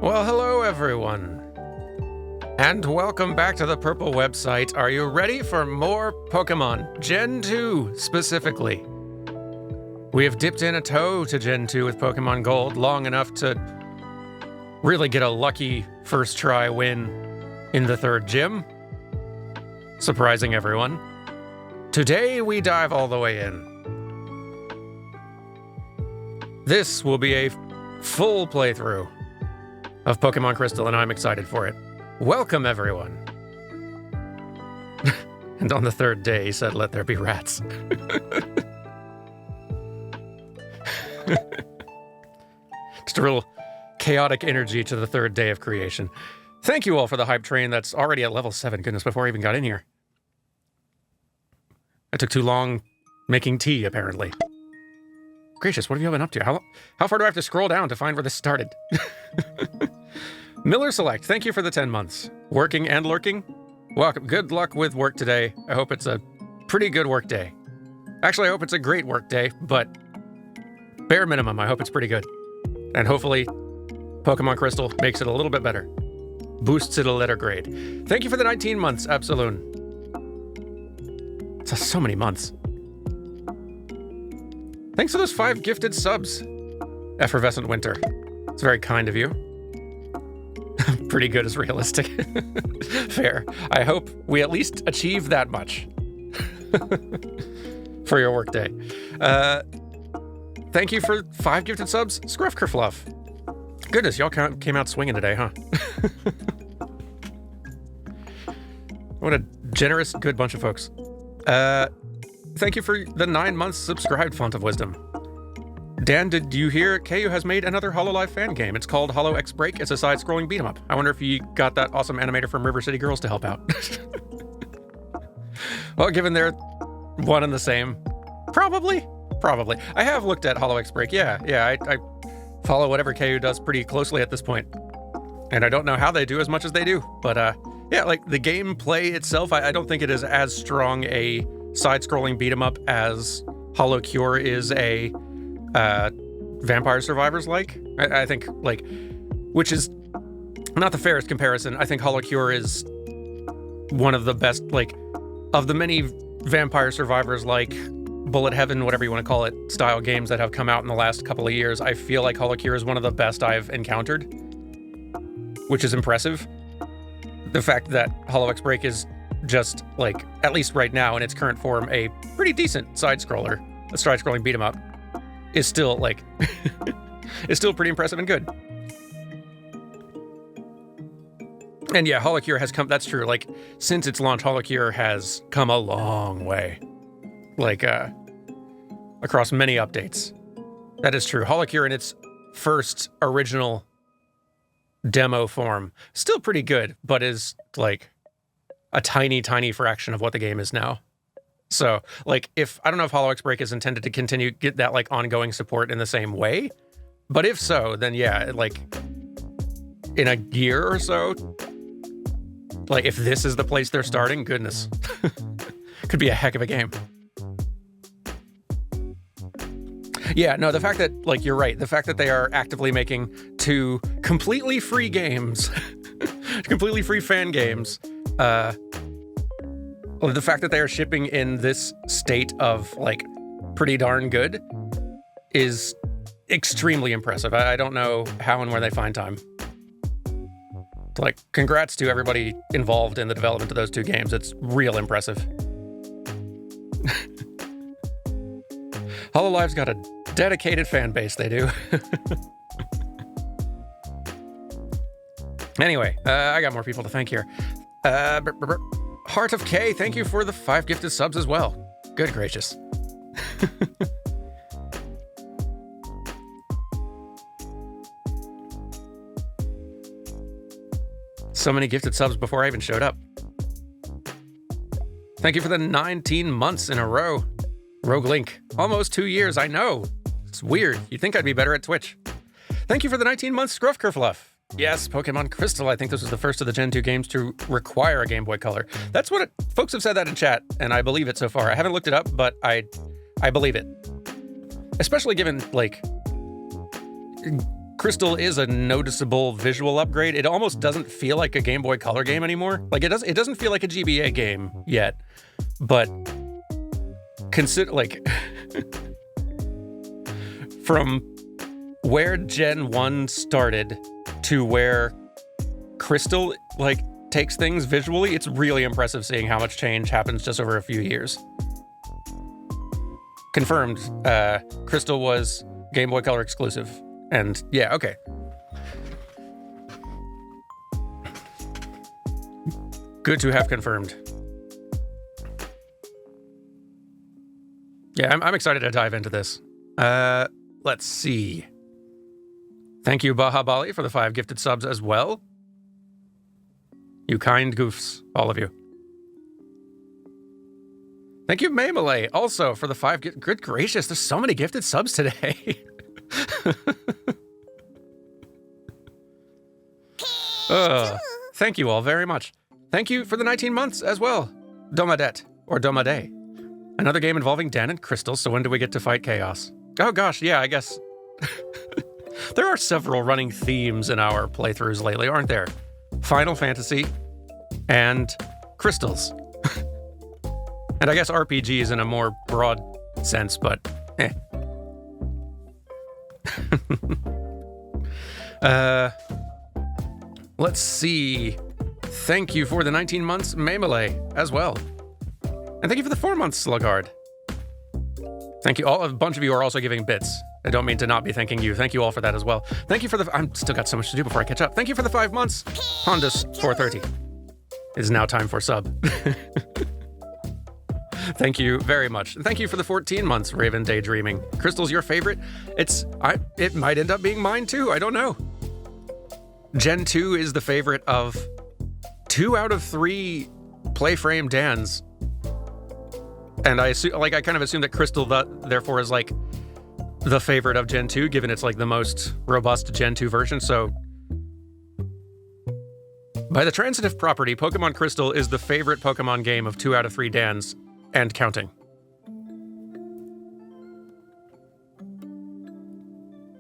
Well, hello everyone, and welcome back to the Purple website. Are you ready for more Pokemon? Gen 2, specifically. We have dipped in a toe to Gen 2 with Pokemon Gold long enough to really get a lucky first try win in the third gym, surprising everyone. Today we dive all the way in. This will be a full playthrough of Pokémon Crystal, and I'm excited for it. Welcome, everyone. And on the third day, he said, let there be rats. Just a real chaotic energy to the third day of creation. Thank you all for the hype train that's already at level 7. Goodness, before I even got in here. I took too long making tea, apparently. Gracious, what have you been up to? How far do I have to scroll down to find where this started? Miller Select, thank you for the 10 months. Working and lurking? Welcome. Good luck with work today. I hope it's a pretty good work day. Actually, I hope it's a great work day, but bare minimum, I hope it's pretty good. And hopefully, Pokemon Crystal makes it a little bit better. Boosts it a letter grade. Thank you for the 19 months, Absolune. It's so many months. Thanks for those 5 gifted subs, Effervescent Winter. It's very kind of you. Pretty good is realistic. Fair. I hope we at least achieve that much for your workday. Thank you for 5 gifted subs, Scruffkerfluff. Goodness, y'all came out swinging today, huh? What a generous, good bunch of folks. Thank you for the 9 months subscribed, Font of Wisdom. Dan, did you hear KU has made another Hololive fan game? It's called Hollow X Break. It's a side-scrolling beat-em-up. I wonder if you got that awesome animator from River City Girls to help out. Well, given they're one and the same, probably. I have looked at Hollow X Break. Yeah, I follow whatever KU does pretty closely at this point. And I don't know how they do as much as they do. But yeah, like the gameplay itself, I don't think it is as strong a side-scrolling beat-em-up as Hollow Cure is a Vampire Survivors like. I think, like, which is not the fairest comparison. I think Hollow Cure is one of the best, like, of the many Vampire Survivors like Bullet Heaven, whatever you want to call it, style games that have come out in the last couple of years. I feel like Hollow Cure is one of the best I've encountered, which is impressive. The fact that Hollow X Break is just, like, at least right now in its current form, a pretty decent side-scroller, a side-scrolling beat-em-up, is still, like, is still pretty impressive and good. And yeah, Hollow Cure has come, that's true, like, since its launch, Hollow Cure has come a long way. Like, across many updates. That is true. Hollow Cure in its first original demo form, still pretty good, but is, like, a tiny, tiny fraction of what the game is now. So, like, I don't know if Hollow X Break is intended to continue get that, like, ongoing support in the same way, but if so, then yeah, like, in a year or so, like, if this is the place they're starting, goodness, could be a heck of a game. Yeah, no, the fact that, like, you're right, the fact that they are actively making 2 completely free games, completely free fan games, the fact that they are shipping in this state of, like, pretty darn good is extremely impressive. I don't know how and where they find time. Like, congrats to everybody involved in the development of those 2 games. It's real impressive. Hololive's got a dedicated fan base, they do. Anyway, I got more people to thank here. Heart of K, thank you for the 5 gifted subs as well. Good gracious. So many gifted subs before I even showed up. Thank you for the 19 months in a row. Rogue Link, almost 2 years, I know. It's weird. You'd think I'd be better at Twitch. Thank you for the 19 months, Scruffkerfluff. Yes, Pokemon Crystal. I think this was the first of the Gen 2 games to require a Game Boy Color. That's what folks have said that in chat, and I believe it so far. I haven't looked it up, but I believe it. Especially given, like, Crystal is a noticeable visual upgrade. It almost doesn't feel like a Game Boy Color game anymore. Like, it doesn't feel like a GBA game yet, but consider, like, from where Gen 1 started to where Crystal, like, takes things visually, it's really impressive seeing how much change happens just over a few years. Confirmed, Crystal was Game Boy Color exclusive. And yeah, okay. Good to have confirmed. Yeah, I'm excited to dive into this. Let's see. Thank you, Baha Bali, for the 5 gifted subs as well. You kind goofs, all of you. Thank you, Maymale, also for the 5 good gracious, there's so many gifted subs today. Thank you all very much. Thank you for the 19 months as well. Domadet, or Domade. Another game involving Dan and Crystal, so when do we get to fight Chaos? Oh gosh, yeah, I guess. There are several running themes in our playthroughs lately, aren't there? Final Fantasy and Crystals. And I guess RPGs in a more broad sense, but eh. Let's see. Thank you for the 19 months, Maymale, as well. And thank you for the 4 months, Slughard. Thank you all. A bunch of you are also giving bits. I don't mean to not be thanking you. Thank you all for that as well. Thank you for the... I'm still got so much to do before I catch up. Thank you for the 5 months. Hondas 430. It is now time for sub. Thank you very much. Thank you for the 14 months, Raven Daydreaming. Crystal's your favorite? It might end up being mine too. I don't know. Gen 2 is the favorite of 2 out of 3 Playframe Dans. And I assume, like, I kind of assume that Crystal, therefore, is like the favorite of Gen 2, given it's like the most robust Gen 2 version. So, by the transitive property, Pokemon Crystal is the favorite Pokemon game of 2 out of 3 Dans, and counting.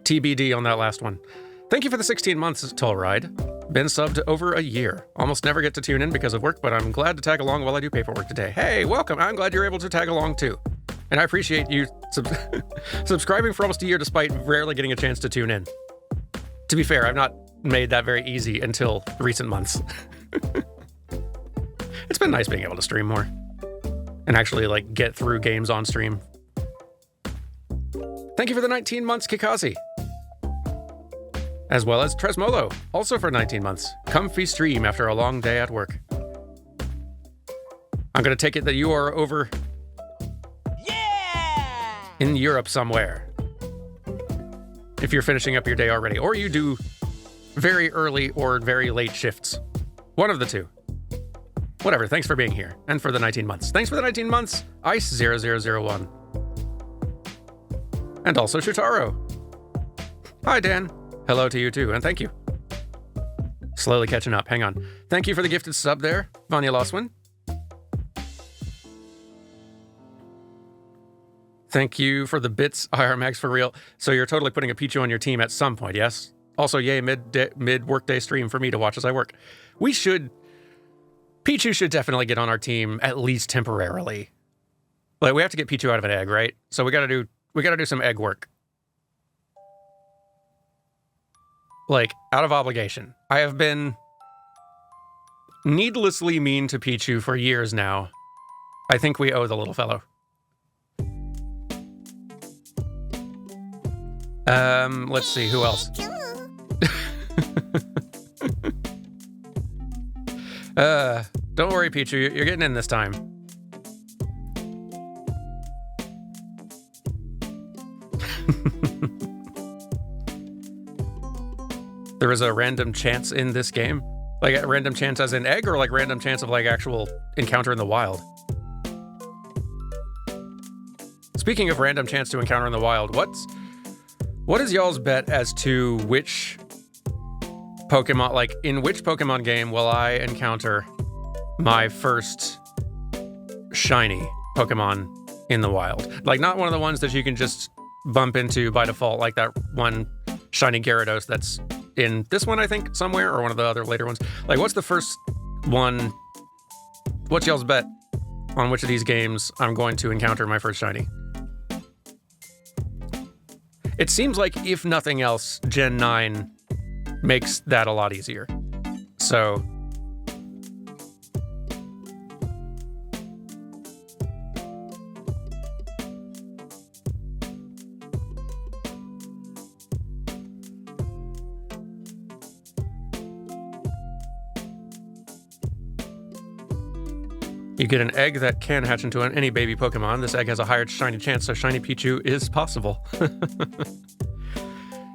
TBD on that last one. Thank you for the 16 months, Toll Ride. Been subbed over a year. Almost never get to tune in because of work, but I'm glad to tag along while I do paperwork today. Hey, welcome. I'm glad you're able to tag along too. And I appreciate you subscribing for almost a year despite rarely getting a chance to tune in. To be fair, I've not made that very easy until recent months. It's been nice being able to stream more and actually like get through games on stream. Thank you for the 19 months, Kikazi. As well as Tresmolo, also for 19 months. Comfy stream after a long day at work. I'm gonna take it that you are over... Yeah! In Europe somewhere. If you're finishing up your day already. Or you do very early or very late shifts. One of the two. Whatever, thanks for being here. And for the 19 months. Thanks for the 19 months, Ice0001. And also Shutaro. Hi, Dan. Hello to you too, and thank you. Slowly catching up, hang on. Thank you for the gifted sub there, Vanya Loswin. Thank you for the bits, IR Max, for real. So you're totally putting a Pichu on your team at some point, yes? Also, yay, mid-workday stream for me to watch as I work. Pichu should definitely get on our team, at least temporarily. Like, we have to get Pichu out of an egg, right? So we gotta do some egg work. Like, out of obligation. I have been needlessly mean to Pichu for years now. I think we owe the little fellow. Let's see, who else? Don't worry, Pichu, you're getting in this time. There is a random chance in this game? Like a random chance as in egg, or like random chance of like actual encounter in the wild? Speaking of random chance to encounter in the wild, what is y'all's bet as to which Pokemon, like in which Pokemon game will I encounter my first shiny Pokemon in the wild? Like not one of the ones that you can just bump into by default, like that one shiny Gyarados that's in this one, I think, somewhere, or one of the other later ones. Like, what's the first one? What's y'all's bet on which of these games I'm going to encounter my first shiny? It seems like, if nothing else, Gen 9 makes that a lot easier. So... you get an egg that can hatch into any baby Pokemon. This egg has a higher shiny chance, so shiny Pichu is possible.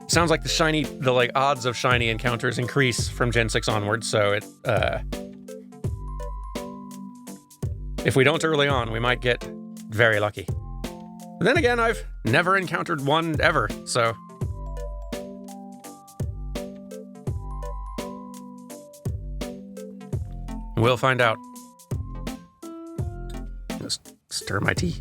Sounds like the odds of shiny encounters increase from Gen 6 onwards, so it, if we don't early on, we might get very lucky. But then again, I've never encountered one ever, so... we'll find out. Just stir my tea.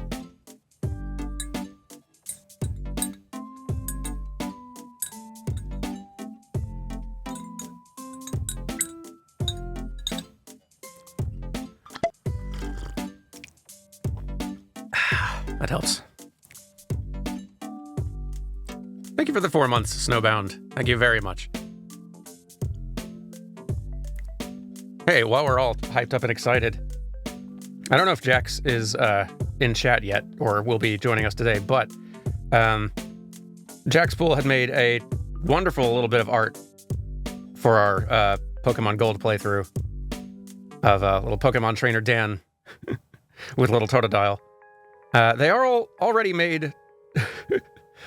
That helps. Thank you for the 4 months, Snowbound. Thank you very much. Hey, while we're all hyped up and excited, I don't know if Jax is in chat yet, or will be joining us today, but Jaxpool had made a wonderful little bit of art for our Pokemon Gold playthrough of little Pokemon trainer Dan with little Totodile. They are all already made,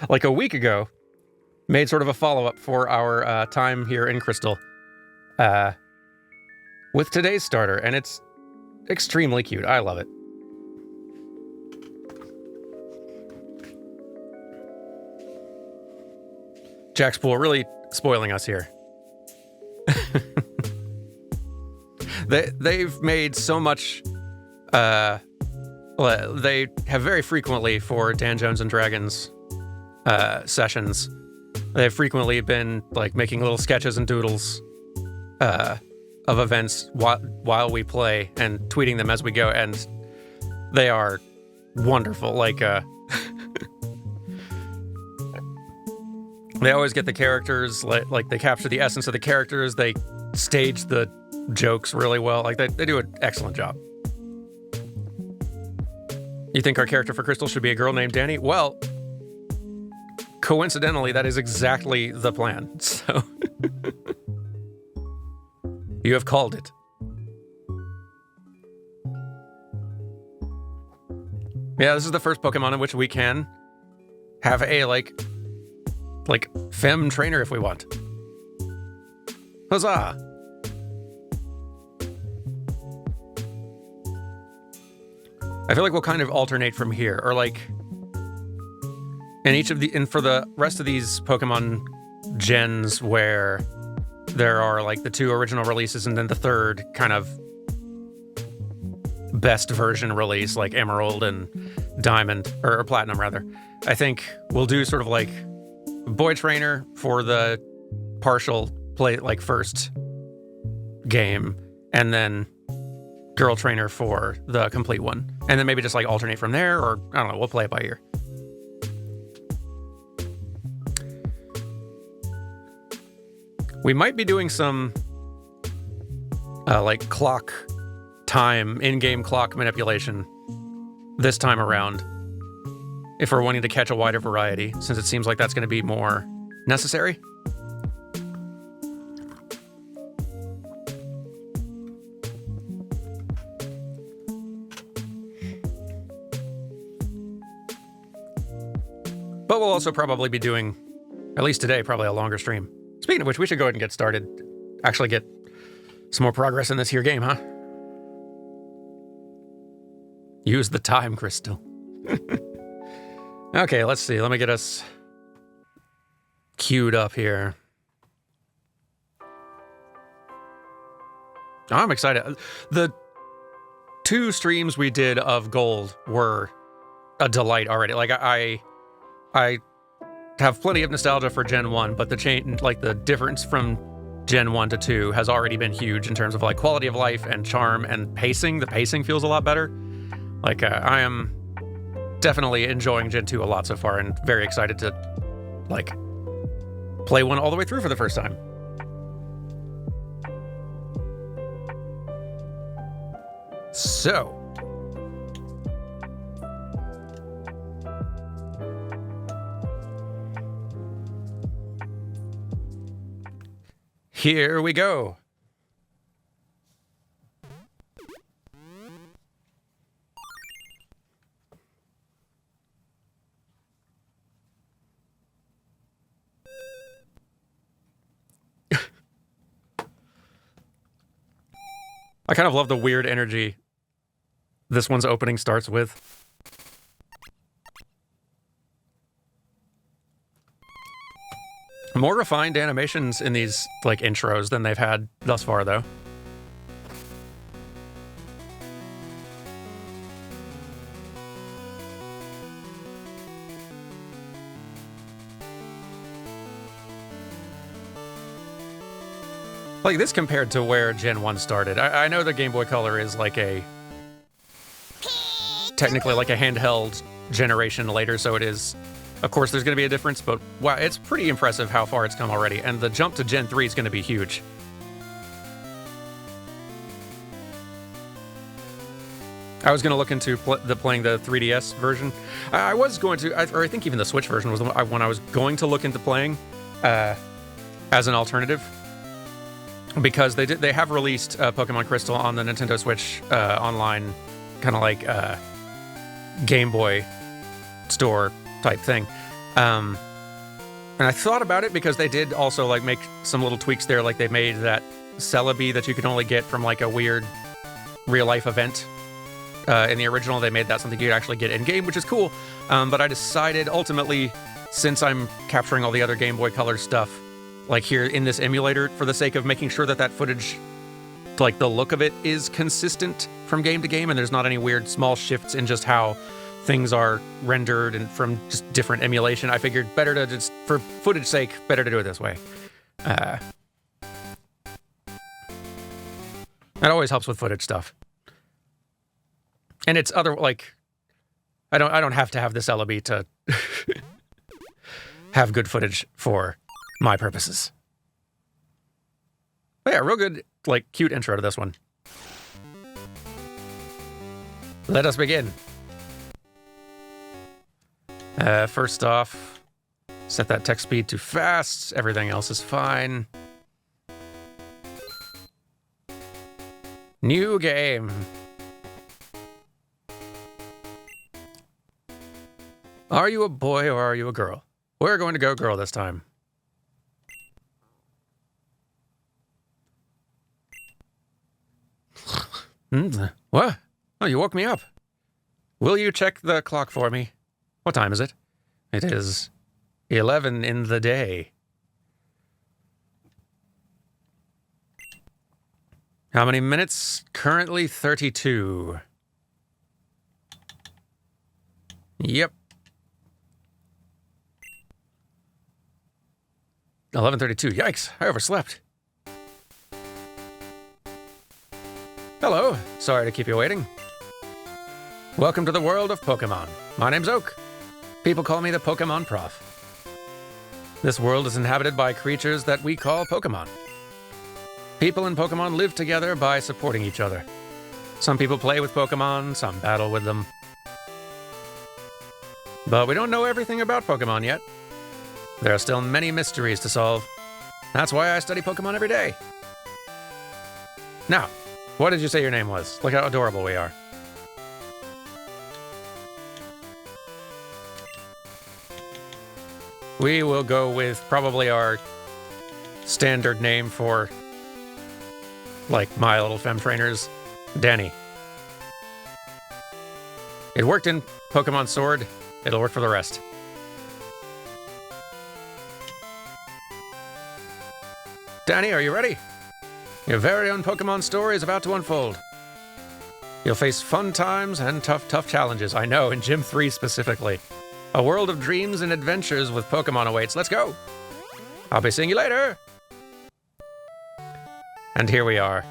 like a week ago, made sort of a follow-up for our time here in Crystal with today's starter, and it's extremely cute. I love it. Jaxpool really spoiling us here. They've made so much... they have very frequently, for Dan Jones and Dragons sessions, they've frequently been like making little sketches and doodles of events while we play and tweeting them as we go, and they are wonderful. Like, they always get the characters, like they capture the essence of the characters, they stage the jokes really well. Like, they do an excellent job. You think our character for Crystal should be a girl named Danny? Well, coincidentally, that is exactly the plan, so... You have called it. Yeah, this is the first Pokemon in which we can have a, like femme trainer if we want. Huzzah! I feel like we'll kind of alternate from here, or like... and for the rest of these Pokemon gens where... there are like the 2 original releases and then the 3rd kind of best version release, like Emerald and Diamond, or Platinum rather. I think we'll do sort of like boy trainer for the partial play, like first game, and then girl trainer for the complete one. And then maybe just like alternate from there, or I don't know, we'll play it by ear. We might be doing some, like, clock time, in-game clock manipulation this time around, if we're wanting to catch a wider variety, since it seems like that's going to be more necessary. But we'll also probably be doing, at least today, probably a longer stream. Speaking of which, we should go ahead and get started. Actually get some more progress in this here game, huh? Use the time crystal. Okay, let's see. Let me get us queued up here. Oh, I'm excited. The 2 streams we did of Gold were a delight already. Like, I have plenty of nostalgia for Gen 1, but the difference from Gen 1 to 2 has already been huge in terms of like quality of life and charm and pacing. The pacing feels a lot better. Like, I am definitely enjoying Gen 2 a lot so far and very excited to, like, play one all the way through for the first time. So, here we go. I kind of love the weird energy this one's opening starts with. More refined animations in these, like, intros than they've had thus far, though. Like, this compared to where Gen 1 started. I know the Game Boy Color is like technically like a handheld generation later, so it is. Of course, there's going to be a difference, but wow, it's pretty impressive how far it's come already, and the jump to Gen 3 is going to be huge. I was going to look into playing the 3DS version. I was going to, or I think even the Switch version was the one I was going to look into playing as an alternative. Because they have released Pokémon Crystal on the Nintendo Switch online, kind of like Game Boy store type thing. And I thought about it because they did also like make some little tweaks there, like they made that Celebi that you can only get from like a weird real life event. In the original, they made that something you could actually get in game, which is cool. But I decided ultimately, since I'm capturing all the other Game Boy Color stuff, like here in this emulator, for the sake of making sure that footage, like the look of it, is consistent from game to game, and there's not any weird small shifts in just how things are rendered and from just different emulation, I figured better to just, for footage sake, better to do it this way. That always helps with footage stuff. And it's other, like, I don't have to have this Celebi to have good footage for my purposes. But yeah, real good, like, cute intro to this one. Let us begin. First off, set that text speed to fast. Everything else is fine. New game. Are you a boy or are you a girl? We're going to go girl this time. What? Oh, you woke me up. Will you check the clock for me? What time is it? It is 11 in the day. How many minutes? Currently 32. Yep. 11:32. Yikes, I overslept. Hello, sorry to keep you waiting. Welcome to the world of Pokemon. My name's Oak. People call me the Pokemon Prof. This world is inhabited by creatures that we call Pokemon. People and Pokemon live together by supporting each other. Some people play with Pokemon, some battle with them. But we don't know everything about Pokemon yet. There are still many mysteries to solve. That's why I study Pokemon every day. Now, what did you say your name was? Look how adorable we are. We will go with probably our standard name for, like, My Little Femme Trainers, Danny. It worked in Pokemon Sword. It'll work for the rest. Danny, are you ready? Your very own Pokemon story is about to unfold. You'll face fun times and tough challenges. I know, in Gym 3 specifically. A world of dreams and adventures with Pokemon awaits. Let's go! I'll be seeing you later! And here we are.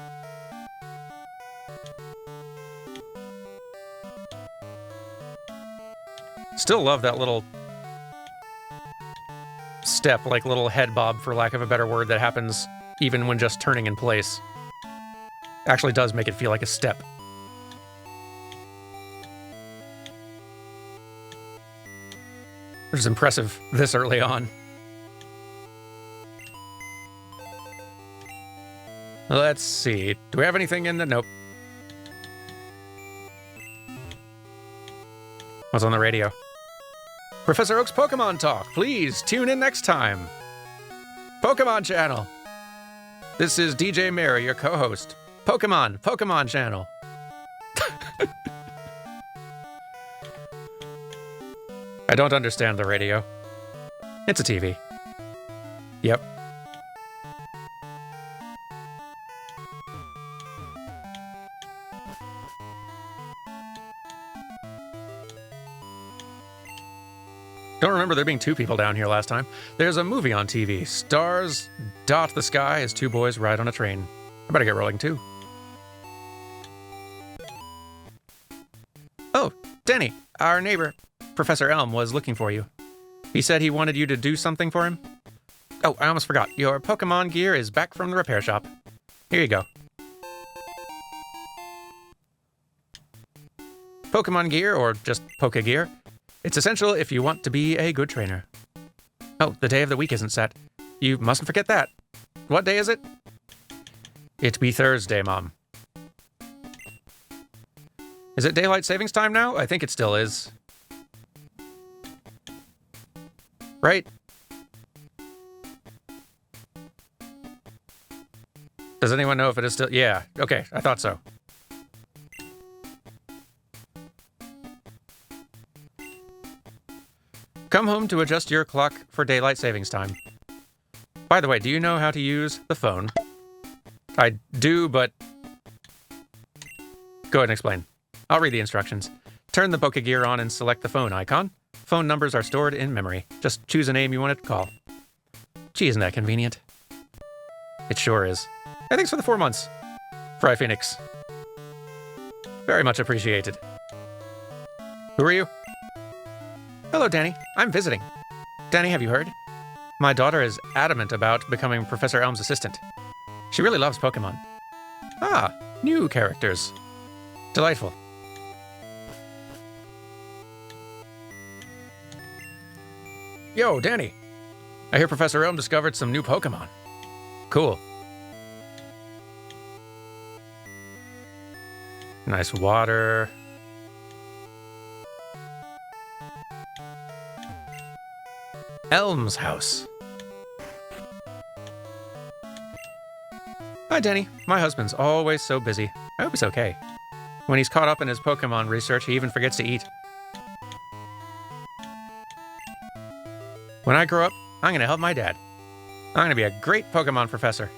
Still love that little step, like little head bob, for lack of a better word, that happens even when just turning in place. Actually does make it feel like a step. Which is impressive this early on. Let's see. Do we have anything in the... Nope. What's on the radio? Professor Oak's Pokemon Talk. Please tune in next time. Pokemon Channel. This is DJ Mary, your co-host. Pokemon Channel. I don't understand the radio. It's a TV. Yep. Don't remember there being two people down here last time. There's a movie on TV. Stars dot the sky as two boys ride on a train. I better get rolling too. Oh, Danny, our neighbor, Professor Elm, was looking for you. He said he wanted you to do something for him. Oh, I almost forgot. Your Pokemon gear is back from the repair shop. Here you go. Pokemon gear, or just Poke gear. It's essential if you want to be a good trainer. Oh, the day of the week isn't set. You mustn't forget that. What day is it? It be Thursday, Mom. Is it daylight savings time now? I think it still is. Right? Does anyone know if it is still... Yeah, okay, I thought so. Come home to adjust your clock for daylight savings time. By the way, do you know how to use the phone? I do, but... Go ahead and explain. I'll read the instructions. Turn the Poke Gear on and select the phone icon. Phone numbers are stored in memory. Just choose a name you want to call. Gee, isn't that convenient? It sure is. Hey, thanks for the 4 months. Fry Phoenix. Very much appreciated. Who are you? Hello, Danny. I'm visiting. Danny, have you heard? My daughter is adamant about becoming Professor Elm's assistant. She really loves Pokemon. Ah, new characters. Delightful. Yo, Danny. I hear Professor Elm discovered some new Pokemon. Cool. Nice water. Elm's house. Hi, Danny. My husband's always so busy. I hope he's okay. When he's caught up in his Pokemon research, he even forgets to eat. When I grow up, I'm going to help my dad. I'm going to be a great Pokemon professor.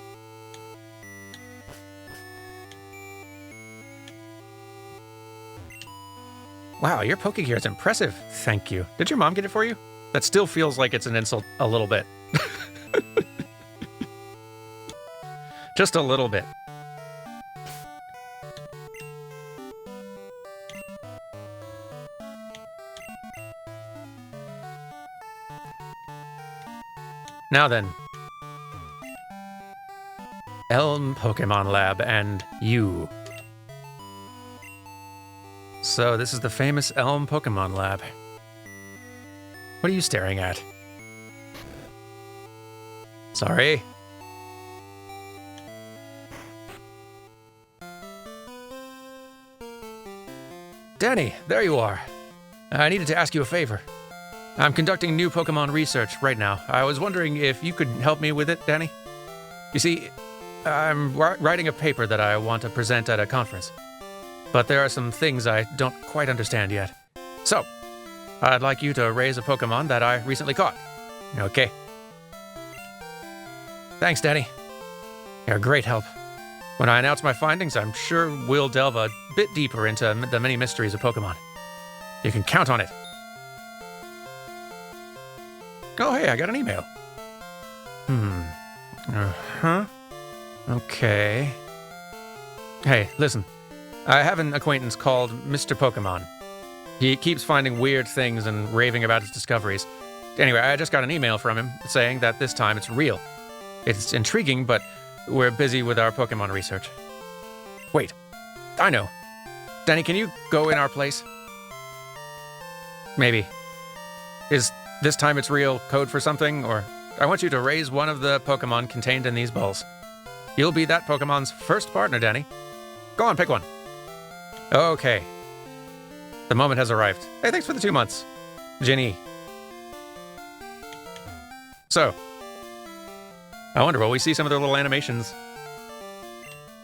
Wow, your Poke Gear is impressive. Thank you. Did your mom get it for you? That still feels like it's an insult a little bit. Just a little bit. Now then. Elm Pokemon Lab and you. So this is the famous Elm Pokemon Lab. What are you staring at? Sorry. Danny, there you are. I needed to ask you a favor. I'm conducting new Pokemon research right now. I was wondering if you could help me with it, Danny. You see, I'm writing a paper that I want to present at a conference. But there are some things I don't quite understand yet. So, I'd like you to raise a Pokemon that I recently caught. Okay. Thanks, Danny. You're a great help. When I announce my findings, I'm sure we'll delve a bit deeper into the many mysteries of Pokemon. You can count on it. Oh, hey, I got an email. Uh-huh. Okay. Hey, listen. I have an acquaintance called Mr. Pokemon. He keeps finding weird things and raving about his discoveries. Anyway, I just got an email from him saying that this time it's real. It's intriguing, but we're busy with our Pokemon research. Wait. I know. Danny, can you go in our place? Maybe. Is this time it's real code for something, or... I want you to raise one of the Pokemon contained in these bowls. You'll be that Pokemon's first partner, Danny. Go on, pick one. Okay. The moment has arrived. Hey, thanks for the 2 months. Ginny. So. I wonder, will we see some of their little animations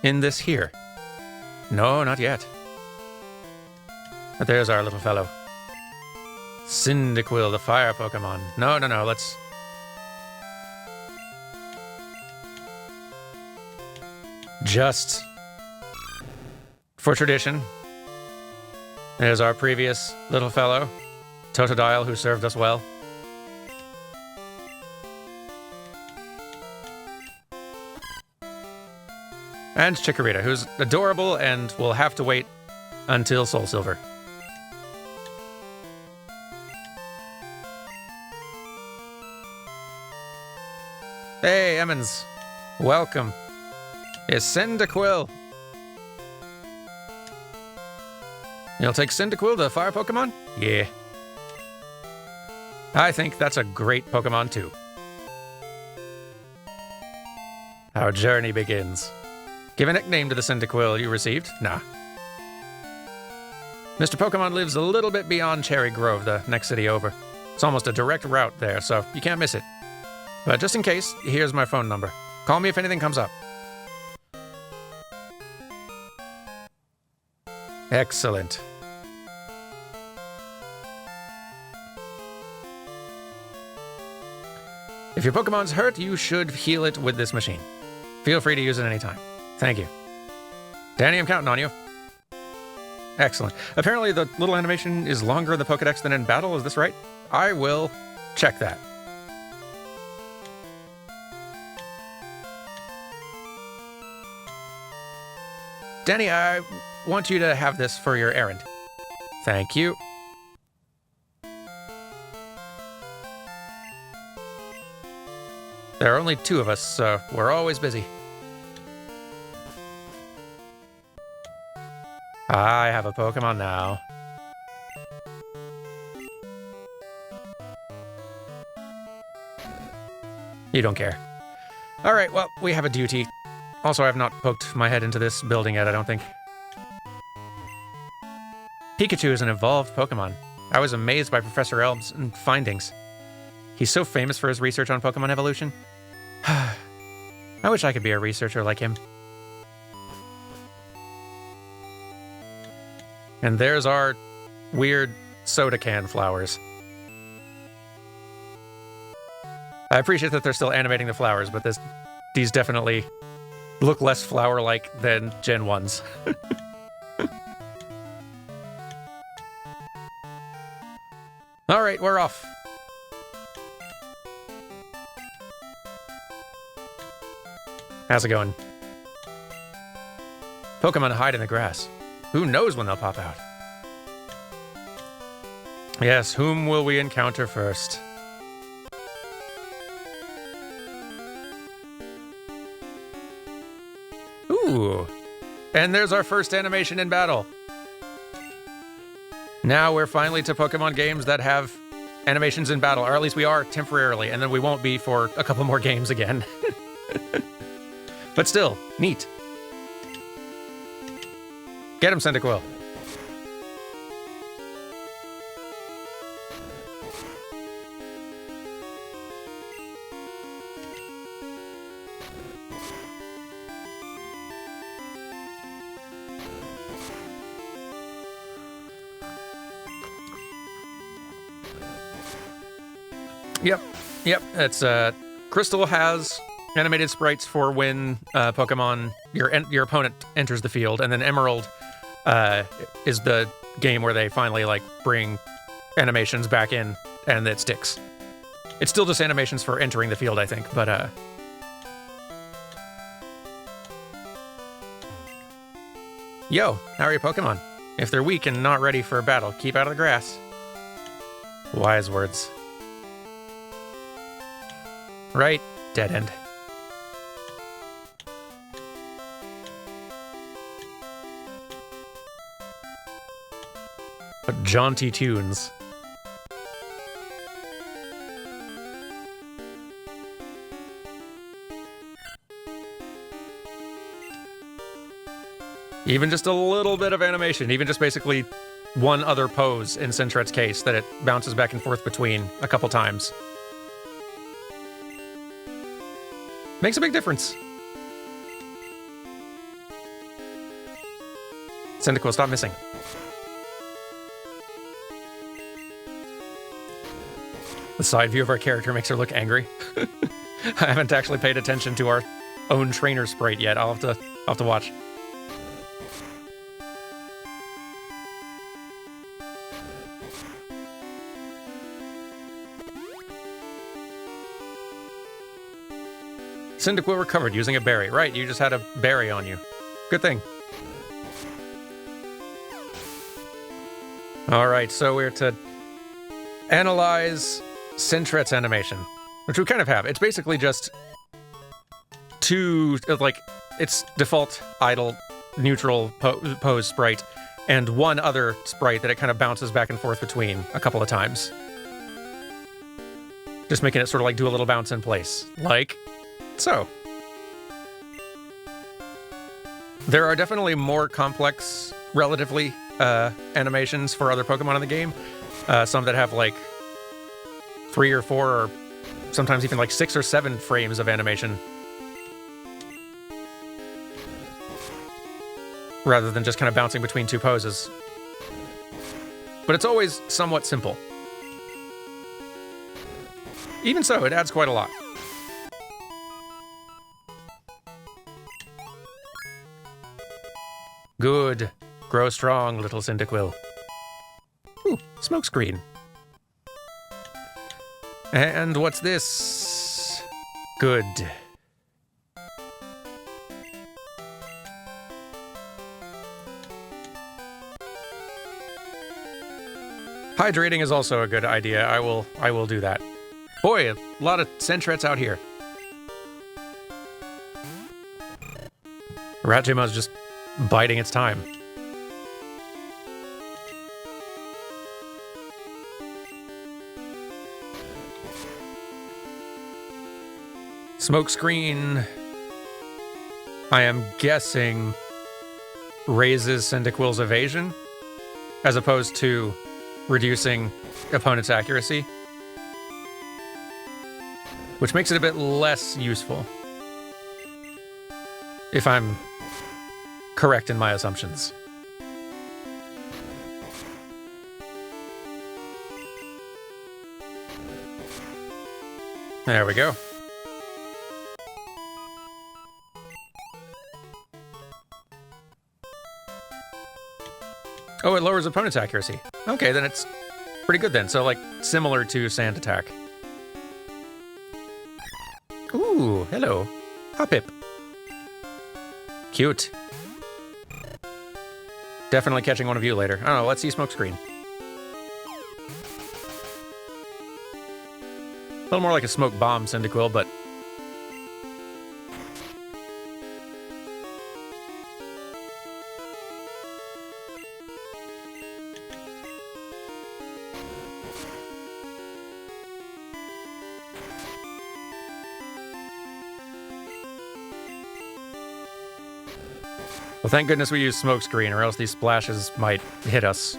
in this here? No, not yet. But there's our little fellow. Cyndaquil, the fire Pokemon. No, let's... Just for tradition, there's our previous little fellow, Totodile, who served us well. And Chikorita, who's adorable and will have to wait until Soul Silver. Hey, Emmons. Welcome. Is Cyndaquil. You'll take Cyndaquil, the fire Pokemon? Yeah. I think that's a great Pokemon, too. Our journey begins. Give a nickname to the Cyndaquil you received? Nah. Mr. Pokemon lives a little bit beyond Cherry Grove, the next city over. It's almost a direct route there, so you can't miss it. But just in case, here's my phone number. Call me if anything comes up. Excellent. If your Pokemon's hurt, you should heal it with this machine. Feel free to use it anytime. Thank you. Danny, I'm counting on you. Excellent. Apparently the little animation is longer in the Pokedex than in battle, is this right? I will check that. Danny, I want you to have this for your errand. Thank you. There are only 2 of us, so we're always busy. I have a Pokemon now. You don't care. Alright, well, we have a duty. Also, I have not poked my head into this building yet, I don't think. Pikachu is an evolved Pokemon. I was amazed by Professor Elb's findings. He's so famous for his research on Pokemon evolution. I wish I could be a researcher like him. And there's our weird soda can flowers. I appreciate that they're still animating the flowers, but these definitely look less flower-like than Gen 1s. Alright, we're off. How's it going? Pokemon hide in the grass. Who knows when they'll pop out? Yes, whom will we encounter first? Ooh. And there's our first animation in battle. Now we're finally to Pokemon games that have animations in battle, or at least we are temporarily, and then we won't be for a couple more games again. But still, neat. Get him, Cyndaquil. Yep. It's Crystal has animated sprites for when Pokemon your opponent enters the field, and then Emerald is the game where they finally bring animations back in, and it sticks. It's still just animations for entering the field, I think, but Yo, how are your Pokemon? If they're weak and not ready for a battle, keep out of the grass. Wise words. Right, dead end. But jaunty tunes. Even just a little bit of animation, even just basically one other pose in Sentret's case that it bounces back and forth between a couple times. Makes a big difference. Cyndaquil, stop missing. The side view of our character makes her look angry. I haven't actually paid attention to our own trainer sprite yet. I'll have to watch. Cyndaquil recovered using a berry. Right, you just had a berry on you. Good thing. Alright, so we're to analyze Sentret's animation, which we kind of have. It's basically just two, like, its default idle neutral pose sprite and one other sprite that it kind of bounces back and forth between a couple of times. Just making it sort of like do a little bounce in place. Like so. There are definitely more complex, relatively, animations for other Pokemon in the game. Some that have like 3 or 4 or sometimes even like 6 or 7 frames of animation. Rather than just kind of bouncing between two poses. But it's always somewhat simple. Even so, it adds quite a lot. Good. Grow strong, little Cyndaquil. Ooh, smokescreen. And what's this? Good. Hydrating is also a good idea. I will do that. Boy, a lot of Sentrets out here. Ratjuma's just biding its time. Smokescreen, I am guessing, raises Cyndaquil's evasion, as opposed to reducing opponent's accuracy, which makes it a bit less useful, if I'm correct in my assumptions. There we go. Oh, it lowers opponent's accuracy. Okay, then it's pretty good then. So, like, similar to Sand Attack. Ooh, hello. Hoppip. Cute. Definitely catching one of you later. I don't know, let's see Smokescreen. A little more like a smoke bomb Cyndaquil, but... Well, thank goodness we used Smokescreen, or else these splashes might hit us.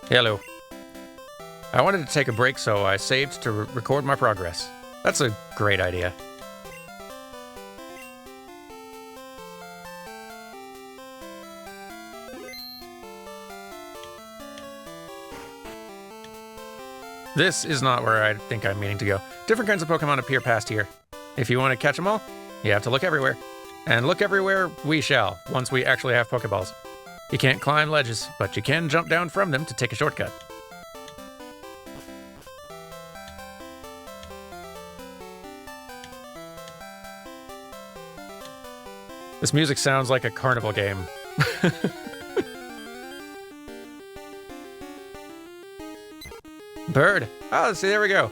Hello. I wanted to take a break, so I saved to record my progress. That's a great idea. This is not where I think I'm meaning to go. Different kinds of Pokemon appear past here. If you want to catch them all, you have to look everywhere. And look everywhere we shall, once we actually have Pokeballs. You can't climb ledges, but you can jump down from them to take a shortcut. This music sounds like a carnival game. Bird. Oh, see, there we go.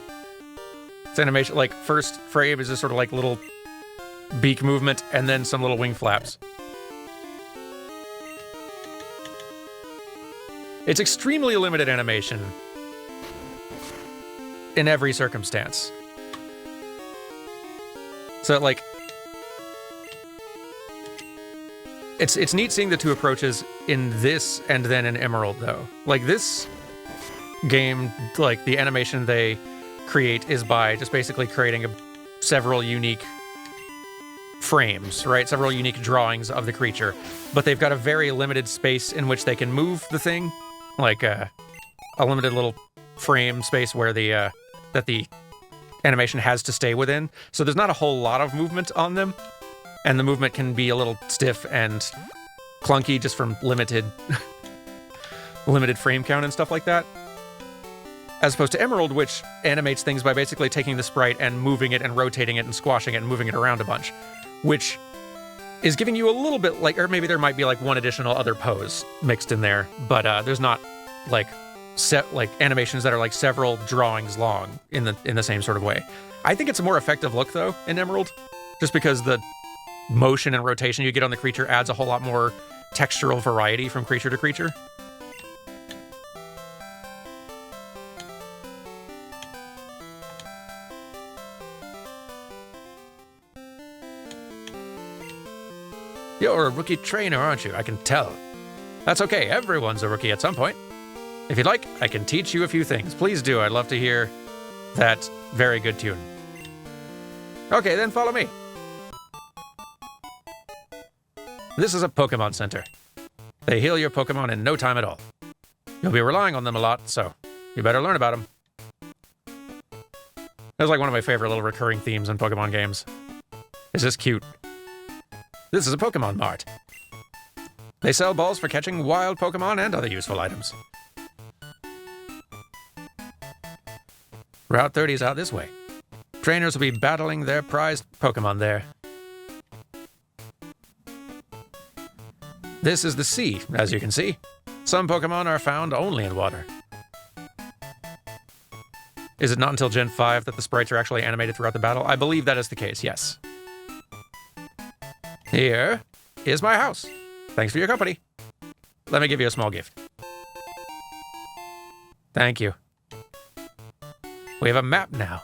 It's animation, like, first frame is just sort of like little beak movement and then some little wing flaps. It's extremely limited animation in every circumstance. So, like, it's neat seeing the two approaches in this and then in Emerald, though. Like, this game, like, the animation they create is by just basically creating several unique frames, right? Several unique drawings of the creature. But they've got a very limited space in which they can move the thing. Like, a limited little frame space where that the animation has to stay within. So there's not a whole lot of movement on them. And the movement can be a little stiff and clunky just from limited frame count and stuff like that. As opposed to Emerald, which animates things by basically taking the sprite and moving it and rotating it and squashing it and moving it around a bunch. Which is giving you a little bit like, or maybe there might be like one additional other pose mixed in there, but there's not like animations that are like several drawings long in the same sort of way. I think it's a more effective look though in Emerald, just because the motion and rotation you get on the creature adds a whole lot more textural variety from creature to creature. You're a rookie trainer, aren't you? I can tell. That's okay, everyone's a rookie at some point. If you'd like, I can teach you a few things. Please do, I'd love to hear that very good tune. Okay, then follow me. This is a Pokemon Center. They heal your Pokemon in no time at all. You'll be relying on them a lot, so you better learn about them. That's like one of my favorite little recurring themes in Pokemon games. Is this cute? This is a Pokemon Mart. They sell balls for catching wild Pokemon and other useful items. Route 30 is out this way. Trainers will be battling their prized Pokemon there. This is the sea, as you can see. Some Pokemon are found only in water. Is it not until Gen 5 that the sprites are actually animated throughout the battle? I believe that is the case, yes. Here is my house. Thanks for your company. Let me give you a small gift. Thank you. We have a map now.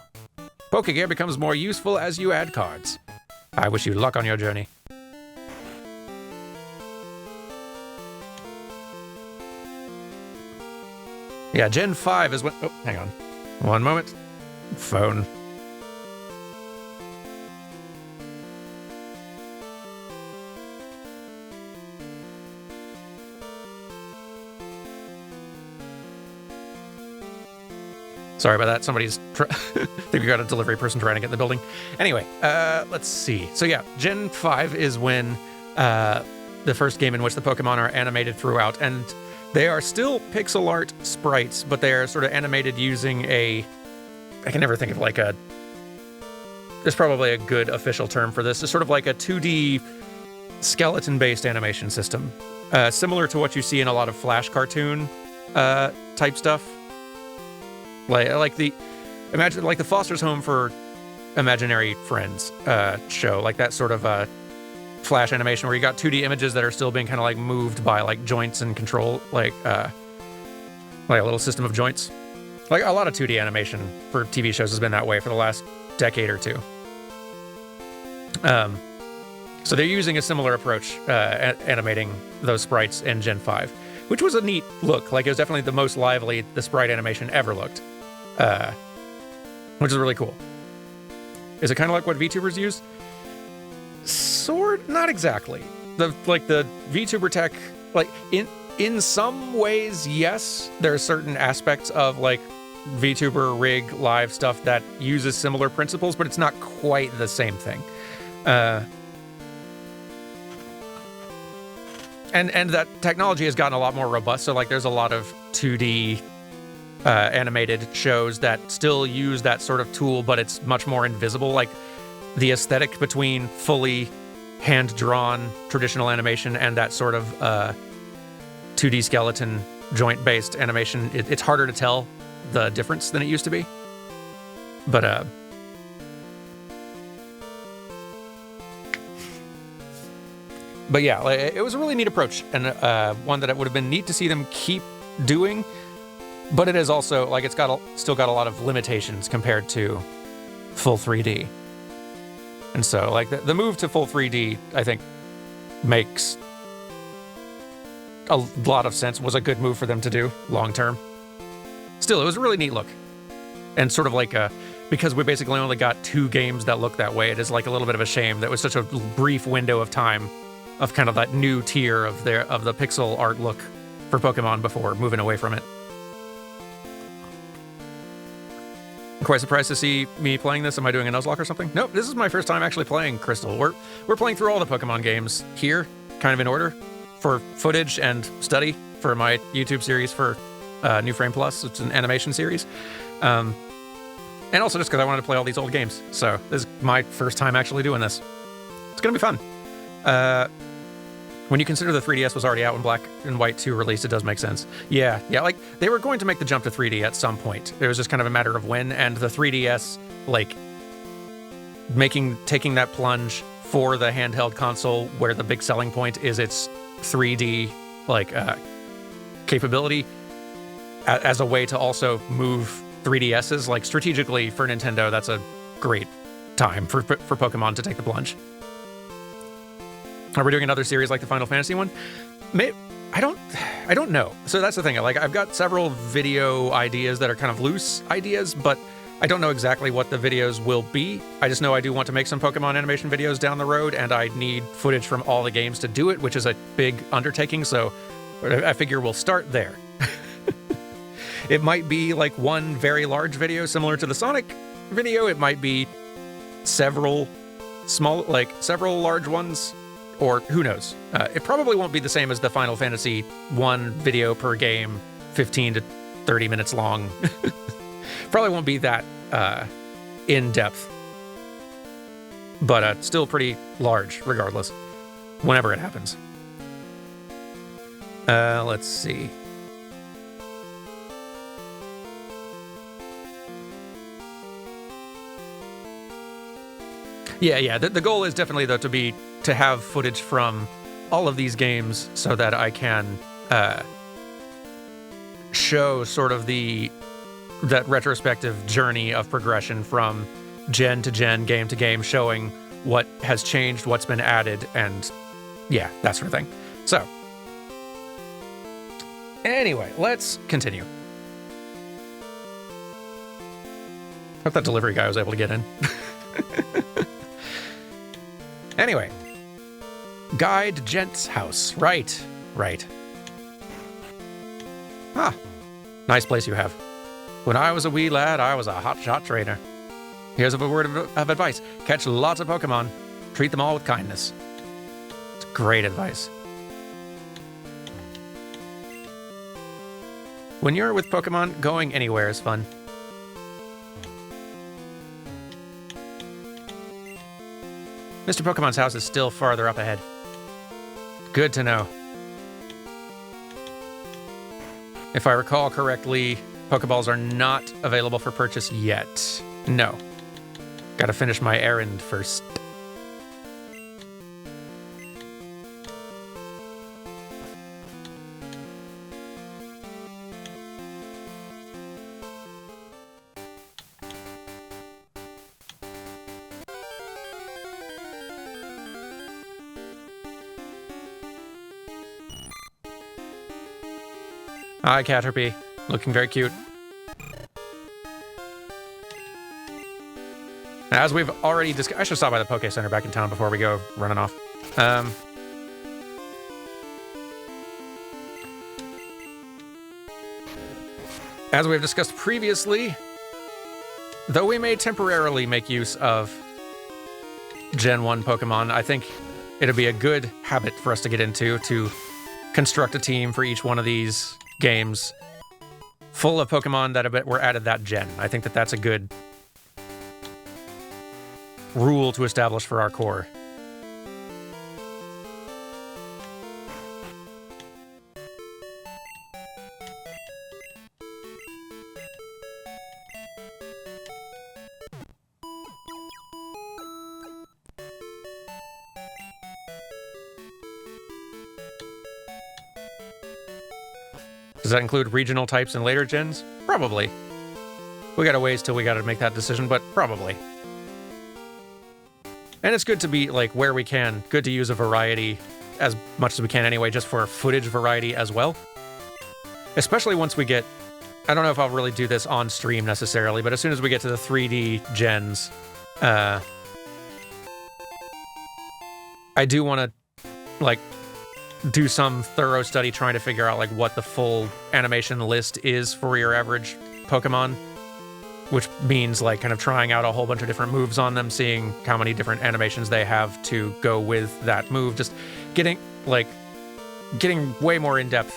Pokegear becomes more useful as you add cards. I wish you luck on your journey. Yeah, Gen 5 is when... Oh, hang on. One moment. Phone. Sorry about that. Somebody's... I think we got a delivery person trying to get in the building. Anyway, let's see. So yeah, Gen 5 is when the first game in which the Pokemon are animated throughout, and they are still pixel art sprites, but they are sort of animated using a... I can never think of like a... There's probably a good official term for this. It's sort of like a 2D skeleton-based animation system. Similar to what you see in a lot of Flash cartoon type stuff. Like the... Imagine like the Foster's Home for Imaginary Friends show. Like that sort of Flash animation where you got 2D images that are still being kind of like moved by like joints and control, like a little system of joints. Like a lot of 2D animation for TV shows has been that way for the last decade or two. So they're using a similar approach animating those sprites in Gen 5, which was a neat look. Like it was definitely the most lively the sprite animation ever looked, which is really cool. Is it kind of like what VTubers use? Not exactly. The VTuber tech, like in some ways, yes, there are certain aspects of like VTuber rig live stuff that uses similar principles, but it's not quite the same thing. And that technology has gotten a lot more robust. So like there's a lot of 2D animated shows that still use that sort of tool, but it's much more invisible. Like the aesthetic between fully hand-drawn traditional animation and that sort of 2D skeleton joint-based animation, it's harder to tell the difference than it used to be. But yeah, it was a really neat approach, and one that it would have been neat to see them keep doing. But it is also like it's still got a lot of limitations compared to full 3D. And so like the move to full 3D, I think, makes a lot of sense. Was a good move for them to do long term. Still, it was a really neat look, and sort of like because we basically only got 2 games that look that way. It is like a little bit of a shame that it was such a brief window of time of kind of that new tier of the pixel art look for Pokemon before moving away from it. I'm quite surprised to see me playing this. Am I doing a Nuzlocke or something? Nope, this is my first time actually playing Crystal. We're playing through all the Pokemon games here, kind of in order, for footage and study for my YouTube series for New Frame Plus. It's an animation series. And also just because I wanted to play all these old games. So this is my first time actually doing this. It's going to be fun. When you consider the 3DS was already out when Black and White 2 released, it does make sense. Yeah, like, they were going to make the jump to 3D at some point. It was just kind of a matter of when, and the 3DS, like, taking that plunge for the handheld console, where the big selling point is its 3D, like, capability, as a way to also move 3DSs, like, strategically for Nintendo, that's a great time for Pokemon to take the plunge. Are we doing another series like the Final Fantasy one? I don't know. So that's the thing. Like, I've got several video ideas that are kind of loose ideas, but I don't know exactly what the videos will be. I just know I do want to make some Pokemon animation videos down the road, and I need footage from all the games to do it, which is a big undertaking, so I figure we'll start there. It might be like one very large video similar to the Sonic video. It might be several large ones. Or who knows? It probably won't be the same as the Final Fantasy 1 video per game, 15 to 30 minutes long. Probably won't be that in-depth. But still pretty large, regardless, whenever it happens. Let's see. Yeah, the goal is definitely, though, to have footage from all of these games so that I can show sort of that retrospective journey of progression from gen to gen, game to game, showing what has changed, what's been added, and yeah, that sort of thing. So, anyway, let's continue. Hope that delivery guy was able to get in. Anyway, Guide Gent's house. Right. Ah, nice place you have. When I was a wee lad, I was a hotshot trainer. Here's a word of advice. Catch lots of Pokemon. Treat them all with kindness. It's great advice. When you're with Pokemon, going anywhere is fun. Mr. Pokemon's house is still farther up ahead. Good to know. If I recall correctly, Pokeballs are not available for purchase yet. No. Gotta finish my errand first. Hi, Caterpie. Looking very cute. As we've already discussed, I should stop by the Poke Center back in town before we go running off. As we've discussed previously, though we may temporarily make use of Gen 1 Pokemon, I think it'd be a good habit for us to get into to construct a team for each one of these games full of Pokemon that were added that gen. I think that that's a good rule to establish for our core. Does that include regional types in later gens? Probably. We got a ways till we got to make that decision, but probably. And it's good to be, like, where we can, good to use a variety as much as we can anyway, just for footage variety as well. Especially once we get, I don't know if I'll really do this on stream necessarily, but as soon as we get to the 3D gens, I do want to, like, do some thorough study trying to figure out like what the full animation list is for your average Pokemon, which means like kind of trying out a whole bunch of different moves on them, seeing how many different animations they have to go with that move, just getting way more in depth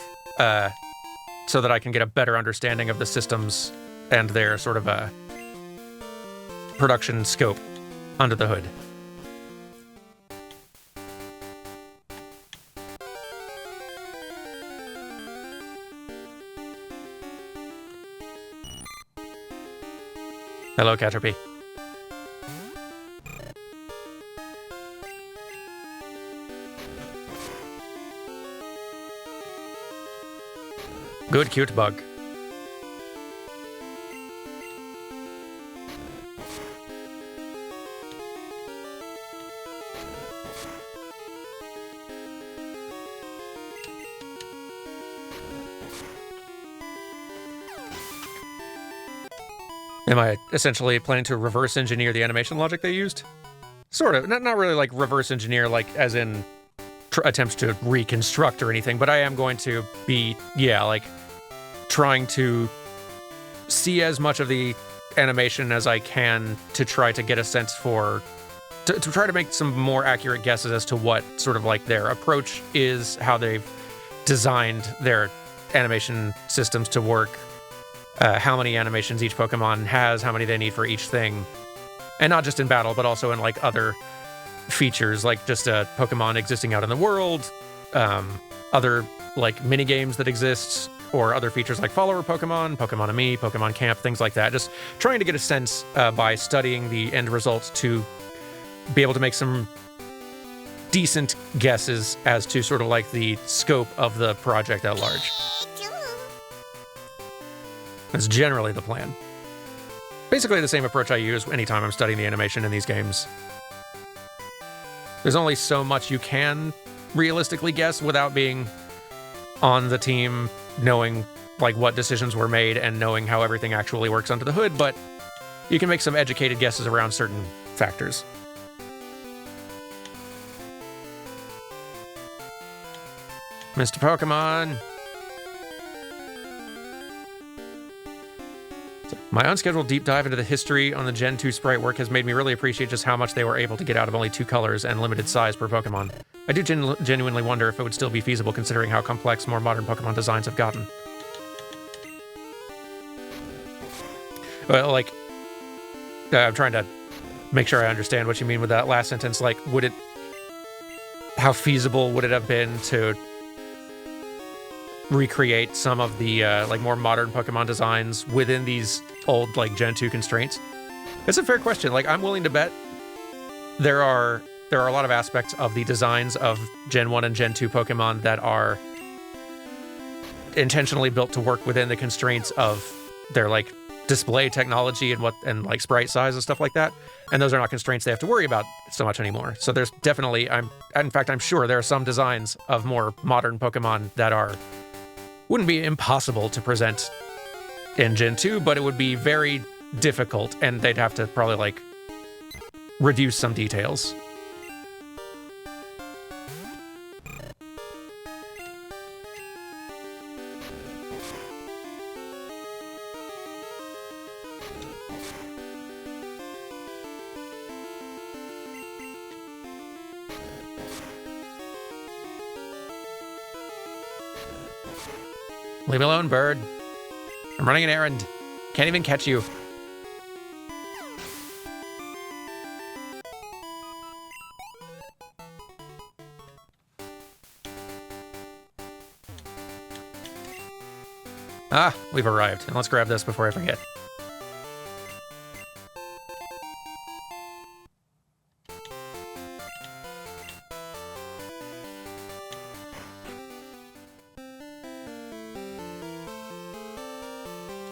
so that I can get a better understanding of the systems and their sort of a production scope under the hood. Hello, Caterpie. Good, cute bug. Am I essentially planning to reverse engineer the animation logic they used? Sort of. Not really like reverse engineer, like as in attempts to reconstruct or anything, but I am going to be, like trying to see as much of the animation as I can to try to get a sense for, to try to make some more accurate guesses as to what sort of like their approach is, how they've designed their animation systems to work. How many animations each Pokemon has, how many they need for each thing. And not just in battle, but also in like other features, like just a Pokemon existing out in the world, other like mini games that exist, or other features like follower Pokemon, Pokemon Me, Pokemon Camp, things like that. Just trying to get a sense by studying the end results to be able to make some decent guesses as to sort of like the scope of the project at large. That's generally the plan. Basically the same approach I use anytime I'm studying the animation in these games. There's only so much you can realistically guess without being on the team, knowing like what decisions were made and knowing how everything actually works under the hood, but you can make some educated guesses around certain factors. Mr. Pokemon. My unscheduled deep dive into the history on the Gen 2 sprite work has made me really appreciate just how much they were able to get out of only 2 colors and limited size per Pokemon. I do genuinely wonder if it would still be feasible considering how complex more modern Pokemon designs have gotten. Well, like, I'm trying to make sure I understand what you mean with that last sentence. Like, how feasible would it have been to recreate some of the like more modern Pokemon designs within these old like Gen 2 constraints? It's a fair question. Like, I'm willing to bet there are a lot of aspects of the designs of Gen 1 and Gen 2 Pokemon that are intentionally built to work within the constraints of their like display technology and like sprite size and stuff like that. And those are not constraints they have to worry about so much anymore. So there's definitely, I'm sure there are some designs of more modern Pokemon that wouldn't be impossible to present in Gen 2, but it would be very difficult, and they'd have to probably, like, reduce some details. Leave me alone, bird. I'm running an errand. Can't even catch you. Ah, we've arrived. And let's grab this before I forget.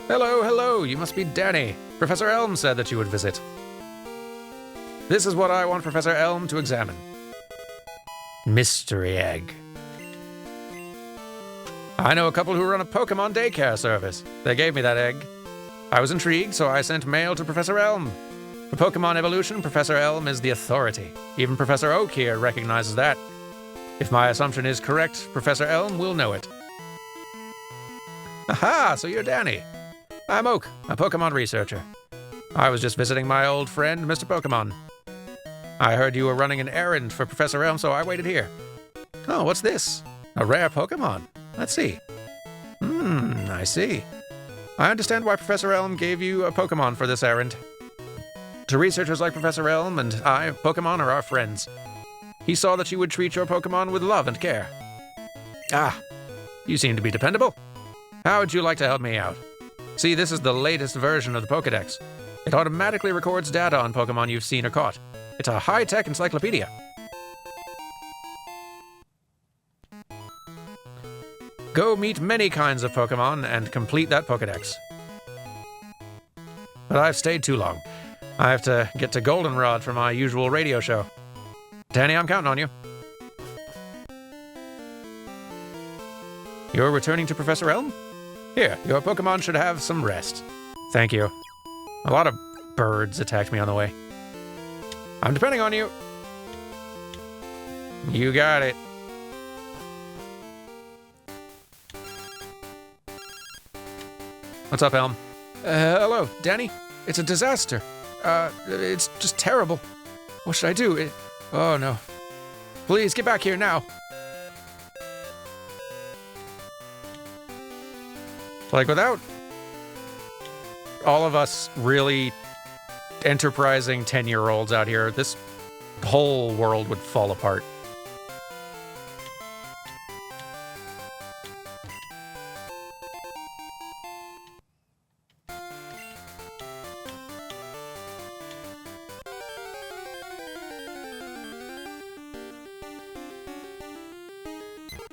Hello, hello, you must be Danny. Professor Elm said that you would visit. This is what I want Professor Elm to examine. Mystery egg. I know a couple who run a Pokémon daycare service. They gave me that egg. I was intrigued, so I sent mail to Professor Elm. For Pokémon evolution, Professor Elm is the authority. Even Professor Oak here recognizes that. If my assumption is correct, Professor Elm will know it. Aha, so you're Danny. I'm Oak, a Pokémon researcher. I was just visiting my old friend, Mr. Pokémon. I heard you were running an errand for Professor Elm, so I waited here. Oh, what's this? A rare Pokémon. Let's see. I see. I understand why Professor Elm gave you a Pokémon for this errand. To researchers like Professor Elm and I, Pokémon are our friends. He saw that you would treat your Pokémon with love and care. Ah, you seem to be dependable. How would you like to help me out? See, this is the latest version of the Pokédex. It automatically records data on Pokémon you've seen or caught. It's a high-tech encyclopedia. Go meet many kinds of Pokémon and complete that Pokédex. But I've stayed too long. I have to get to Goldenrod for my usual radio show. Danny, I'm counting on you. You're returning to Professor Elm? Here, your Pokémon should have some rest. Thank you. A lot of birds attacked me on the way. I'm depending on you. You got it. What's up, Elm? Hello, Danny. It's a disaster. It's just terrible. What should I do? Oh, no. Please, get back here now. Like, without all of us really enterprising 10-year-olds out here, this whole world would fall apart.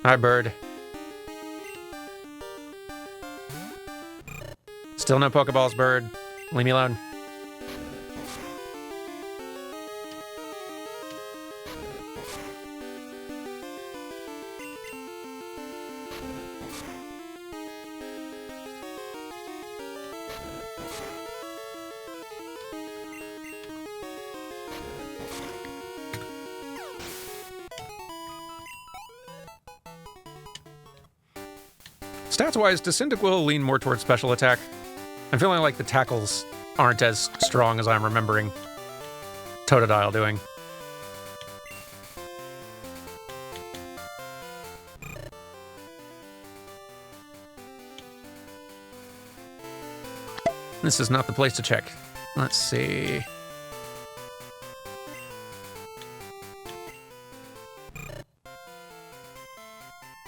Hi, bird. Still no Pokeballs, bird. Leave me alone. Stats-wise, Descendant will lean more towards special attack. I'm feeling like the tackles aren't as strong as I'm remembering Totodile doing. This is not the place to check. Let's see.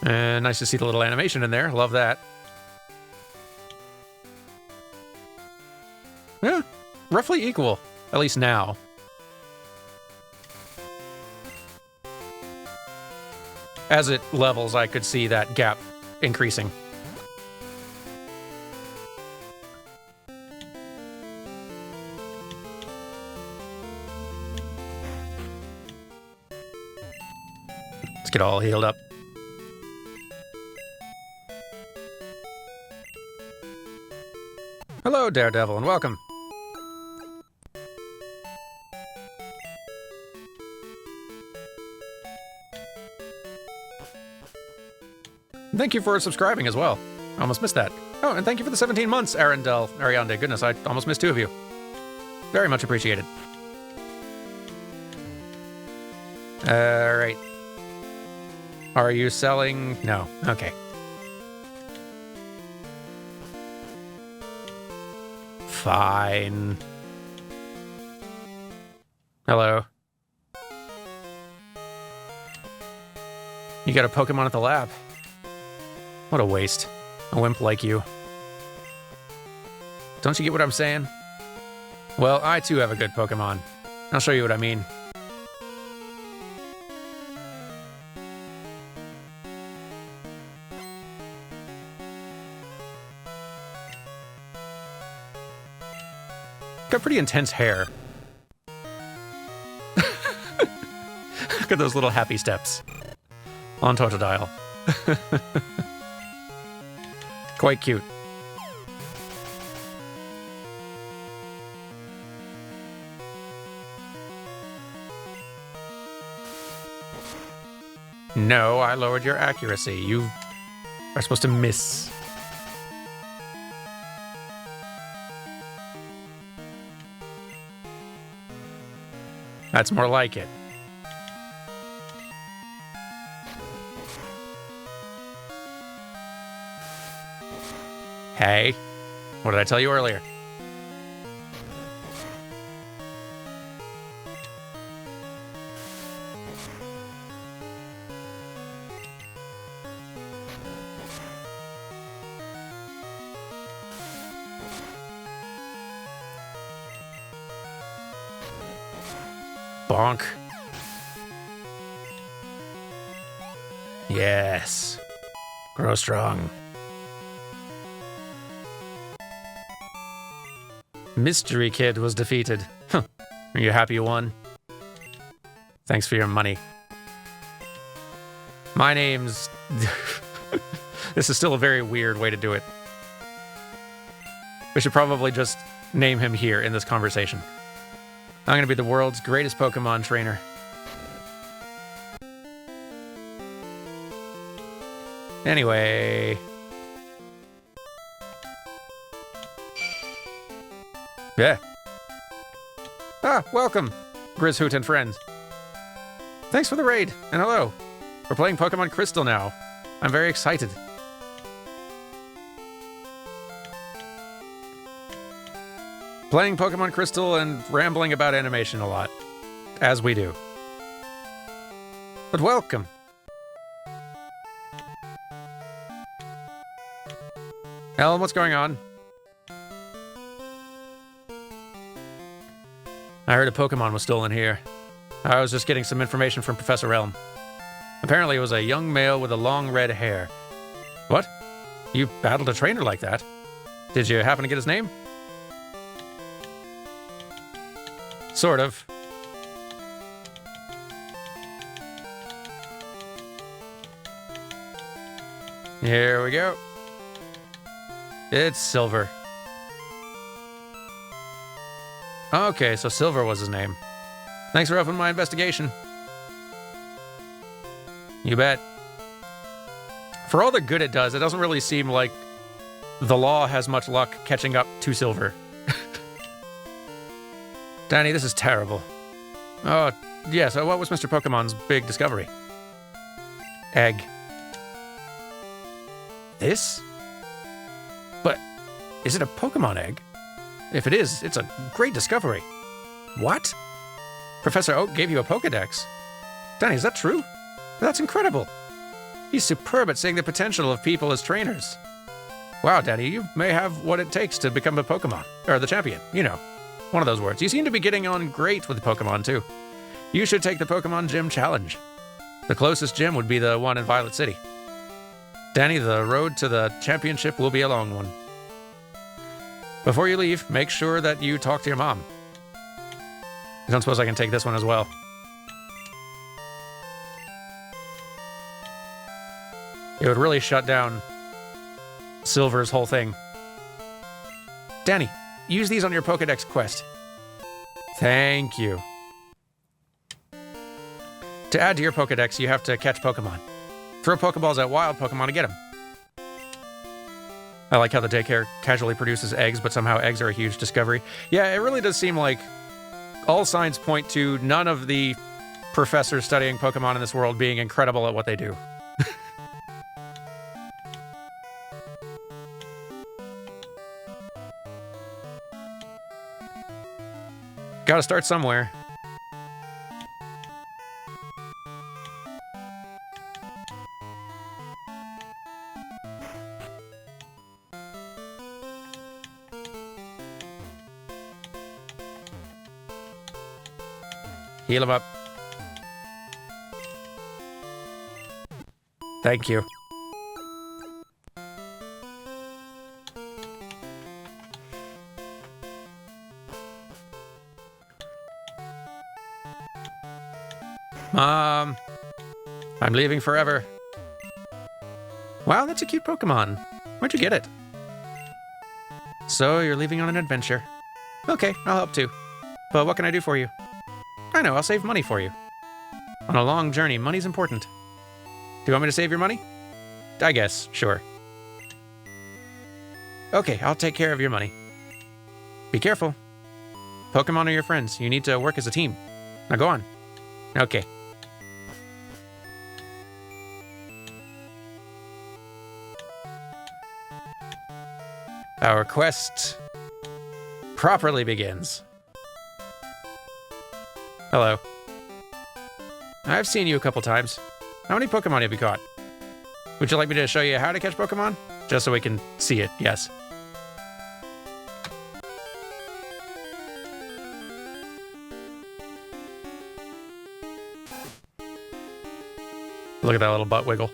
And nice to see the little animation in there. Love that. Yeah, roughly equal, at least now. As it levels, I could see that gap increasing. Let's get all healed up. Hello, Daredevil, and welcome. Thank you for subscribing as well. I almost missed that. Oh, and thank you for the 17 months, Ariande. Goodness, I almost missed 2 of you. Very much appreciated. Alright. Are you selling? No. Okay. Fine. Hello. You got a Pokemon at the lab. What a waste. A wimp like you. Don't you get what I'm saying? Well, I too have a good Pokemon. I'll show you what I mean. Got pretty intense hair. Look at those little happy steps. On Totodile. Quite cute. No, I lowered your accuracy. You are supposed to miss. That's more like it. Hey, what did I tell you earlier? Bonk. Yes. Grow strong. Mystery Kid was defeated. Huh. Are you happy you won? Thanks for your money. My name's... This is still a very weird way to do it. We should probably just name him here in this conversation. I'm gonna be the world's greatest Pokemon trainer. Anyway... Yeah. Ah, welcome, Grizzhoot and friends. Thanks for the raid, and hello. We're playing Pokémon Crystal now. I'm very excited. Playing Pokémon Crystal and rambling about animation a lot. As we do. But welcome. Ellen, what's going on? I heard a Pokemon was stolen here. I was just getting some information from Professor Elm. Apparently it was a young male with a long red hair. What? You battled a trainer like that? Did you happen to get his name? Sort of. Here we go. It's Silver. Okay, so Silver was his name. Thanks for helping my investigation. You bet. For all the good it does, it doesn't really seem like the law has much luck catching up to Silver. Danny, this is terrible. Oh, yeah, so what was Mr. Pokemon's big discovery? Egg. This? But is it a Pokemon egg? If it is, it's a great discovery. What? Professor Oak gave you a Pokedex. Danny, is that true? That's incredible. He's superb at seeing the potential of people as trainers. Wow, Danny, you may have what it takes to become a Pokemon. Or the champion, you know. One of those words. You seem to be getting on great with Pokemon, too. You should take the Pokemon Gym Challenge. The closest gym would be the one in Violet City. Danny, the road to the championship will be a long one. Before you leave, make sure that you talk to your mom. I don't suppose I can take this one as well. It would really shut down Silver's whole thing. Danny, use these on your Pokedex quest. Thank you. To add to your Pokedex, you have to catch Pokemon. Throw Pokeballs at wild Pokemon to get them. I like how the daycare casually produces eggs, but somehow eggs are a huge discovery. Yeah, it really does seem like all signs point to none of the professors studying Pokemon in this world being incredible at what they do. Gotta start somewhere. Heal him up. Thank you. Mom, I'm leaving forever. Wow, that's a cute Pokemon. Where'd you get it? So, you're leaving on an adventure. Okay, I'll help too. But what can I do for you? I know, I'll save money for you. On a long journey, money's important. Do you want me to save your money? I guess, sure. Okay, I'll take care of your money. Be careful. Pokemon are your friends. You need to work as a team. Now go on. Okay. Our quest properly begins. Hello. I've seen you a couple times. How many Pokemon have you caught? Would you like me to show you how to catch Pokemon? Just so we can see it, yes. Look at that little butt wiggle.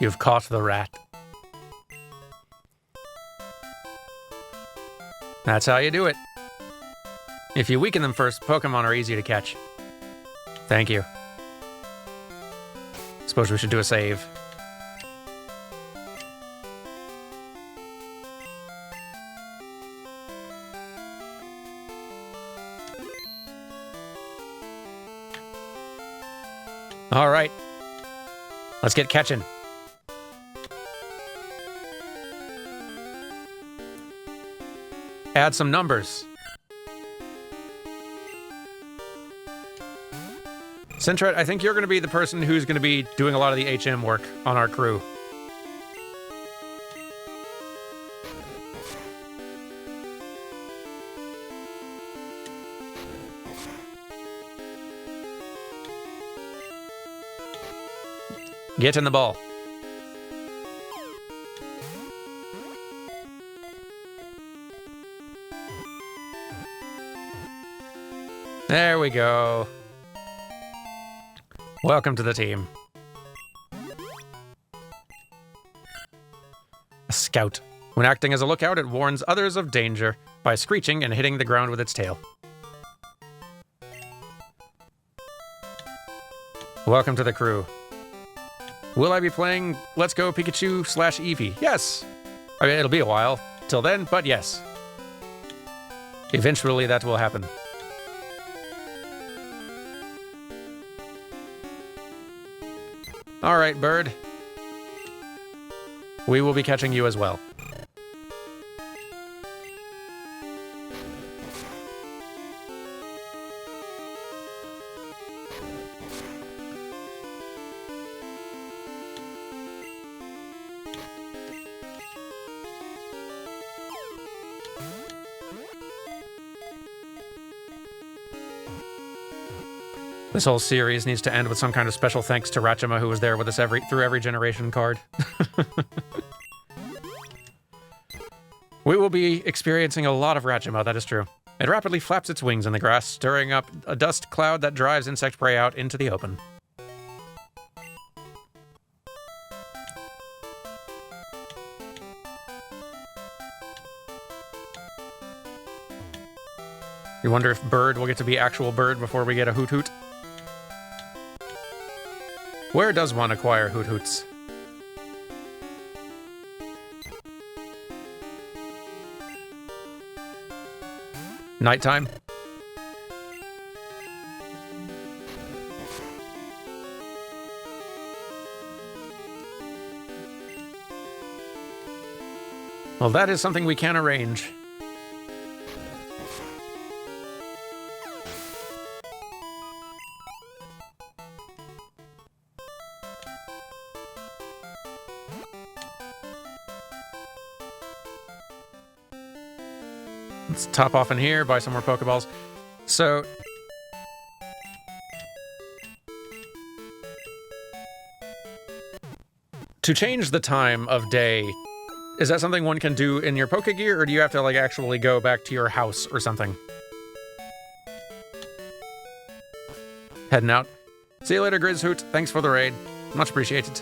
You've caught the rat. That's how you do it. If you weaken them first, Pokemon are easy to catch. Thank you. Suppose we should do a save. All right. Let's get catching. Add some numbers. Sentret, I think you're going to be the person who's going to be doing a lot of the HM work on our crew. Get in the ball. There we go. Welcome to the team. A scout. When acting as a lookout, it warns others of danger by screeching and hitting the ground with its tail. Welcome to the crew. Will I be playing Let's Go Pikachu / Eevee? Yes! I mean, it'll be a while till then, but yes. Eventually that will happen. All right, Bird. We will be catching you as well. This whole series needs to end with some kind of special thanks to Rachima, who was there with us through every generation card. We will be experiencing a lot of Rachima, that is true. It rapidly flaps its wings in the grass, stirring up a dust cloud that drives insect prey out into the open. You wonder if Bird will get to be actual Bird before we get a Hoot Hoot? Where does one acquire Hoot Hoots? Nighttime? Well, that is something we can arrange. Let's top off in here, buy some more Pokeballs. So... to change the time of day, is that something one can do in your Pokegear, or do you have to, like, actually go back to your house or something? Heading out. See you later, Grizzhoot. Thanks for the raid. Much appreciated.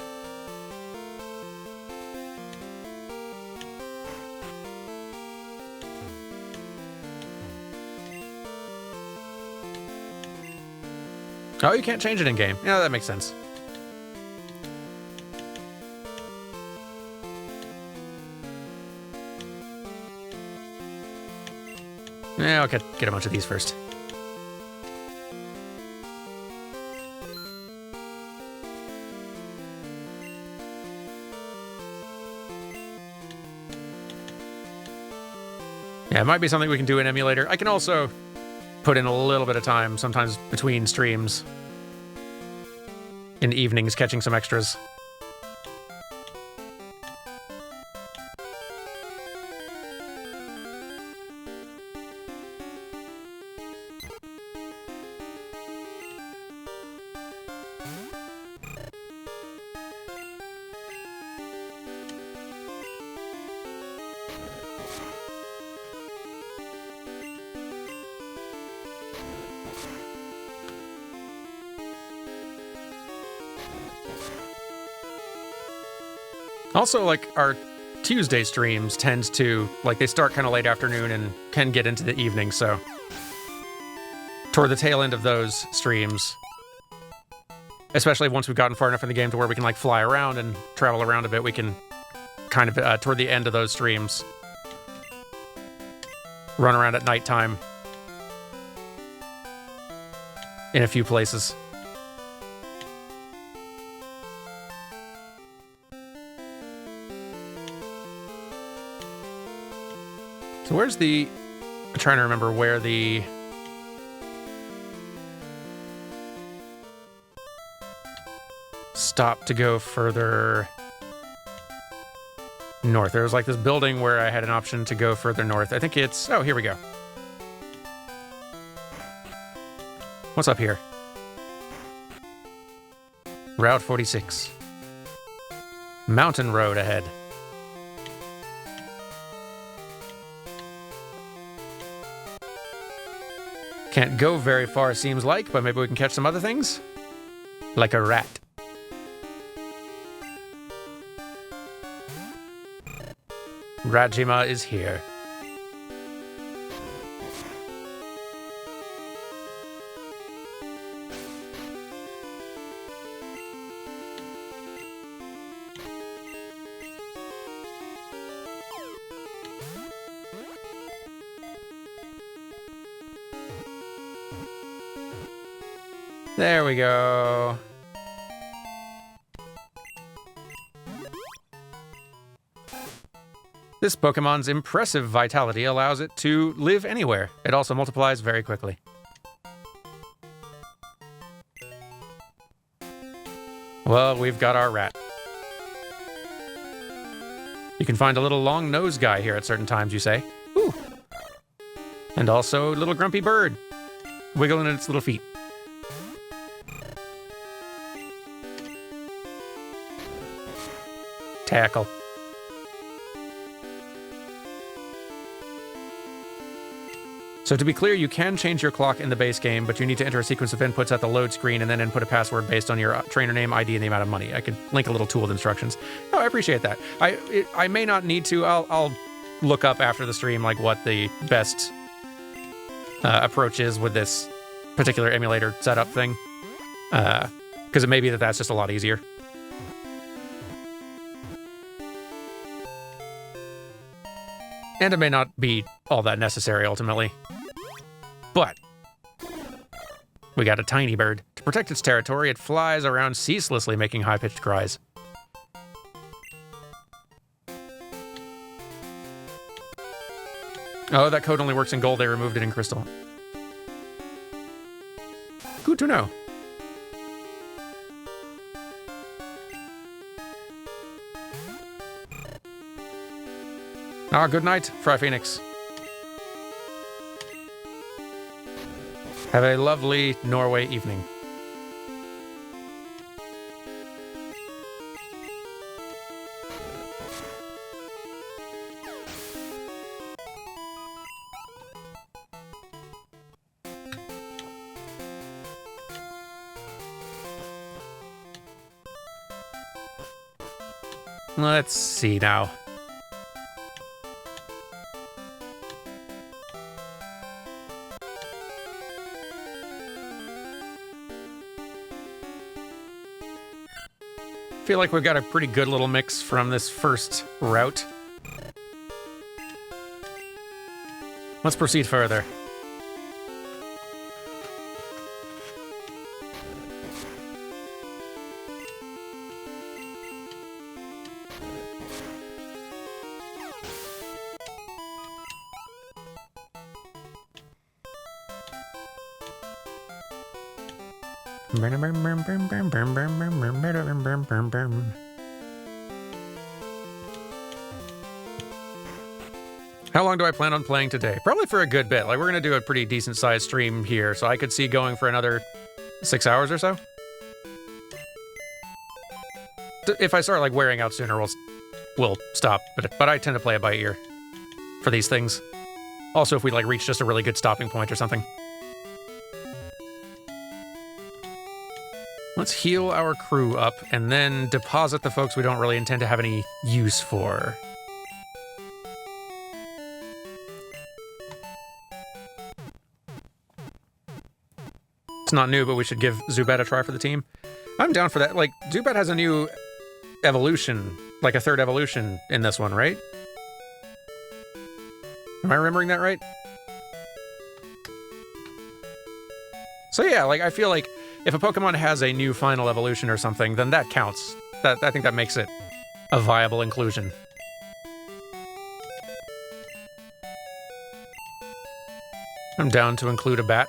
Oh, you can't change it in-game. Yeah, that makes sense. Yeah, I'll get a bunch of these first. Yeah, it might be something we can do in emulator. I can also put in a little bit of time, sometimes between streams, in evenings, catching some extras. Also, like, our Tuesday streams tend to, like, they start kind of late afternoon and can get into the evening, so toward the tail end of those streams, especially once we've gotten far enough in the game to where we can, like, fly around and travel around a bit, we can kind of, toward the end of those streams, run around at nighttime in a few places. So where's the... I'm trying to remember where the... stop to go further north. There was like this building where I had an option to go further north. I think it's... oh, here we go. What's up here? Route 46. Mountain Road ahead. Can't go very far, seems like, but maybe we can catch some other things? Like a rat. Rajima is here. There we go. This Pokemon's impressive vitality allows it to live anywhere. It also multiplies very quickly. Well, we've got our rat. You can find a little long nose guy here at certain times, you say? Ooh. And also a little grumpy bird, wiggling its little feet. Tackle. So to be clear, you can change your clock in the base game, but you need to enter a sequence of inputs at the load screen and then input a password based on your trainer name, ID, and the amount of money. I could link a little tool with instructions. Oh, I appreciate that. I may not need to. I'll look up after the stream like what the best approach is with this particular emulator setup thing, because it may be that that's just a lot easier. And it may not be all that necessary, ultimately. But we got a tiny bird. To protect its territory, it flies around ceaselessly, making high-pitched cries. Oh, that code only works in gold. They removed it in crystal. Good to know. Ah, good night, Fry Phoenix. Have a lovely Norway evening. Let's see now. Feel like we've got a pretty good little mix from this first route. Let's proceed further. How long do I plan on playing today? Probably for a good bit. Like, we're going to do a pretty decent-sized stream here, so I could see going for another 6 hours or so. If I start, like, wearing out sooner, we'll stop. But I tend to play it by ear for these things. Also, if we, like, reach just a really good stopping point or something. Let's heal our crew up, and then deposit the folks we don't really intend to have any use for. It's not new, but we should give Zubat a try for the team. I'm down for that. Like, Zubat has a new evolution, like a third evolution in this one, right? Am I remembering that right? So yeah, like, I feel like if a Pokemon has a new final evolution or something, then that counts. I think that makes it a viable inclusion. I'm down to include a bat.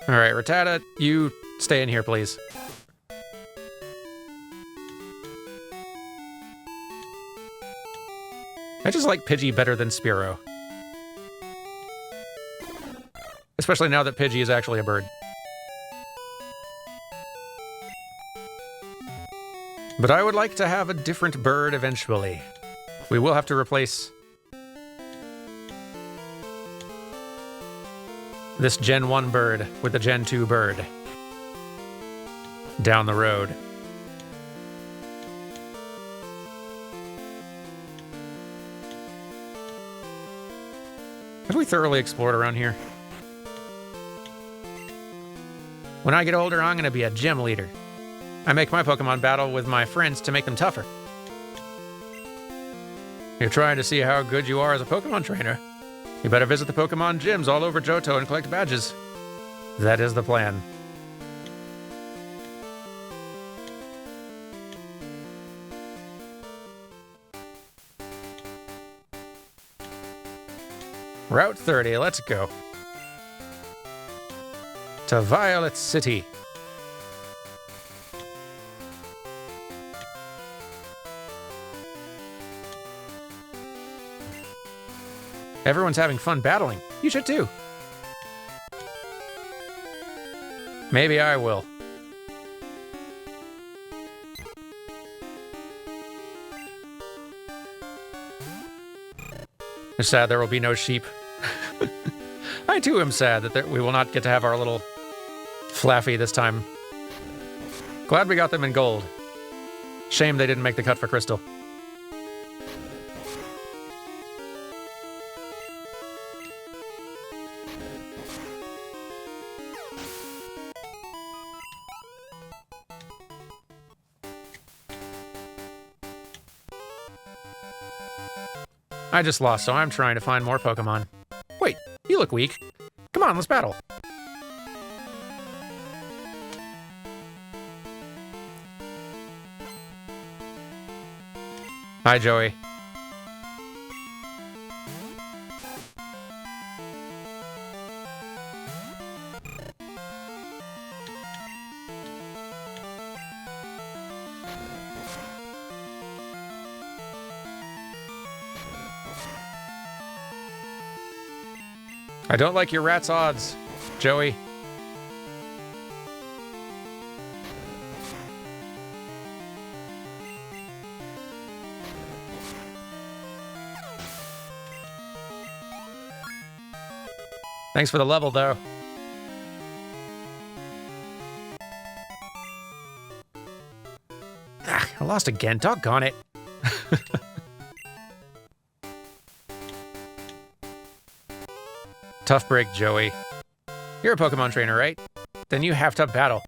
Alright, Rattata, you stay in here, please. I just like Pidgey better than Spearow. Especially now that Pidgey is actually a bird. But I would like to have a different bird eventually. We will have to replace this Gen 1 bird with a Gen 2 bird down the road. Have we thoroughly explored around here? When I get older, I'm going to be a gym leader. I make my Pokemon battle with my friends to make them tougher. You're trying to see how good you are as a Pokemon trainer? You better visit the Pokemon gyms all over Johto and collect badges. That is the plan. Route 30, let's go. To Violet City. Everyone's having fun battling. You should too. Maybe I will. It's sad there will be no sheep. I too am sad that we will not get to have our little Flaffy this time. Glad we got them in gold. Shame they didn't make the cut for Crystal. I just lost, so I'm trying to find more Pokemon. Wait, you look weak. Come on, let's battle. Hi, Joey. I don't like your rat's odds, Joey. Thanks for the level, though. Ah, I lost again. Doggone it. Tough break, Joey. You're a Pokemon trainer, right? Then you have to battle.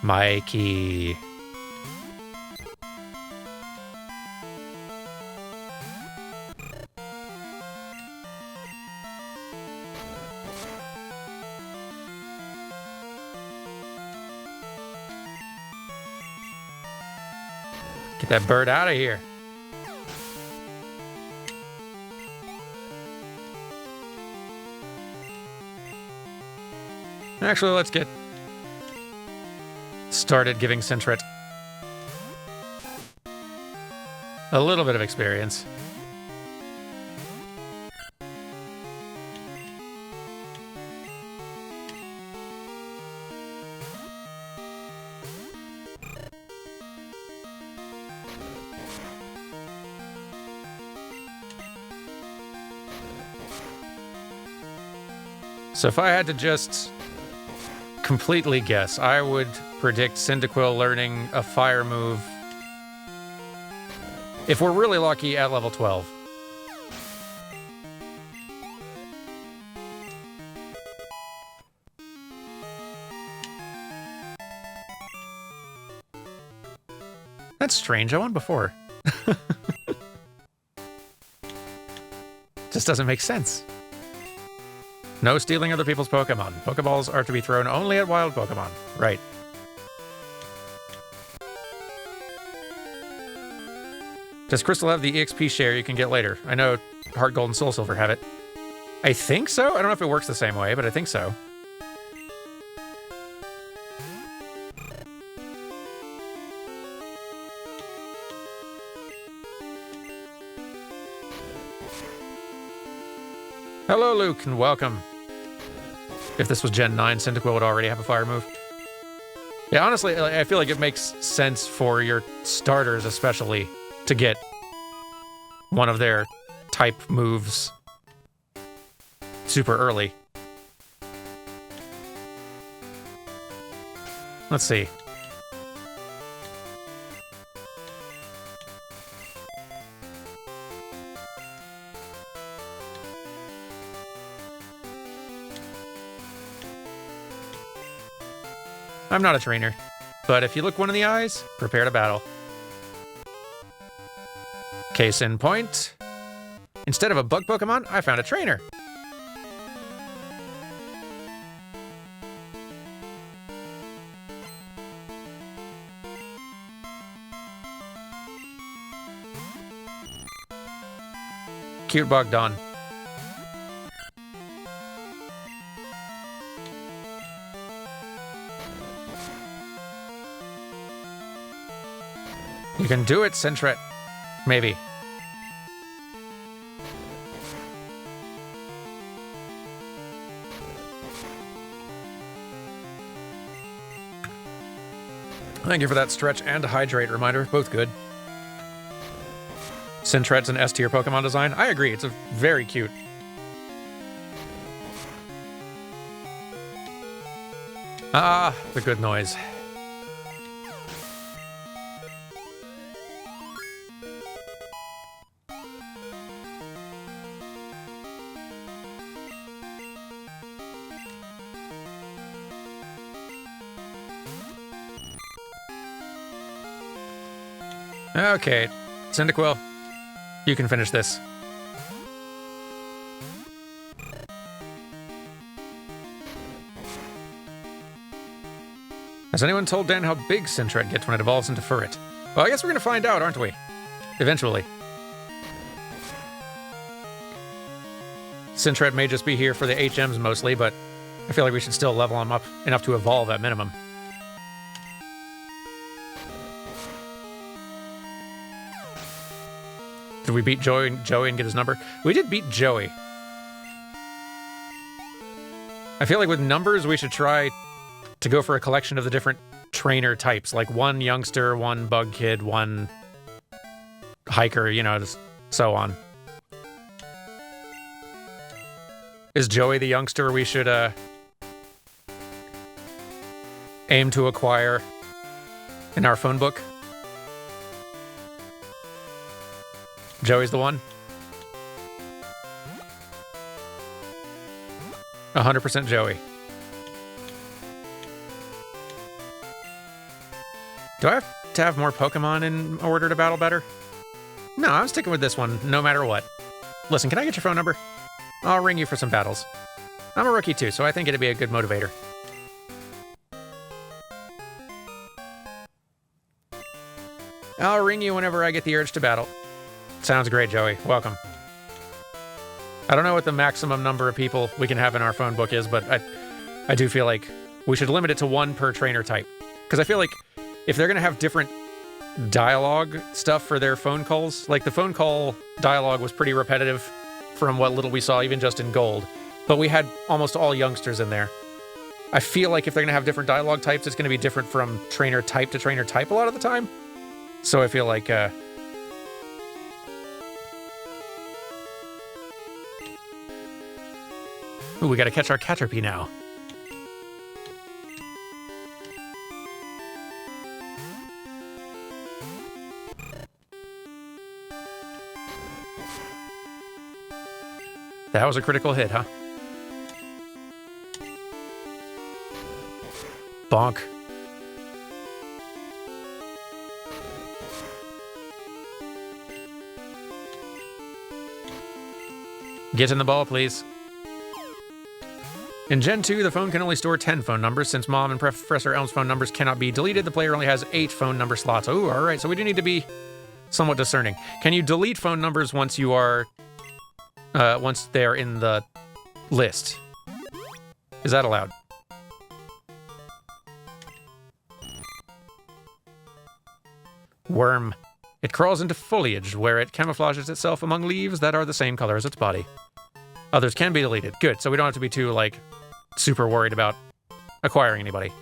Mikey. Get that bird out of here. Actually, let's get started giving Sentret a little bit of experience. So if I had to just completely guess, I would predict Cyndaquil learning a fire move, if we're really lucky, at level 12. That's strange. I won before. Just doesn't make sense. No stealing other people's Pokemon. Pokeballs are to be thrown only at wild Pokemon. Right. Does Crystal have the EXP share you can get later? I know Heart Gold and Soul Silver have it. I think so? I don't know if it works the same way, but I think so. Hello, Luke, and welcome. If this was Gen 9, Cyndaquil would already have a fire move. Yeah, honestly, I feel like it makes sense for your starters, especially, to get one of their type moves super early. Let's see. I'm not a trainer, but if you look one in the eyes, prepare to battle. Case in point, instead of a bug Pokemon, I found a trainer. Cute Bogdon. You can do it, Sentret. Maybe. Thank you for that stretch and hydrate reminder. Both good. Sentret's an S-tier Pokemon design. I agree. It's a very cute. Ah, the good noise. Okay, Cyndaquil, you can finish this. Has anyone told Dan how big Sentret gets when it evolves into Furret? Well, I guess we're gonna find out, aren't we? Eventually. Sentret may just be here for the HMs mostly, but I feel like we should still level him up enough to evolve at minimum. Did we beat Joey and get his number? We did beat Joey. I feel like with numbers, we should try to go for a collection of the different trainer types, like one youngster, one bug kid, one hiker, you know, just so on. Is Joey the youngster we should aim to acquire in our phone book? Joey's the one? 100% Joey. Do I have to have more Pokemon in order to battle better? No, I'm sticking with this one, no matter what. Listen, can I get your phone number? I'll ring you for some battles. I'm a rookie too, so I think it'd be a good motivator. I'll ring you whenever I get the urge to battle. Sounds great, Joey. Welcome. I don't know what the maximum number of people we can have in our phone book is, but I do feel like we should limit it to one per trainer type. Because I feel like if they're going to have different dialogue stuff for their phone calls, like the phone call dialogue was pretty repetitive from what little we saw, even just in Gold. But we had almost all youngsters in there. I feel like if they're going to have different dialogue types, it's going to be different from trainer type to trainer type a lot of the time. So I feel like... Ooh, we gotta catch our Caterpie now. That was a critical hit, huh? Bonk. Get in the ball, please. In Gen 2, the phone can only store 10 phone numbers. Since Mom and Professor Elm's phone numbers cannot be deleted, the player only has 8 phone number slots. Oh, all right, so we do need to be somewhat discerning. Can you delete phone numbers once you are... once they're in the list? Is that allowed? Worm. It crawls into foliage, where it camouflages itself among leaves that are the same color as its body. Others can be deleted. Good, so we don't have to be too, like, super worried about acquiring anybody.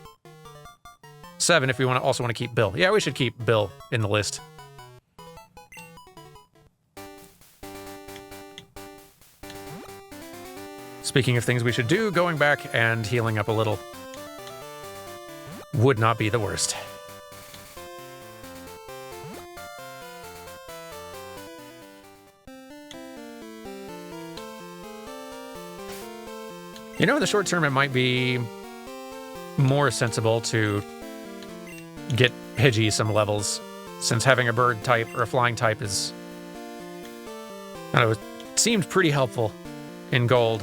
7 if we also want to keep Bill. Yeah, we should keep Bill in the list. Speaking of things we should do, going back and healing up a little would not be the worst. You know, in the short term, it might be more sensible to get Pidgey some levels, since having a bird type or a flying type is... I don't know, it seemed pretty helpful in Gold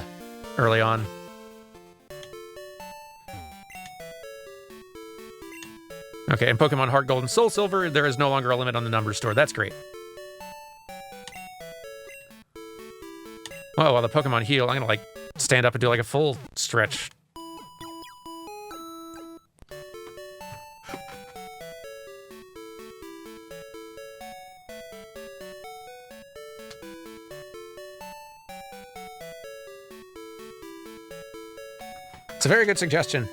early on. Okay, in Pokemon Heart Gold and Soul Silver, there is no longer a limit on the numbers stored. That's great. Well, while the Pokemon heal, I'm gonna, like, stand up and do, like, a full stretch. It's a very good suggestion.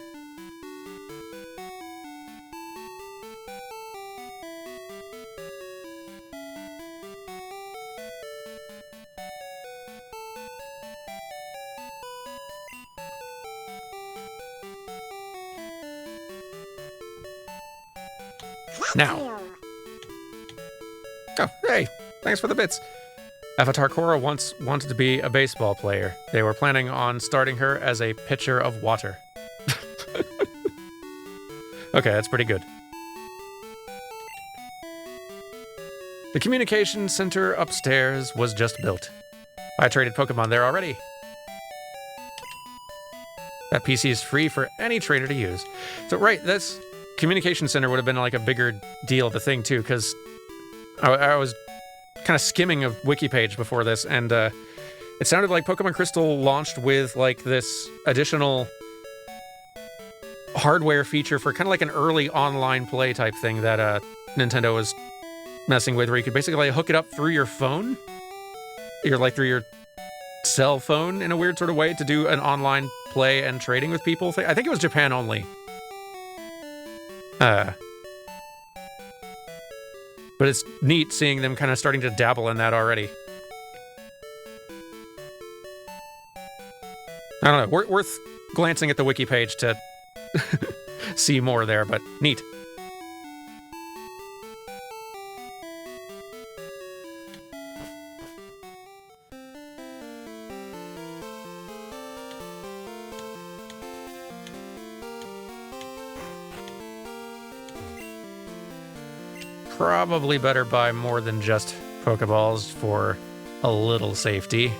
Now. Oh, hey, thanks for the bits. Avatar Korra once wanted to be a baseball player. They were planning on starting her as a pitcher of water. Okay, that's pretty good. The communication center upstairs was just built. I traded Pokemon there already. That PC is free for any trader to use. So, right, this communication center would have been like a bigger deal of the thing, too, because I was kind of skimming a wiki page before this, and it sounded like Pokemon Crystal launched with like this additional hardware feature for kind of like an early online play type thing that Nintendo was messing with, where you could basically hook it up through your phone, through your cell phone in a weird sort of way to do an online play and trading with people thing. I think it was Japan only. But it's neat seeing them kind of starting to dabble in that already. I don't know, worth glancing at the wiki page to see more there, but neat. Probably better buy more than just Pokeballs for a little safety.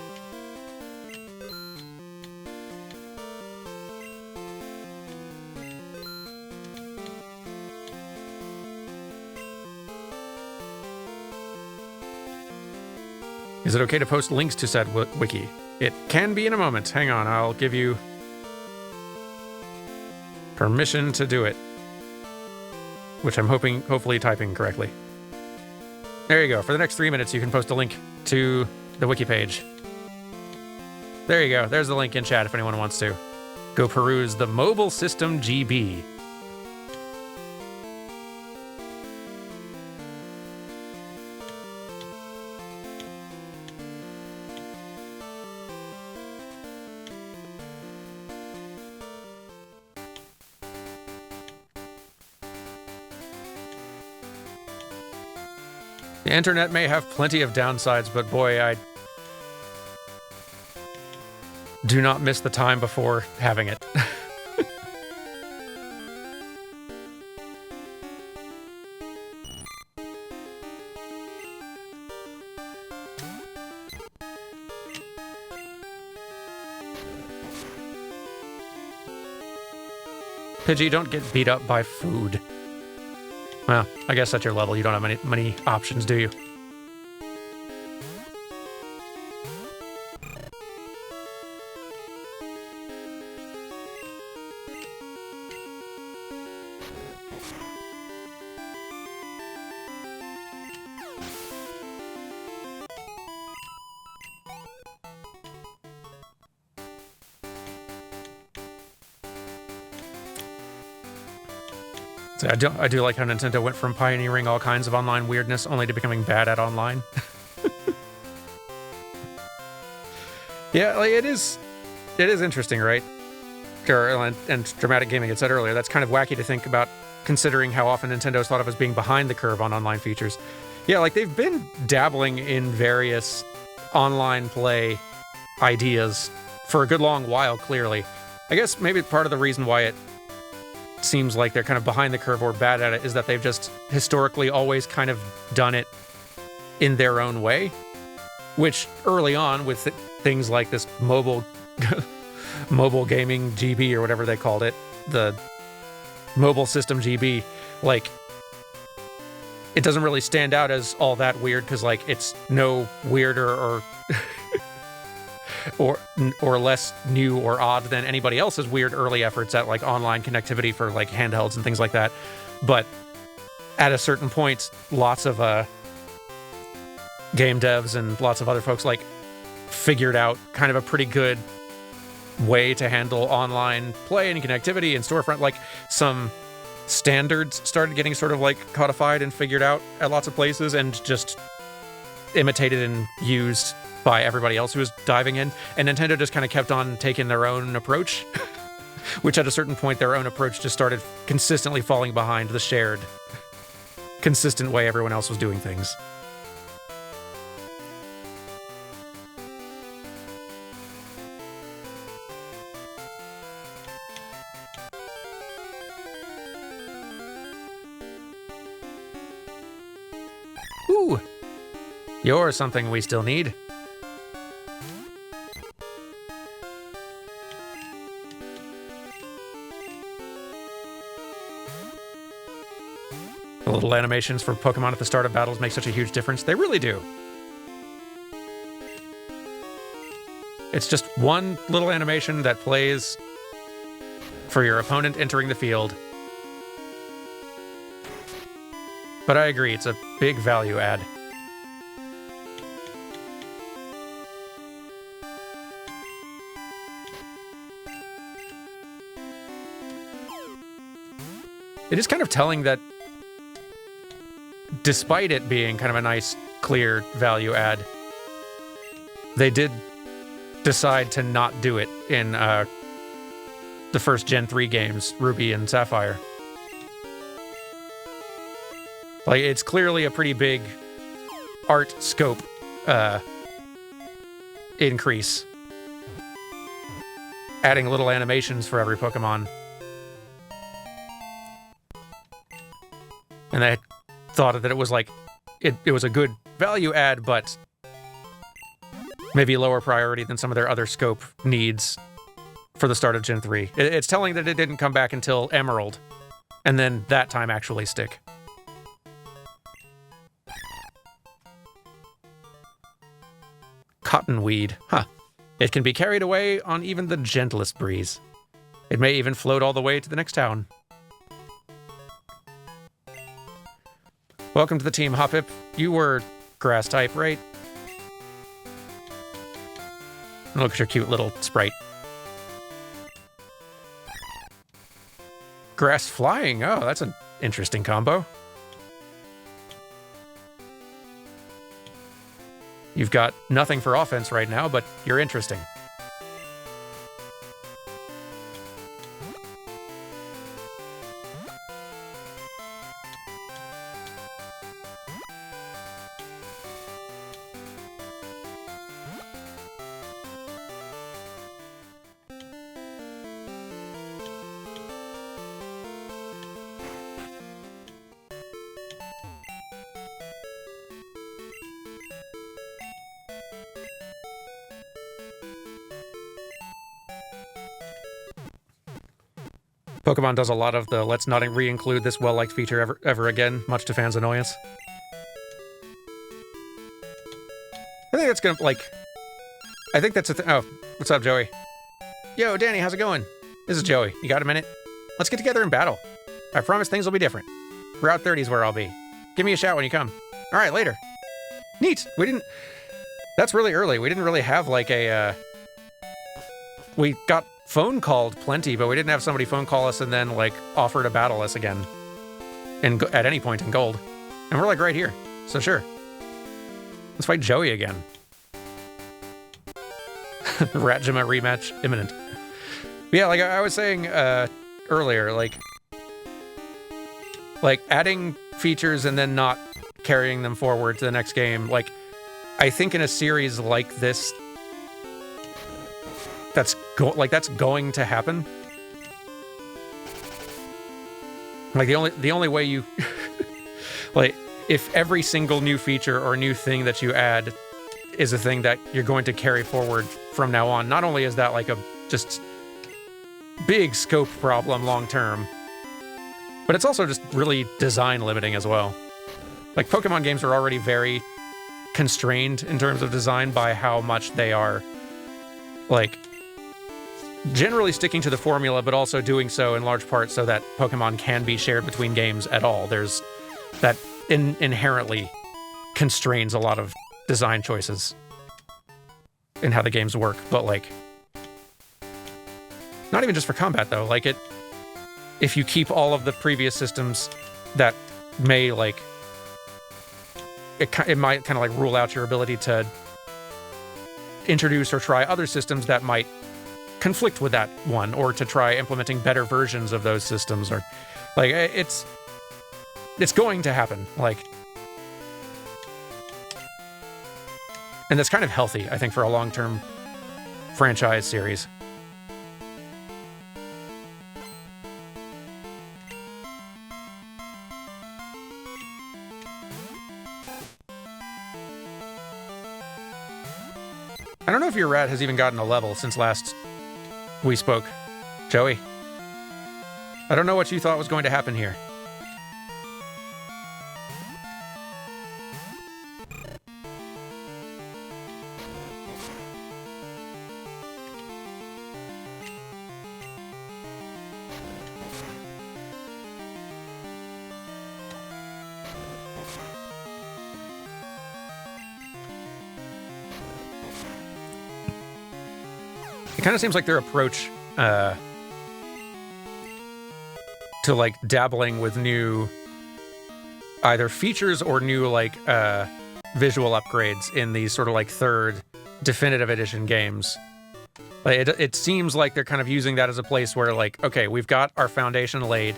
Is it okay to post links to said wiki? It can be in a moment. Hang on, I'll give you permission to do it. Which I'm hopefully typing correctly. There you go. For the next 3 minutes, you can post a link to the wiki page. There you go. There's the link in chat if anyone wants to. Go peruse the Mobile System GB. The internet may have plenty of downsides, but boy, I do not miss the time before having it. Pidgey, don't get beat up by food. Well, I guess at your level, you don't have many options, do you? So I do like how Nintendo went from pioneering all kinds of online weirdness only to becoming bad at online. Yeah, like it is interesting, right? And dramatic gaming, it said earlier, that's kind of wacky to think about considering how often Nintendo's thought of as being behind the curve on online features. Yeah, like they've been dabbling in various online play ideas for a good long while, clearly. I guess maybe part of the reason why it seems like they're kind of behind the curve or bad at it is that they've just historically always kind of done it in their own way, which early on with things like this mobile gaming GB or whatever they called it, the Mobile System GB, like it doesn't really stand out as all that weird because like it's no weirder or less new or odd than anybody else's weird early efforts at like online connectivity for like handhelds and things like that. But at a certain point, lots of game devs and lots of other folks like figured out kind of a pretty good way to handle online play and connectivity and storefront. Like some standards started getting sort of like codified and figured out at lots of places and just imitated and used by everybody else who was diving in, and Nintendo just kind of kept on taking their own approach, which at a certain point their own approach just started consistently falling behind the shared, consistent way everyone else was doing things. Ooh, You're something we still need. The little animations for Pokemon at the start of battles make such a huge difference. They really do. It's just one little animation that plays for your opponent entering the field. But I agree, it's a big value add. It is kind of telling that despite it being kind of a nice, clear value add, they did decide to not do it in the first Gen 3 games, Ruby and Sapphire. Like, it's clearly a pretty big art scope increase. Adding little animations for every Pokemon. And I thought that it was like, it was a good value add, but maybe lower priority than some of their other scope needs for the start of Gen 3. It's telling that it didn't come back until Emerald, and then that time actually stick. Cottonweed. Huh. It can be carried away on even the gentlest breeze. It may even float all the way to the next town. Welcome to the team, Hoppip. You were grass type, right? Look at your cute little sprite. Grass flying. Oh, that's an interesting combo. You've got nothing for offense right now, but you're interesting. Pokemon does a lot of the let's not re-include this well-liked feature ever again, much to fans' annoyance. I think that's gonna, like... I think that's a thing. Oh, what's up, Joey? Yo, Danny, how's it going? This is Joey. You got a minute? Let's get together and battle. I promise things will be different. Route 30 is where I'll be. Give me a shout when you come. Alright, later. Neat! We didn't... That's really early. We didn't really have, like, a, We got phone called plenty, but we didn't have somebody phone call us and then, like, offer to battle us again. At any point in Gold. And we're, like, right here. So sure. Let's fight Joey again. Ratjima rematch imminent. But yeah, like I was saying earlier, like adding features and then not carrying them forward to the next game. Like, I think in a series like this, that's going to happen. Like the only way you like, if every single new feature or new thing that you add is a thing that you're going to carry forward from now on, not only is that like a just big scope problem long term, but it's also just really design limiting as well. Like, Pokemon games are already very constrained in terms of design by how much they are, like, generally sticking to the formula, but also doing so in large part so that Pokemon can be shared between games at all. There's that inherently constrains a lot of design choices in how the games work, but like, not even just for combat though. Like, if you keep all of the previous systems, that may like, it might kind of like rule out your ability to introduce or try other systems that might conflict with that one, or to try implementing better versions of those systems, or like, it's going to happen. Like, and that's kind of healthy, I think, for a long-term franchise series. if your rat has even gotten a level since last we spoke. Joey, I don't know what you thought was going to happen here. It kind of seems like their approach to like dabbling with new either features or new like visual upgrades in these sort of like third definitive edition games. Like it seems like they're kind of using that as a place where like, okay, we've got our foundation laid.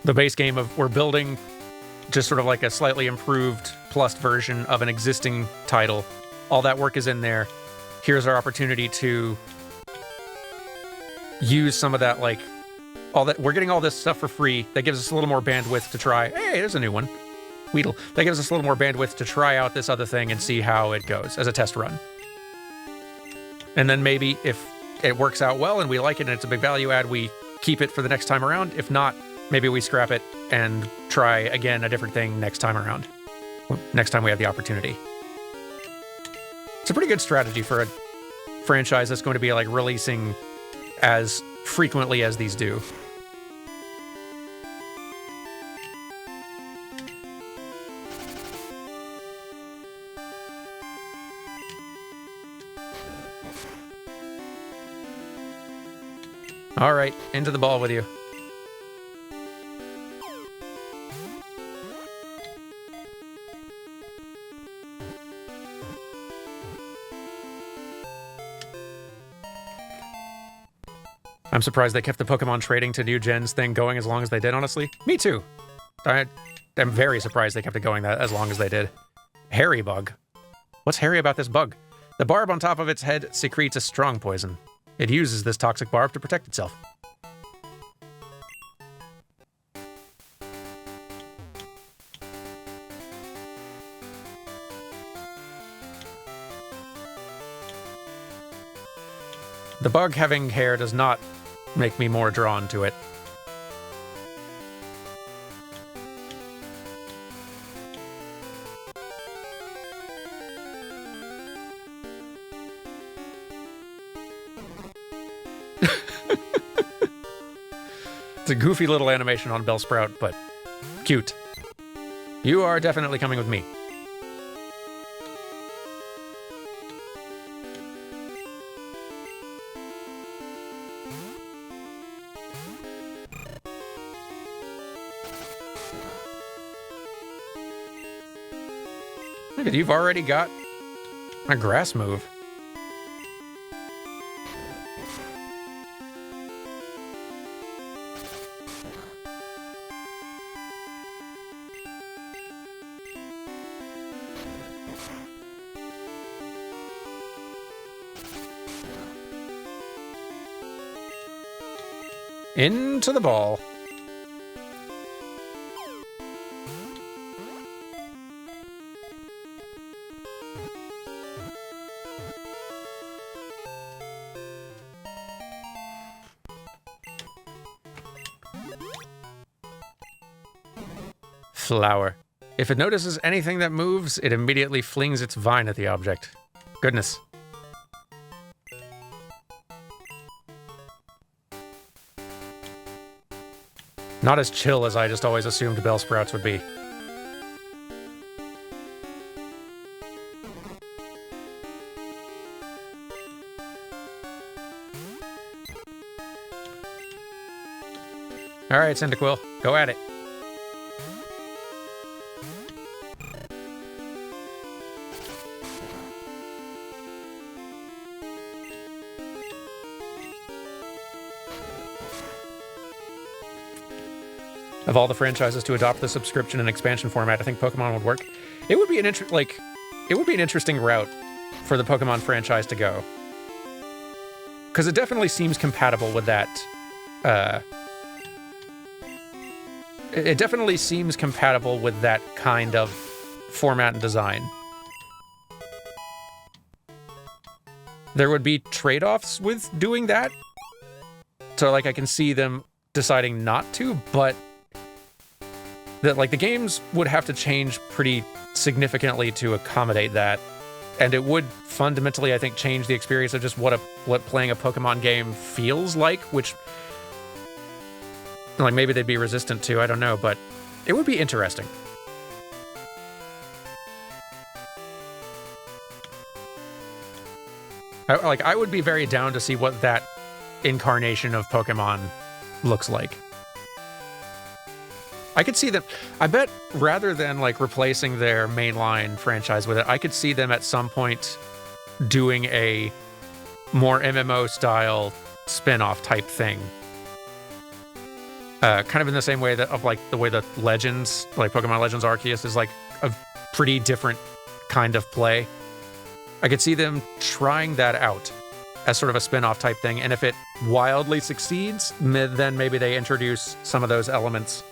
The base game of we're building just sort of like a slightly improved plus version of an existing title. All that work is in there. Here's our opportunity to use some of that, like, all that. We're getting all this stuff for free. That gives us a little more bandwidth to try. Hey, there's a new one. Weedle. That gives us a little more bandwidth to try out this other thing and see how it goes as a test run. And then maybe if it works out well and we like it and it's a big value add, we keep it for the next time around. If not, maybe we scrap it and try again a different thing next time around. Next time we have the opportunity. It's a pretty good strategy for a franchise that's going to be like releasing as frequently as these do. All right, into the ball with you. I'm surprised they kept the Pokemon trading to new gens thing going as long as they did, honestly. Me too. I'm very surprised they kept it going that as long as they did. Hairy bug. What's hairy about this bug? The barb on top of its head secretes a strong poison. It uses this toxic barb to protect itself. The bug having hair does not make me more drawn to it. It's a goofy little animation on Bellsprout, but cute. You are definitely coming with me. Look at, you've already got a grass move. Into the ball. Flower. If it notices anything that moves, it immediately flings its vine at the object. Goodness. Not as chill as I just always assumed Bellsprouts would be. Alright, Cyndaquil, go at it. Of all the franchises to adopt the subscription and expansion format, I think Pokemon would work. It would be an interesting route for the Pokemon franchise to go, because it definitely seems compatible with that. It definitely seems compatible with that kind of format and design. there would be trade-offs with doing that. So, like, I can see them deciding not to, but that, like, the games would have to change pretty significantly to accommodate that. And it would fundamentally, I think, change the experience of just what playing a Pokemon game feels like, which, like, maybe they'd be resistant to, I don't know, but it would be interesting. I would be very down to see what that incarnation of Pokemon looks like. I could see them, I bet rather than like replacing their mainline franchise with it, I could see them at some point doing a more MMO style spin-off type thing. Kind of in the same way that of like the way the Legends, like Pokemon Legends Arceus is like a pretty different kind of play. I could see them trying that out as sort of a spin-off type thing, and if it wildly succeeds, then maybe they introduce some of those elements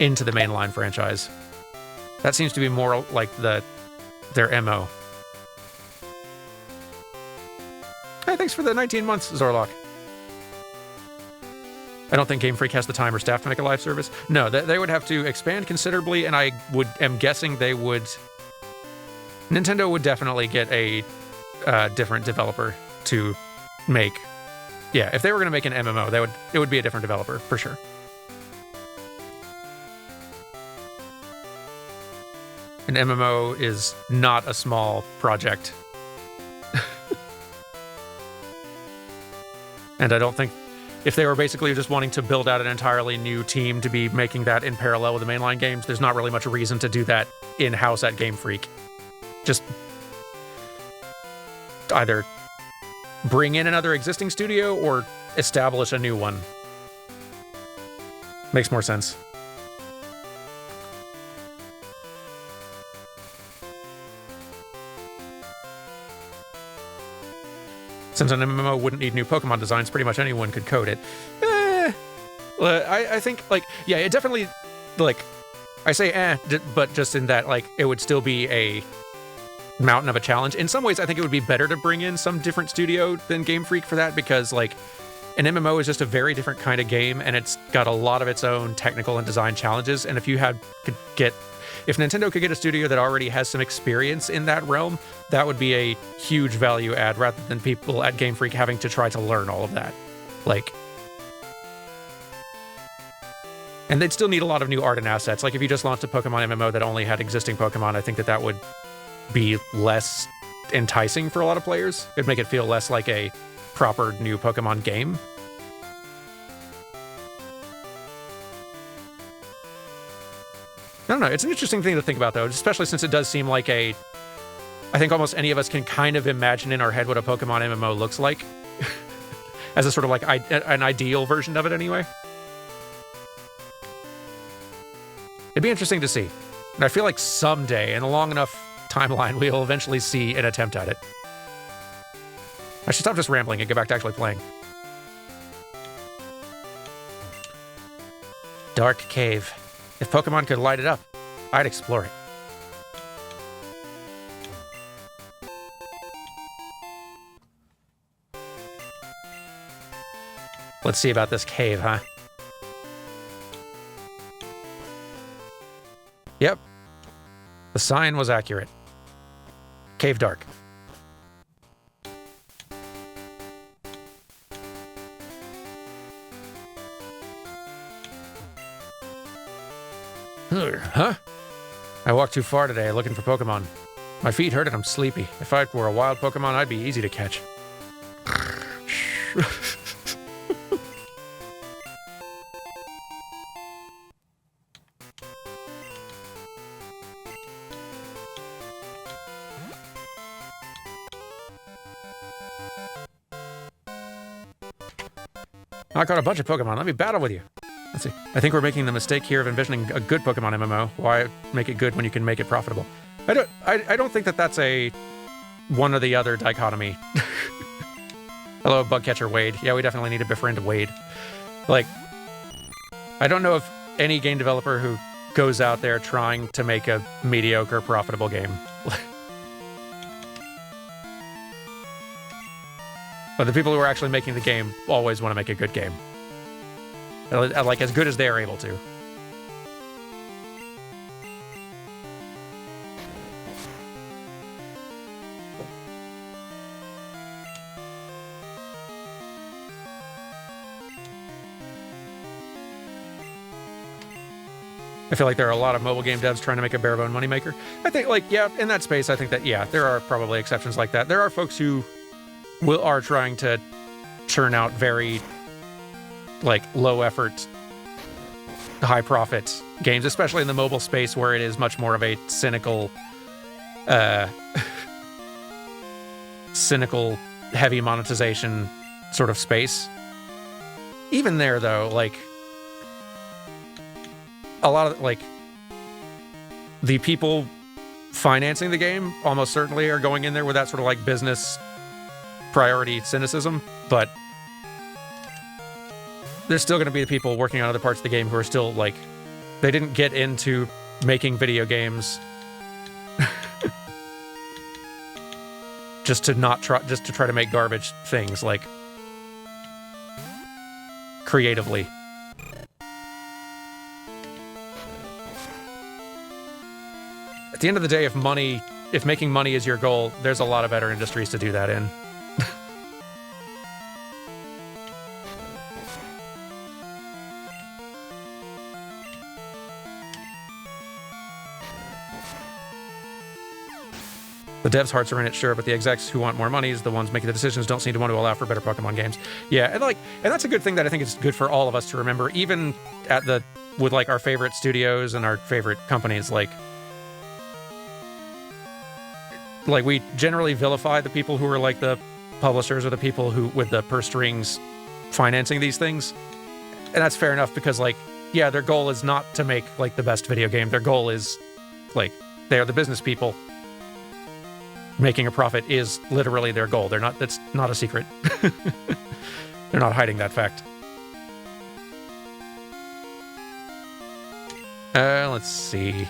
into the mainline franchise. That seems to be more like their MO. Hey, thanks for the 19 months, Zorlok. I don't think Game Freak has the time or staff to make a live service. No, they would have to expand considerably, and I am guessing they would... Nintendo would definitely get a different developer to make... Yeah, if they were going to make an MMO, it would be a different developer, for sure. An MMO is not a small project. And I don't think... If they were basically just wanting to build out an entirely new team to be making that in parallel with the mainline games, there's not really much reason to do that in-house at Game Freak. Just either bring in another existing studio or establish a new one. Makes more sense. Since an MMO wouldn't need new Pokemon designs, pretty much anyone could code it. I think, like, yeah, it definitely, like, I say but just in that, like, it would still be a mountain of a challenge. In some ways, I think it would be better to bring in some different studio than Game Freak for that, because, like, an MMO is just a very different kind of game, and it's got a lot of its own technical and design challenges, and if Nintendo could get a studio that already has some experience in that realm, that would be a huge value add rather than people at Game Freak having to try to learn all of that. Like, and they'd still need a lot of new art and assets. Like, if you just launched a Pokemon MMO that only had existing Pokemon, I think that would be less enticing for a lot of players. It'd make it feel less like a proper new Pokemon game. I don't know, it's an interesting thing to think about, though, especially since it does seem like I think almost any of us can kind of imagine in our head what a Pokemon MMO looks like. As a sort of like an ideal version of it, anyway. It'd be interesting to see. And I feel like someday, in a long enough timeline, we will eventually see an attempt at it. I should stop just rambling and get back to actually playing. Dark Cave. If Pokemon could light it up, I'd explore it. Let's see about this cave, huh? Yep. The sign was accurate. Cave dark. Huh? I walked too far today looking for Pokemon. My feet hurt and I'm sleepy. If I were a wild Pokemon, I'd be easy to catch. I caught a bunch of Pokemon. Let me battle with you. Let's see. I think we're making the mistake here of envisioning a good Pokemon MMO. Why make it good when you can make it profitable? I don't think that's a one or the other dichotomy. Hello, Bugcatcher Wade. Yeah, we definitely need to befriend Wade. Like, I don't know of any game developer who goes out there trying to make a mediocre, profitable game. But the people who are actually making the game always want to make a good game. Like, as good as they are able to. I feel like there are a lot of mobile game devs trying to make a bare bone moneymaker. I think, like, yeah, in that space, I think that, yeah, there are probably exceptions like that. There are folks who are trying to churn out very, like, low effort, high profit games, especially in the mobile space where it is much more of a cynical, cynical, heavy monetization sort of space. Even there, though, like, a lot of, like, the people financing the game almost certainly are going in there with that sort of, like, business priority cynicism, but there's still going to be the people working on other parts of the game who are still, like, they didn't get into making video games just to try to make garbage things, like, creatively. At the end of the day, if making money is your goal, there's a lot of better industries to do that in. The devs' hearts are in it, sure, but the execs who want more money is the ones making the decisions don't seem to want to allow for better Pokemon games. Yeah, and that's a good thing that I think is good for all of us to remember, even with like our favorite studios and our favorite companies, like we generally vilify the people who are like the publishers or the people who with the purse strings financing these things. And that's fair enough because, like, yeah, their goal is not to make like the best video game. Their goal is, like, they are the business people. Making a profit is literally their goal. That's not a secret. They're not hiding that fact. Let's see.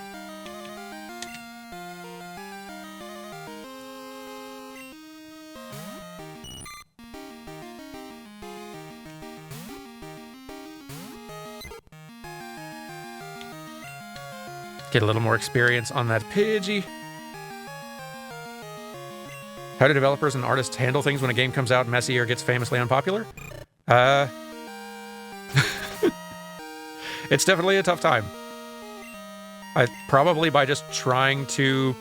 Get a little more experience on that Pidgey. How do developers and artists handle things when a game comes out messy or gets famously unpopular? It's definitely a tough time. Probably by just trying to,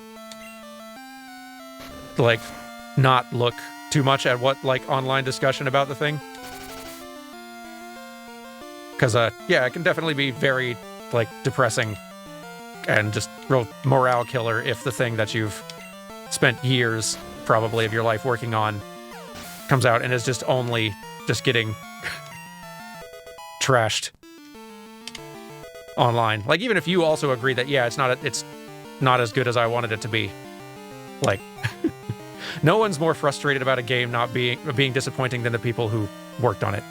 like, not look too much at what, like, online discussion about the thing. Because, yeah, it can definitely be very, like, depressing and just real morale killer if the thing that you've spent years probably of your life working on comes out and is just getting trashed online. Like, even if you also agree that, yeah, it's not as good as I wanted it to be. Like, no one's more frustrated about a game not being disappointing than the people who worked on it.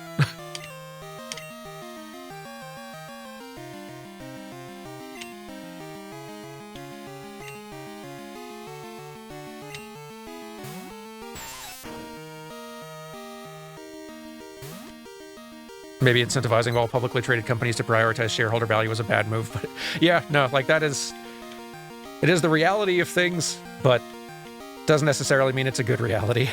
Maybe incentivizing all publicly traded companies to prioritize shareholder value was a bad move, but yeah, no, like it is the reality of things, but doesn't necessarily mean it's a good reality.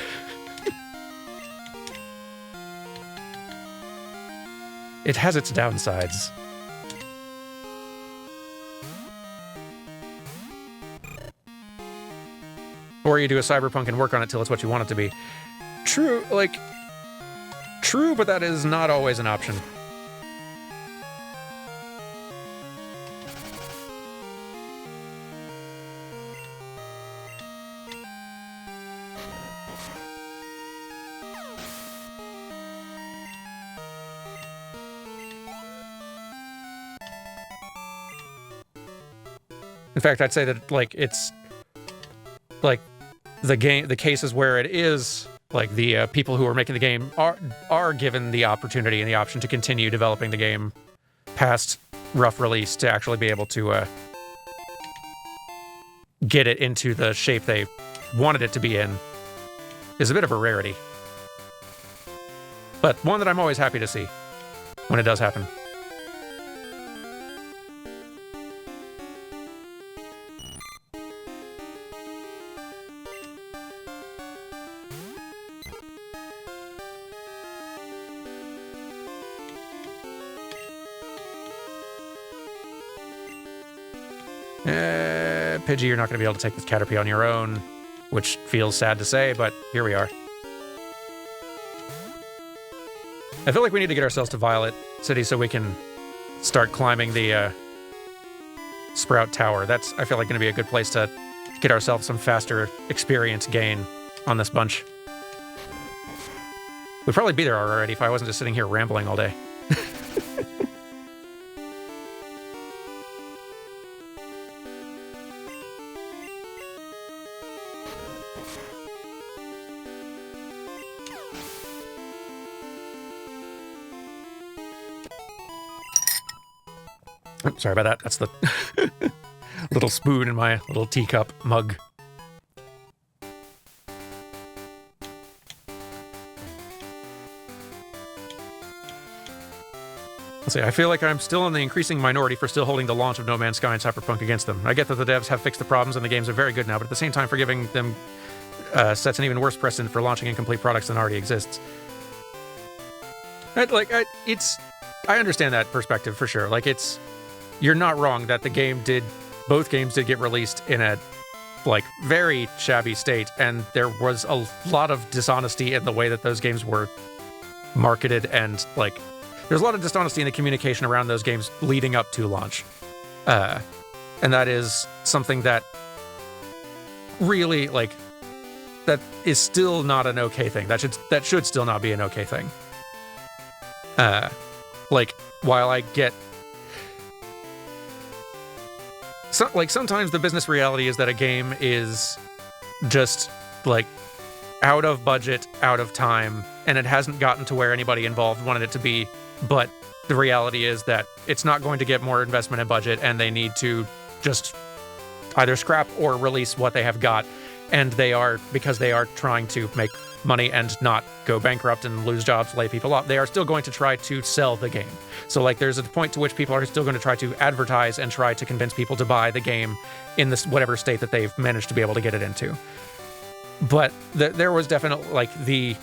It has its downsides. Or you do a cyberpunk and work on it till it's what you want it to be. True, True, but that is not always an option. In fact, I'd say that, like, it's like the cases where it is like the people who are making the game are given the opportunity and the option to continue developing the game past rough release to actually be able to get it into the shape they wanted it to be in is a bit of a rarity. but one that I'm always happy to see when it does happen. Pidgey, you're not going to be able to take this Caterpie on your own, which feels sad to say, but here we are. I feel like we need to get ourselves to Violet City so we can start climbing the Sprout Tower. That's, I feel like, going to be a good place to get ourselves some faster experience gain on this bunch. We'd probably be there already if I wasn't just sitting here rambling all day. Oh, sorry about that. That's the little spoon in my little teacup mug. Let's see, I feel like I'm still in the increasing minority for still holding the launch of No Man's Sky and Cyberpunk against them. I get that the devs have fixed the problems and the games are very good now, but at the same time, forgiving them sets an even worse precedent for launching incomplete products than already exists. I understand that perspective for sure. Like, you're not wrong that both games did get released in a, like, very shabby state, and there was a lot of dishonesty in the way that those games were marketed, and, like, there's a lot of dishonesty in the communication around those games leading up to launch. And that is something that really, like, that is still not an okay thing. That should still not be an okay thing. Like, while I get... sometimes the business reality is that a game is just, like, out of budget, out of time, and it hasn't gotten to where anybody involved wanted it to be, but the reality is that it's not going to get more investment in budget, and they need to just either scrap or release what they have got, and because they are trying to make money and not go bankrupt and lose jobs, lay people off, they are still going to try to sell the game. So, like, there's a point to which people are still going to try to advertise and try to convince people to buy the game in this whatever state that they've managed to be able to get it into. But there was definitely, like, the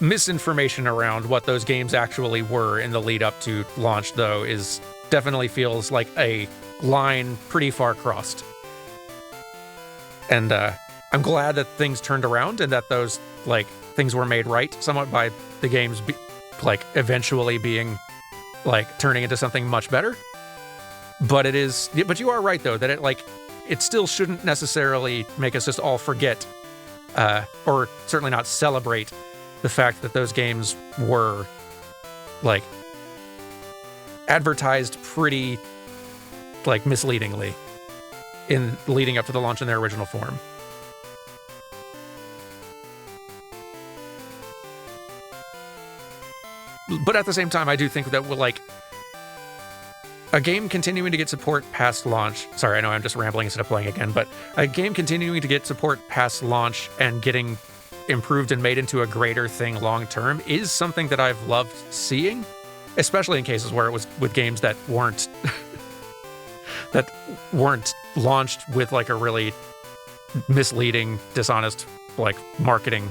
misinformation around what those games actually were in the lead up to launch, though, definitely feels like a line pretty far crossed. And I'm glad that things turned around and that those, like, things were made right somewhat by the games, eventually being, like, turning into something much better. But but you are right, though, that it still shouldn't necessarily make us just all forget, or certainly not celebrate, the fact that those games were, like, advertised pretty, like, misleadingly in leading up to the launch in their original form. But at the same time, I do think that, like, a game continuing to get support past launch... Sorry, I know I'm just rambling instead of playing again, but a game continuing to get support past launch and getting improved and made into a greater thing long-term is something that I've loved seeing, especially in cases where it was with games that weren't launched with, like, a really misleading, dishonest, like, marketing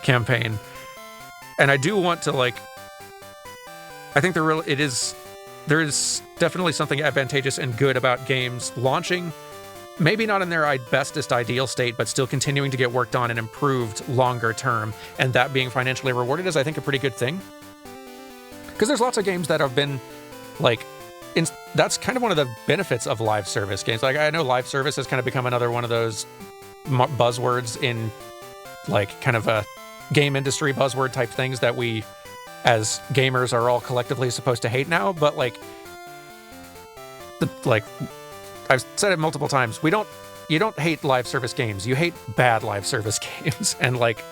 campaign. And I do want to, like, I think there is definitely something advantageous and good about games launching, maybe not in their bestest ideal state, but still continuing to get worked on and improved longer term, and that being financially rewarded is, I think, a pretty good thing. Because there's lots of games that have been, like, that's kind of one of the benefits of live service games. Like, I know live service has kind of become another one of those buzzwords in, like, kind of a game industry buzzword type things that we, as gamers, are all collectively supposed to hate now. But, like, I've said it multiple times, you don't hate live service games. You hate bad live service games, and, like,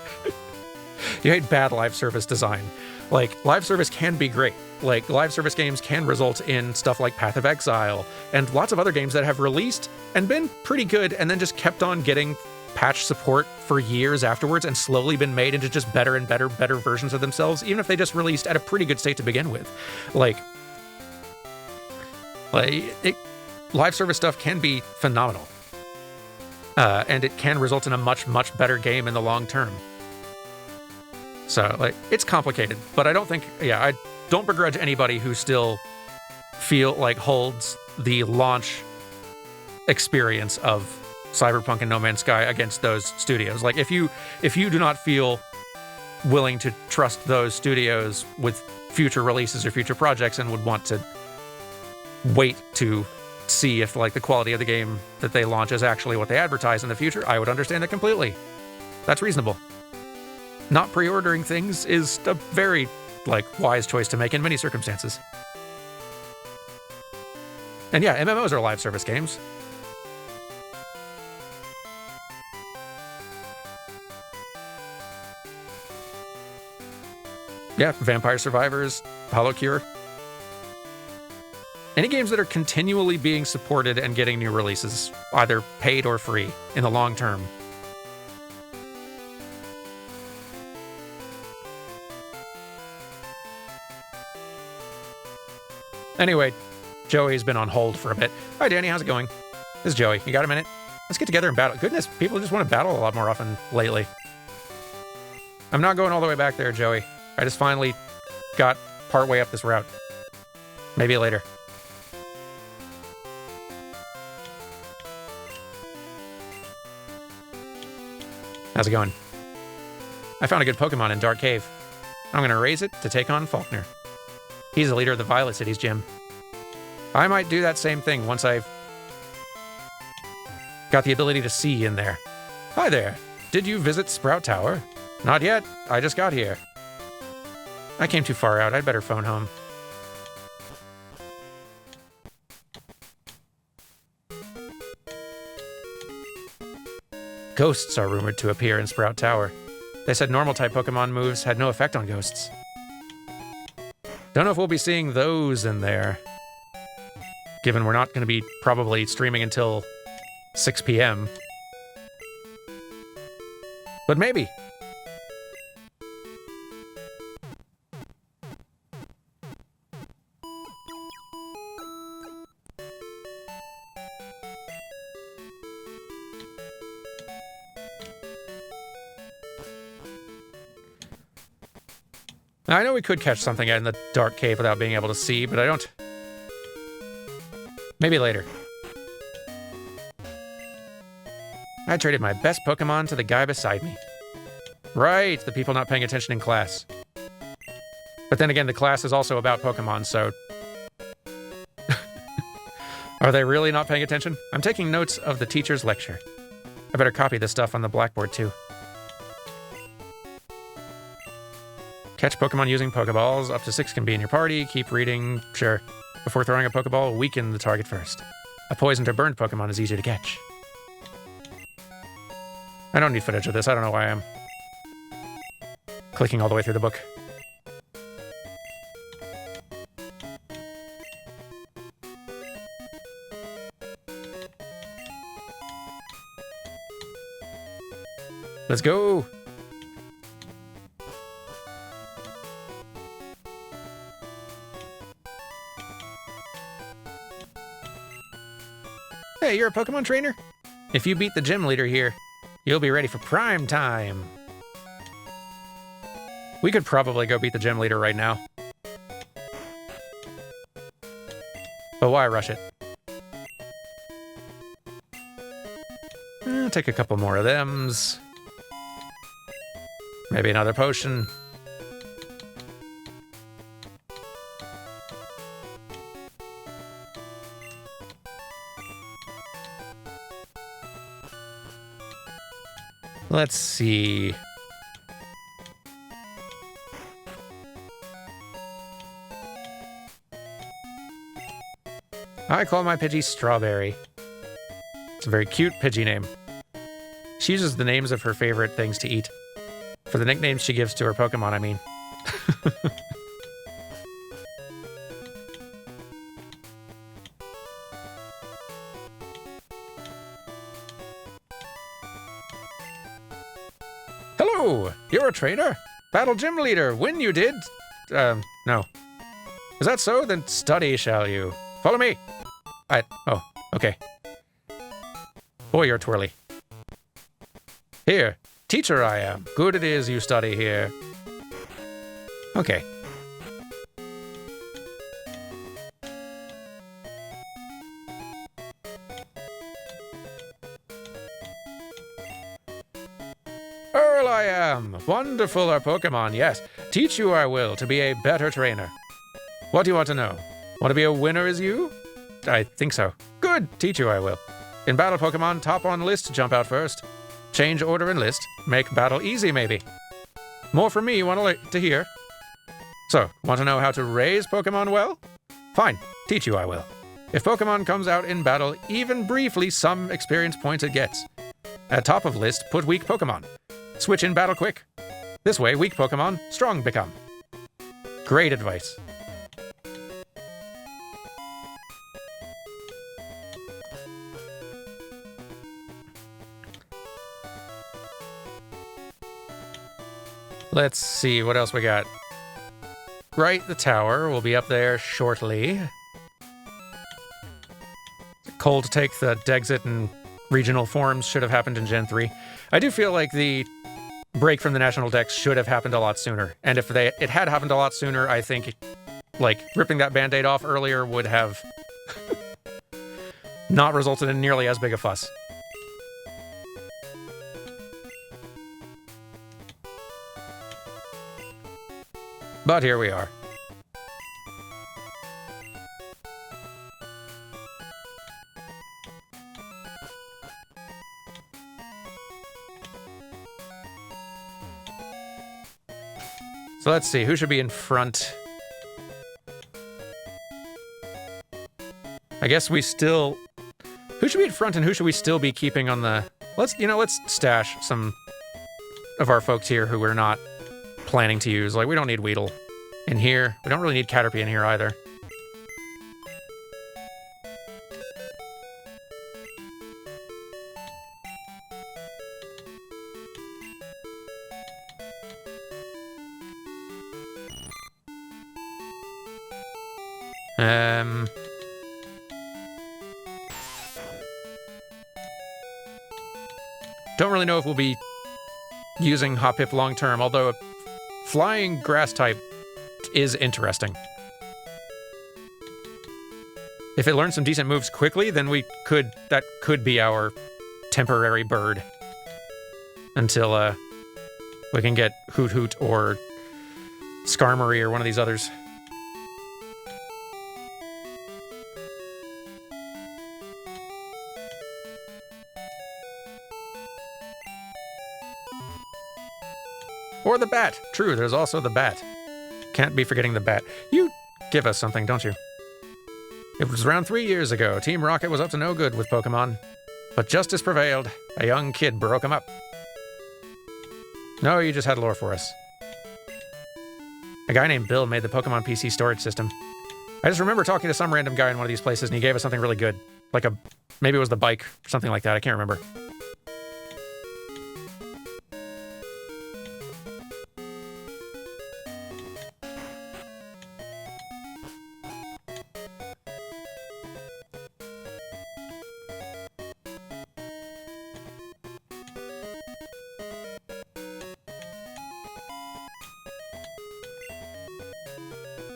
you hate bad live service design. Like, live service can be great. Like, live service games can result in stuff like Path of Exile and lots of other games that have released and been pretty good and then just kept on getting patch support for years afterwards and slowly been made into just better and better versions of themselves, even if they just released at a pretty good state to begin with. Live service stuff can be phenomenal. And it can result in a much, much better game in the long term. So, it's complicated, but I don't think, I don't begrudge anybody who still holds the launch experience of Cyberpunk and No Man's Sky against those studios. If you do not feel willing to trust those studios with future releases or future projects and would want to wait to see if the quality of the game that they launch is actually what they advertise in the future, I would understand that completely. That's reasonable. Not pre-ordering things is a very wise choice to make in many circumstances. And yeah, MMOs are live service games. Yeah, Vampire Survivors, Hollow Cure. Any games that are continually being supported and getting new releases, either paid or free, in the long term. Anyway, Joey's been on hold for a bit. Hi, Danny, how's it going? This is Joey. You got a minute? Let's get together and battle. Goodness, people just want to battle a lot more often lately. I'm not going all the way back there, Joey. I just finally got partway up this route. Maybe later. How's it going? I found a good Pokemon in Dark Cave. I'm going to raise it to take on Faulkner. He's the leader of the Violet City's gym. I might do that same thing once I've got the ability to see in there. Hi there. Did you visit Sprout Tower? Not yet. I just got here. I came too far out. I'd better phone home. Ghosts are rumored to appear in Sprout Tower. They said normal-type Pokemon moves had no effect on ghosts. Don't know if we'll be seeing those in there, given we're not going to be probably streaming until 6 p.m. But maybe. Now, I know we could catch something in the Dark Cave without being able to see, but I don't. Maybe later. I traded my best Pokemon to the guy beside me. Right, the people not paying attention in class. But then again, the class is also about Pokemon, so... Are they really not paying attention? I'm taking notes of the teacher's lecture. I better copy this stuff on the blackboard, too. Catch Pokemon using Pokeballs. Up to 6 can be in your party. Keep reading. Sure. Before throwing a Pokeball, weaken the target first. A poisoned or burned Pokemon is easier to catch. I don't need footage of this. I don't know why I'm clicking all the way through the book. Let's go! Hey, you're a Pokemon trainer? If you beat the gym leader here, you'll be ready for prime time. We could probably go beat the gym leader right now. But why rush it? Take a couple more of thems. Maybe another potion. Let's see. I call my Pidgey Strawberry. It's a very cute Pidgey name. She uses the names of her favorite things to eat. For the nicknames she gives to her Pokemon, I mean. Hello! You're a trainer? Battle gym leader. When you did... no. Is that so? Then study, shall you? Follow me! Oh, okay. Boy, you're twirly. Here, teacher I am. Good it is you study here. Okay. Earl I am. Wonderful are Pokemon, yes. Teach you I will to be a better trainer. What do you want to know? Want to be a winner as you? I think so. Good, teach you I will. In battle Pokemon, top on list, jump out first. Change order and list. Make battle easy, maybe. More from me you want to hear? So, want to know how to raise Pokemon well? Fine, teach you I will. If Pokemon comes out in battle, even briefly, some experience points it gets. At top of list, put weak Pokemon. Switch in battle quick. This way, weak Pokemon, strong become. Great advice. Let's see, what else we got? Right, the tower will be up there shortly. Cold take the Dexit and regional forms should have happened in Gen 3. I do feel like the break from the National Dex should have happened a lot sooner. And if it had happened a lot sooner, I think, like, ripping that Band-Aid off earlier would have not resulted in nearly as big a fuss. But here we are. So let's see, who should be in front? I guess we still... Who should be in front and who should we still be keeping on the... Let's stash some of our folks here who we're not planning to use. Like, we don't need Weedle in here. We don't really need Caterpie in here either. Don't really know if we'll be using Hoppip long term, although a flying grass type is interesting. If it learns some decent moves quickly, then that could be our temporary bird until we can get Hoot Hoot or Skarmory or one of these others. Or the bat. True, there's also the bat. Can't be forgetting the bat. You give us something, don't you? It was around 3 years ago. Team Rocket was up to no good with Pokemon. But justice prevailed. A young kid broke him up. No, you just had lore for us. A guy named Bill made the Pokemon PC storage system. I just remember talking to some random guy in one of these places and he gave us something really good. Like maybe it was the bike or something like that. I can't remember.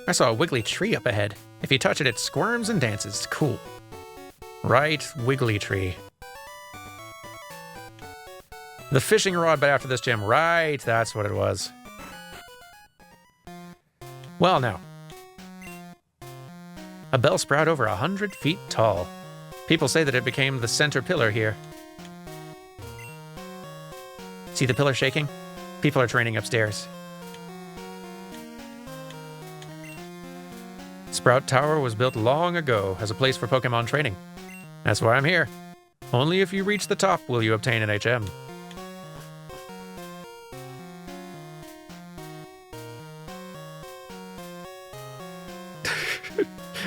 I saw a wiggly tree up ahead. If you touch it, it squirms and dances. It's cool. Right, wiggly tree. The fishing rod, but after this gym. Right, that's what it was. Well, now. A Bellsprout over 100 feet tall. People say that it became the center pillar here. See the pillar shaking? People are training upstairs. Sprout Tower was built long ago as a place for Pokemon training. That's why I'm here. Only if you reach the top will you obtain an HM.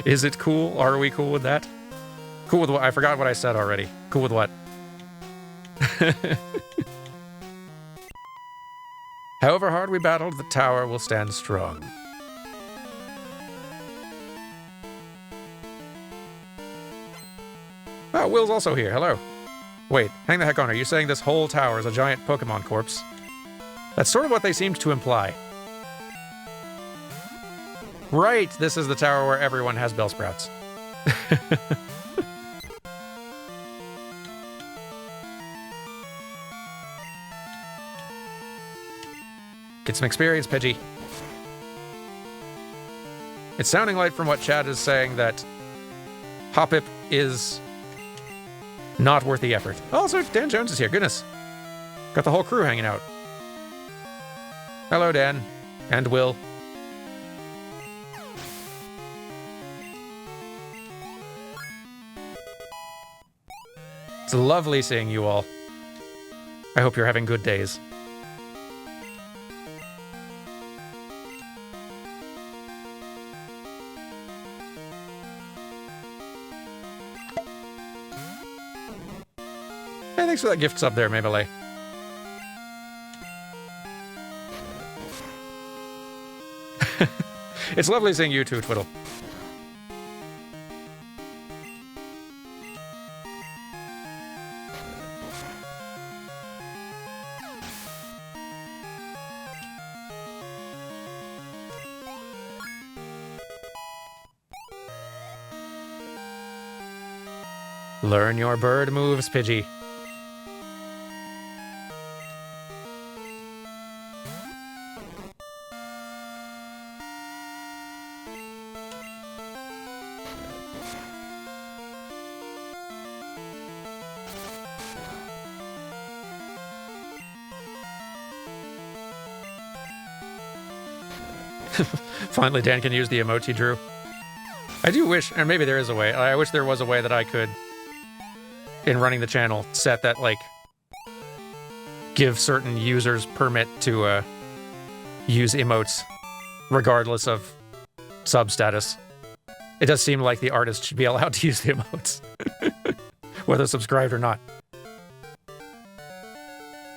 Is it cool? Are we cool with that? Cool with what? I forgot what I said already. Cool with what? However hard we battled, the tower will stand strong. Oh, Will's also here. Hello. Wait, hang the heck on. Are you saying this whole tower is a giant Pokemon corpse? That's sort of what they seemed to imply. Right, this is the tower where everyone has Bellsprouts. Get some experience, Pidgey. It's sounding like from what Chad is saying that Hoppip is not worth the effort. Also, Dan Jones is here. Goodness. Got the whole crew hanging out. Hello, Dan. And Will. It's lovely seeing you all. I hope you're having good days. Hey, thanks for that gift sub there, Maybelline. It's lovely seeing you too, Twiddle. Learn your bird moves, Pidgey. Finally, Dan can use the emote he drew. I do wish, and maybe there is a way, I wish there was a way that I could, in running the channel, set that, like, give certain users permit to use emotes, regardless of sub status. It does seem like the artist should be allowed to use the emotes, whether subscribed or not.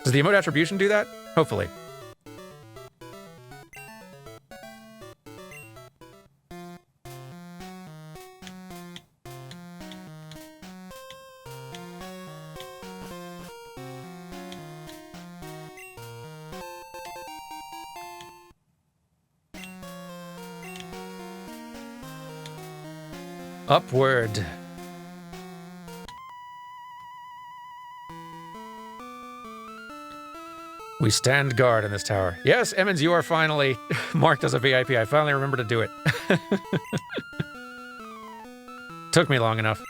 Does the emote attribution do that? Hopefully. Upward. We stand guard in this tower. Yes, Emmons, you are finally marked as a VIP. I finally remembered to do it. Took me long enough.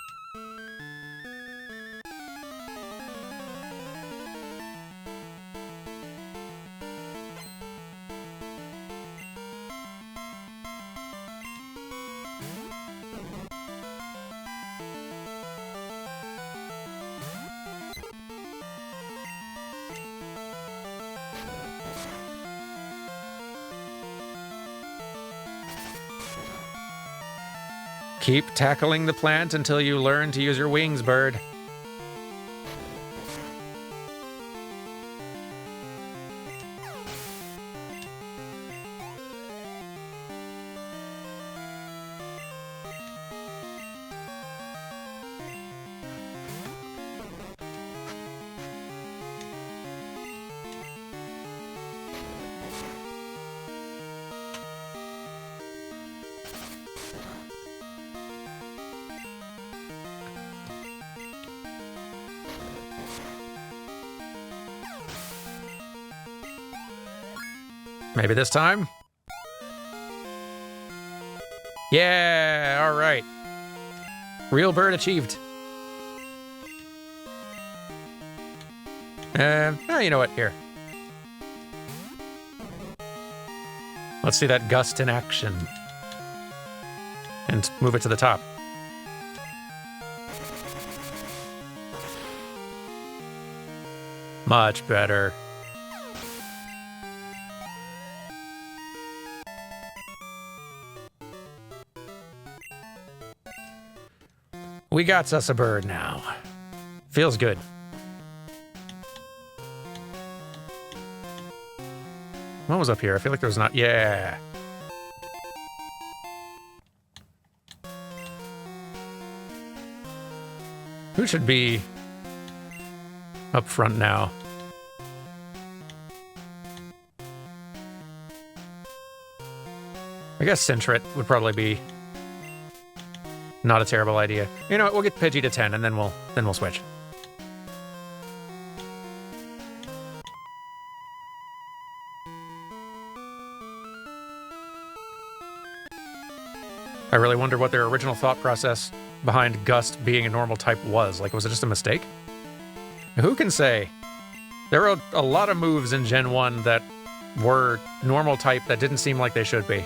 Keep tackling the plant until you learn to use your wings, bird. Maybe this time? Yeah, all right. Real bird achieved. You know what? Here. Let's see that gust in action. And move it to the top. Much better. We got us a bird now. Feels good. What was up here? I feel like there was not... Yeah. Who should be up front now? I guess Sintret would probably be not a terrible idea. You know what? We'll get Pidgey to 10, and then we'll switch. I really wonder what their original thought process behind Gust being a normal type was. Like, was it just a mistake? Who can say? There were a lot of moves in Gen 1 that were normal type that didn't seem like they should be.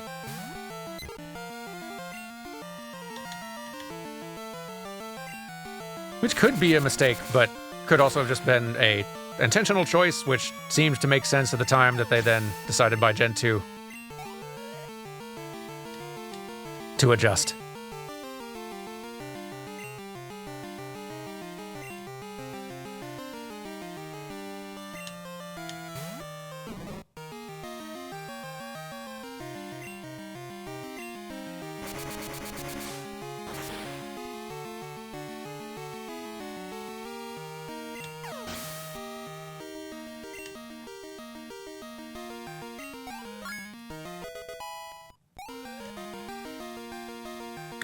Which could be a mistake, but could also have just been a intentional choice, which seemed to make sense at the time that they then decided by Gen 2 to adjust.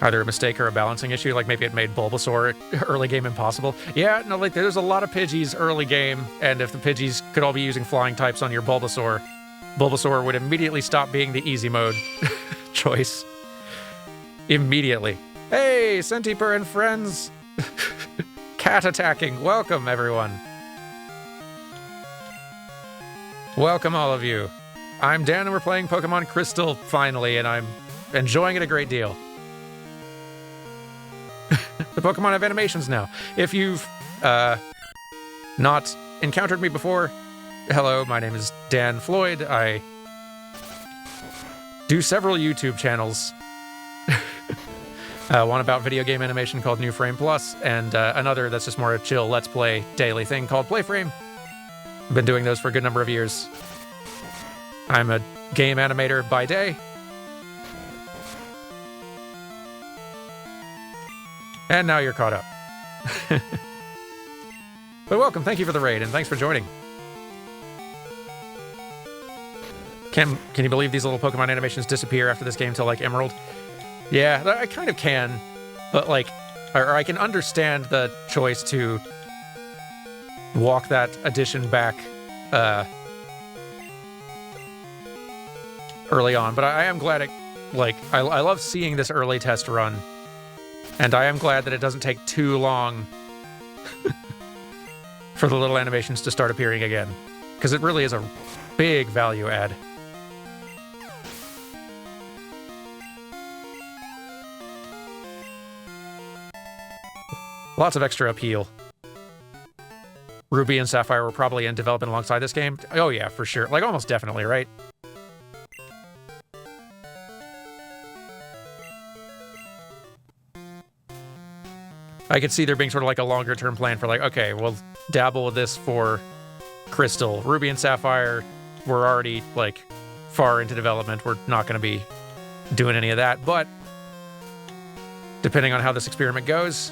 Either a mistake or a balancing issue, like maybe it made Bulbasaur early game impossible. Yeah, no, like there's a lot of Pidgeys early game, and if the Pidgeys could all be using flying types on your Bulbasaur, Bulbasaur would immediately stop being the easy mode choice. Immediately. Hey, Centipur and friends! Cat attacking, welcome everyone. Welcome all of you. I'm Dan and we're playing Pokémon Crystal finally, and I'm enjoying it a great deal. The Pokemon have animations now. If you've not encountered me before, hello, my name is Dan Floyd. I do several YouTube channels. One about video game animation called New Frame Plus, and another that's just more a chill Let's Play daily thing called Playframe. I've been doing those for a good number of years. I'm a game animator by day. And now you're caught up. But welcome, thank you for the raid, and thanks for joining. Can you believe these little Pokemon animations disappear after this game till, like, Emerald? Yeah, I kind of can, but, like, or I can understand the choice to walk that addition back early on, but I am glad it, like, I love seeing this early test run. And I am glad that it doesn't take too long for the little animations to start appearing again. Because it really is a big value add. Lots of extra appeal. Ruby and Sapphire were probably in development alongside this game. Oh yeah, for sure. Like, almost definitely, right? I could see there being sort of like a longer term plan for like, okay, we'll dabble with this for Crystal. Ruby and Sapphire were already like far into development. We're not going to be doing any of that, but depending on how this experiment goes,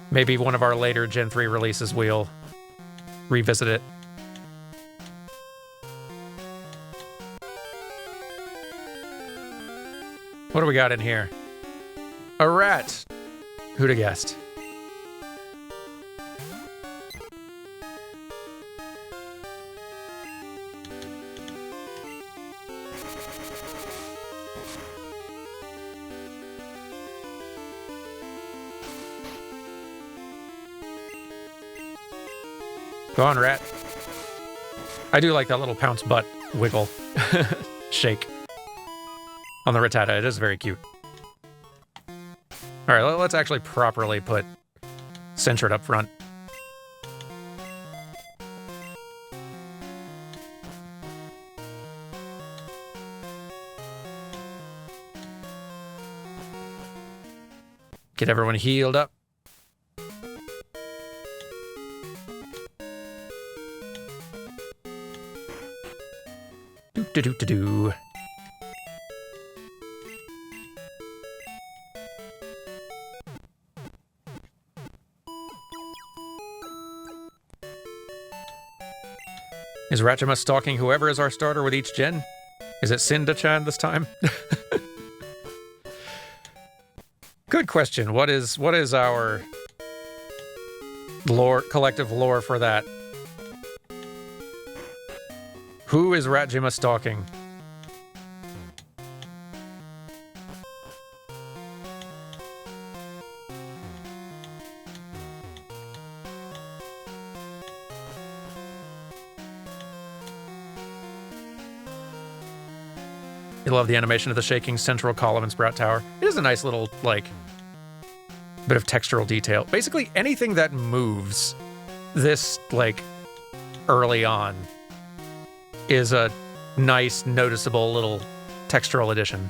maybe one of our later Gen 3 releases we'll revisit it. What do we got in here? A rat! Who'd have guessed? Go on, rat. I do like that little pounce butt wiggle shake on the Rattata. It is very cute. All right, let's actually properly put Sentret up front. Get everyone healed up. Do-do-do-do-do. Is Ratchama stalking whoever is our starter with each gen? Is it Cinda-chan this time? Good question. What is our collective lore for that? Who is Ratchama stalking? You love the animation of the shaking central column in Sprout Tower. It is a nice little, like, bit of textural detail. Basically, anything that moves this, like, early on is a nice, noticeable little textural addition.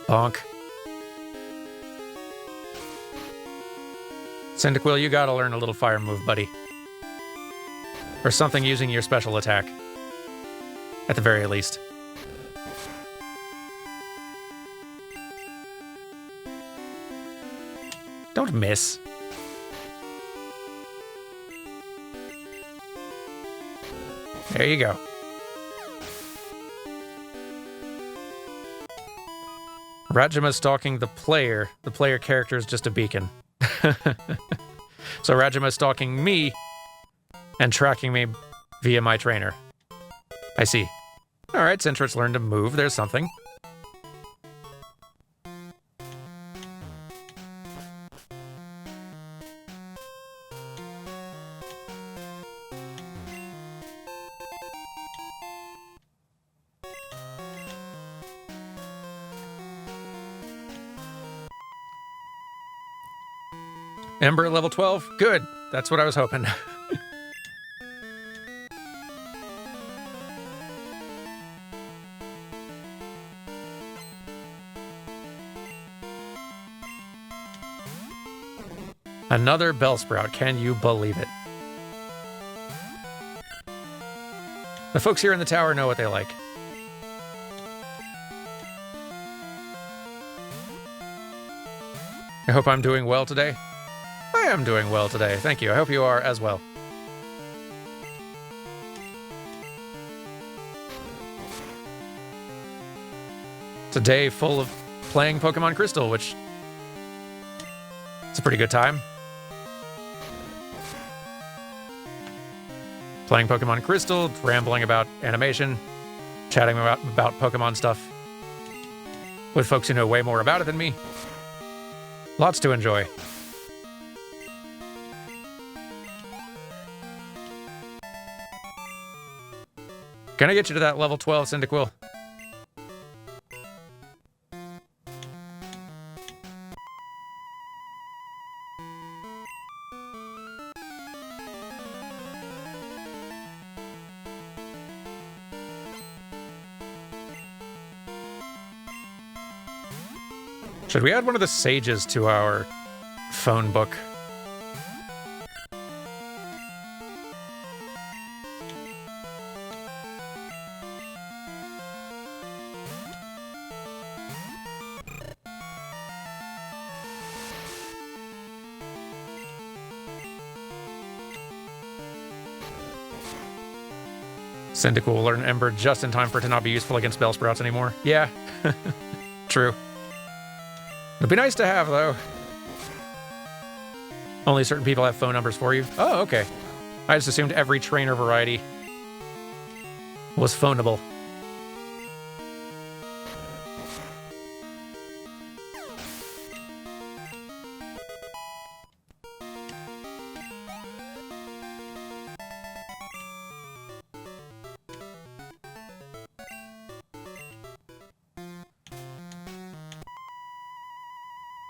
Bonk. Cyndaquil, you gotta learn a little fire move, buddy. Or something using your special attack. At the very least. Don't miss. There you go. Rajima stalking the player. The player character is just a beacon. So Rajima stalking me and tracking me via my trainer. I see. Alright, since it's learned to move, there's something. Ember at level 12? Good. That's what I was hoping. Another Bellsprout. Can you believe it? The folks here in the tower know what they like. I hope I'm doing well today. I am doing well today, thank you. I hope you are as well. It's a day full of playing Pokémon Crystal, which it's a pretty good time. Playing Pokémon Crystal, rambling about animation, chatting about Pokémon stuff with folks who know way more about it than me. Lots to enjoy. Can I get you to that level 12, Cyndaquil? Should we add one of the sages to our phone book? Cyndaquil will learn Ember just in time for it to not be useful against Bellsprouts anymore. Yeah, true. It'd be nice to have, though. Only certain people have phone numbers for you. Oh, okay. I just assumed every trainer variety was phoneable.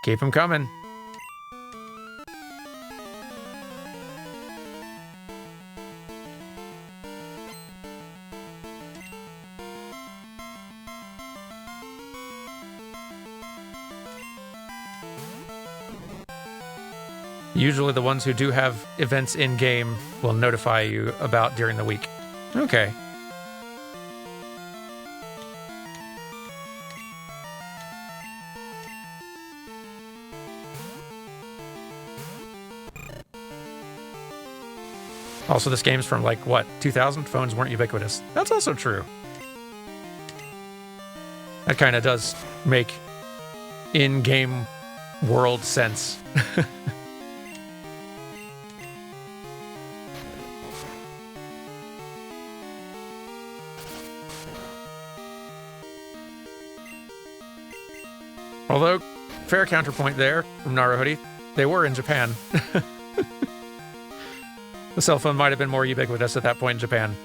Keep them coming. Usually the ones who do have events in-game will notify you about during the week. Okay. Also, this game's from, like, what, 2000? Phones weren't ubiquitous. That's also true. That kind of does make in-game world sense. Although, fair counterpoint there from Naruhoodie, they were in Japan. The cell phone might have been more ubiquitous at that point in Japan.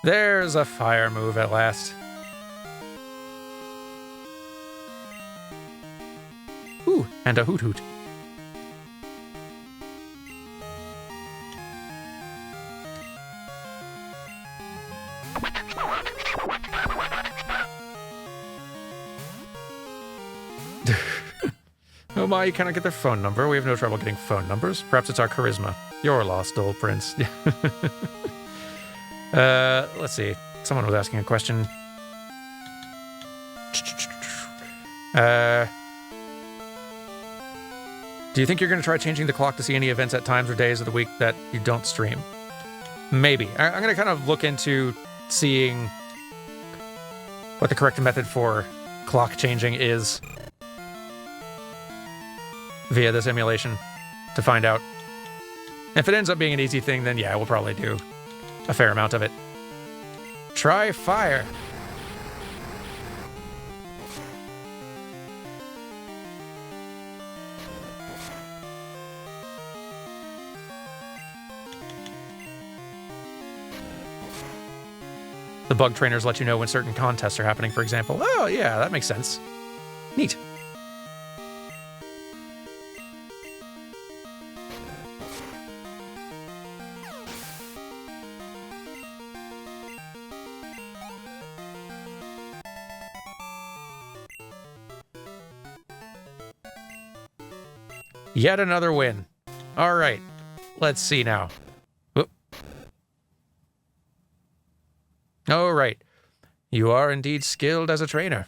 There's a fire move at last. Ooh, and a hoot hoot. Oh my, you cannot get their phone number. We have no trouble getting phone numbers. Perhaps it's our charisma. You're lost, old prince. Let's see. Someone was asking a question. Do you think you're going to try changing the clock to see any events at times or days of the week that you don't stream? Maybe. I'm going to kind of look into seeing what the correct method for clock changing is via this emulation to find out. If it ends up being an easy thing, then yeah, we'll probably do a fair amount of it. Try fire. The bug trainers let you know when certain contests are happening, for example. Oh, yeah, that makes sense. Neat. Yet another win. All right, let's see now. Whoop. All right, you are indeed skilled as a trainer.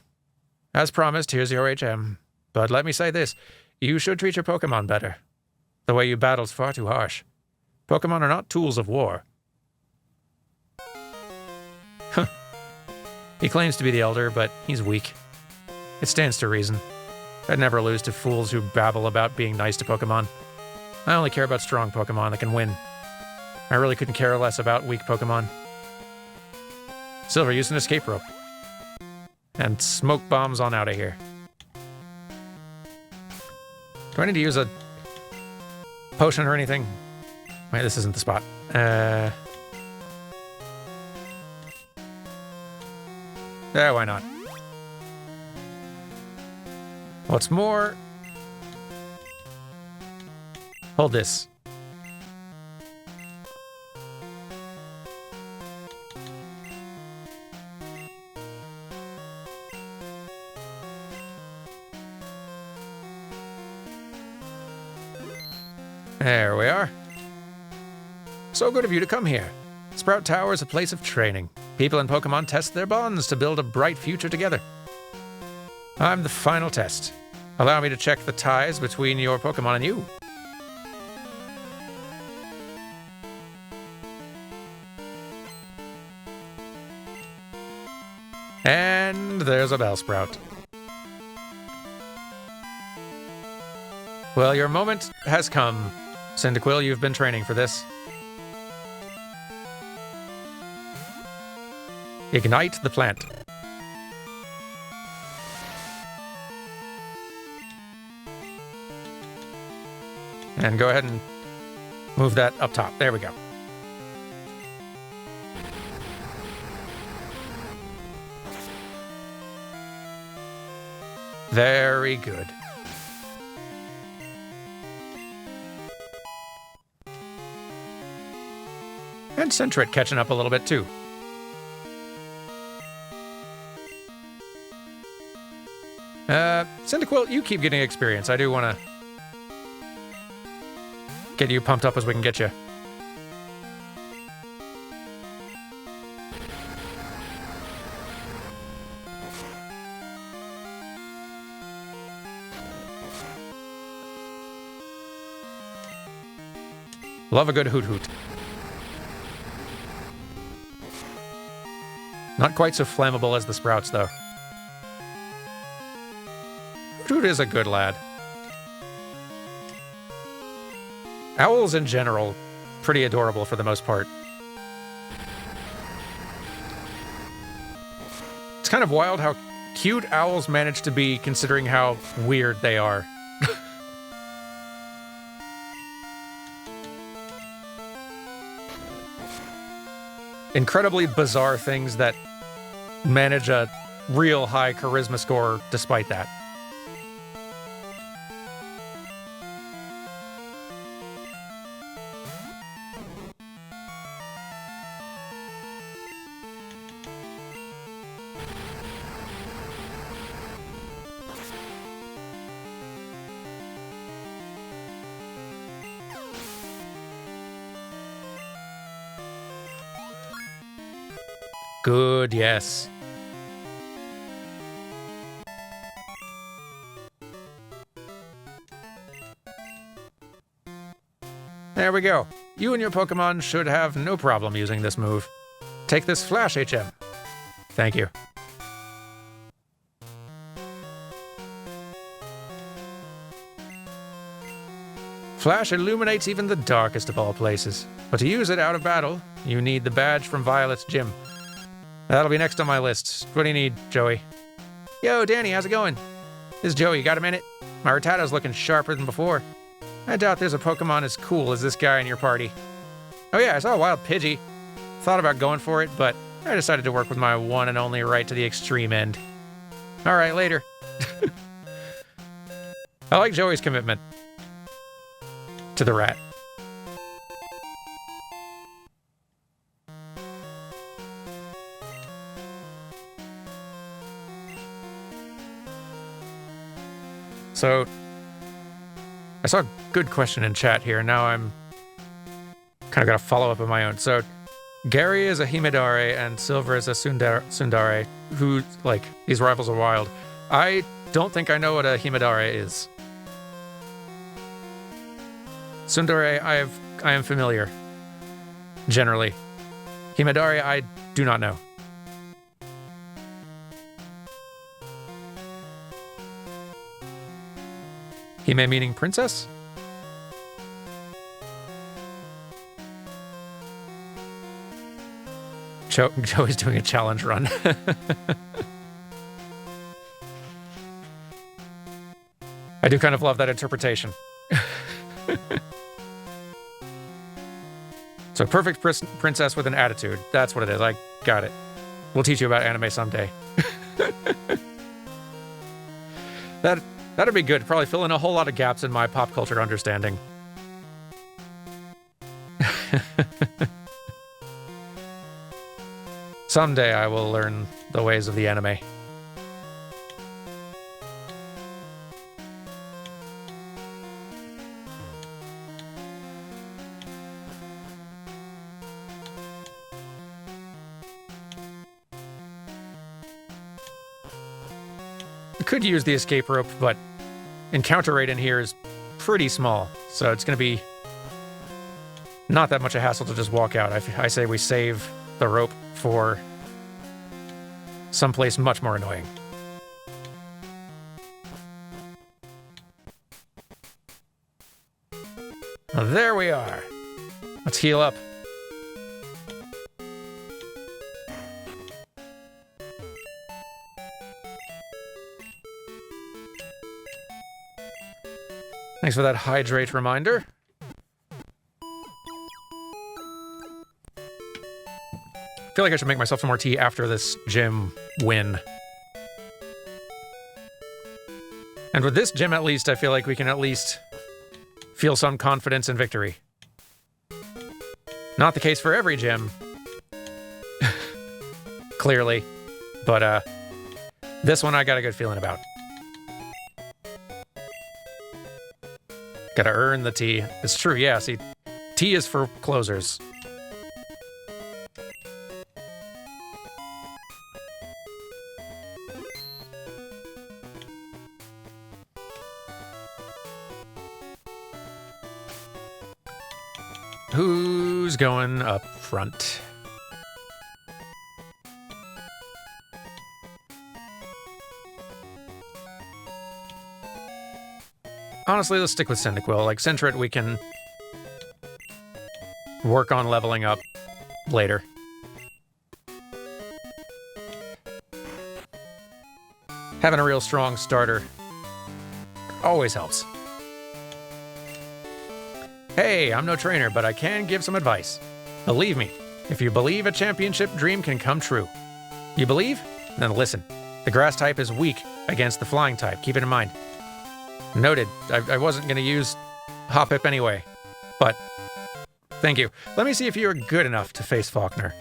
As promised, here's your HM. But let me say this, you should treat your Pokemon better. The way you battle's far too harsh. Pokemon are not tools of war. Huh. He claims to be the Elder, but he's weak. It stands to reason. I'd never lose to fools who babble about being nice to Pokemon. I only care about strong Pokemon that can win. I really couldn't care less about weak Pokemon. Silver, use an escape rope. And smoke bombs on out of here. Do I need to use a potion or anything? Wait, this isn't the spot. Yeah, why not? What's more... Hold this. There we are. So good of you to come here. Sprout Tower is a place of training. People and Pokemon test their bonds to build a bright future together. I'm the final test. Allow me to check the ties between your Pokemon and you. And there's a Bellsprout. Well, your moment has come. Cyndaquil, you've been training for this. Ignite the plant. And go ahead and move that up top. There we go. Very good. And Sentret catching up a little bit, too. Cyndaquil, you keep getting experience. I do want to get you pumped up as we can get you. Love a good hoot hoot. Not quite so flammable as the sprouts, though. Hoot hoot is a good lad. Owls in general, pretty adorable for the most part. It's kind of wild how cute owls manage to be, considering how weird they are. Incredibly bizarre things that manage a real high charisma score despite that. Good, yes. There we go. You and your Pokemon should have no problem using this move. Take this Flash HM. Thank you. Flash illuminates even the darkest of all places. But to use it out of battle, you need the badge from Violet's gym. That'll be next on my list. What do you need, Joey? Yo, Danny, how's it going? This is Joey, got a minute? My Rattatta's looking sharper than before. I doubt there's a Pokemon as cool as this guy in your party. Oh yeah, I saw a wild Pidgey. Thought about going for it, but I decided to work with my one and only right to the extreme end. Alright, later. I like Joey's commitment to the rat. So, I saw a good question in chat here. Now I'm kind of got to follow up on my own. So, Gary is a Himedare and Silver is a Sundare, who, like, these rivals are wild. I don't think I know what a Himedare is. Sundare, I am familiar. Generally. Himedare, I do not know. Hime meaning princess? Joey's doing a challenge run. I do kind of love that interpretation. So perfect princess with an attitude. That's what it is. I got it. We'll teach you about anime someday. That'd be good. Probably fill in a whole lot of gaps in my pop culture understanding. Someday I will learn the ways of the anime. I could use the escape rope, but encounter rate in here is pretty small, so it's going to be not that much a hassle to just walk out. I say we save the rope for someplace much more annoying. Well, there we are. Let's heal up. Thanks for that hydrate reminder. I feel like I should make myself some more tea after this gym win. And with this gym, at least, I feel like we can at least feel some confidence in victory. Not the case for every gym. Clearly. But, this one I got a good feeling about. Gotta earn the T. It's true, yeah, see, T is for closers. Who's going up front? Honestly, let's stick with Cyndaquil. Like, Sentret, we can work on leveling up later. Having a real strong starter always helps. Hey, I'm no trainer, but I can give some advice. Believe me, if you believe a championship dream can come true. You believe? Then listen. The grass type is weak against the flying type. Keep it in mind. Noted. I wasn't going to use Hoppip anyway, but thank you. Let me see if you're good enough to face Faulkner.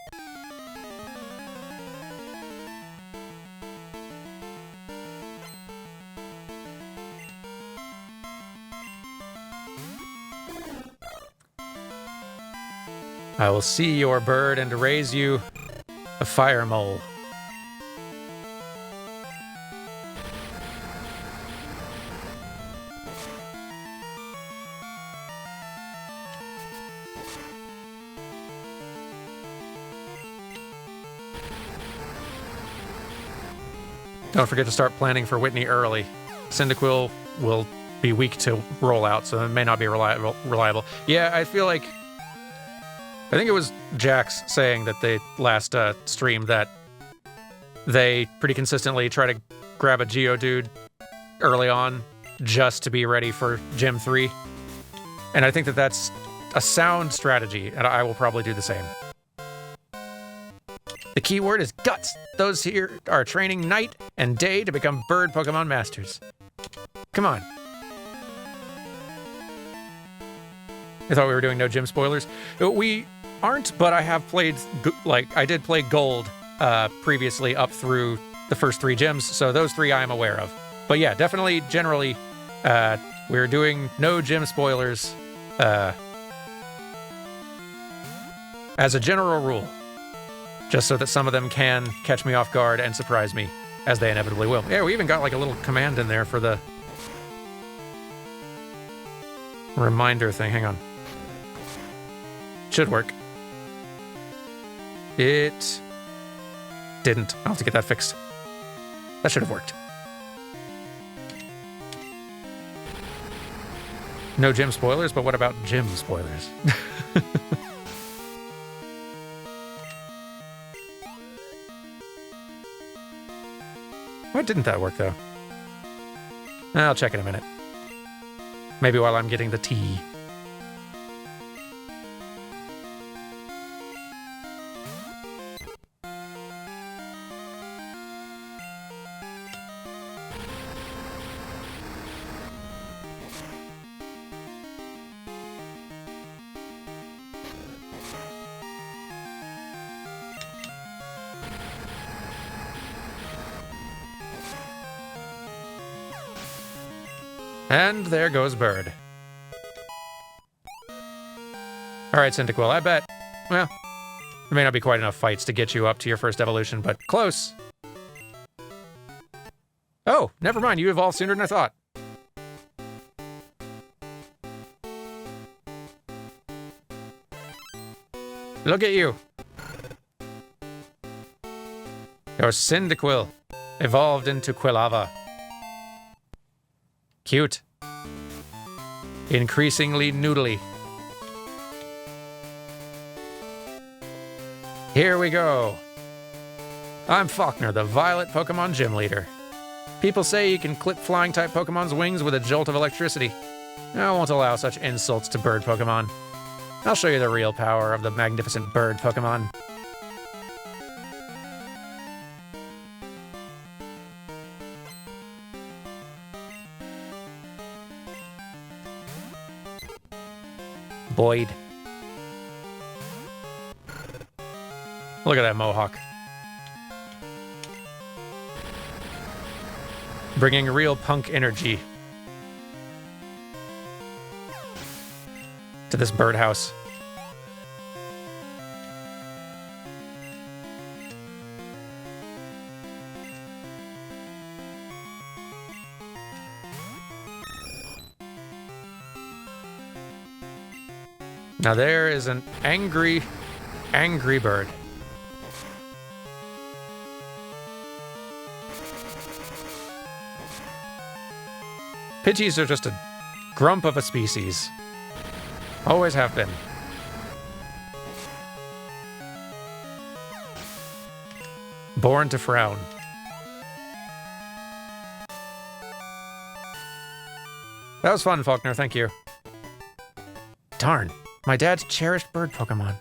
I will see your bird and raise you a fire mole. Don't forget to start planning for Whitney early. Cyndaquil will be weak to roll out, so it may not be reliable. Yeah, I feel like... I think it was Jax saying that they last stream that they pretty consistently try to grab a Geodude early on just to be ready for Gym 3. And I think that that's a sound strategy, and I will probably do the same. The key word is guts. Those here are training night and day to become bird Pokemon masters. Come on. I thought we were doing no gym spoilers. We aren't, but I have played, I did play Gold previously up through the first 3 gyms, so those 3 I am aware of. But yeah, definitely, generally, we're doing no gym spoilers as a general rule. Just so that some of them can catch me off guard and surprise me, as they inevitably will. Yeah, we even got like a little command in there for the reminder thing. Hang on. Should work. It didn't. I'll have to get that fixed. That should have worked. No gym spoilers, but what about gym spoilers? Why didn't that work, though? I'll check in a minute. Maybe while I'm getting the tea. And there goes Bird. Alright, Cyndaquil, I bet... Well, there may not be quite enough fights to get you up to your first evolution, but close. Oh, never mind, you evolved sooner than I thought. Look at you. Your Cyndaquil evolved into Quilava. Cute. Increasingly noodly. Here we go. I'm Faulkner, the Violet Pokemon Gym Leader. People say you can clip flying-type Pokemon's wings with a jolt of electricity. I won't allow such insults to bird Pokemon. I'll show you the real power of the magnificent bird Pokemon. Boyd. Look at that mohawk. Bringing real punk energy to this birdhouse. Now there is an angry, angry bird. Pidgeys are just a grump of a species. Always have been. Born to frown. That was fun, Faulkner, thank you. Darn. My dad's cherished bird Pokemon.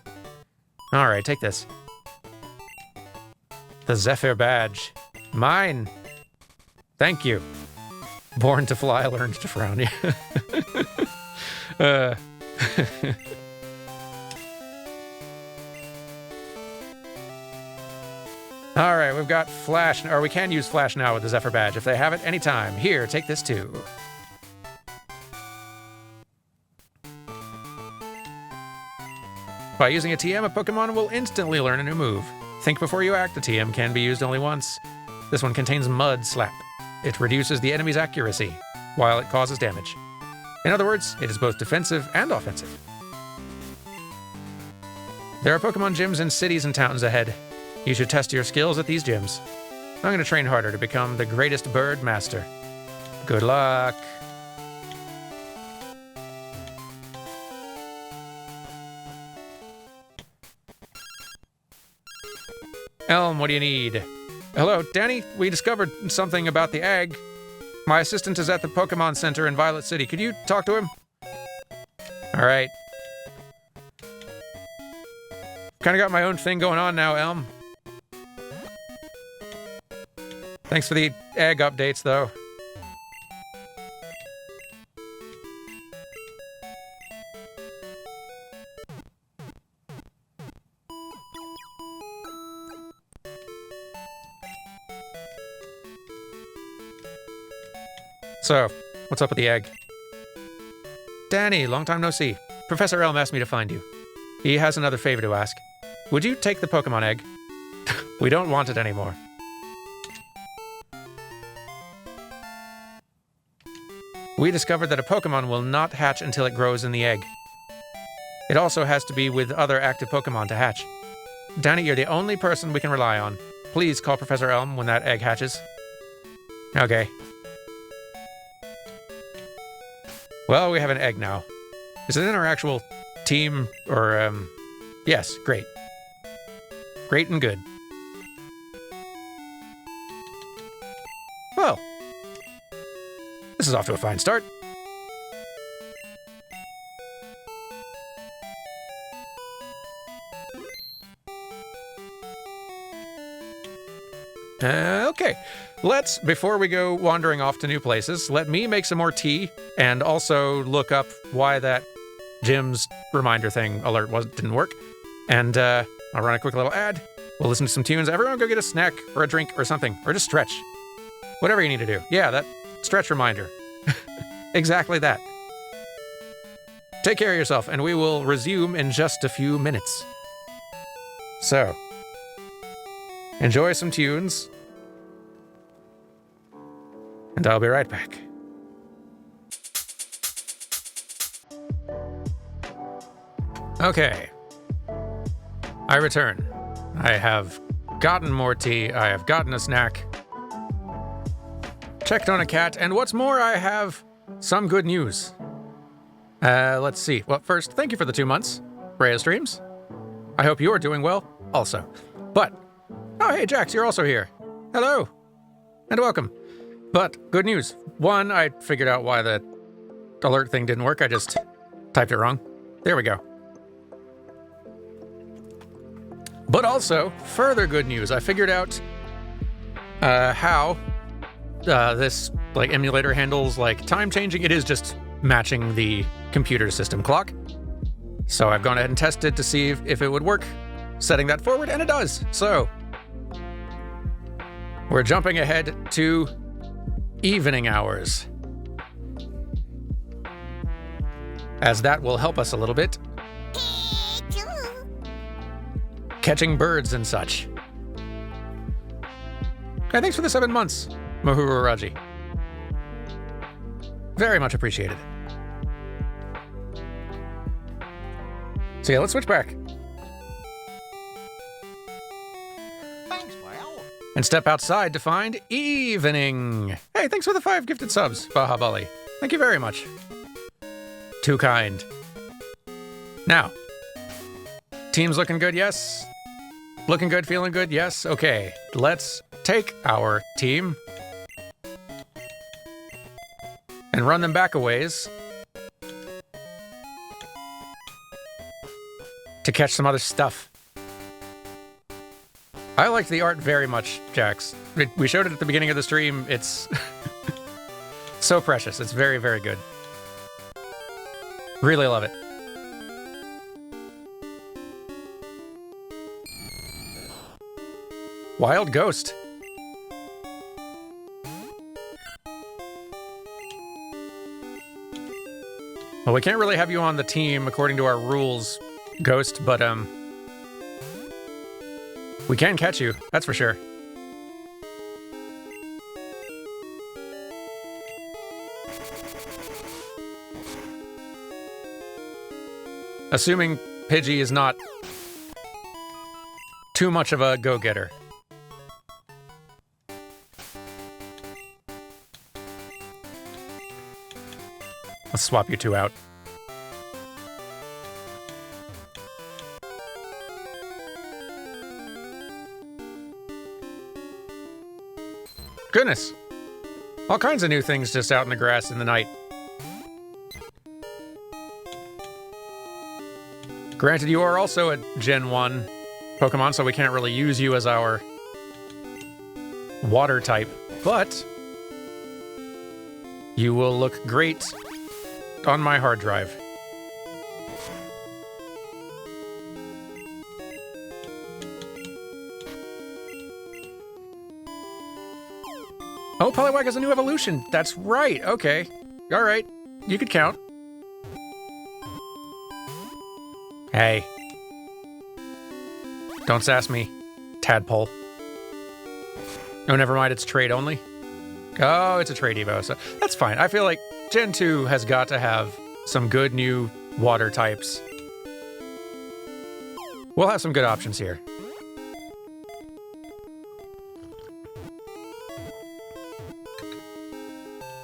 Alright, take this. The Zephyr badge. Mine. Thank you. Born to fly, learned to frown. Alright, we've got Flash, or we can use Flash now with the Zephyr badge if they have it anytime. Here, take this too. By using a TM, a Pokemon will instantly learn a new move. Think before you act. The TM can be used only once. This one contains Mud Slap. It reduces the enemy's accuracy, while it causes damage. In other words, it is both defensive and offensive. There are Pokemon gyms in cities and towns ahead. You should test your skills at these gyms. I'm going to train harder to become the greatest bird master. Good luck! Elm, what do you need? Hello, Danny, we discovered something about the egg. My assistant is at the Pokemon Center in Violet City. Could you talk to him? Alright. Kinda got my own thing going on now, Elm. Thanks for the egg updates, though. So, what's up with the egg? Danny, long time no see. Professor Elm asked me to find you. He has another favor to ask. Would you take the Pokemon egg? We don't want it anymore. We discovered that a Pokemon will not hatch until it grows in the egg. It also has to be with other active Pokemon to hatch. Danny, you're the only person we can rely on. Please call Professor Elm when that egg hatches. Okay. Well, we have an egg now. Is it in our actual team, or, yes, great. Great and good. Well, this is off to a fine start. Okay, before we go wandering off to new places, let me make some more tea and also look up why that Jim's reminder thing alert didn't work. And I'll run a quick little ad. We'll listen to some tunes. Everyone go get a snack or a drink or something, or just stretch. Whatever you need to do. Yeah, that stretch reminder. Exactly that. Take care of yourself, and we will resume in just a few minutes. So, enjoy some tunes, and I'll be right back. Okay. I return. I have gotten more tea, I have gotten a snack, checked on a cat, and what's more, I have some good news. Let's see. Well, first, thank you for the 2 months, Rhea Streams. I hope you're doing well, also. But, oh hey Jax, you're also here. Hello, and welcome. But, good news. One, I figured out why the alert thing didn't work, I just typed it wrong. There we go. But also, further good news, I figured out how this emulator handles time changing. It is just matching the computer system clock. So I've gone ahead and tested to see if it would work, setting that forward, and it does. So we're jumping ahead to evening hours, as that will help us a little bit. Catching birds and such. Okay, thanks for the 7 months, Mahuru Raji. Very much appreciated. So yeah, let's switch back. Thanks, Well. And step outside to find evening. Hey, thanks for the 5 gifted subs, Bahabali. Thank you very much. Too kind. Now, team's looking good, yes. Looking good, feeling good, yes. Okay, let's take our team and run them back a ways to catch some other stuff. I liked the art very much, Jax. We showed it at the beginning of the stream. It's so precious. It's very, very good. Really love it. Wild Ghost. Well, we can't really have you on the team according to our rules, Ghost, but we can catch you, that's for sure. Assuming Pidgey is not too much of a go-getter. Let's swap you two out. Goodness. All kinds of new things just out in the grass in the night. Granted, you are also a Gen 1 Pokemon, so we can't really use you as our water type, but you will look great on my hard drive. Oh, Poliwag has a new evolution. That's right. Okay. All right. You could count. Hey. Don't sass me, tadpole. Oh, never mind. It's trade only. Oh, it's a trade Evo, so that's fine. I feel like Gen 2 has got to have some good new water types. We'll have some good options here.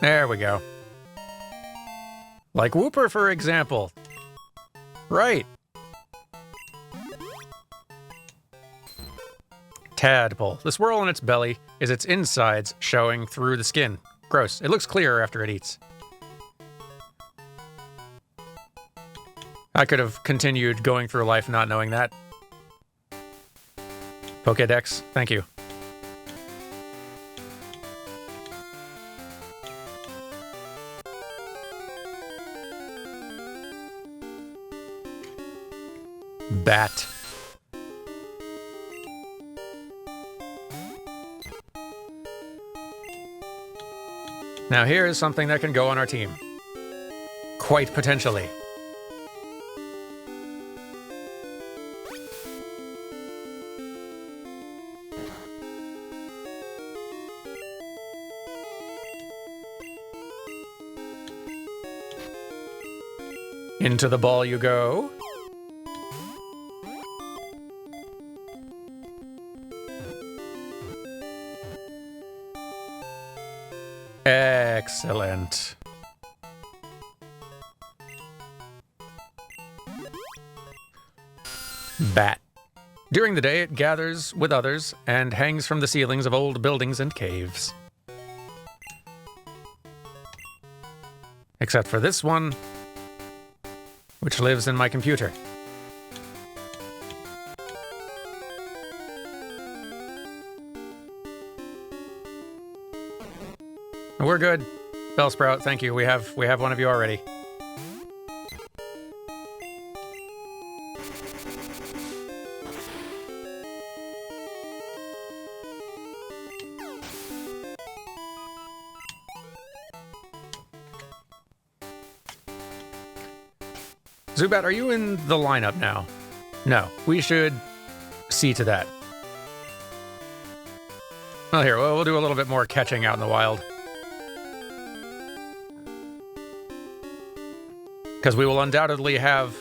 There we go. Like Wooper, for example. Right. Tadpole. The swirl on its belly is its insides showing through the skin. Gross. It looks clearer after it eats. I could have continued going through life not knowing that. Pokédex, thank you. Bat. Now here is something that can go on our team. Quite potentially. Into the ball you go. Excellent. Bat. During the day, it gathers with others and hangs from the ceilings of old buildings and caves. Except for this one, which lives in my computer. We're good. Bellsprout, thank you. We have one of you already. Zubat, are you in the lineup now? No, we should see to that. Well, here, we'll do a little bit more catching out in the wild. Because we will undoubtedly have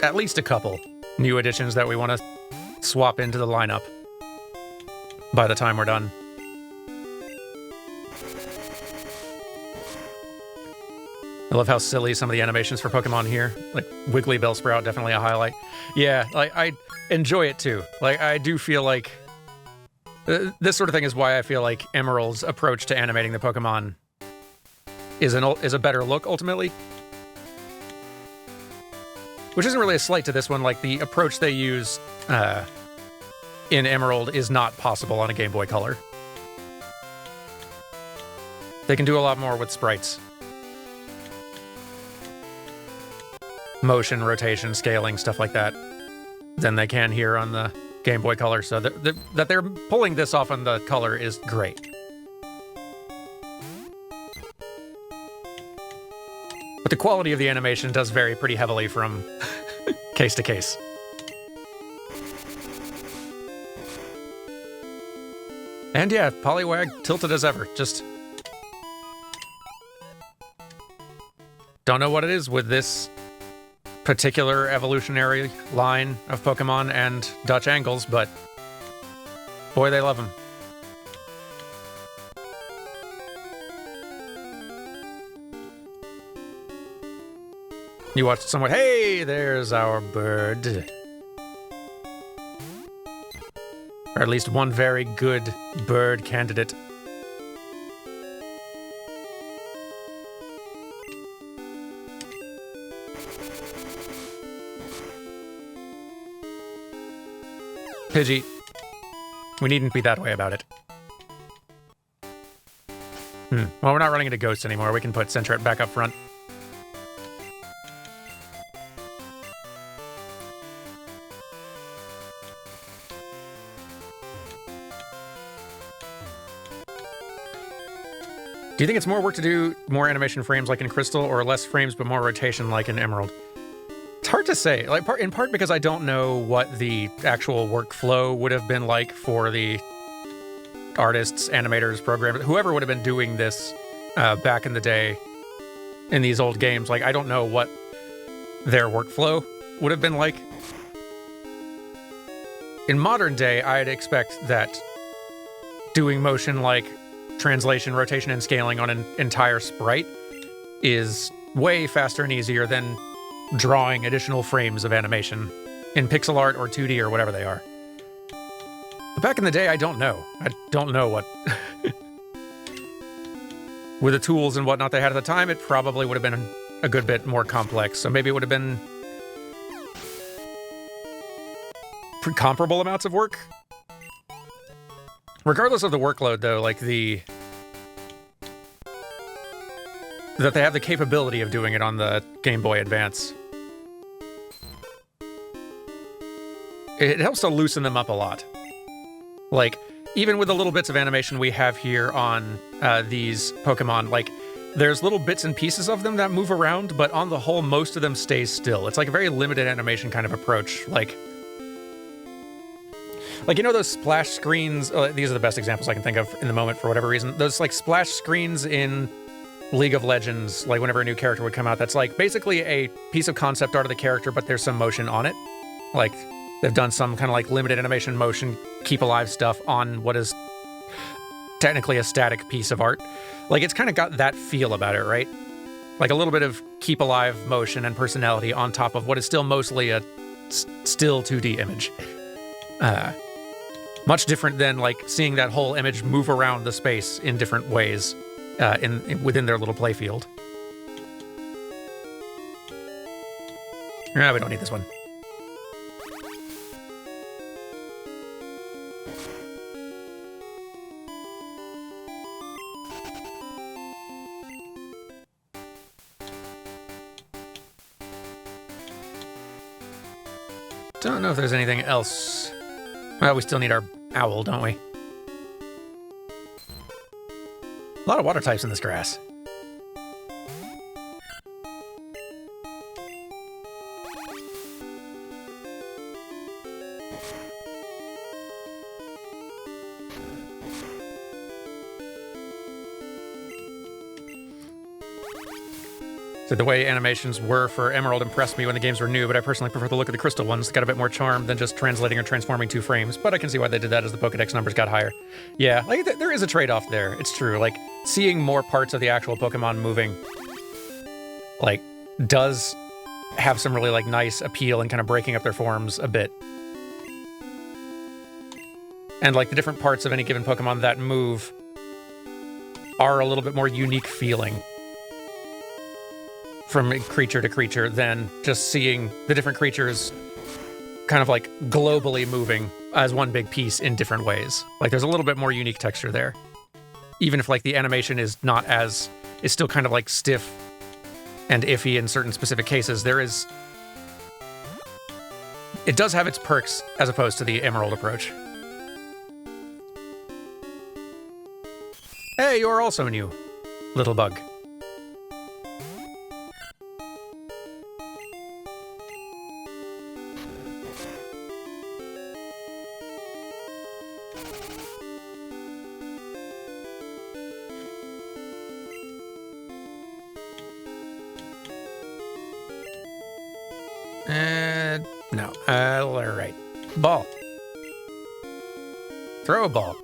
at least a couple new additions that we want to swap into the lineup by the time we're done. I love how silly some of the animations for Pokemon here. Like, Wiggly Bellsprout, definitely a highlight. Yeah, like, I enjoy it too. Like, I do feel like... this sort of thing is why I feel like Emerald's approach to animating the Pokemon is a better look, ultimately. Which isn't really a slight to this one. Like, the approach they use in Emerald is not possible on a Game Boy Color. They can do a lot more with sprites. Motion, rotation, scaling, stuff like that, than they can here on the Game Boy Color. So that they're pulling this off on the Color is great. But the quality of the animation does vary pretty heavily from case to case. And yeah, Poliwag tilted as ever. Just don't know what it is with this particular evolutionary line of Pokemon and Dutch angles, but boy, they love them. You watched someone, hey, there's our bird. Or at least one very good bird candidate. Pidgey, we needn't be that way about it. Well, we're not running into ghosts anymore. We can put Sentret back up front. Do you think it's more work to do more animation frames like in Crystal, or less frames but more rotation like in Emerald? It's hard to say, like in part because I don't know what the actual workflow would have been like for the artists, animators, programmers, whoever would have been doing this back in the day in these old games. Like, I don't know what their workflow would have been like. In modern day, I'd expect that doing motion like translation, rotation, and scaling on an entire sprite is way faster and easier than drawing additional frames of animation in pixel art or 2D or whatever they are. But back in the day, I don't know. I don't know what... With the tools and whatnot they had at the time, it probably would have been a good bit more complex. So maybe it would have been comparable amounts of work. Regardless of the workload, though, like that they have the capability of doing it on the Game Boy Advance. It helps to loosen them up a lot. Like, even with the little bits of animation we have here on these Pokemon, like, there's little bits and pieces of them that move around, but on the whole, most of them stays still. It's like a very limited animation kind of approach. Like, you know those splash screens? These are the best examples I can think of in the moment for whatever reason. Those, like, splash screens in League of Legends, like, whenever a new character would come out, that's, like, basically a piece of concept art of the character, but there's some motion on it. Like, they've done some kind of, like, limited animation motion, keep alive stuff on what is technically a static piece of art. Like, it's kind of got that feel about it, right? Like, a little bit of keep alive motion and personality on top of what is still mostly a still 2D image. Much different than, like, seeing that whole image move around the space in different ways within their little playfield. We don't need this one. Don't know if there's anything else. Well, we still need our owl, don't we? A lot of water types in this grass. So the way animations were for Emerald impressed me when the games were new, but I personally prefer the look of the Crystal ones. It's got a bit more charm than just translating or transforming 2 frames, but I can see why they did that as the Pokedex numbers got higher. Yeah, like there is a trade-off there. It's true. Like, seeing more parts of the actual Pokemon moving, like, does have some really, like, nice appeal and kind of breaking up their forms a bit. And, like, the different parts of any given Pokemon that move are a little bit more unique feeling from creature to creature than just seeing the different creatures kind of like globally moving as one big piece in different ways. Like there's a little bit more unique texture there. Even if like the animation is still kind of like stiff and iffy in certain specific cases, it does have its perks as opposed to the Emerald approach. Hey, you're also new, little bug. No. All right. Ball. Throw a ball.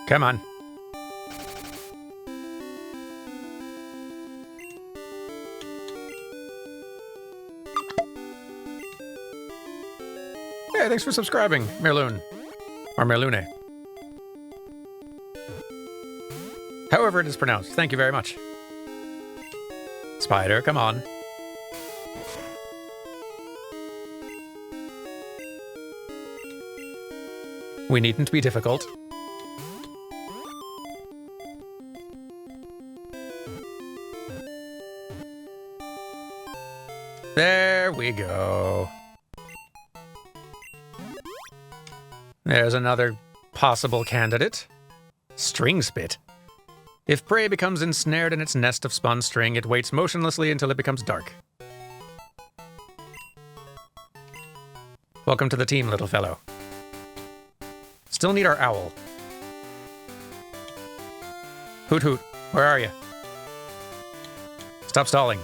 Come on. Hey, thanks for subscribing, Merlune. Or Merlune. However it is pronounced. Thank you very much. Spider, come on. We needn't be difficult. There we go. There's another possible candidate. String spit. If prey becomes ensnared in its nest of spun string, it waits motionlessly until it becomes dark. Welcome to the team, little fellow. Still need our owl. Hoot hoot, where are you? Stop stalling.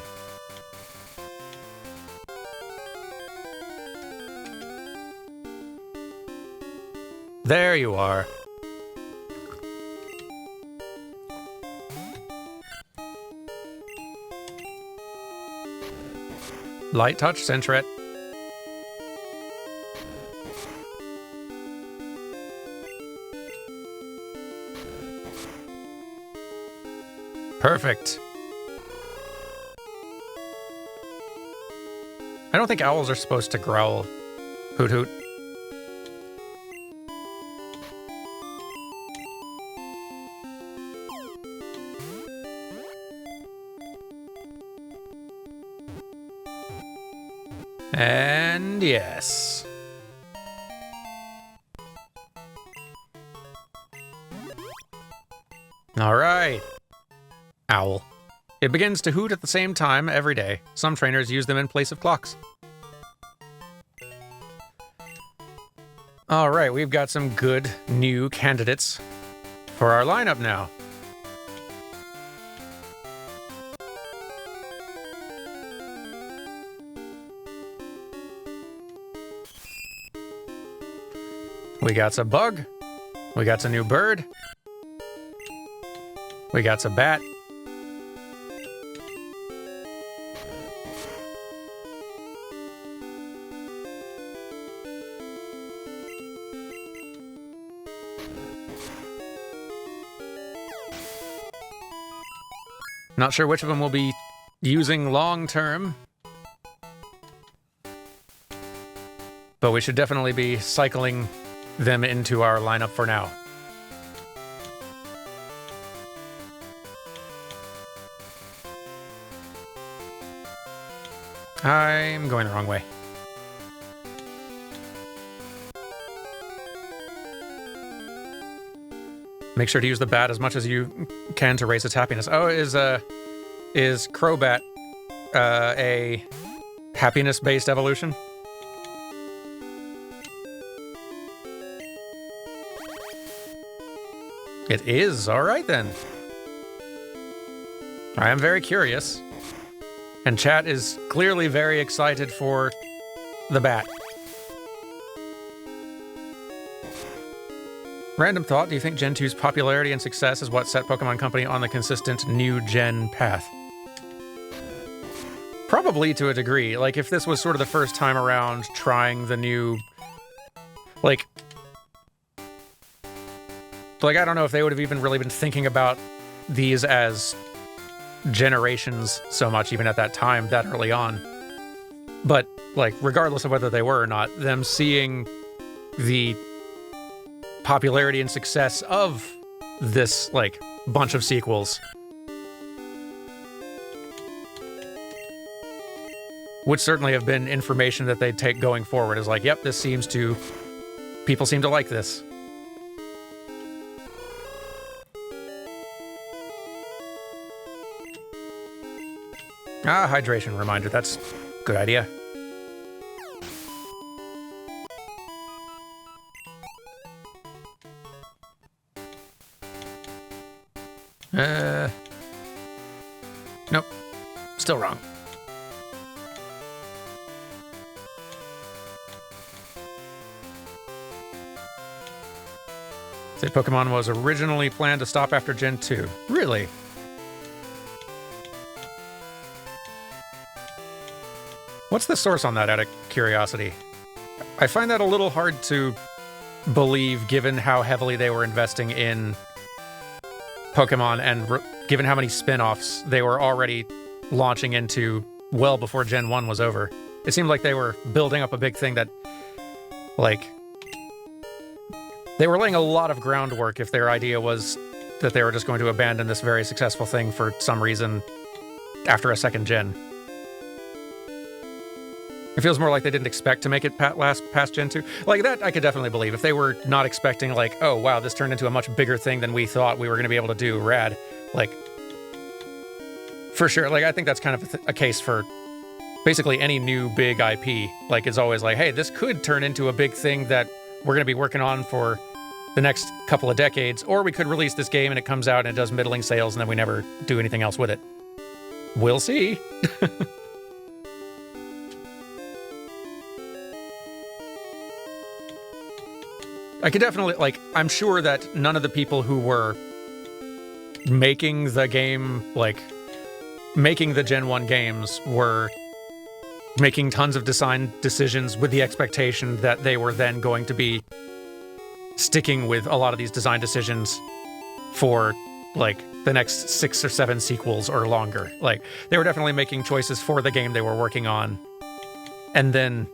There you are. Light touch, Sentret. Perfect. I don't think owls are supposed to growl. Hoot hoot. And yes. All right. Owl. It begins to hoot at the same time every day. Some trainers use them in place of clocks. All right, we've got some good new candidates for our lineup now. We got a bug. We got a new bird. We got a bat. Not sure which of them we'll be using long term, but we should definitely be cycling them into our lineup for now. I'm going the wrong way. Make sure to use the bat as much as you can to raise its happiness. Oh, is Crobat a happiness-based evolution? It is. All right, then. I am very curious. And chat is clearly very excited for the bat. Random thought, do you think Gen 2's popularity and success is what set Pokemon Company on the consistent new gen path? Probably to a degree. Like, if this was sort of the first time around trying the new... Like, I don't know if they would have even really been thinking about these as generations so much, even at that time, that early on. But, like, regardless of whether they were or not, them seeing the popularity and success of this, like, bunch of sequels would certainly have been information that they'd take going forward as like, yep, this seems to... people seem to like this. Ah, hydration reminder. That's a good idea. Nope. Still wrong. Say Pokemon was originally planned to stop after Gen 2. Really? What's the source on that, out of curiosity? I find that a little hard to believe, given how heavily they were investing in Pokemon and given how many spin-offs they were already launching into well before Gen 1 was over. It seemed like they were building up a big thing that, like, they were laying a lot of groundwork if their idea was that they were just going to abandon this very successful thing for some reason after a second gen. It feels more like they didn't expect to make it past Gen 2. Like, that I could definitely believe. If they were not expecting, like, oh, wow, this turned into a much bigger thing than we thought we were going to be able to do, rad. Like, for sure. Like, I think that's kind of a case for basically any new big IP. Like, it's always like, hey, this could turn into a big thing that we're going to be working on for the next couple of decades. Or we could release this game and it comes out and it does middling sales and then we never do anything else with it. We'll see. I could definitely, like, I'm sure that none of the people who were making the game, like, making the Gen 1 games were making tons of design decisions with the expectation that they were then going to be sticking with a lot of these design decisions for, like, the next 6 or 7 sequels or longer. Like, they were definitely making choices for the game they were working on. And then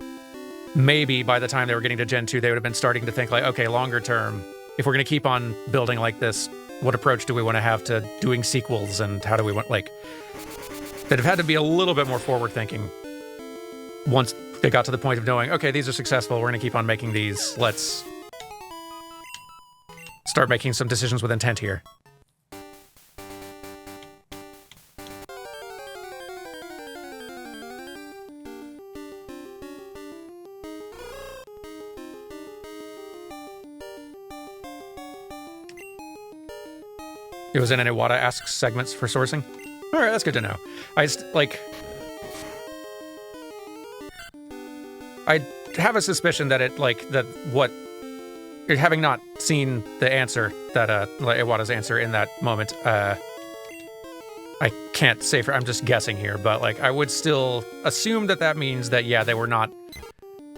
maybe by the time they were getting to Gen 2, they would have been starting to think, like, okay, longer term, if we're going to keep on building like this, what approach do we want to have to doing sequels, and how do we want, like, they'd have had to be a little bit more forward-thinking once they got to the point of knowing, okay, these are successful, we're going to keep on making these, let's start making some decisions with intent here. It was in an Iwata Asks segments for sourcing. All right, that's good to know. I have a suspicion that having not seen the answer that Iwata's answer in that moment, I can't say for, I'm just guessing here, but like I would still assume that means that, yeah, they were not.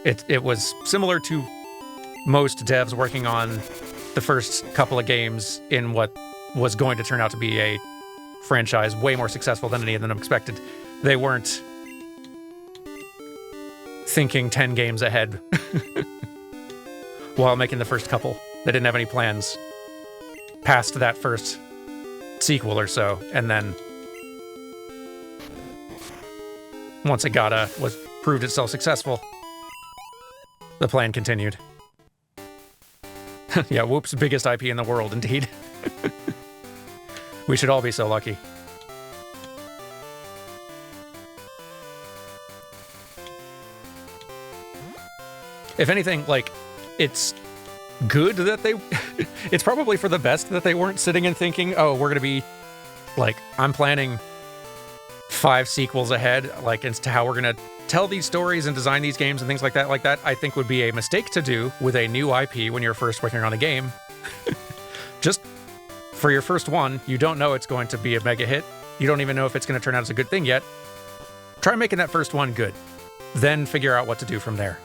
It was similar to most devs working on the first couple of games in what was going to turn out to be a franchise way more successful than any of them expected. They weren't thinking 10 games ahead while making the first couple. They didn't have any plans past that first sequel or so, and then once it was proved itself successful, the plan continued. Yeah, Whoop's biggest IP in the world, indeed. We should all be so lucky. If anything, like, it's good that they... It's probably for the best that they weren't sitting and thinking, oh, we're gonna be, like, I'm planning 5 sequels ahead, like, as to how we're gonna tell these stories and design these games and things like that. Like, that, I think, would be a mistake to do with a new IP when you're first working on a game. Just for your first one, you don't know it's going to be a mega hit. You don't even know if it's going to turn out as a good thing yet. Try making that first one good. Then figure out what to do from there.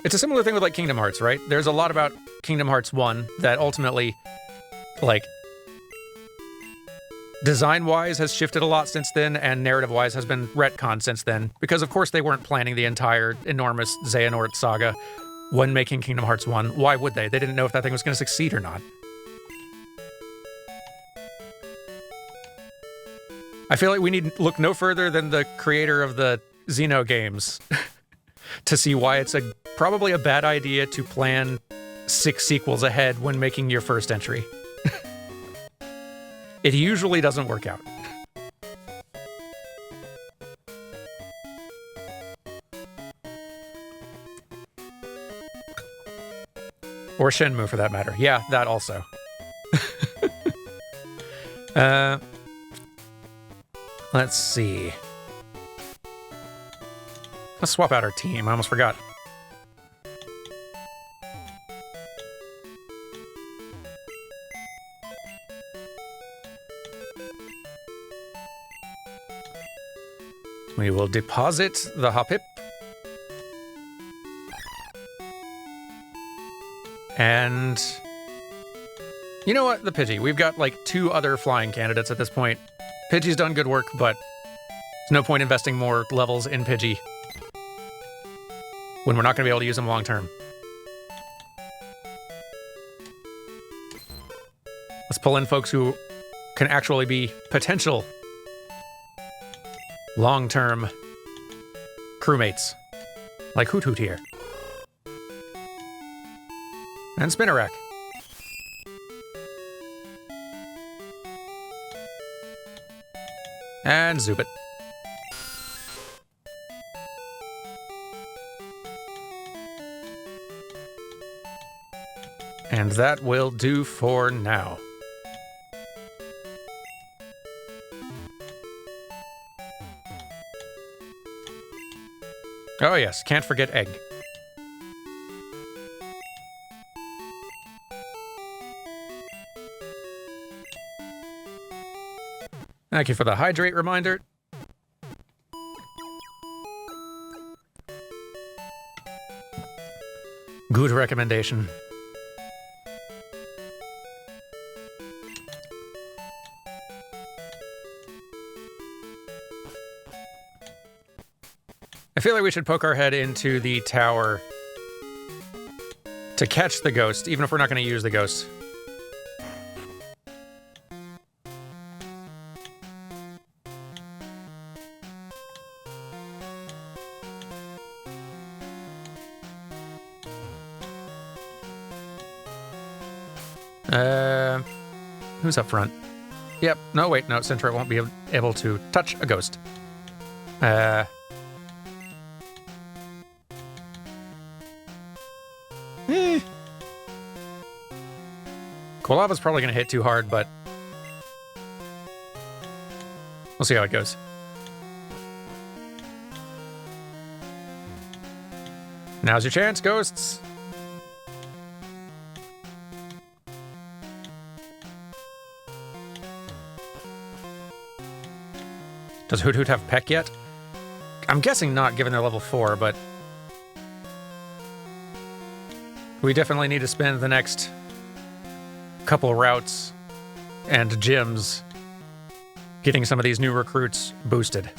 It's a similar thing with, like, Kingdom Hearts, right? There's a lot about Kingdom Hearts 1 that ultimately, like, design-wise has shifted a lot since then, and narrative-wise has been retconned since then, because of course they weren't planning the entire enormous Xehanort saga when making Kingdom Hearts 1. Why would they? They didn't know if that thing was going to succeed or not. I feel like we need look no further than the creator of the Xeno games to see why it's probably a bad idea to plan 6 sequels ahead when making your first entry. It usually doesn't work out. Or Shenmue, for that matter. Yeah, that also. Let's see. Let's swap out our team. I almost forgot. We will deposit the Hoppip. And you know what? The Pidgey. We've got like 2 other flying candidates at this point. Pidgey's done good work, but there's no point investing more levels in Pidgey when we're not going to be able to use him long term. Let's pull in folks who can actually be potential long-term crewmates, like Hoot Hoot here. And Spinnerack. And Zubit. And that will do for now. Oh yes, can't forget Egg. Thank you for the hydrate reminder. Good recommendation. I feel like we should poke our head into the tower to catch the ghost, even if we're not going to use the ghost. Who's up front? Yep. No, wait. No, Centra won't be able to touch a ghost. Quilava's probably going to hit too hard, but we'll see how it goes. Now's your chance, ghosts. Does Hoot Hoot have Peck yet? I'm guessing not, given they're level 4, but we definitely need to spend the next couple routes and gyms getting some of these new recruits boosted.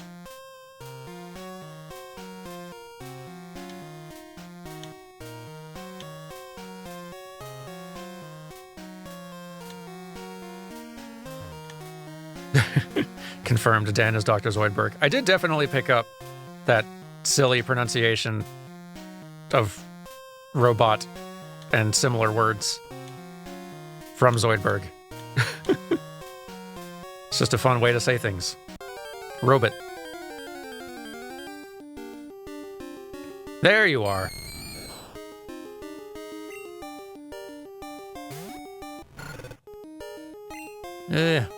Confirmed, Dan is Dr. Zoidberg. I did definitely pick up that silly pronunciation of robot and similar words from Zoidberg. It's just a fun way to say things. Robot. There you are.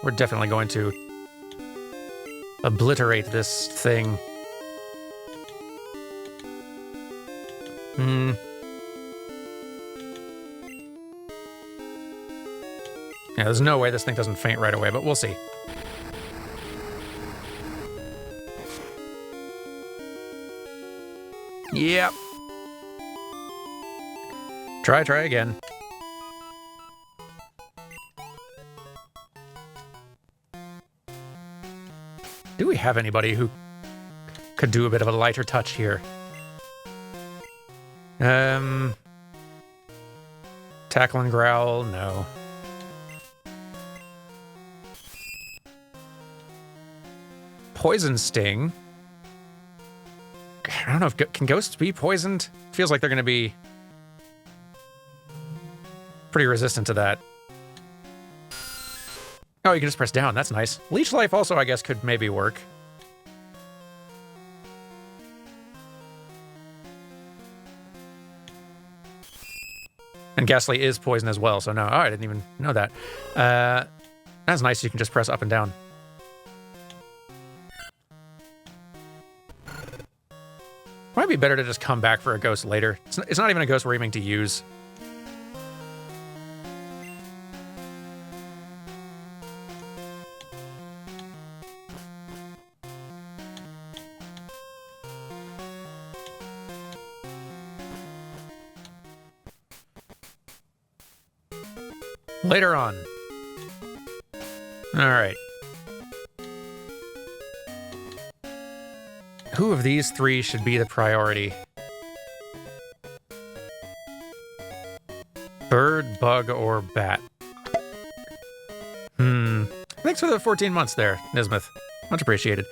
We're definitely going to obliterate this thing. Yeah, there's no way this thing doesn't faint right away, but we'll see. Yep. Try again. Do we have anybody who could do a bit of a lighter touch here? Tackle and growl, no. Poison sting. I don't know if can ghosts be poisoned? Feels like they're going to be pretty resistant to that. Oh, you can just press down. That's nice. Leech life also, I guess, could maybe work. And Ghastly is poison as well, so no. Oh, I didn't even know that. That's nice. You can just press up and down. Might be better to just come back for a ghost later. It's not even a ghost we're aiming to use. Later on. All right. Who of these three should be the priority? Bird, bug, or bat? Thanks for the 14 months there, Nismith. Much appreciated.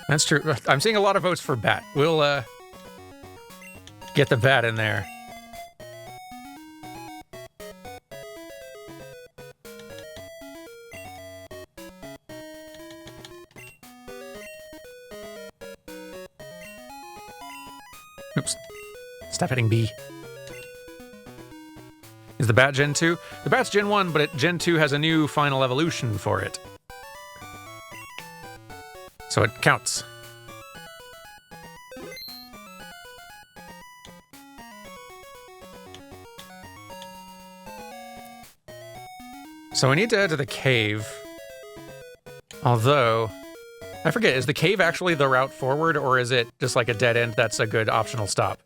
That's true. I'm seeing a lot of votes for bat. We'll, get the bat in there. Oops. Stop hitting B. Is the bat Gen 2? The bat's Gen 1, but Gen 2 has a new final evolution for it. So it counts. So we need to head to the cave. Although, I forget, is the cave actually the route forward, or is it just like a dead end that's a good optional stop?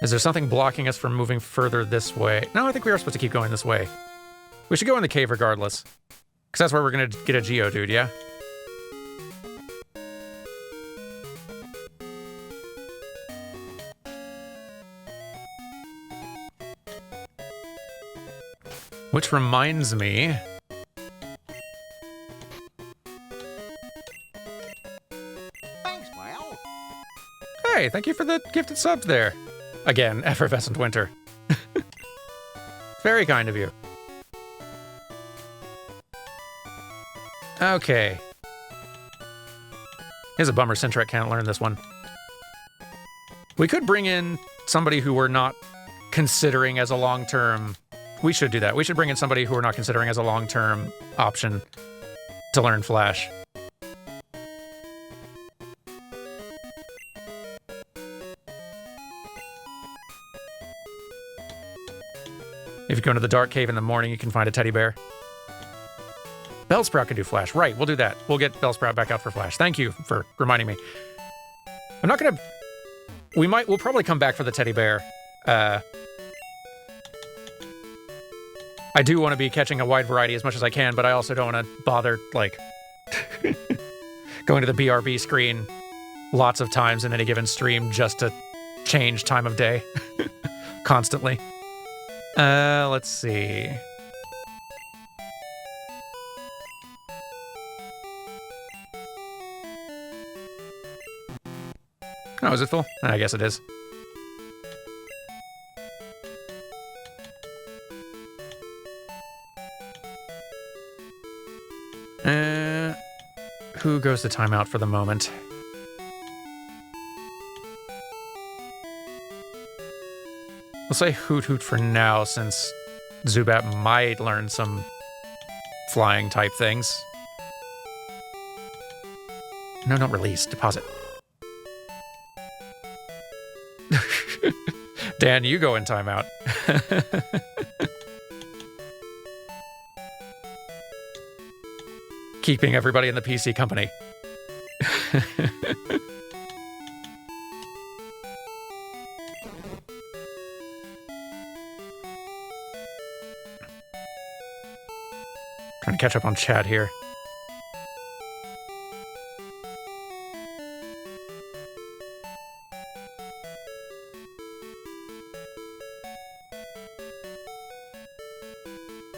Is there something blocking us from moving further this way? No, I think we are supposed to keep going this way. We should go in the cave regardless. Because that's where we're going to get a Geodude, yeah? Which reminds me... Thanks, pal. Hey, thank you for the gifted subs there. Again, Effervescent Winter. Very kind of you. Okay. Here's a bummer Sintret can't learn this one. We could bring in somebody who we're not considering as a long-term... We should do that. We should bring in somebody who we're not considering as a long-term option to learn Flash. If you go into the dark cave in the morning, you can find a teddy bear. Bellsprout can do Flash. Right, we'll do that. We'll get Bellsprout back out for Flash. Thank you for reminding me. I'm not gonna... We'll probably come back for the teddy bear. I do want to be catching a wide variety as much as I can, but I also don't want to bother, like, going to the BRB screen lots of times in any given stream just to change time of day constantly. Let's see. Oh, is it full? I guess it is. Who goes to timeout for the moment? We'll say Hoot Hoot for now, since Zubat might learn some flying type things. No, don't release. Deposit. Dan, you go in timeout. Keeping everybody in the PC company. Trying to catch up on chat here.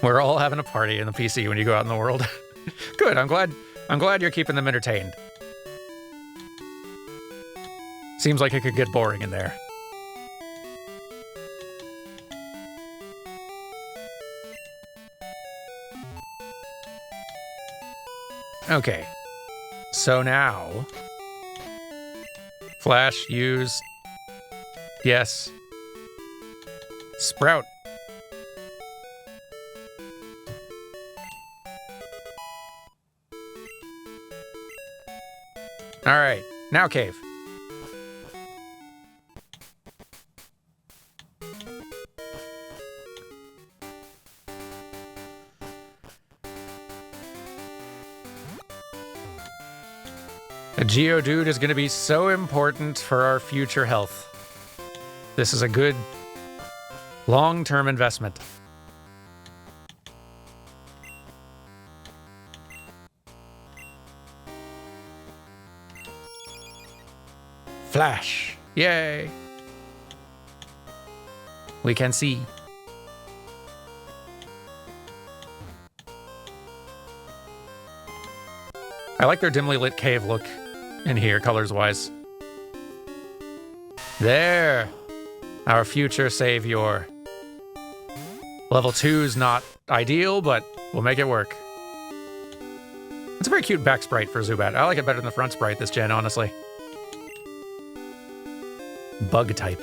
We're all having a party in the PC when you go out in the world. Good, I'm glad you're keeping them entertained. Seems like it could get boring in there. Okay. So now Flash, use. Yes. Sprout. All right, now cave. A Geodude is going to be so important for our future health. This is a good long-term investment. Flash. Yay. We can see. I like their dimly lit cave look in here, colors-wise. There. Our future savior. Level 2's not ideal, but we'll make it work. It's a very cute back sprite for Zubat. I like it better than the front sprite this gen, honestly. Bug type.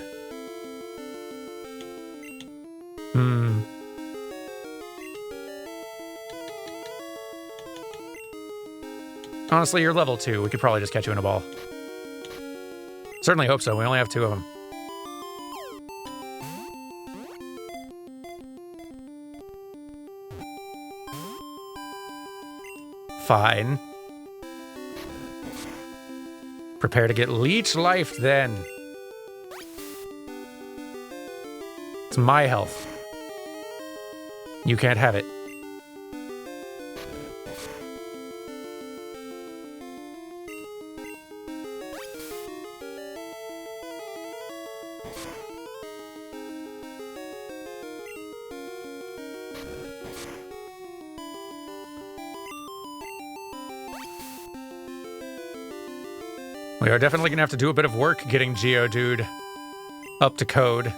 Honestly, you're level 2. We could probably just catch you in a ball. Certainly hope so. We only have 2 of them. Fine. Prepare to get leech life then. It's my health. You can't have it. We are definitely going to have to do a bit of work getting Geodude up to code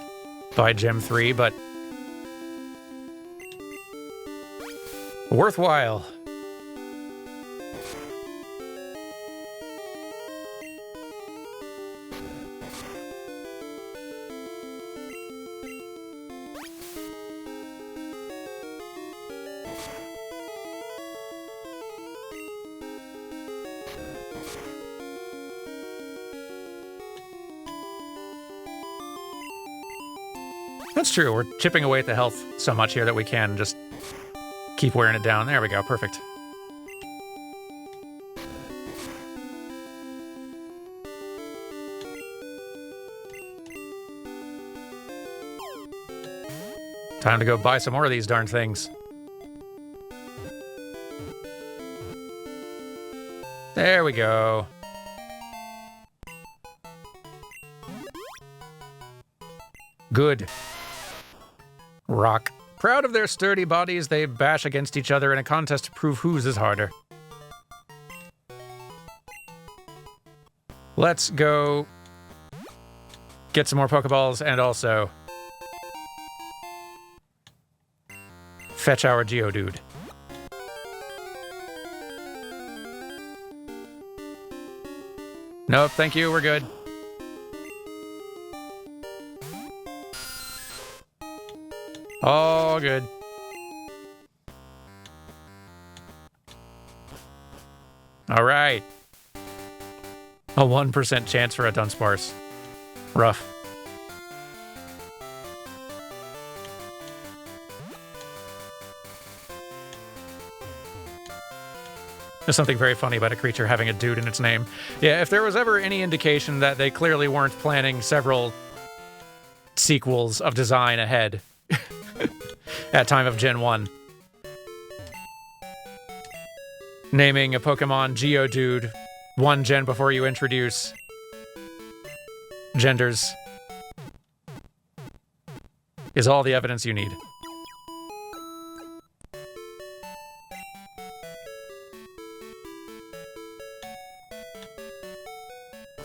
by Gem 3, but worthwhile. That's true. We're chipping away at the health so much here that we can just keep wearing it down. There we go. Perfect. Time to go buy some more of these darn things. There we go. Good. Rock. Proud of their sturdy bodies, they bash against each other in a contest to prove whose is harder. Let's go get some more Pokeballs and also fetch our Geodude. Nope, thank you, we're good. All good. All right. A 1% chance for a Dunsparce. Rough. There's something very funny about a creature having a dude in its name. Yeah, if there was ever any indication that they clearly weren't planning several sequels of design ahead at time of Gen 1. Naming a Pokemon Geodude 1 gen before you introduce genders is all the evidence you need.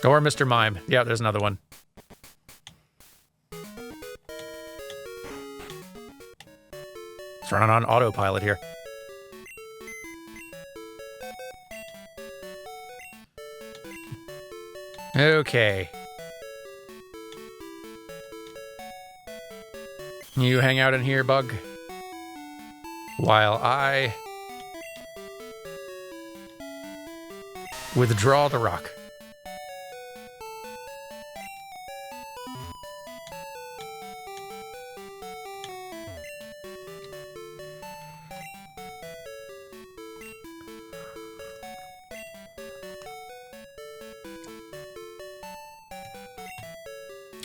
Or Mr. Mime. Yeah, there's another one. It's running on autopilot here. Okay. You hang out in here, Bug, while I withdraw the rock.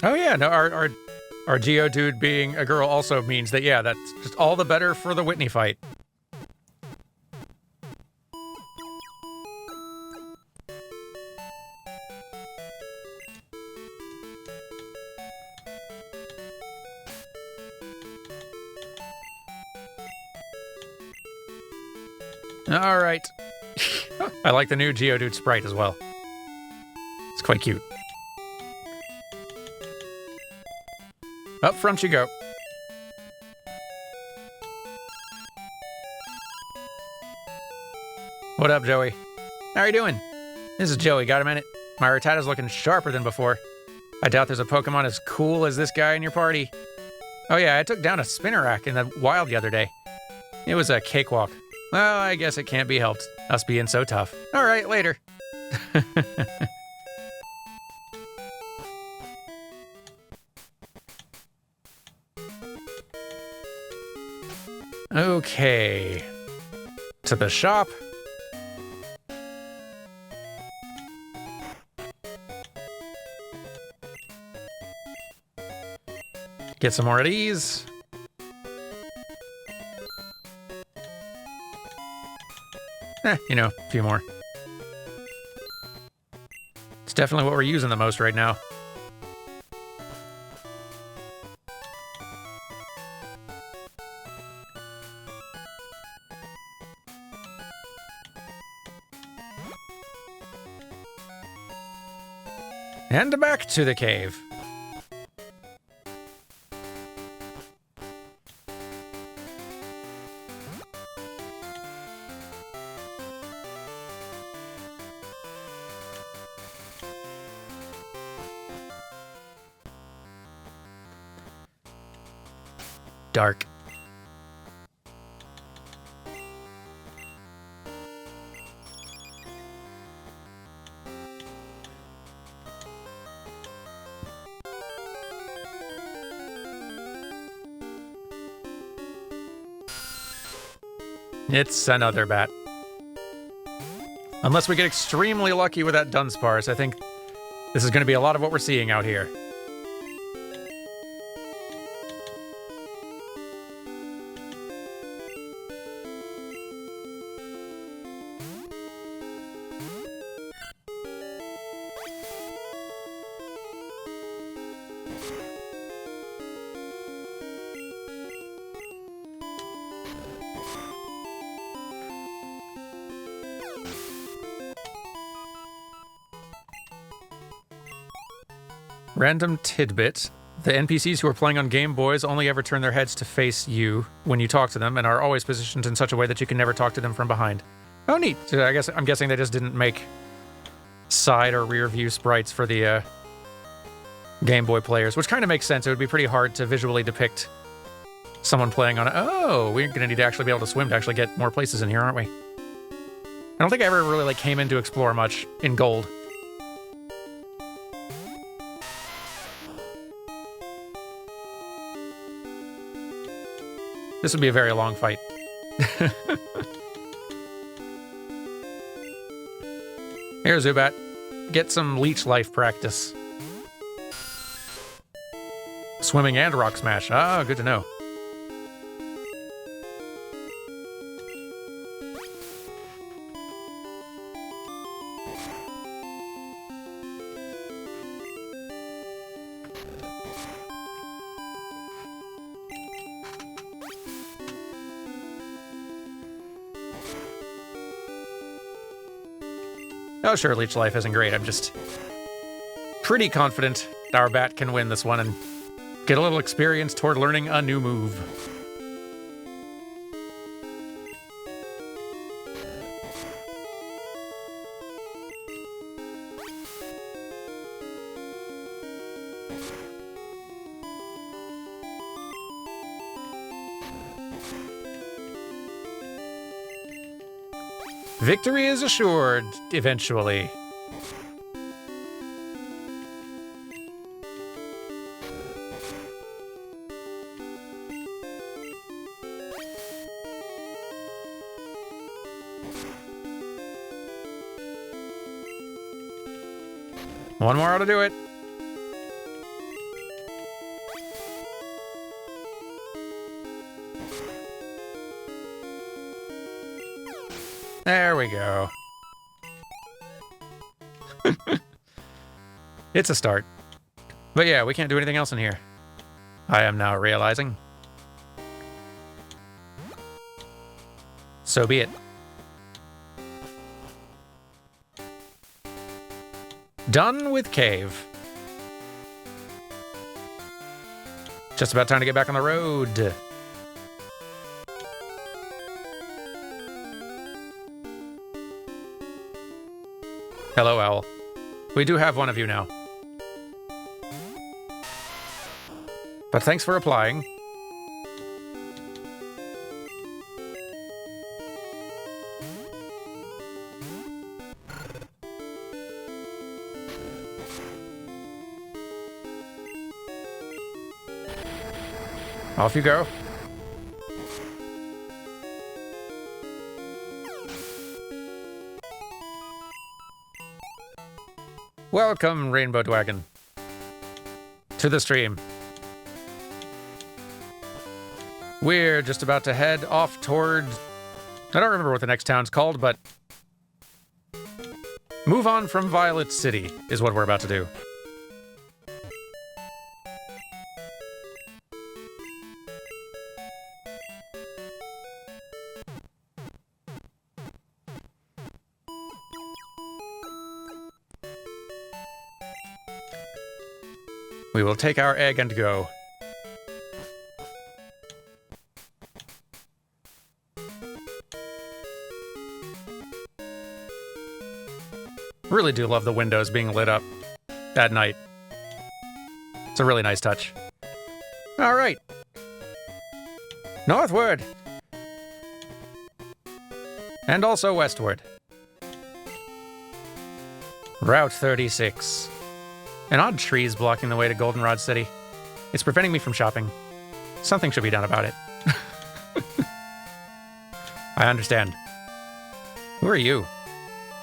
Oh yeah, no, our Geodude being a girl also means that, yeah, that's just all the better for the Whitney fight. All right. I like the new Geodude sprite as well. It's quite cute. Up front you go. What up, Joey? How are you doing? This is Joey. Got a minute? My Rattata's looking sharper than before. I doubt there's a Pokemon as cool as this guy in your party. Oh yeah, I took down a Spinnerack in the wild the other day. It was a cakewalk. Well, I guess it can't be helped. Us being so tough. All right, later. Okay. To the shop. Get some more of these. You know, a few more. It's definitely what we're using the most right now. And back to the cave. Dark. It's another bat. Unless we get extremely lucky with that Dunsparce, I think this is going to be a lot of what we're seeing out here. Random tidbit. The NPCs who are playing on Game Boys only ever turn their heads to face you when you talk to them and are always positioned in such a way that you can never talk to them from behind. Oh, neat. So I'm guessing they just didn't make side or rear view sprites for the Game Boy players, which kind of makes sense. It would be pretty hard to visually depict someone playing on it. Oh, we're going to need to actually be able to swim to actually get more places in here, aren't we? I don't think I ever really came in to explore much in Gold. This would be a very long fight. Here, Zubat. Get some leech life practice. Swimming and rock smash. Ah, good to know. Oh, sure, Leech Life isn't great. I'm just pretty confident our bat can win this one and get a little experience toward learning a new move. Victory is assured, eventually. One more ought to do it. There we go. It's a start. But yeah, we can't do anything else in here. I am now realizing. So be it. Done with cave. Just about time to get back on the road. Hello, Owl. We do have one of you now. But thanks for applying. Off you go. Welcome, Rainbow Dwagon, to the stream. We're just about to head off toward... I don't remember what the next town's called, but... Move on from Violet City is what we're about to do. We will take our egg and go. Really do love the windows being lit up at night. It's a really nice touch. All right. Northward. And also westward. Route 36. An odd tree is blocking the way to Goldenrod City. It's preventing me from shopping. Something should be done about it. I understand. Who are you?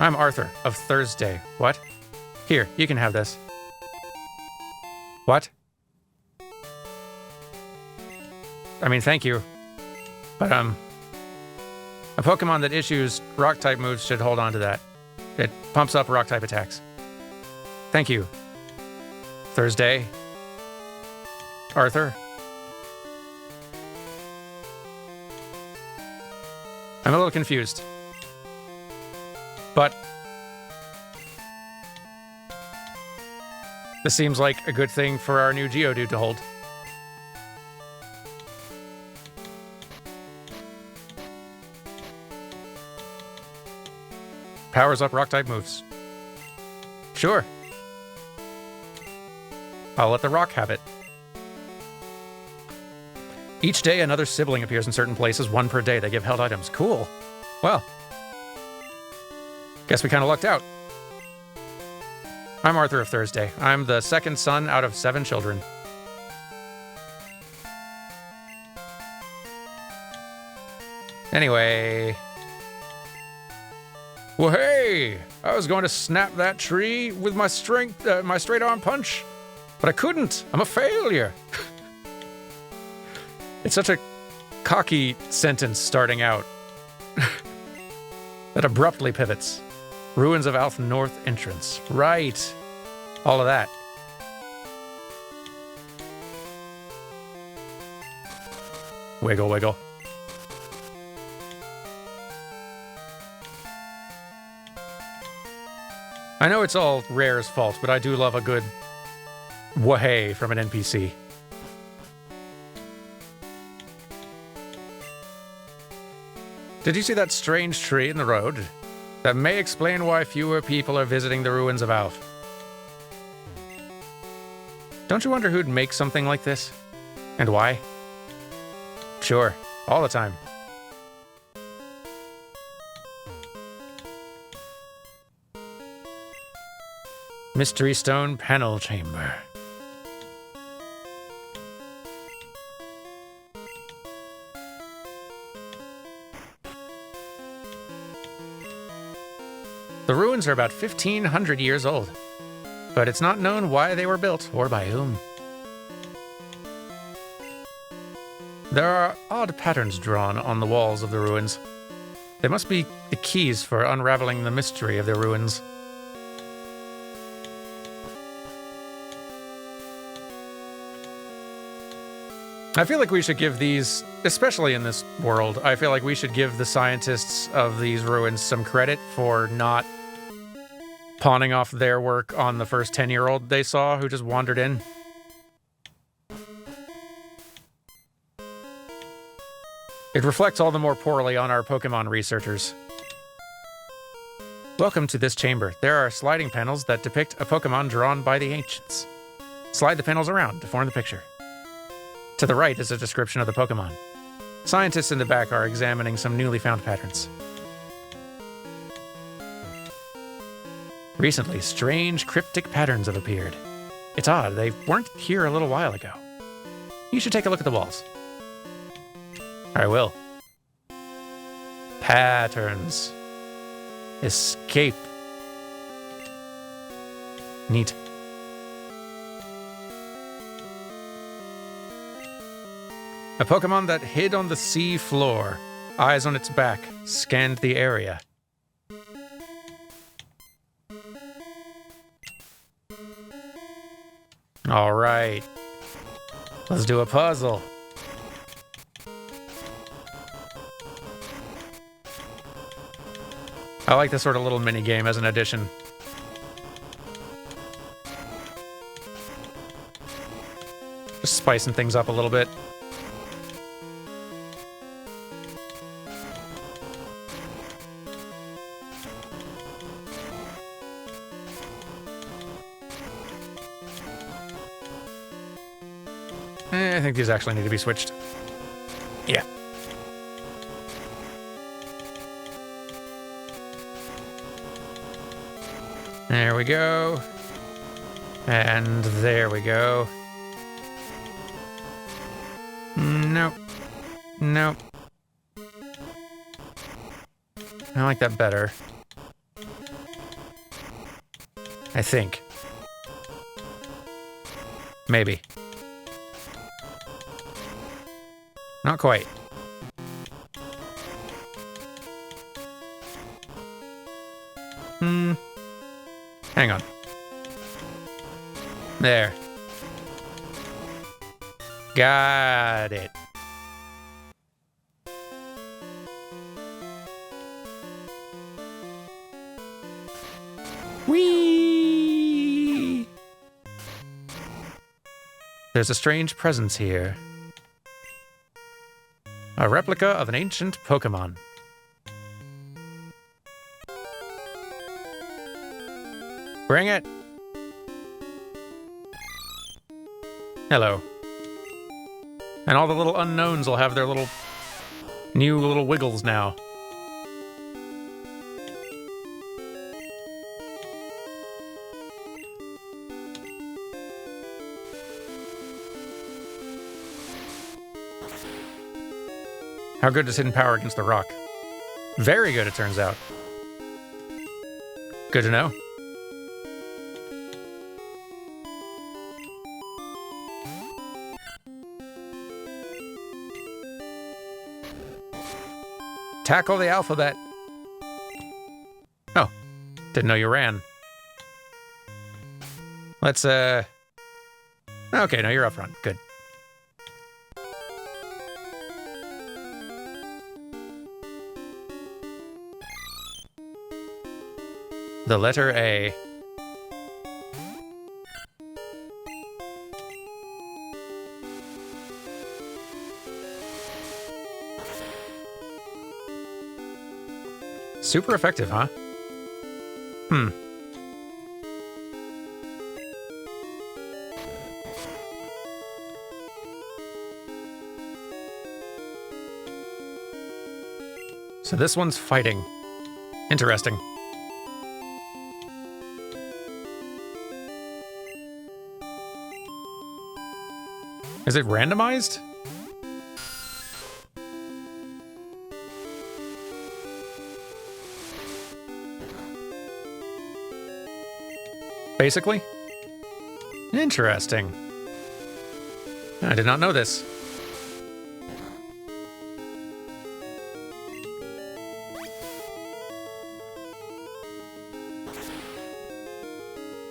I'm Arthur of Thursday. What? Here, you can have this. What? I mean, thank you. But, a Pokemon that issues Rock-type moves should hold on to that. It pumps up Rock-type attacks. Thank you. Thursday. Arthur. I'm a little confused. But This seems like a good thing for our new Geodude to hold. Powers up rock-type moves. Sure. I'll let the rock have it. Each day, another sibling appears in certain places, one per day. They give held items. Cool. Well, guess we kind of lucked out. I'm Arthur of Thursday. I'm the second son out of 7 children. Anyway... Well, hey! I was going to snap that tree with my my straight arm punch, but I couldn't. I'm a failure. It's such a cocky sentence starting out that abruptly pivots. Ruins of Alph North entrance. Right. All of that. Wiggle, wiggle. I know it's all Rare's fault, but I do love a good wahey from an NPC. Did you see that strange tree in the road? That may explain why fewer people are visiting the ruins of Alph. Don't you wonder who'd make something like this? And why? Sure, all the time. Mystery Stone Panel Chamber. The ruins are about 1,500 years old, but it's not known why they were built or by whom. There are odd patterns drawn on the walls of the ruins. They must be the keys for unraveling the mystery of the ruins. I feel like we should give these, especially in this world, I feel like we should give the scientists of these ruins some credit for not pawning off their work on the first 10-year-old they saw who just wandered in. It reflects all the more poorly on our Pokemon researchers. Welcome to this chamber. There are sliding panels that depict a Pokemon drawn by the ancients. Slide the panels around to form the picture. To the right is a description of the Pokemon. Scientists in the back are examining some newly found patterns. Recently, strange cryptic patterns have appeared. It's odd, they weren't here a little while ago. You should take a look at the walls. I will. Patterns. Escape. Neat. A Pokemon that hid on the sea floor, eyes on its back, scanned the area. All right. Let's do a puzzle. I like this sort of little mini game as an addition. Just spicing things up a little bit. I think these actually need to be switched. Yeah. There we go. And there we go. Nope. Nope. I like that better. I think. Maybe. Not quite. Hang on. There. Got it. Whee! There's a strange presence here. A replica of an ancient Pokémon. Bring it! Hello. And all the little unknowns will have their little... new little wiggles now. How good is hidden power against the rock? Very good, it turns out. Good to know. Tackle the alphabet. Oh, didn't know you ran. Let's, okay, no, you're up front. Good. The letter A. Super effective, huh? So this one's fighting. Interesting. Is it randomized? Basically? Interesting. I did not know this.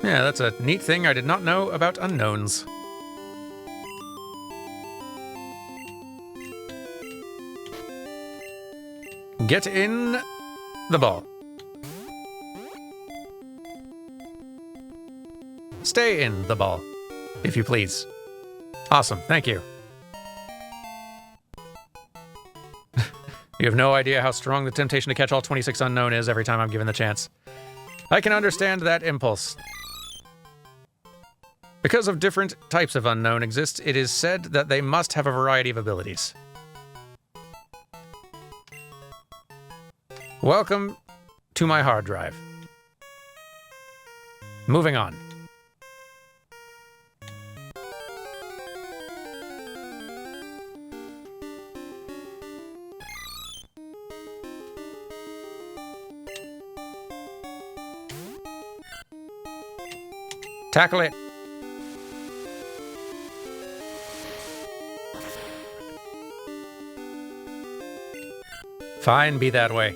Yeah, that's a neat thing I did not know about unknowns. Get in the ball. Stay in the ball, if you please. Awesome, thank you. You have no idea how strong the temptation to catch all 26 unknown is every time I'm given the chance. I can understand that impulse. Because of different types of unknown exist, it is said that they must have a variety of abilities. Welcome to my hard drive. Moving on. Tackle it. Fine, be that way.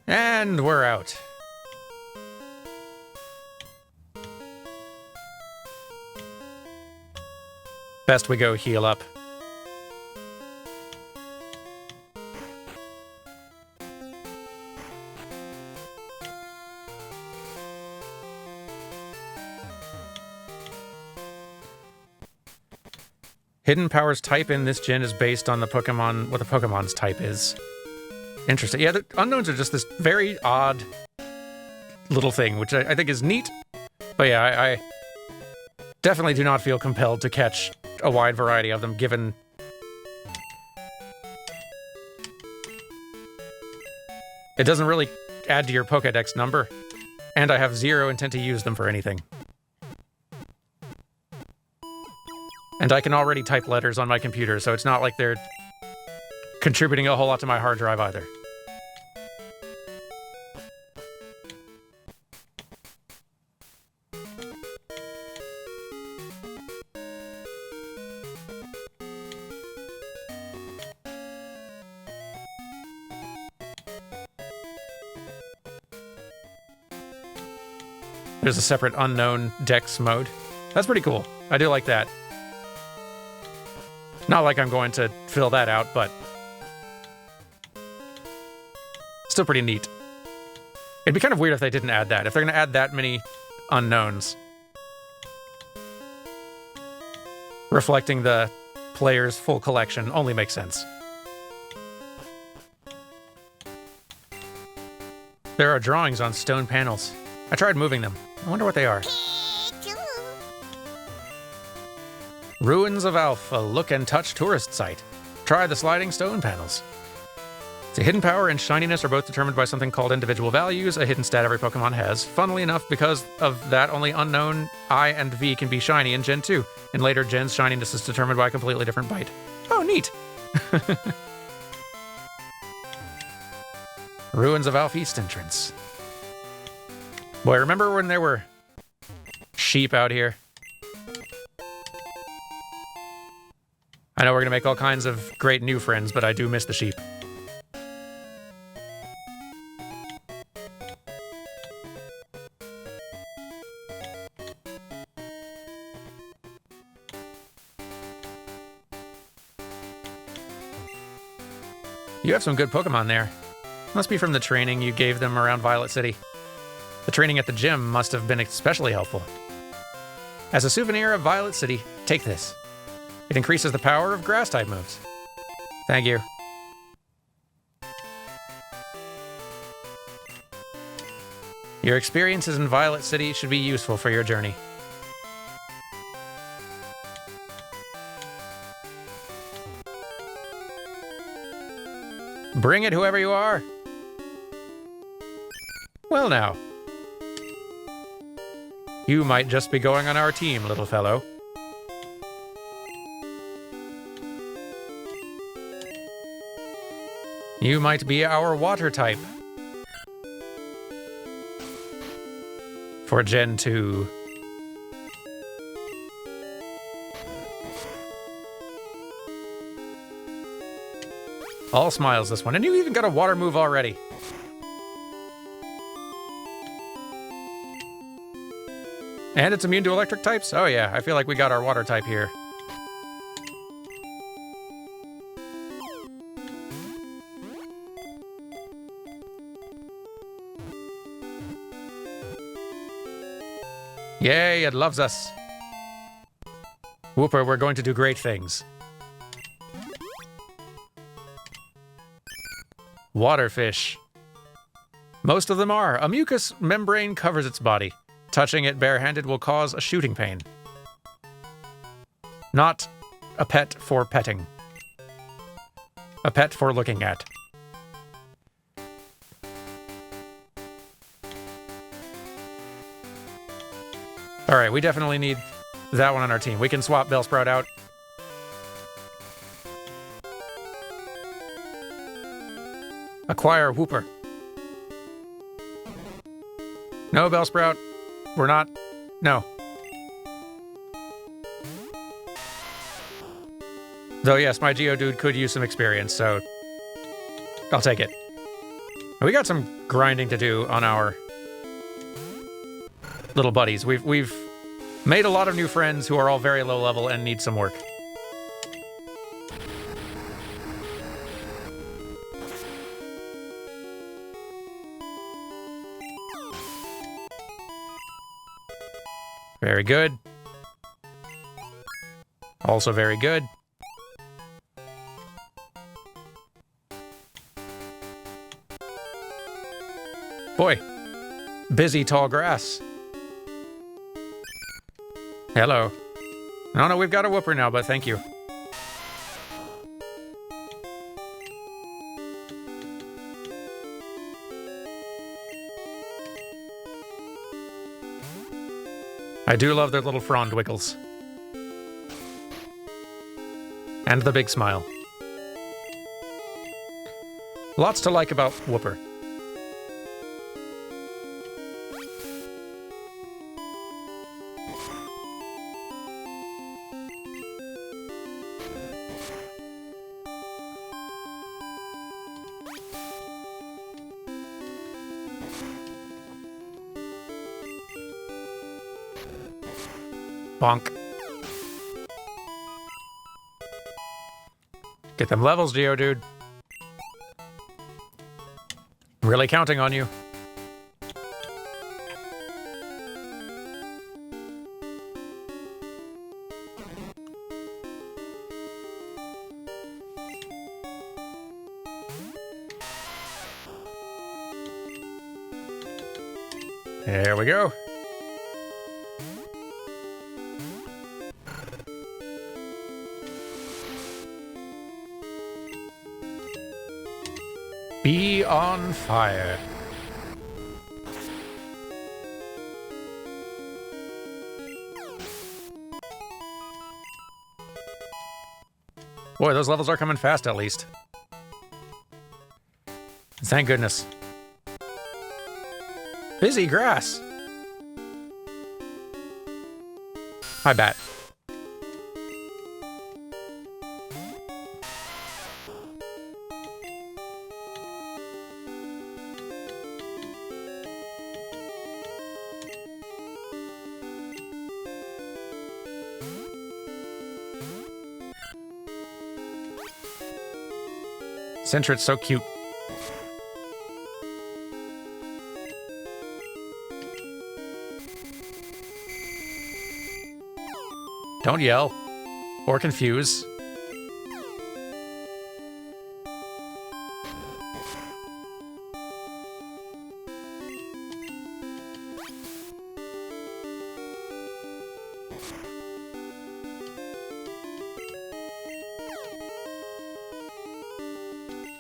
And we're out. Best we go heal up. Hidden Power's type in this gen is based on the Pokemon, what the Pokemon's type is. Interesting. Yeah, the unknowns are just this very odd little thing, which I think is neat. But yeah, I definitely do not feel compelled to catch a wide variety of them, given... It doesn't really add to your Pokédex number, and I have zero intent to use them for anything. And I can already type letters on my computer, so it's not like they're contributing a whole lot to my hard drive either. There's a separate unknown dex mode. That's pretty cool. I do like that. Not like I'm going to fill that out, but still pretty neat. It'd be kind of weird if they didn't add that. If they're going to add that many unknowns. Reflecting the player's full collection only makes sense. There are drawings on stone panels. I tried moving them. I wonder what they are. Ruins of Alpha, look and touch tourist site. Try the sliding stone panels. The hidden power and shininess are both determined by something called individual values, a hidden stat every Pokemon has. Funnily enough, because of that, only unknown I and V can be shiny in Gen 2. In later gens, shininess is determined by a completely different bite. Oh, neat! Ruins of Alpha East entrance. Boy, remember when there were sheep out here? I know we're going to make all kinds of great new friends, but I do miss the sheep. You have some good Pokemon there. Must be from the training you gave them around Violet City. The training at the gym must have been especially helpful. As a souvenir of Violet City, take this. It increases the power of Grass-type moves. Thank you. Your experiences in Violet City should be useful for your journey. Bring it, whoever you are. Well now. You might just be going on our team, little fellow. You might be our water type. For Gen 2. All smiles this one, and you even got a water move already. And it's immune to electric types? Oh yeah, I feel like we got our water type here. Yay, it loves us. Whooper, we're going to do great things. Waterfish. Most of them are. A mucus membrane covers its body. Touching it barehanded will cause a shooting pain. Not a pet for petting. A pet for looking at. Alright, we definitely need that one on our team. We can swap Bellsprout out. Acquire Whooper. No, Bellsprout. We're not. No. Though, yes, my Geodude could use some experience, so I'll take it. We got some grinding to do on our little buddies. We've made a lot of new friends who are all very low level and need some work. Very good. Also very good. Boy. Busy tall grass. Hello. No, no, we've got a Whooper now, but thank you. I do love their little frond wiggles. And the big smile. Lots to like about Whooper. Bonk. Get them levels, Geodude. Really counting on you. There we go. Be on fire. Boy, those levels are coming fast at least. Thank goodness. Busy grass. Hi, Bat. Centrit's so cute. Don't yell or confuse.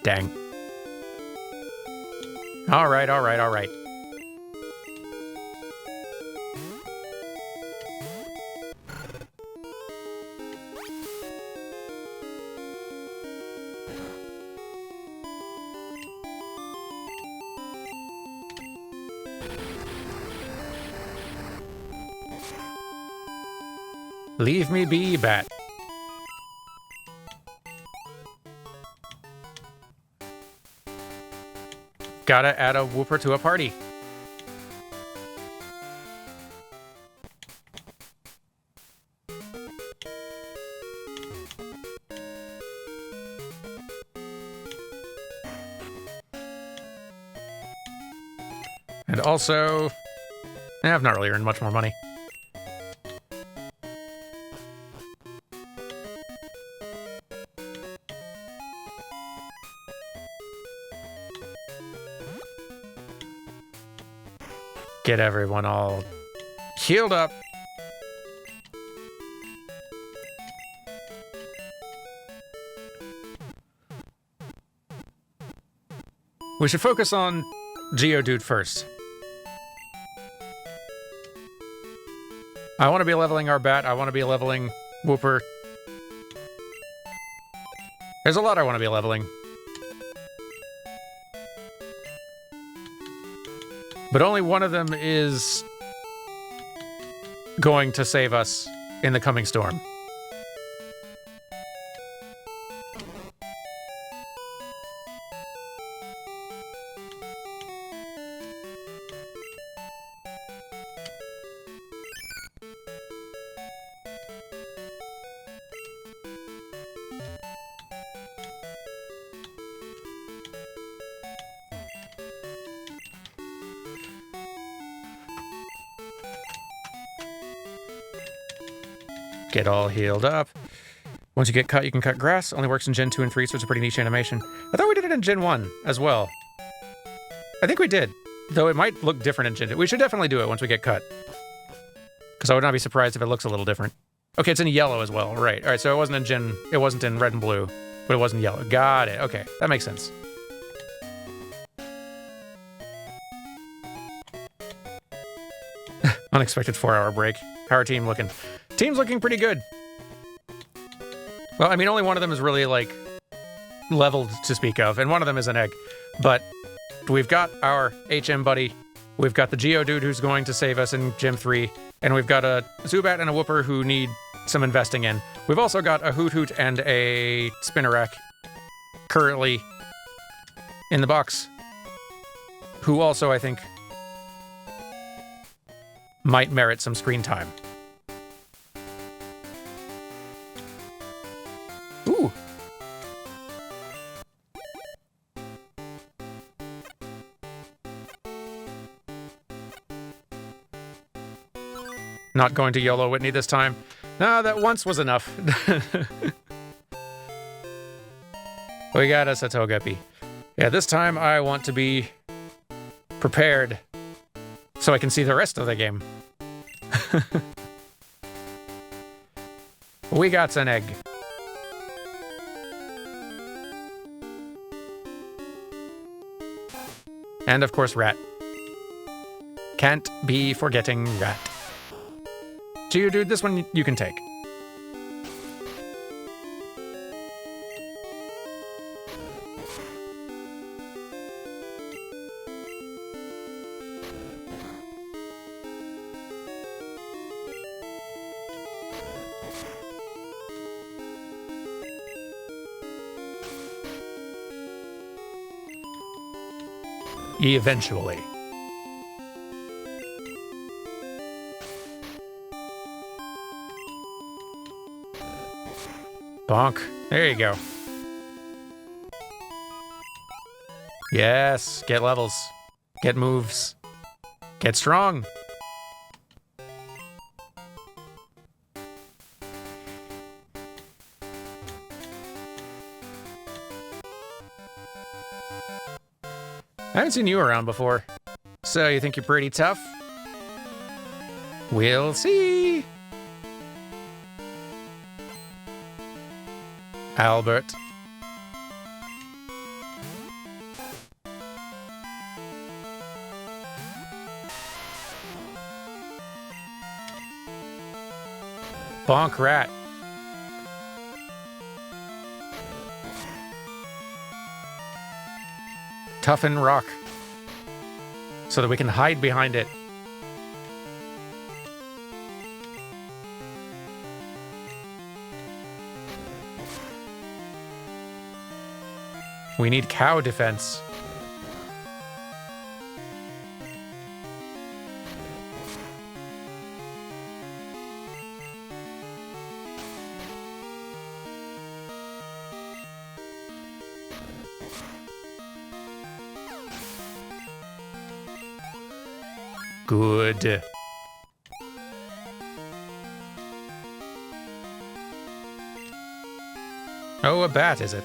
Dang. All right, all right, all right. Leave me be, Bat. Gotta add a Wooper to a party. And also, I've not really earned much more money. Get everyone all healed up. We should focus on Geodude first. I want to be leveling our Bat. I want to be leveling Wooper. There's a lot I want to be leveling. But only one of them is going to save us in the coming storm. Get all healed up. Once you get cut, you can cut grass. Only works in Gen 2 and 3, so it's a pretty niche animation. I thought we did it in Gen 1 as well. I think we did, though it might look different in Gen 2. We should definitely do it once we get cut, because I would not be surprised if it looks a little different. Okay, it's in yellow as well. Right. All right, so it wasn't in red and blue, but it wasn't yellow. Got it. Okay, that makes sense. Unexpected 4-hour break. How our team looking? Team's looking pretty good. Well, I mean, only one of them is really, like, leveled to speak of, and one of them is an egg. But we've got our HM buddy, we've got the Geodude who's going to save us in Gym 3, and we've got a Zubat and a Wooper who need some investing in. We've also got a Hoot Hoot and a Spinarak currently in the box, who also, I think, might merit some screen time. Ooh. Not going to YOLO Whitney this time. No, that once was enough. We got us a Togepi. Yeah, this time I want to be prepared so I can see the rest of the game. We got an egg. And of course, rat. Can't be forgetting rat. Geodude, this one you can take. Eventually. Bonk. There you go. Yes, get levels. Get moves. Get strong. I haven't seen you around before. So you think you're pretty tough? We'll see. Albert. Bonk rat. Toughen rock. So that we can hide behind it. We need cow defense. Good. Oh, a bat, is it?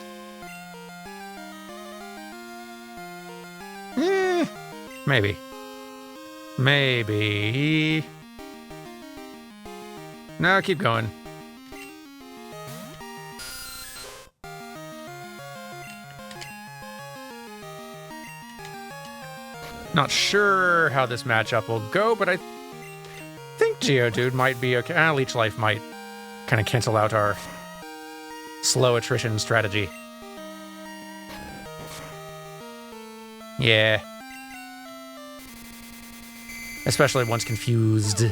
Maybe. Maybe. No, keep going. Not sure how this matchup will go, but I think Geodude might be okay. Leech Life might kind of cancel out our slow attrition strategy. Yeah. Especially once confused.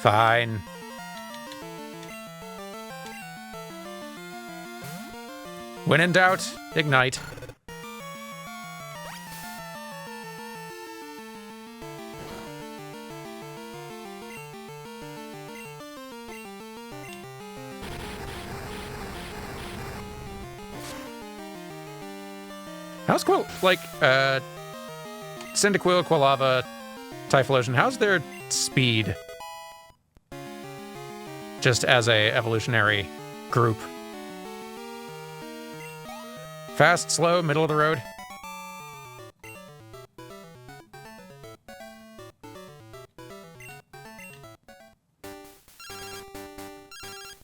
Fine. When in doubt, ignite. How's Cyndaquil, Quilava, Typhlosion, how's their speed? Just as a evolutionary group. Fast, slow, middle of the road?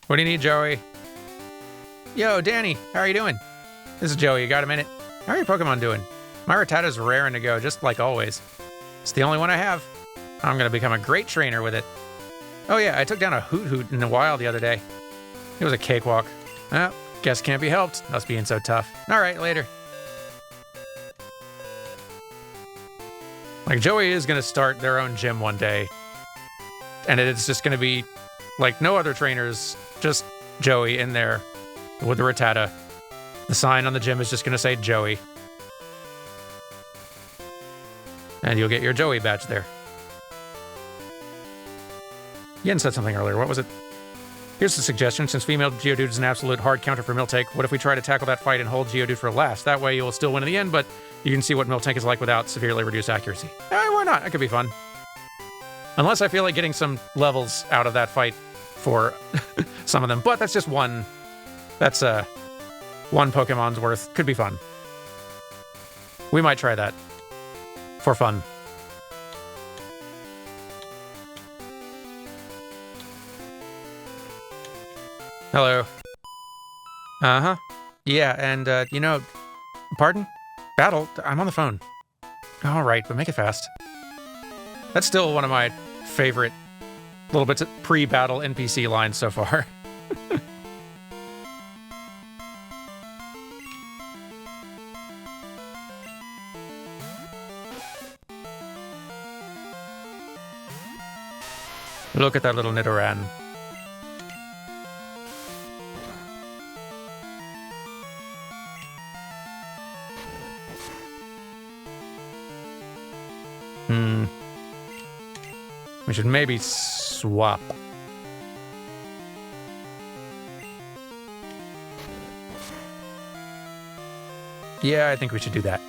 What do you need, Joey? Yo, Danny, how are you doing? This is Joey, you got a minute? How are your Pokemon doing? My Rattata's raring to go, just like always. It's the only one I have. I'm gonna become a great trainer with it. Oh yeah, I took down a Hoot in the wild the other day. It was a cakewalk. Well, guess can't be helped, us being so tough. Alright, later. Like, Joey is gonna start their own gym one day. And it's just gonna be, like, no other trainers, just Joey in there with the Rattata. The sign on the gym is just gonna say Joey. And you'll get your Joey badge there. Yen said something earlier. What was it? Here's a suggestion. Since female Geodude is an absolute hard counter for Miltank, what if we try to tackle that fight and hold Geodude for last? That way you'll still win in the end, but you can see what Miltank is like without severely reduced accuracy. Why not? That could be fun. Unless I feel like getting some levels out of that fight for some of them. But that's just one. That's one Pokemon's worth. Could be fun. We might try that. For fun. Hello. Uh-huh. Yeah, and, you know... Pardon? Battle? I'm on the phone. All right, but make it fast. That's still one of my favorite little bits of pre-battle NPC lines so far. Look at that little Nidoran. We should maybe swap. Yeah, I think we should do that.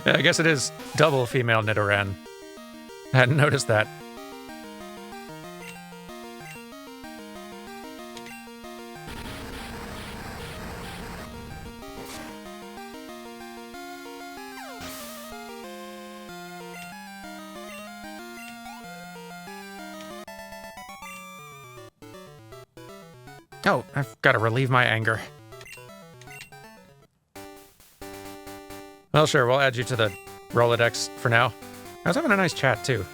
I guess it is double female Nidoran. I hadn't noticed that. Oh, I've got to relieve my anger. Well, sure, we'll add you to the Rolodex for now. I was having a nice chat, too.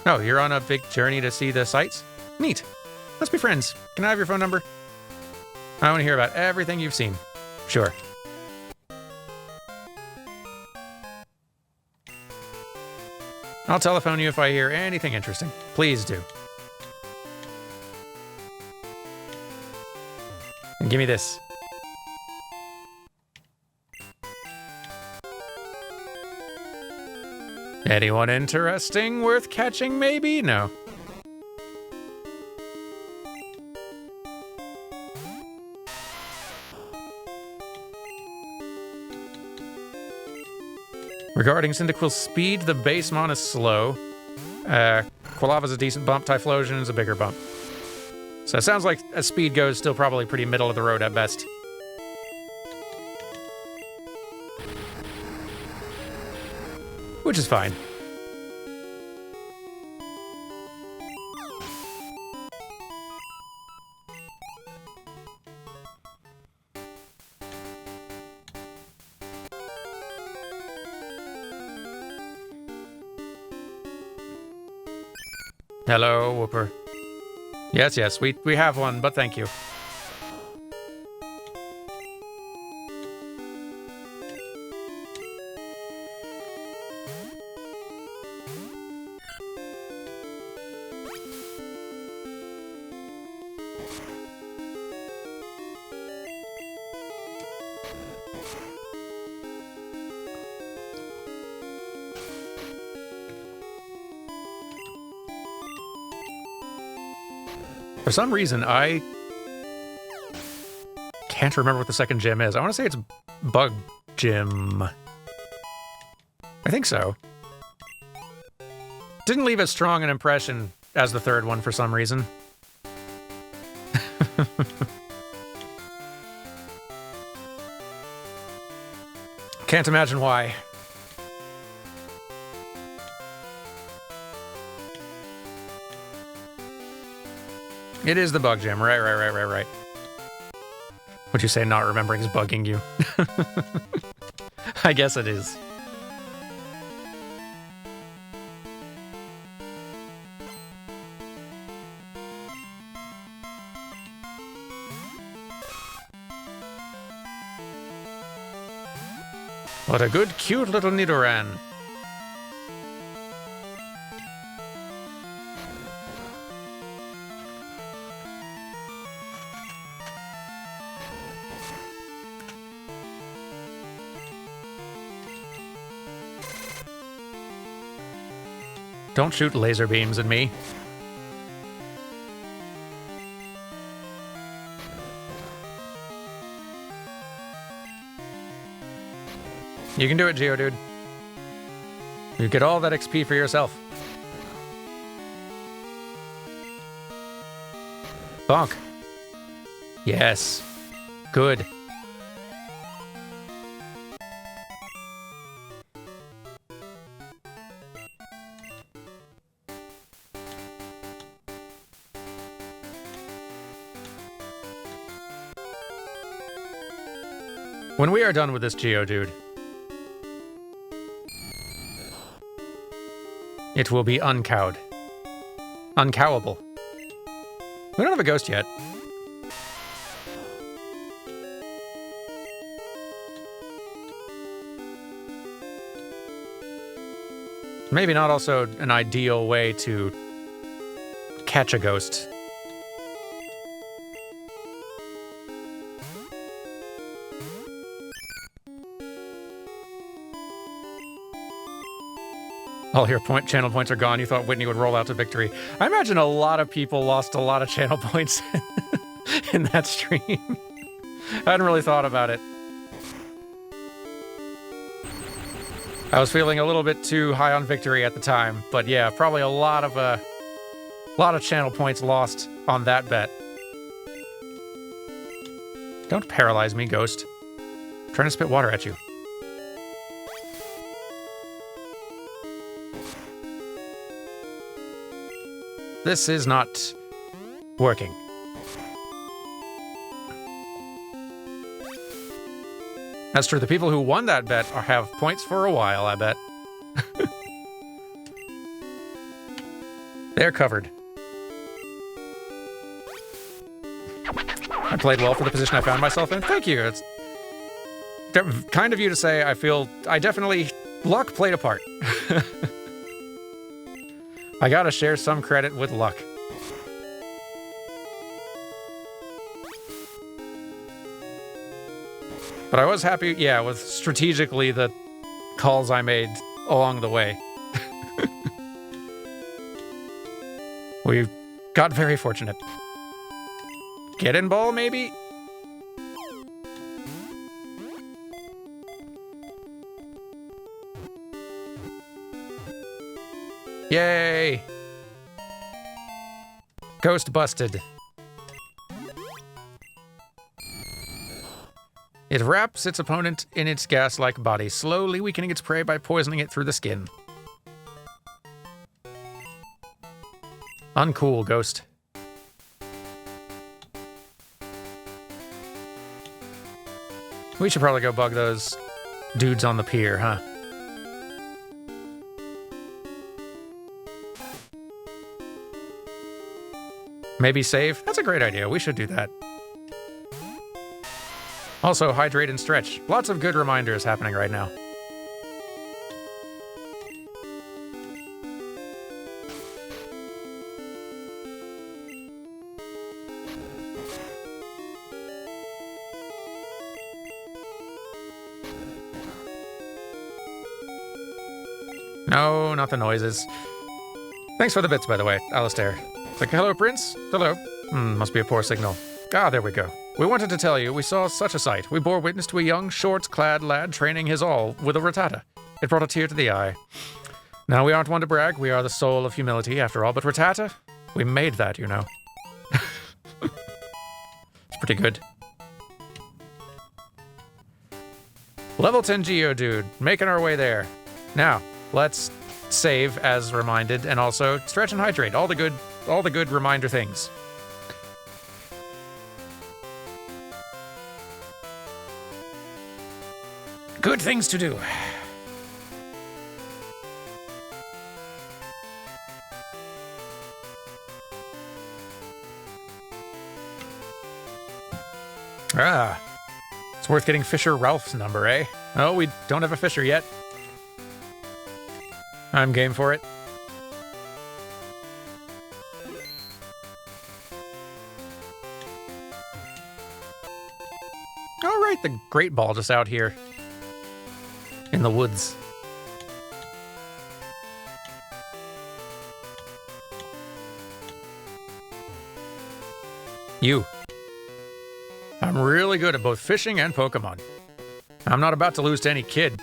Oh, you're on a big journey to see the sights? Neat. Let's be friends. Can I have your phone number? I want to hear about everything you've seen. Sure. I'll telephone you if I hear anything interesting. Please do. And give me this. Anyone interesting worth catching, maybe? No. Regarding Cyndaquil's speed, the base mon is slow. Quilava's a decent bump. Typhlosion is a bigger bump. So it sounds like as speed goes, still probably pretty middle of the road at best. Which is fine. Hello, Whooper. Yes, we have one, but thank you. For some reason, I can't remember what the second gym is. I want to say it's Bug Gym. I think so. Didn't leave as strong an impression as the third one for some reason. Can't imagine why. It is the bug gym. Right. Would you say not remembering is bugging you? I guess it is. What a good, cute little Nidoran. Don't shoot laser beams at me. You can do it, Geodude. You get all that XP for yourself. Bonk. Yes. Good. When we are done with this Geodude, it will be uncowed. Uncowable. We don't have a ghost yet. Maybe not also an ideal way to catch a ghost. All your channel points are gone. You thought Whitney would roll out to victory. I imagine a lot of people lost a lot of channel points in that stream. I hadn't really thought about it. I was feeling a little bit too high on victory at the time, but yeah, probably a lot of channel points lost on that bet. Don't paralyze me, Ghost. I'm trying to spit water at you. This is not working. That's true. The people who won that bet have points for a while, I bet. They're covered. I played well for the position I found myself in. Thank you. It's kind of you to say. I definitely... Luck played a part. I gotta share some credit with luck. But I was happy, yeah, with strategically the calls I made along the way. We got very fortunate. Get in ball, maybe? Yay! Ghost busted. It wraps its opponent in its gas-like body, slowly weakening its prey by poisoning it through the skin. Uncool, Ghost. We should probably go bug those dudes on the pier, huh? Maybe save? That's a great idea. We should do that. Also, hydrate and stretch. Lots of good reminders happening right now. No, not the noises. Thanks for the bits, by the way, Alistair. It's like, hello, Prince? Hello. Must be a poor signal. Ah, there we go. We wanted to tell you, we saw such a sight. We bore witness to a young, shorts-clad lad training his all with a Rattata. It brought a tear to the eye. Now, we aren't one to brag. We are the soul of humility, after all. But Rattata, we made that, you know. It's pretty good. Level 10 Geodude, making our way there. Now, let's save as reminded, and also stretch and hydrate. All the good reminder things. Good things to do. Ah. It's worth getting Fisher Ralph's number, eh? Oh, we don't have a Fisher yet. I'm game for it. All right, the Great Ball just out here. In the woods. You. I'm really good at both fishing and Pokemon. I'm not about to lose to any kid.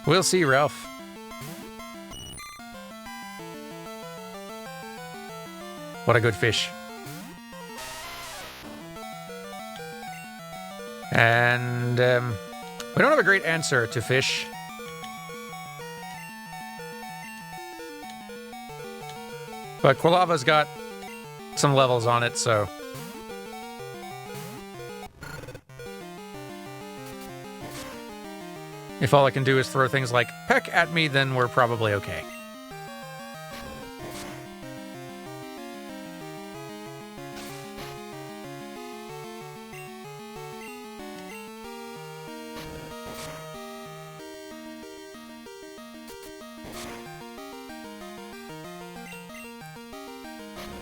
We'll see, Ralph. What a good fish. And, we don't have a great answer to fish. But Quilava's got some levels on it, so... if all I can do is throw things like peck at me, then we're probably okay.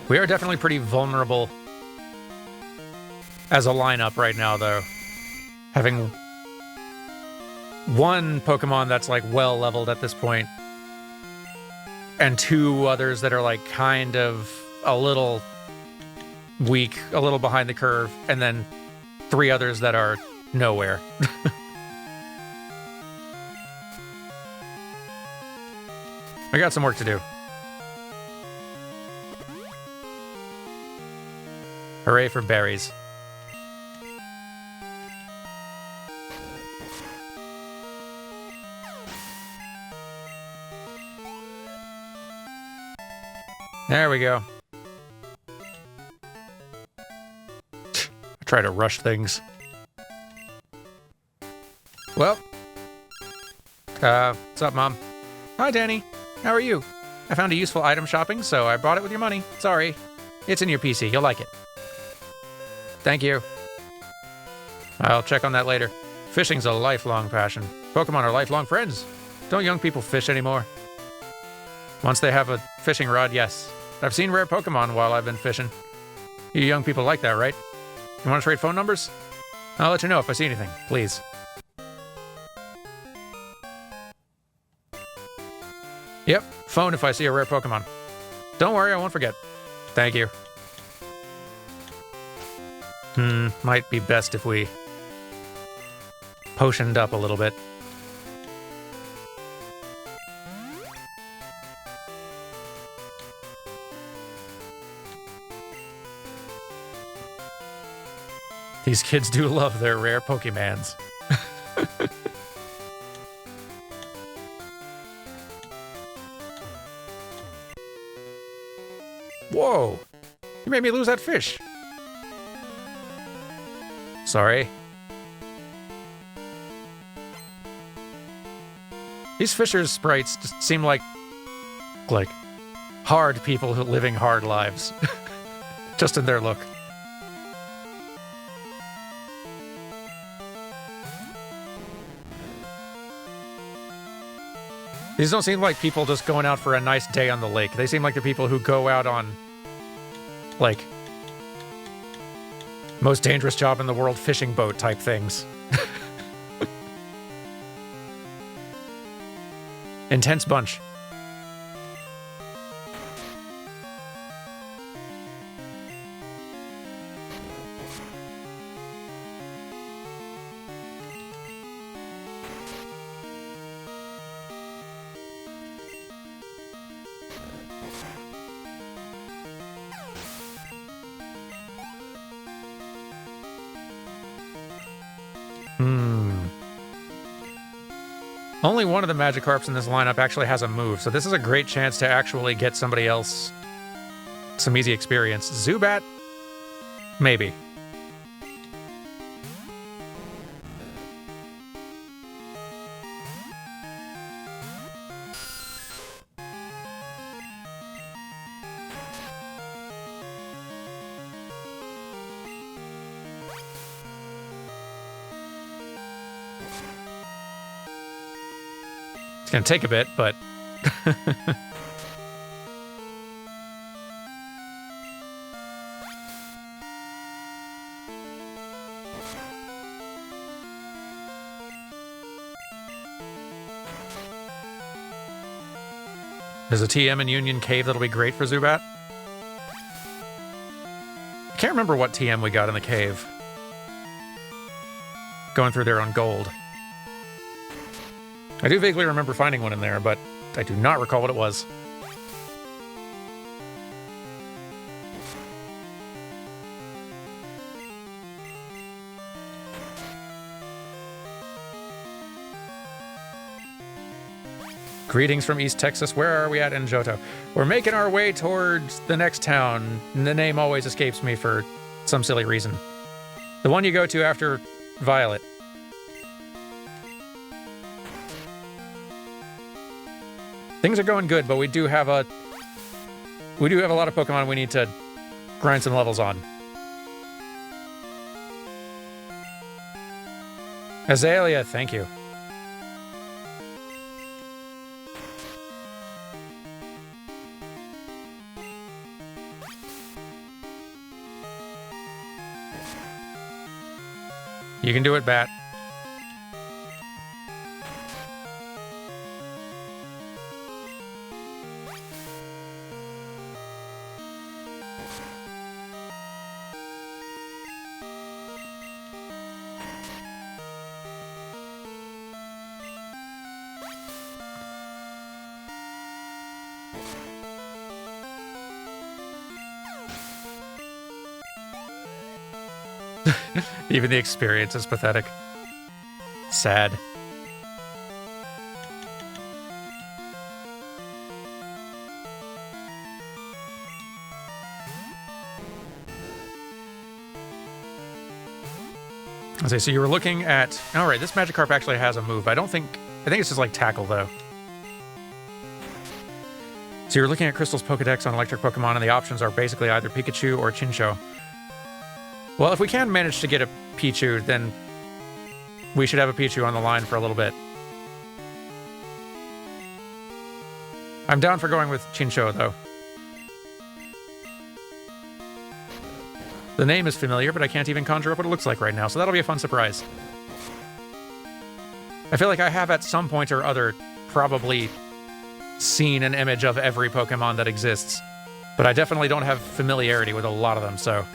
We are definitely pretty vulnerable as a lineup right now, though. Having one Pokemon that's, like, well-leveled at this point, and two others that are, like, kind of a little weak, a little behind the curve, and then three others that are nowhere. I got some work to do. Hooray for berries. There we go. I try to rush things. Well. What's up, Mom? Hi, Danny. How are you? I found a useful item shopping, so I bought it with your money. Sorry. It's in your PC. You'll like it. Thank you. I'll check on that later. Fishing's a lifelong passion. Pokemon are lifelong friends. Don't young people fish anymore? Once they have a fishing rod, yes. I've seen rare Pokemon while I've been fishing. You young people like that, right? You want to trade phone numbers? I'll let you know if I see anything, please. Yep, phone if I see a rare Pokemon. Don't worry, I won't forget. Thank you. Might be best if we potioned up a little bit. These kids do love their rare Pokemans. Whoa! You made me lose that fish. Sorry. These Fisher's sprites just seem like hard people who living hard lives. Just in their look. These don't seem like people just going out for a nice day on the lake. They seem like the people who go out on, like, most dangerous job in the world fishing boat type things. Intense bunch. Only one of the Magikarps in this lineup actually has a move, so this is a great chance to actually get somebody else some easy experience. Zubat? Maybe. It's gonna take a bit, but... There's a TM in Union Cave that'll be great for Zubat. I can't remember what TM we got in the cave. Going through there on gold. I do vaguely remember finding one in there, but I do not recall what it was. Greetings from East Texas. Where are we at in Johto? We're making our way towards the next town. The name always escapes me for some silly reason. The one you go to after Violet. Things are going good, but we do have a lot of Pokemon we need to grind some levels on. Azalea, thank you. You can do it, Bat. Even the experience is pathetic. Sad. Okay, so you were looking at... All right, this Magikarp actually has a move. I think it's just like Tackle, though. So you're looking at Crystal's Pokedex on electric Pokemon, and the options are basically either Pikachu or Chinchou. Well, if we can manage to get a Pichu, then we should have a Pichu on the line for a little bit. I'm down for going with Chinchou, though. The name is familiar, but I can't even conjure up what it looks like right now, so that'll be a fun surprise. I feel like I have at some point or other probably seen an image of every Pokemon that exists, but I definitely don't have familiarity with a lot of them, so...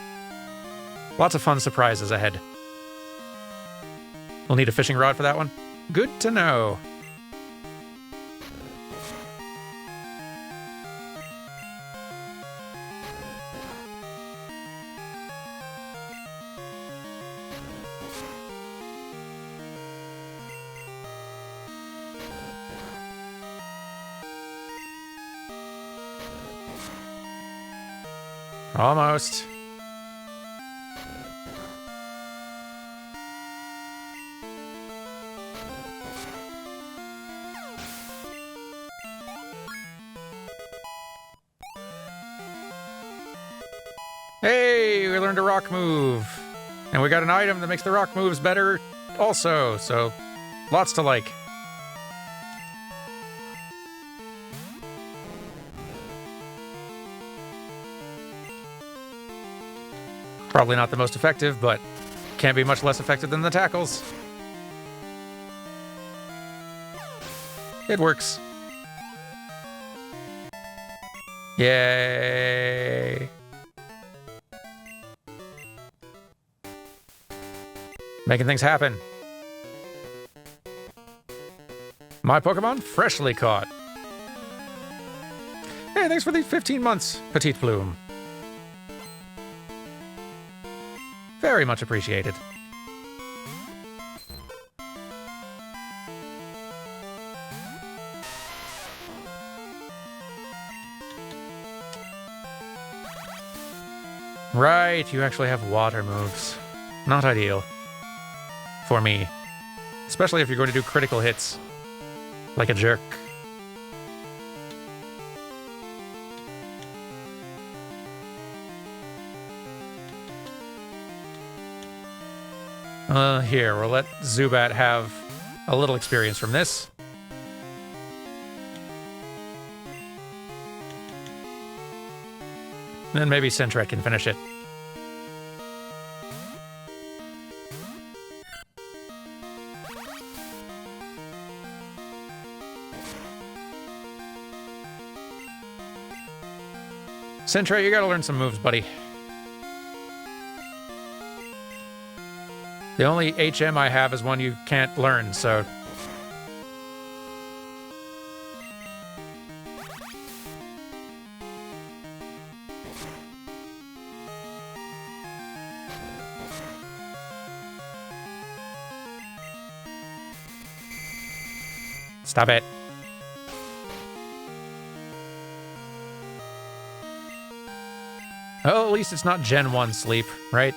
Lots of fun surprises ahead. We'll need a fishing rod for that one. Good to know. Almost. Hey, we learned a rock move. And we got an item that makes the rock moves better also, so lots to like. Probably not the most effective, but can't be much less effective than the tackles. It works. Yay. Making things happen. My Pokemon freshly caught. Hey, thanks for the 15 months, Petite Plume. Very much appreciated. Right, you actually have water moves. Not ideal. For me. Especially if you're going to do critical hits. Like a jerk. Here, we'll let Zubat have a little experience from this. Then maybe Sentret can finish it. Centra, you gotta learn some moves, buddy. The only HM I have is one you can't learn, so... Stop it. Oh, at least it's not Gen 1 sleep, right?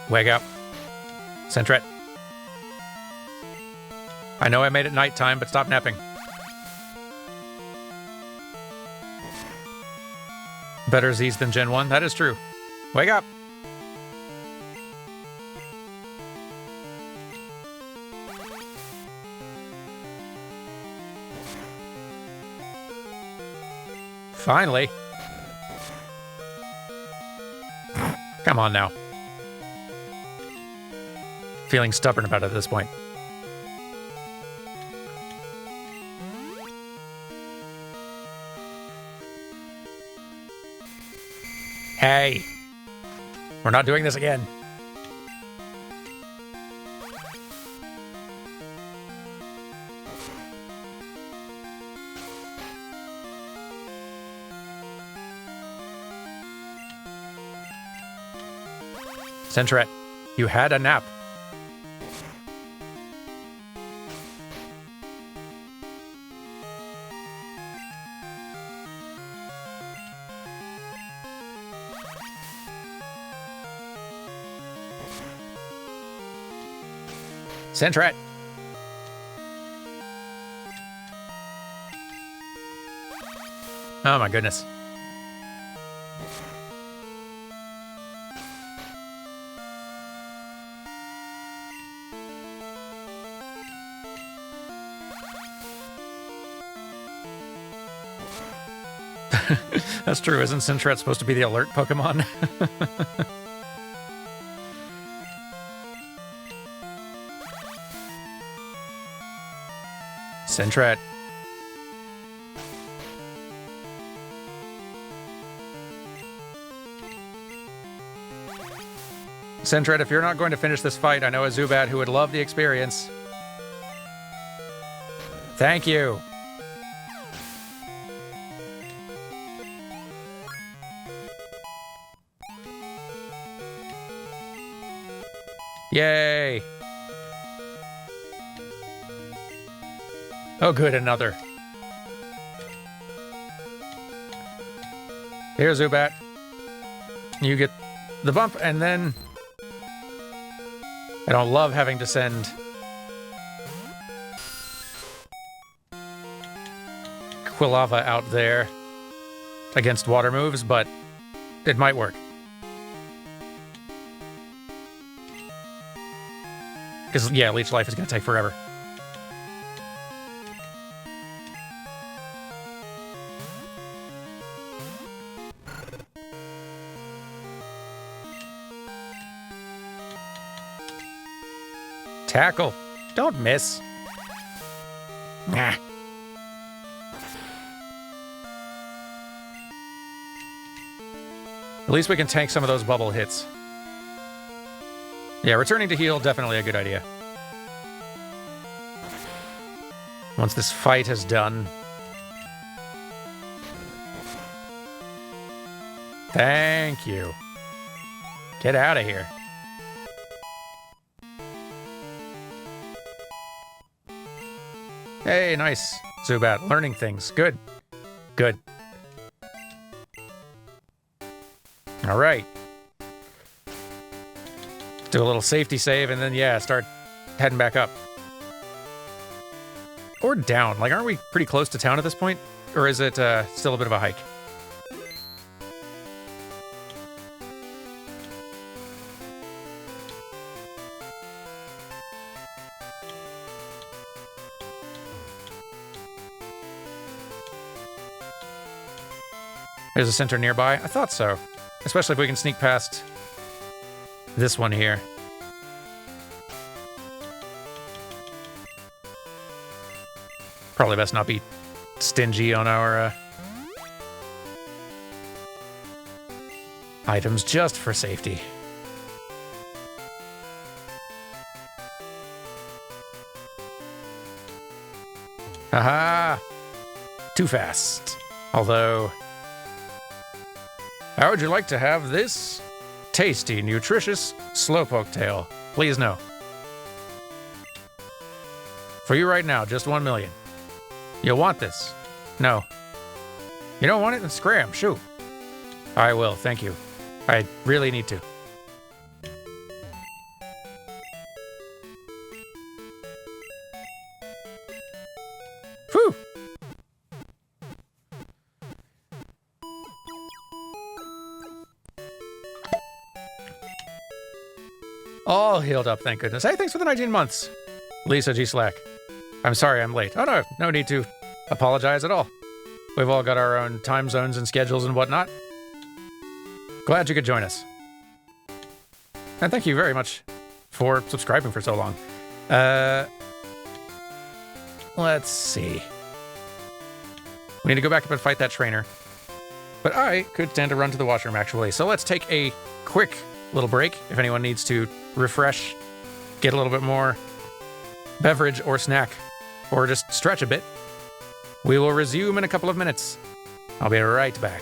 Wake up. Centret. I know I made it nighttime, but stop napping. Better Z's than Gen 1, that is true. Wake up! Finally. Come on now. Feeling stubborn about it at this point. Hey, we're not doing this again. Centret, you had a nap. Centret. Oh my goodness. That's true. Isn't Centret supposed to be the alert Pokemon? Centret. Centret, if you're not going to finish this fight, I know a Zubat who would love the experience. Thank you. Yay. Oh, good, another. Here, Zubat. You get the bump, and then... I don't love having to send... Quilava out there against water moves, but it might work. Because, yeah, Leech Life is going to take forever. Tackle. Don't miss. Nah. At least we can tank some of those bubble hits. Yeah, returning to heal, definitely a good idea. Once this fight is done. Thank you. Get out of here. Hey, nice. Zubat, learning things. Good. Good. All right. Do a little safety save, and then, yeah, start heading back up. Or down. Like, aren't we pretty close to town at this point? Or is it still a bit of a hike? There's a center nearby. I thought so. Especially if we can sneak past this one here. Probably best not be stingy on our items just for safety. Aha! Too fast. Although, how would you like to have this tasty, nutritious slowpoke tail? Please no. For you right now, just 1 million. You'll want this. No. You don't want it? Then scram. Shoot. I will. Thank you. I really need to. Whew. All healed up, thank goodness. Hey, thanks for the 19 months. Lisa G. Slack. I'm sorry I'm late. Oh, no, no need to apologize at all. We've all got our own time zones and schedules and whatnot. Glad you could join us. And thank you very much for subscribing for so long. Let's see. We need to go back up and fight that trainer. But I could stand to run to the washroom, actually. So let's take a quick little break if anyone needs to refresh, get a little bit more beverage or snack, or just stretch a bit. We will resume in a couple of minutes. I'll be right back.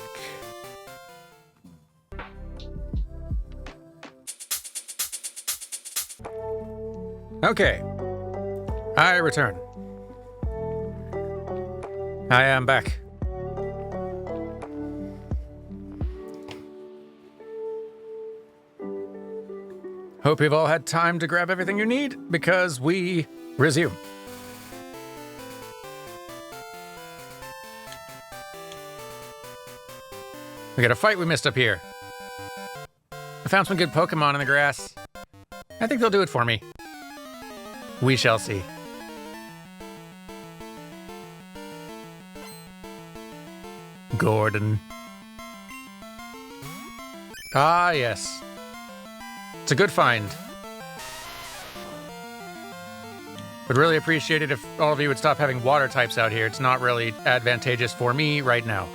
Okay. I return. I am back. Hope you've all had time to grab everything you need, because we resume. We got a fight we missed up here. I found some good Pokemon in the grass. I think they'll do it for me. We shall see. Gordon. Ah, yes. It's a good find. Would really appreciate it if all of you would stop having water types out here. It's not really advantageous for me right now.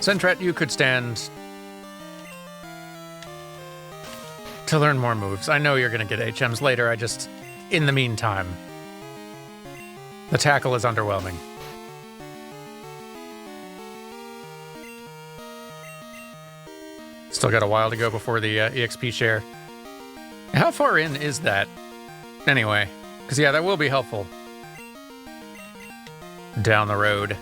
Sentret, you could stand to learn more moves. I know you're going to get HMs later, in the meantime, the tackle is underwhelming. Still got a while to go before the EXP share. How far in is that? Anyway, because yeah, that will be helpful down the road.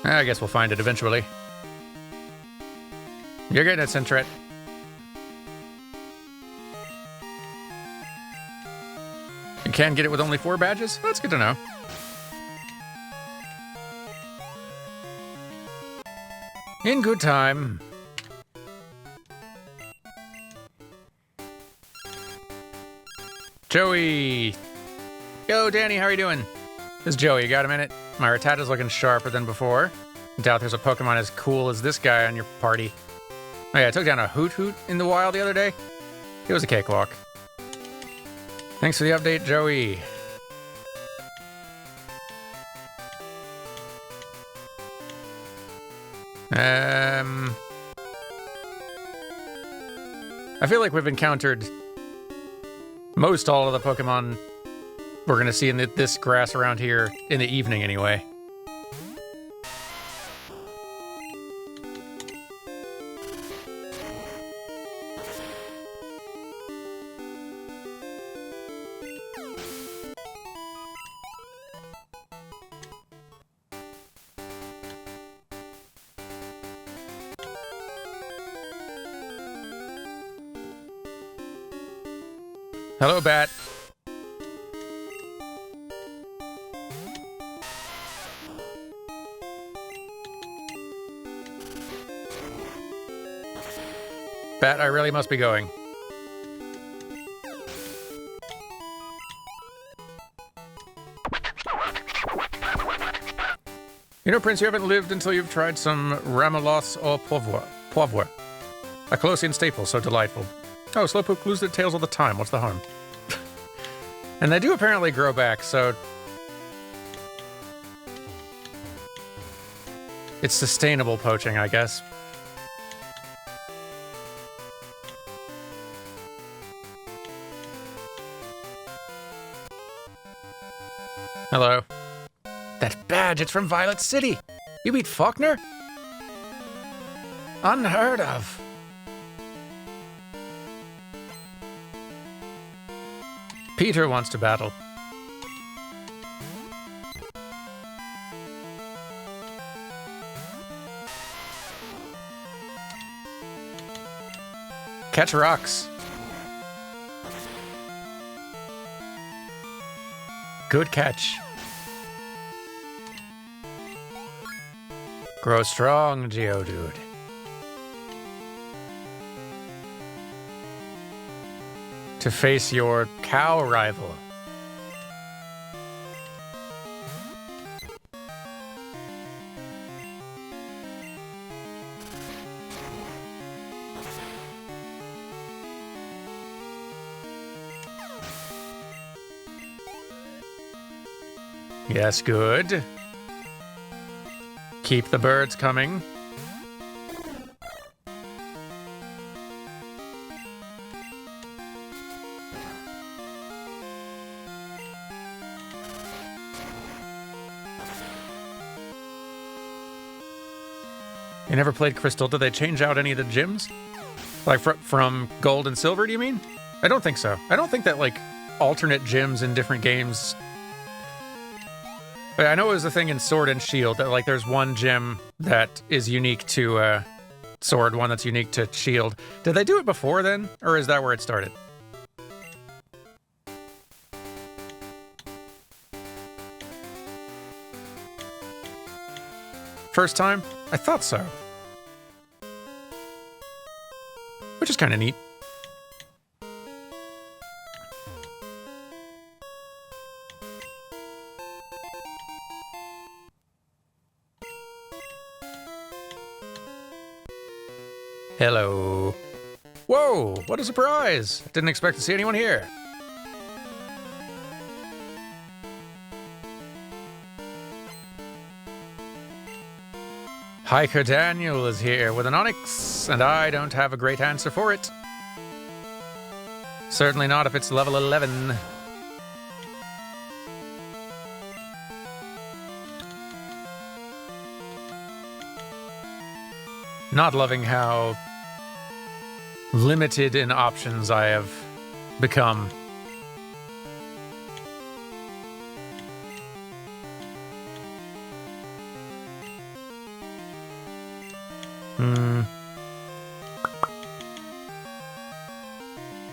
I guess we'll find it eventually. You're getting it, Sentret. You can get it with only 4 badges? That's good to know. In good time. Joey! Yo, Danny, how are you doing? This is Joey, you got a minute? My Rattata's looking sharper than before. Doubt there's a Pokemon as cool as this guy on your party. Oh yeah, I took down a Hoot Hoot in the wild the other day. It was a cakewalk. Thanks for the update, Joey. I feel like we've encountered most all of the Pokemon we're going to see in this grass around here in the evening anyway. Hello, Bat. Bat, I really must be going. You know, Prince, you haven't lived until you've tried some ramelos au poivre. A Colossian staple, so delightful. Oh, Slowpoke loses their tails all the time. What's the harm? And they do apparently grow back, so... it's sustainable poaching, I guess. Hello. That badge, it's from Violet City. You beat Faulkner? Unheard of. Peter wants to battle. Catch rocks. Good catch. Grow strong, Geodude. To face your cow rival. Yes, good. Keep the birds coming. You never played Crystal? Did they change out any of the gyms? Like from Gold and Silver, do you mean? I don't think so. I don't think that, like, alternate gyms in different games... I know it was a thing in Sword and Shield, that, like, there's one gym that is unique to Sword, one that's unique to Shield. Did they do it before then, or is that where it started? First time? I thought so. Which is kind of neat. Hello. Whoa, what a surprise! Didn't expect to see anyone here. Hiker Daniel is here with an Onyx, and I don't have a great answer for it. Certainly not if it's level 11. Not loving how limited in options I have become.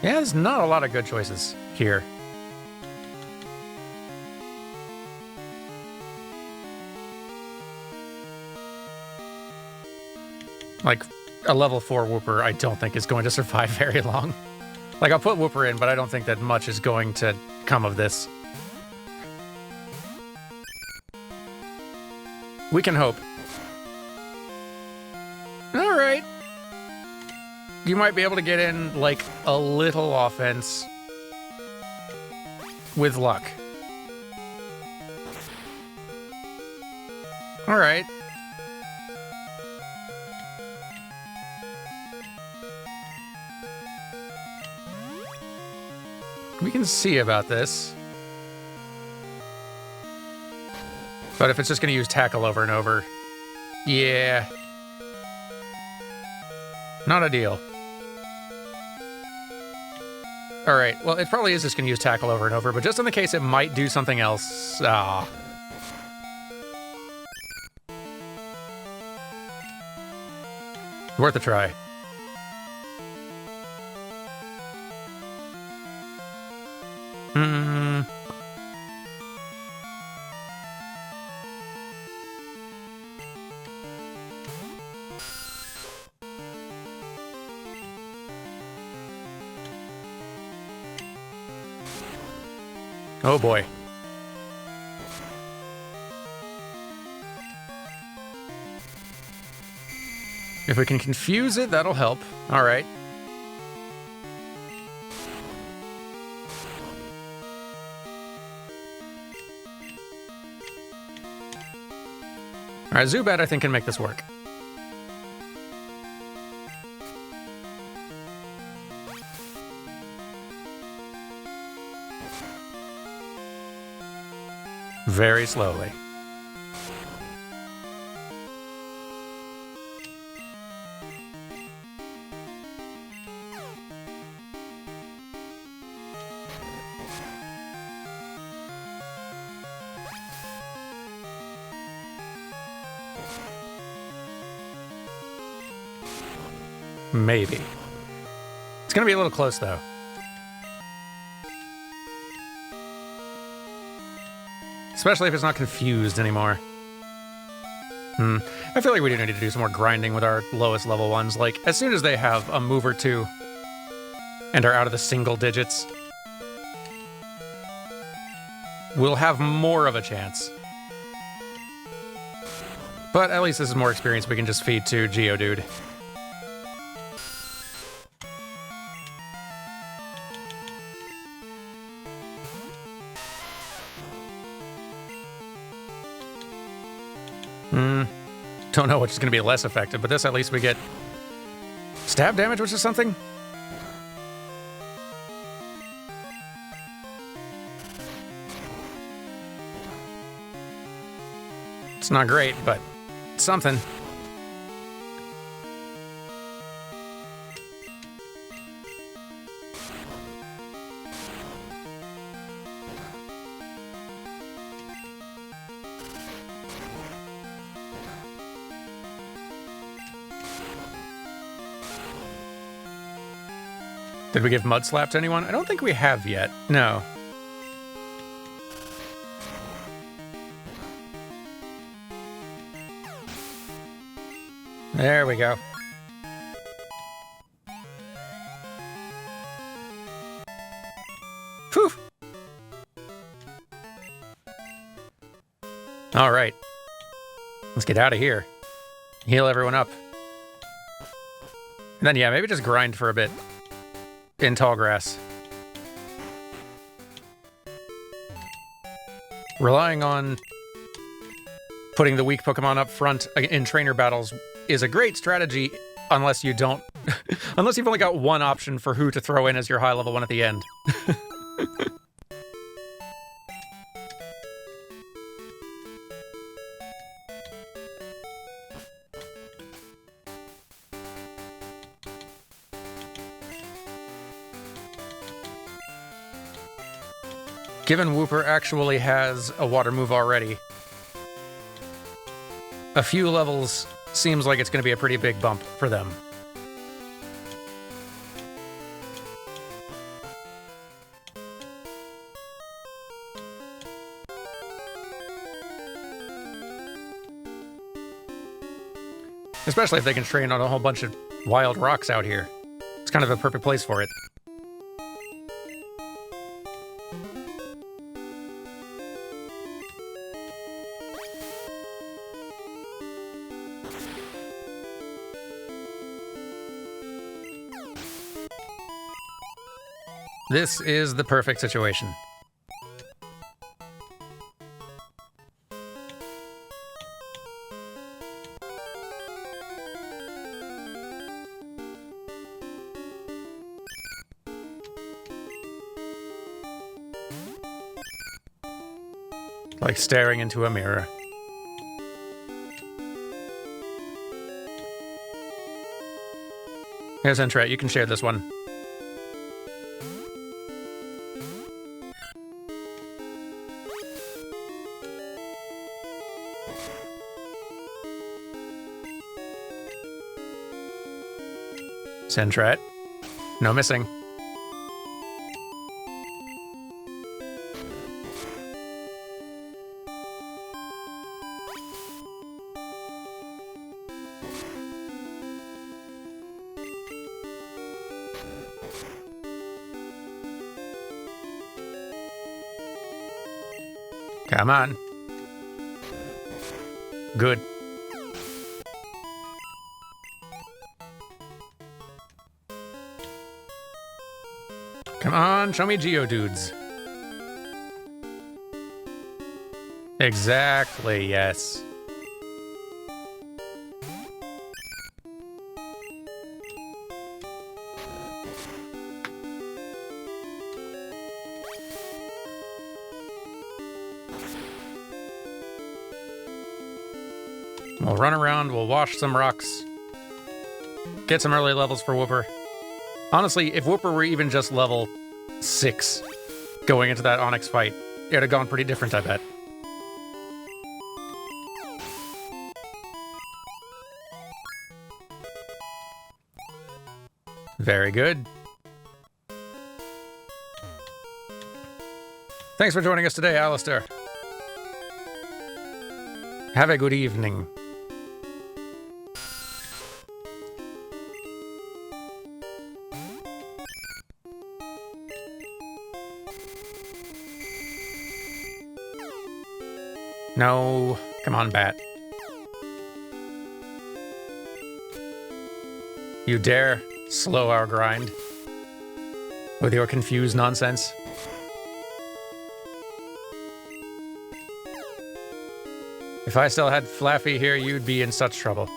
Yeah, there's not a lot of good choices here. Like, a level 4 Wooper I don't think is going to survive very long. Like, I'll put Wooper in, but I don't think that much is going to come of this. We can hope. Alright. You might be able to get in, like, a little offense with luck. Alright. We can see about this. But if it's just going to use Tackle over and over, yeah. Not ideal. Alright, well, it probably is just going to use Tackle over and over, but just in the case it might do something else, worth a try. Oh boy. If we can confuse it, that'll help. All right. All right, Zubat, I think, can make this work. Very slowly. Maybe. It's gonna be a little close, though. Especially if it's not confused anymore. I feel like we do need to do some more grinding with our lowest level ones. Like, as soon as they have a move or two and are out of the single digits, we'll have more of a chance. But at least this is more experience we can just feed to Geodude. Don't know which is going to be less effective, but this at least we get stab damage, which is something. It's not great, but it's something. Did we give Mud Slap to anyone? I don't think we have yet. No. There we go. Phew. All right. Let's get out of here. Heal everyone up. And then, yeah, maybe just grind for a bit. In tall grass. Relying on putting the weak Pokemon up front in trainer battles is a great strategy unless you don't... unless you've only got one option for who to throw in as your high level one at the end. Given Wooper actually has a water move already, a few levels seems like it's going to be a pretty big bump for them. Especially if they can train on a whole bunch of wild rocks out here. It's kind of a perfect place for it. This is the perfect situation. Like staring into a mirror. Here's Entret, you can share this one. Entret. No missing. Come on. Good. Come on, show me Geodudes. Exactly, yes. We'll run around, we'll wash some rocks. Get some early levels for Whooper. Honestly, if Whooper were even just level 6 going into that Onyx fight, it would have gone pretty different, I bet. Very good. Thanks for joining us today, Alistair. Have a good evening. No, come on, Bat. You dare slow our grind with your confused nonsense? If I still had Flaffy here, you'd be in such trouble.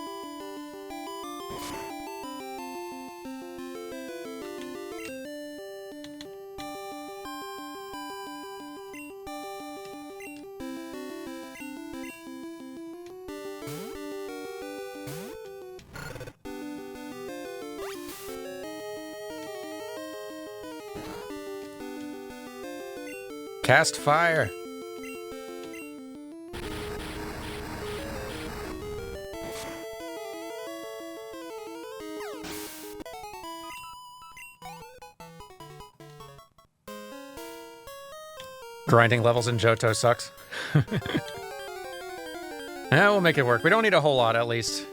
Cast fire. Grinding levels in Johto sucks. Yeah, we'll make it work. We don't need a whole lot, at least.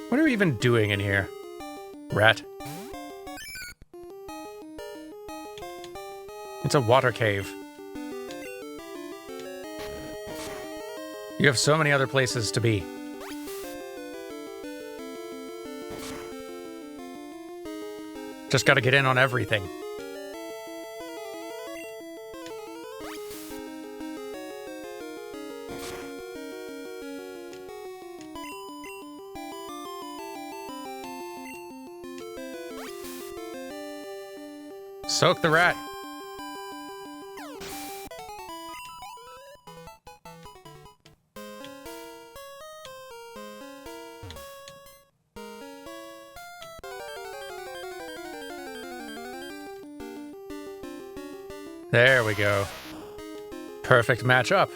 What are we even doing in here? Rat. It's a water cave. You have so many other places to be. Just gotta get in on everything. Soak the rat. There we go. Perfect matchup.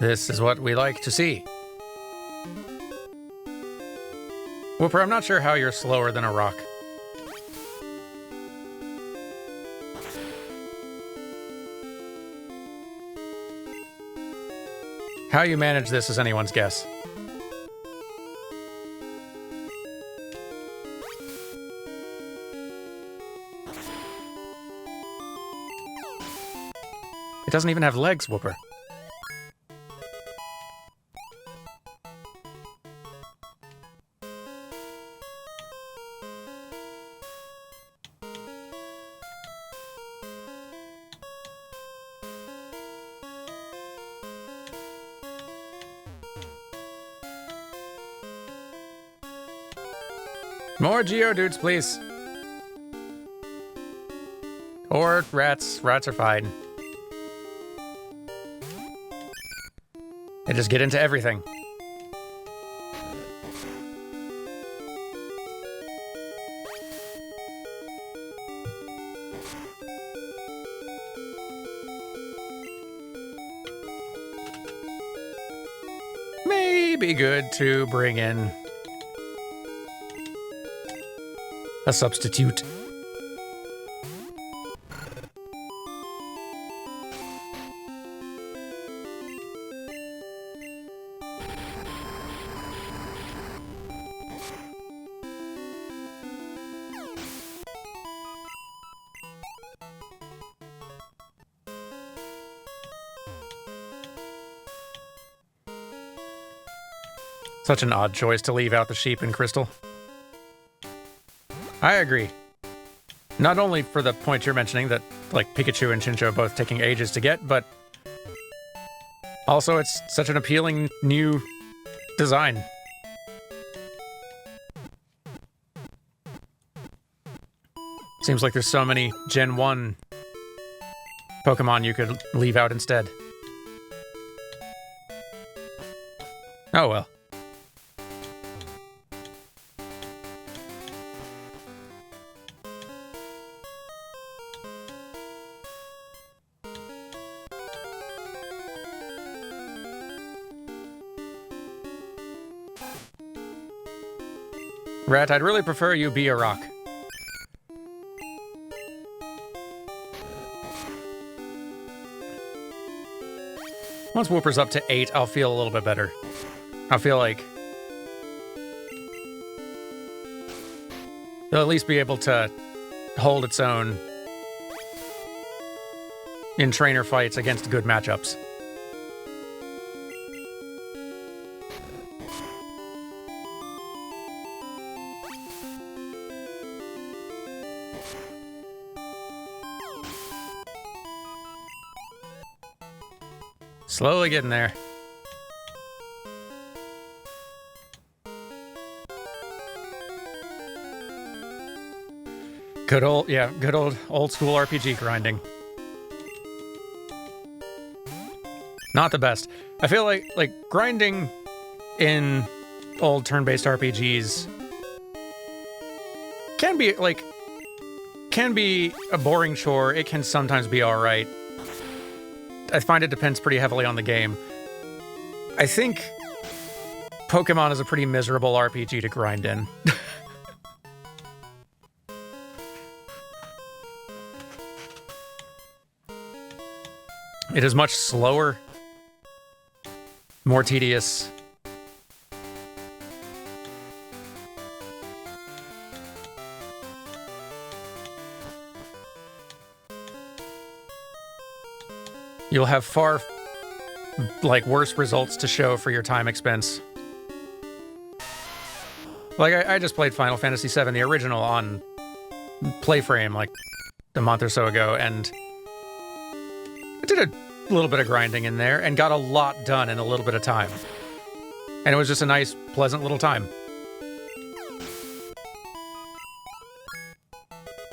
This is what we like to see. Whooper, I'm not sure how you're slower than a rock. How you manage this is anyone's guess. It doesn't even have legs, Whooper. More Geodudes, please. Or rats. Rats are fine. They just get into everything. May be good to bring in a substitute. Such an odd choice to leave out the sheep in Crystal. I agree. Not only for the point you're mentioning that, like, Pikachu and Chinchou both taking ages to get, but also it's such an appealing new design. Seems like there's so many Gen 1 Pokemon you could leave out instead. Oh well. Rat, I'd really prefer you be a rock. Once Whooper's up to 8, I'll feel a little bit better. I'll feel like it'll at least be able to hold its own in trainer fights against good matchups. Slowly getting there. Good old old school RPG grinding. Not the best. I feel like grinding in old turn-based RPGs can be a boring chore. It can sometimes be all right. I find it depends pretty heavily on the game. I think Pokemon is a pretty miserable RPG to grind in. It is much slower, more tedious. You'll have far, worse results to show for your time expense. I just played Final Fantasy VII, the original, on Playframe, a month or so ago, and I did a little bit of grinding in there and got a lot done in a little bit of time. And it was just a nice, pleasant little time.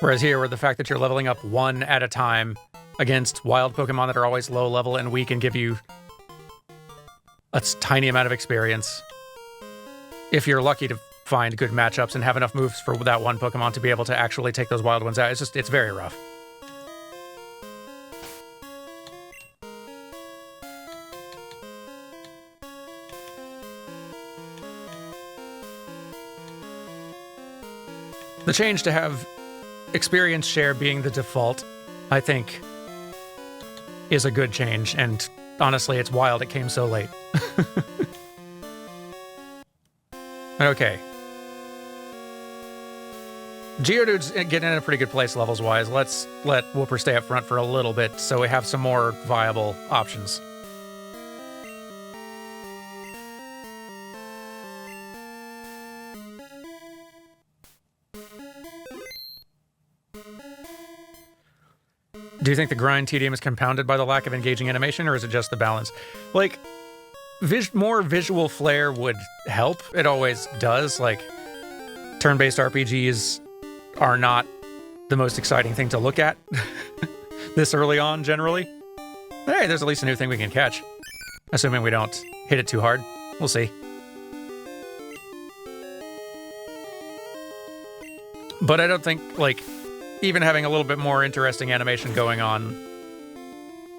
Whereas here, where the fact that you're leveling up one at a time against wild Pokemon that are always low level and weak and give you a tiny amount of experience. If you're lucky to find good matchups and have enough moves for that one Pokemon to be able to actually take those wild ones out, it's very rough. The change to have experience share being the default, I think, is a good change, and honestly, it's wild it came so late. Okay. Geodude's getting in a pretty good place levels-wise. Let's let Whooper stay up front for a little bit so we have some more viable options. Do you think the grind tedium is compounded by the lack of engaging animation, or is it just the balance? More visual flair would help. It always does. Turn-based RPGs are not the most exciting thing to look at this early on, generally. Hey, there's at least a new thing we can catch. Assuming we don't hit it too hard. We'll see. But I don't think, even having a little bit more interesting animation going on,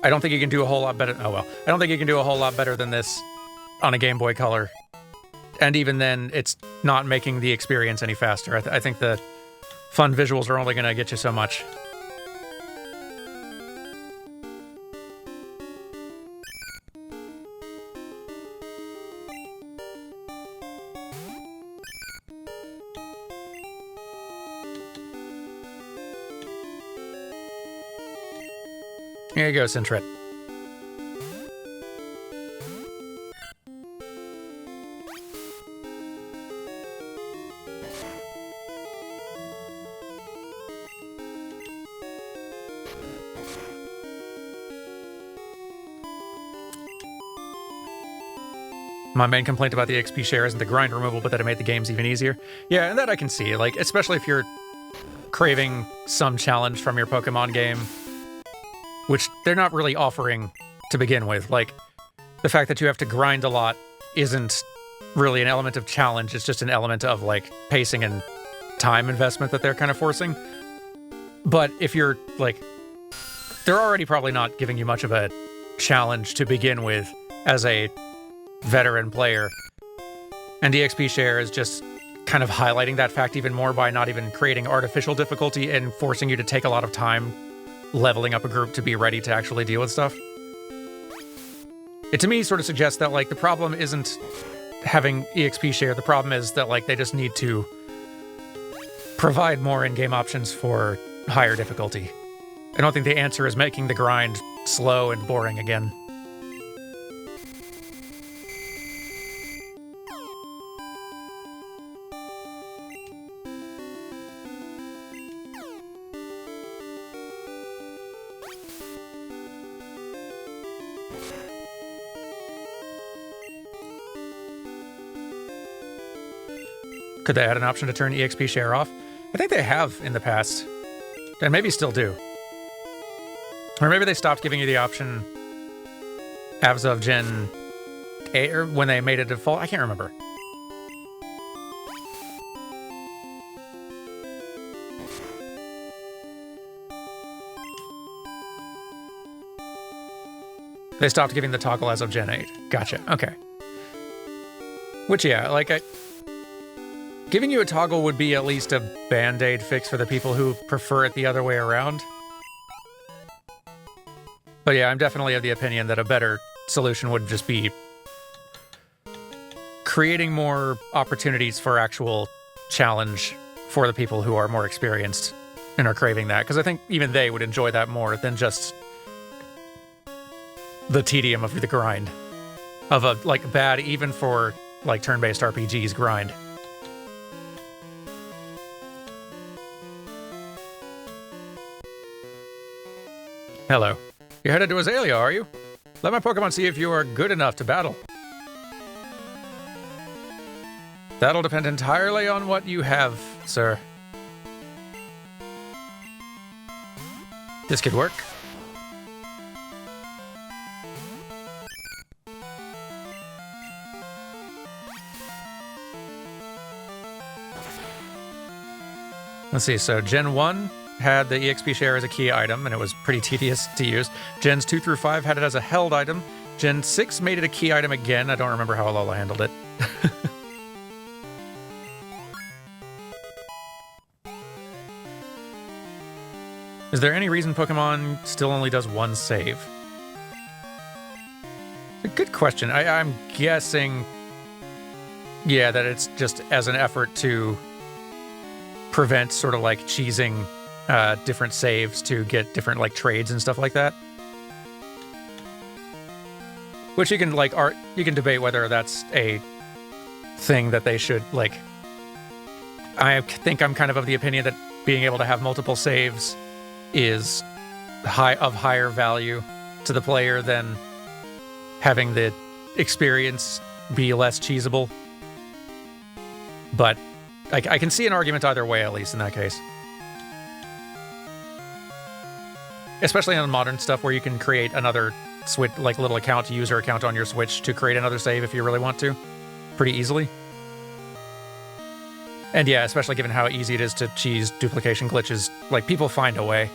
I don't think you can do a whole lot better. Oh well. I don't think you can do a whole lot better than this on a Game Boy Color. And even then, it's not making the experience any faster. I think the fun visuals are only going to get you so much. Here you go, Sintret. My main complaint about the XP share isn't the grind removal, but that it made the games even easier. Yeah, and that I can see, like, especially if you're craving some challenge from your Pokemon game, which they're not really offering to begin with. Like, the fact that you have to grind a lot isn't really an element of challenge, it's just an element of, like, pacing and time investment that they're kind of forcing. But if you're, like, they're already probably not giving you much of a challenge to begin with as a veteran player. And the XP share is just kind of highlighting that fact even more by not even creating artificial difficulty and forcing you to take a lot of time leveling up a group to be ready to actually deal with stuff. It to me sort of suggests that, like, the problem isn't having EXP share, the problem is that, like, they just need to provide more in-game options for higher difficulty. I don't think the answer is making the grind slow and boring again. Could they add an option to turn EXP share off? I think they have in the past, and maybe still do. Or maybe they stopped giving you the option as of Gen 8, or when they made it default. I can't remember. They stopped giving the toggle as of Gen 8. Gotcha, okay. Which, yeah, like, giving you a toggle would be at least a band-aid fix for the people who prefer it the other way around. But yeah, I'm definitely of the opinion that a better solution would just be creating more opportunities for actual challenge for the people who are more experienced and are craving that. Because I think even they would enjoy that more than just the tedium of the grind. Of a, like, bad, even for, like, turn-based RPGs grind. Hello. You're headed to Azalea, are you? Let my Pokemon see if you are good enough to battle. That'll depend entirely on what you have, sir. This could work. Let's see, so Gen 1 had the EXP share as a key item, and it was pretty tedious to use. Gens 2 through 5 had it as a held item. Gen 6 made it a key item again. I don't remember how Alola handled it. Is there any reason Pokemon still only does one save? It's a good question. I'm guessing, yeah, that it's just as an effort to prevent sort of like cheesing different saves to get different like trades and stuff like that. Which you can like you can debate whether that's a thing that they should like. I think I'm kind of the opinion that being able to have multiple saves is of higher value to the player than having the experience be less cheesable. But I can see an argument either way, at least in that case. Especially on modern stuff where you can create another Switch, like little account, user account on your Switch to create another save if you really want to, pretty easily. And yeah, especially given how easy it is to cheese duplication glitches, like people find a way.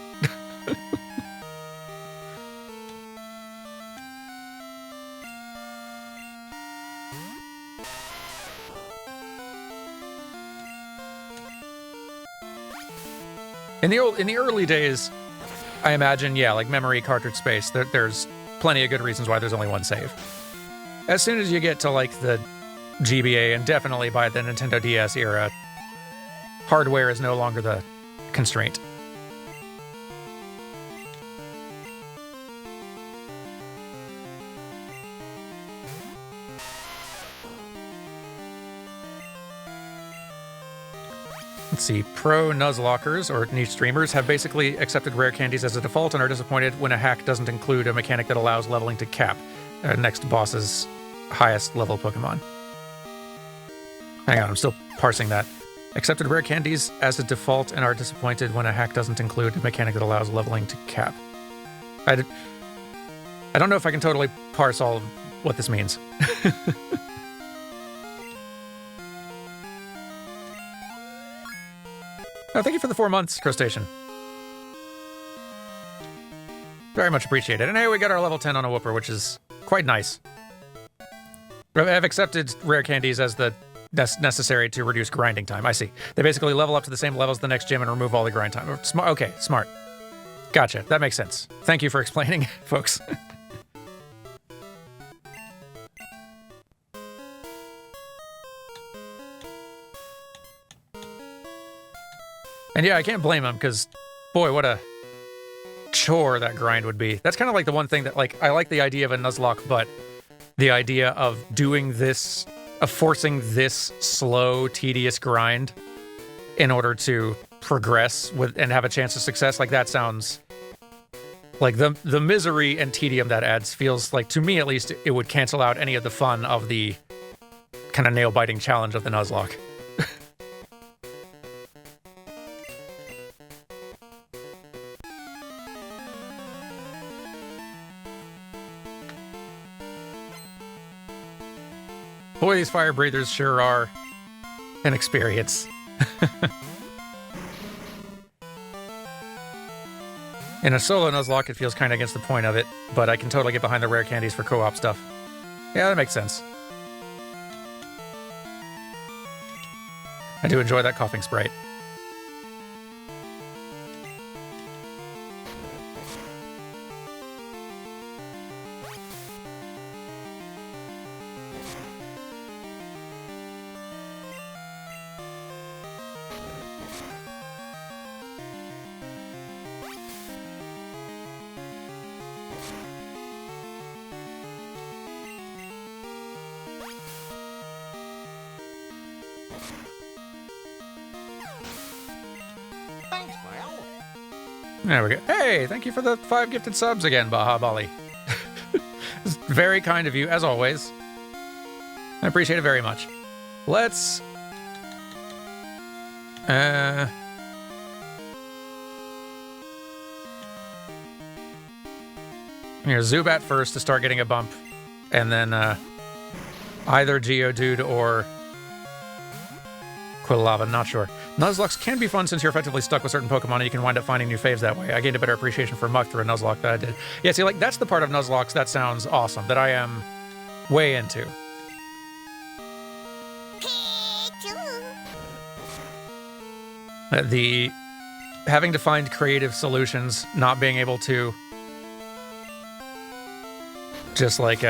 In the early days, I imagine, yeah, like memory, cartridge space, there's plenty of good reasons why there's only one save. As soon as you get to like the GBA and definitely by the Nintendo DS era, hardware is no longer the constraint. Let's see. Pro Nuzlockers, or niche streamers, have basically accepted rare candies as a default and are disappointed when a hack doesn't include a mechanic that allows leveling to cap next boss's highest level Pokemon. Hang on, I'm still parsing that. Accepted rare candies as a default and are disappointed when a hack doesn't include a mechanic that allows leveling to cap. I don't know if I can totally parse all of what this means. Oh, thank you for the 4 months, Crustacean. Very much appreciated. And hey, we got our level 10 on a Whooper, which is quite nice. I've accepted rare candies as the necessary to reduce grinding time. I see. They basically level up to the same level as the next gym and remove all the grind time. Smart. Okay, smart. Gotcha. That makes sense. Thank you for explaining, folks. And yeah, I can't blame him, because, boy, what a chore that grind would be. That's kind of like the one thing that, like, I like the idea of a Nuzlocke, but the idea of doing this, of forcing this slow, tedious grind in order to progress with and have a chance of success, like, that sounds like the misery and tedium that adds feels like, to me at least, it would cancel out any of the fun of the kind of nail-biting challenge of the Nuzlocke. Boy, these fire breathers sure are an experience. In a solo Nuzlocke, it feels kind of against the point of it, but I can totally get behind the rare candies for co-op stuff. Yeah, that makes sense. I do enjoy that coughing sprite. Thanks, pal. There we go. Hey, thank you for the 5 gifted subs again, Baha Bali. It's very kind of you, as always. I appreciate it very much. Let's... Here, Zubat first to start getting a bump, and then either Geodude or Quilava, not sure. Nuzlocks can be fun since you're effectively stuck with certain Pokemon and you can wind up finding new faves that way. I gained a better appreciation for Muck through a Nuzlocke that I did. Yeah, see, like, that's the part of Nuzlocks that sounds awesome, that I am way into. The having to find creative solutions, not being able to just like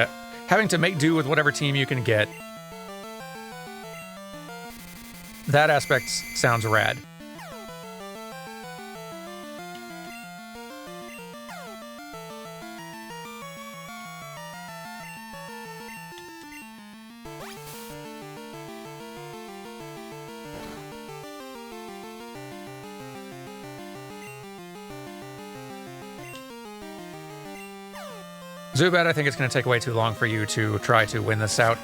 having to make do with whatever team you can get. That aspect sounds rad. Zubat, I think it's going to take way too long for you to try to win this out.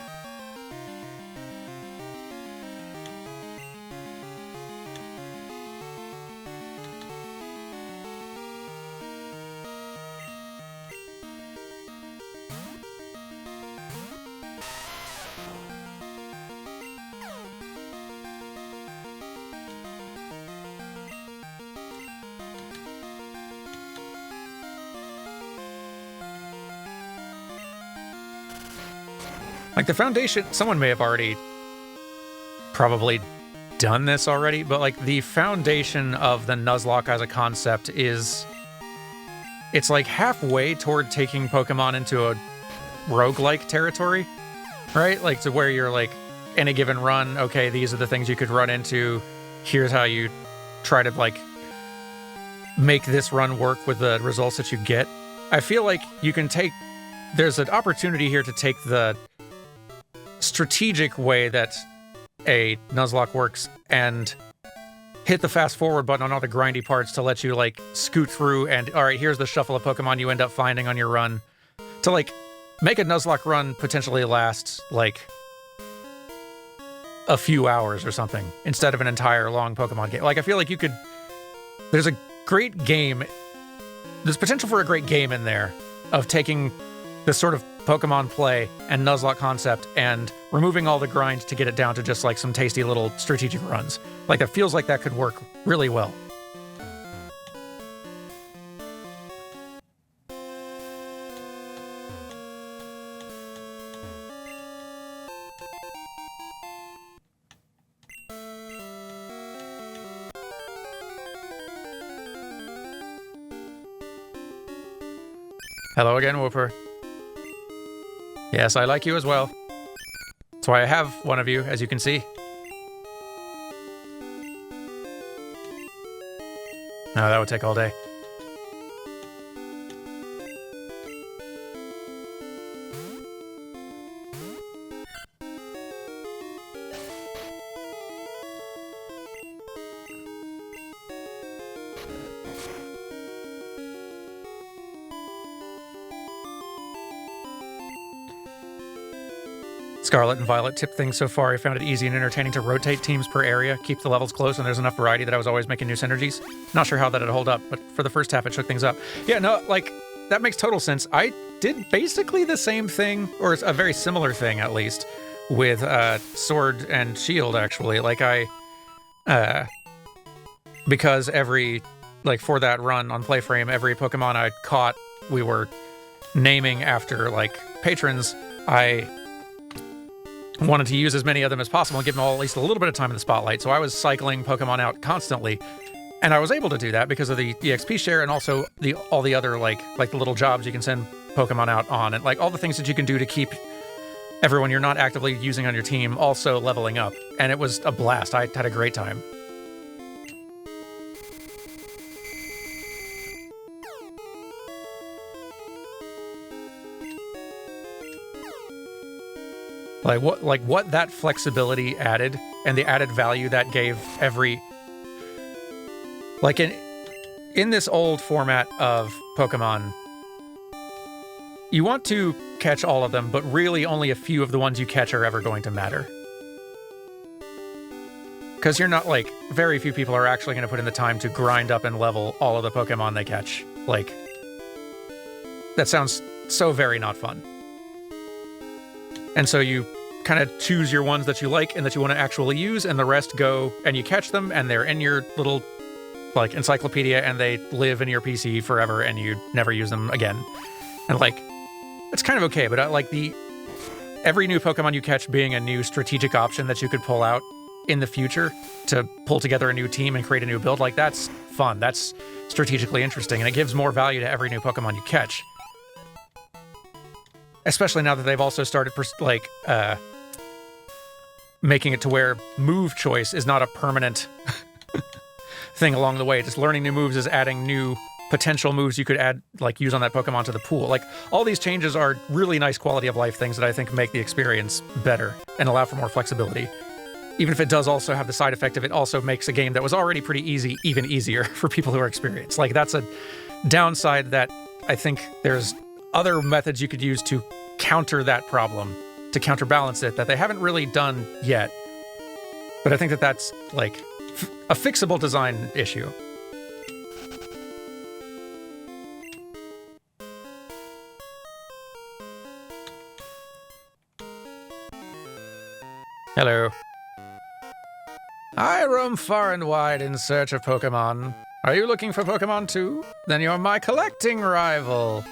Like, the foundation, someone may have already probably done this already, but, like, the foundation of the Nuzlocke as a concept is... It's, like, halfway toward taking Pokemon into a roguelike territory, right? Like, to where you're, like, in a given run, okay, these are the things you could run into. Here's how you try to, like, make this run work with the results that you get. I feel like you can take... There's an opportunity here to take the strategic way that a Nuzlocke works and hit the fast forward button on all the grindy parts to let you like scoot through and all right, here's the shuffle of Pokemon you end up finding on your run to like make a Nuzlocke run potentially last like a few hours or something instead of an entire long Pokemon game. Like I feel like you could, there's a great game, there's potential for a great game in there of taking this sort of Pokemon play and Nuzlocke concept and removing all the grind to get it down to just like some tasty little strategic runs. Like it feels like that could work really well. Hello again, Whooper. Yes, I like you as well. That's why I have one of you, as you can see. No, that would take all day. Scarlet and Violet tipped things so far. I found it easy and entertaining to rotate teams per area, keep the levels close, and there's enough variety that I was always making new synergies. Not sure how that'd hold up, but for the first half, it shook things up. Yeah, no, like, that makes total sense. I did basically the same thing, or a very similar thing, at least, with Sword and Shield, actually. Like, because for that run on Playframe, every Pokemon I caught, we were naming after, like, patrons. I wanted to use as many of them as possible and give them all at least a little bit of time in the spotlight. So I was cycling Pokemon out constantly, and I was able to do that because of the EXP share and also all the other like the little jobs you can send Pokemon out on and like all the things that you can do to keep everyone you're not actively using on your team also leveling up. And it was a blast. I had a great time. Like what that flexibility added and the added value that gave every, like in this old format of Pokemon, you want to catch all of them, but really only a few of the ones you catch are ever going to matter. Because you're not like, very few people are actually going to put in the time to grind up and level all of the Pokemon they catch. Like, that sounds so very not fun. And so you kind of choose your ones that you like and that you want to actually use, and the rest go and you catch them, and they're in your little like encyclopedia, and they live in your PC forever, and you never use them again. And like, it's kind of okay, but every new Pokemon you catch being a new strategic option that you could pull out in the future to pull together a new team and create a new build, like that's fun. That's strategically interesting, and it gives more value to every new Pokemon you catch. Especially now that they've also started, making it to where move choice is not a permanent thing along the way. Just learning new moves is adding new potential moves you could add, like use on that Pokemon to the pool. Like, all these changes are really nice quality of life things that I think make the experience better and allow for more flexibility. Even if it does also have the side effect of it also makes a game that was already pretty easy even easier for people who are experienced. Like, that's a downside that I think there's other methods you could use to counter that problem, to counterbalance it, that they haven't really done yet. But I think that that's like a fixable design issue. Hello. I roam far and wide in search of Pokemon. Are you looking for Pokemon too? Then you're my collecting rival.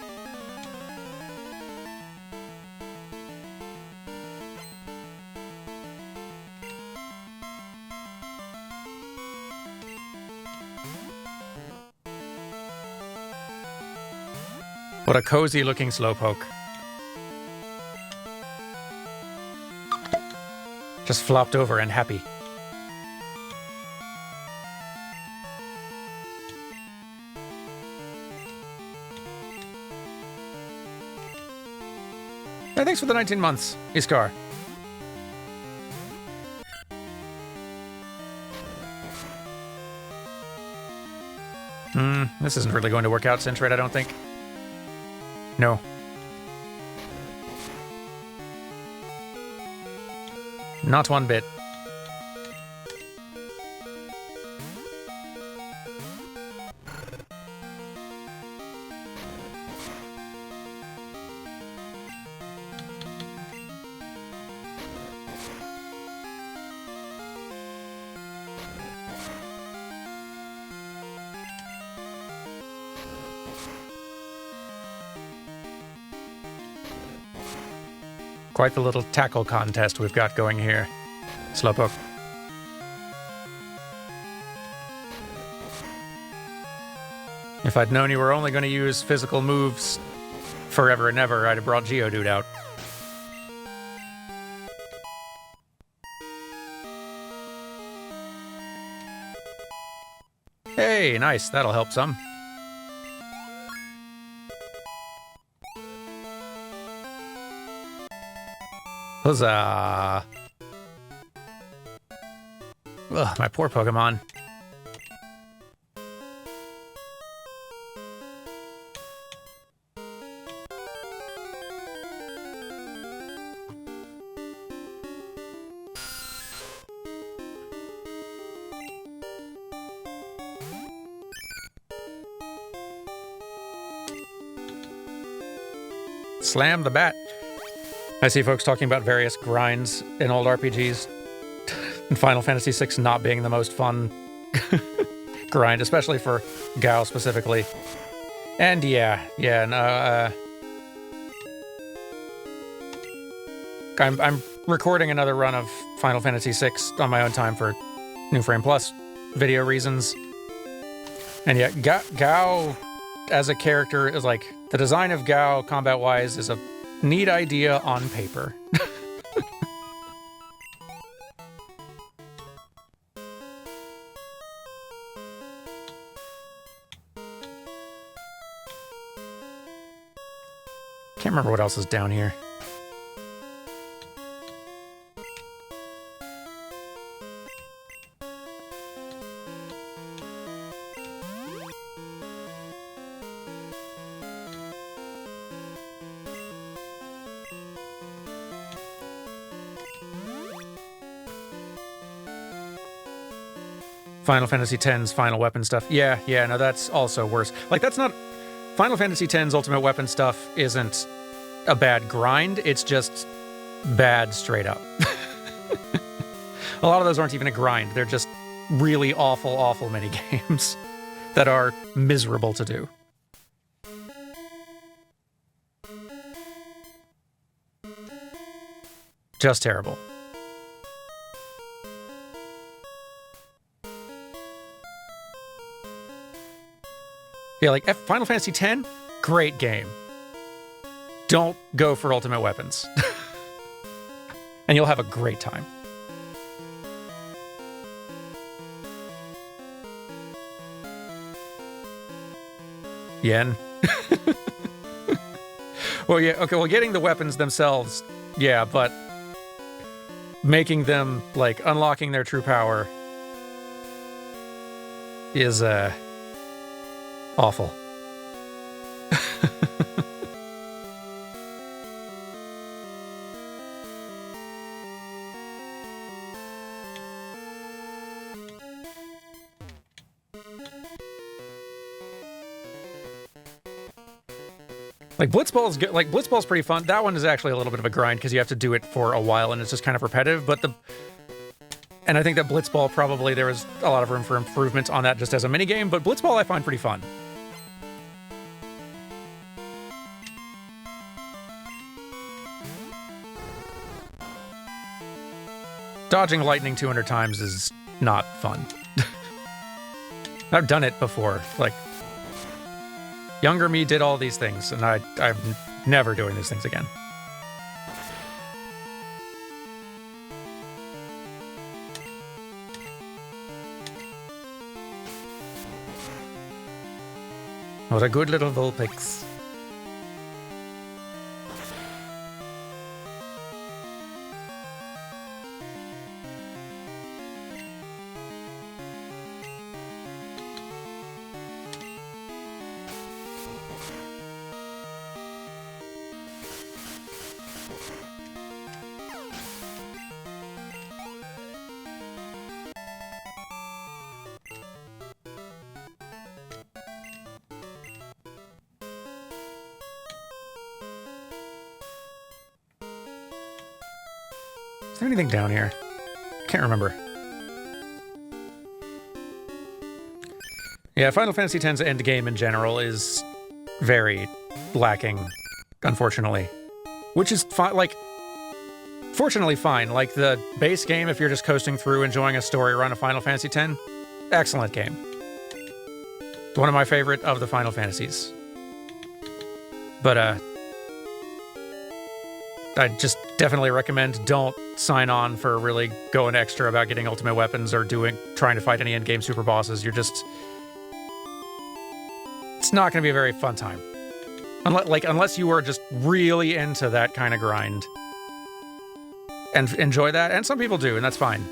What a cozy-looking Slowpoke. Just flopped over and happy. Hey, thanks for the 19 months, Iskar. This isn't really going to work out, Centret, I don't think. No. Not one bit. Quite the little tackle contest we've got going here. Slowpoke. If I'd known you were only going to use physical moves forever and ever, I'd have brought Geodude out. Hey, nice. That'll help some. Huzzah! Ugh, my poor Pokemon. Slam the bat. I see folks talking about various grinds in old RPGs. And Final Fantasy VI not being the most fun grind, especially for Gao specifically. And no, I'm recording another run of Final Fantasy VI on my own time for New Frame Plus video reasons. And yeah, Gao as a character is like, the design of Gao combat-wise is a neat idea on paper. Can't remember what else is down here. Final Fantasy X's final weapon stuff. Yeah, no, that's also worse. Like, that's not... Final Fantasy X's ultimate weapon stuff isn't a bad grind, it's just bad straight up. A lot of those aren't even a grind, they're just really awful, awful minigames that are miserable to do. Just terrible. Yeah, like Final Fantasy X, great game. Don't go for ultimate weapons. And you'll have a great time. Yen. Well, yeah, okay, well, getting the weapons themselves, yeah, but making them, like, unlocking their true power is, awful. Like, Blitzball's good. Like, Blitzball's pretty fun. That one is actually a little bit of a grind because you have to do it for a while and it's just kind of repetitive, but and I think that Blitzball probably there is a lot of room for improvement on that just as a minigame, but Blitzball I find pretty fun. Dodging lightning 200 times is not fun. I've done it before. Like, younger me did all these things, and I'm never doing these things again. What a good little Vulpix. Is there anything down here? Can't remember. Yeah, Final Fantasy X's endgame in general is very lacking, unfortunately. Which is fine, like, fortunately fine. Like, the base game, if you're just coasting through enjoying a story run of Final Fantasy X, excellent game. One of my favorite of the Final Fantasies. But, I just definitely recommend don't sign on for really going extra about getting ultimate weapons or trying to fight any endgame super bosses. You're just... It's not going to be a very fun time. Unless you are just really into that kind of grind. And enjoy that. And some people do, and that's fine.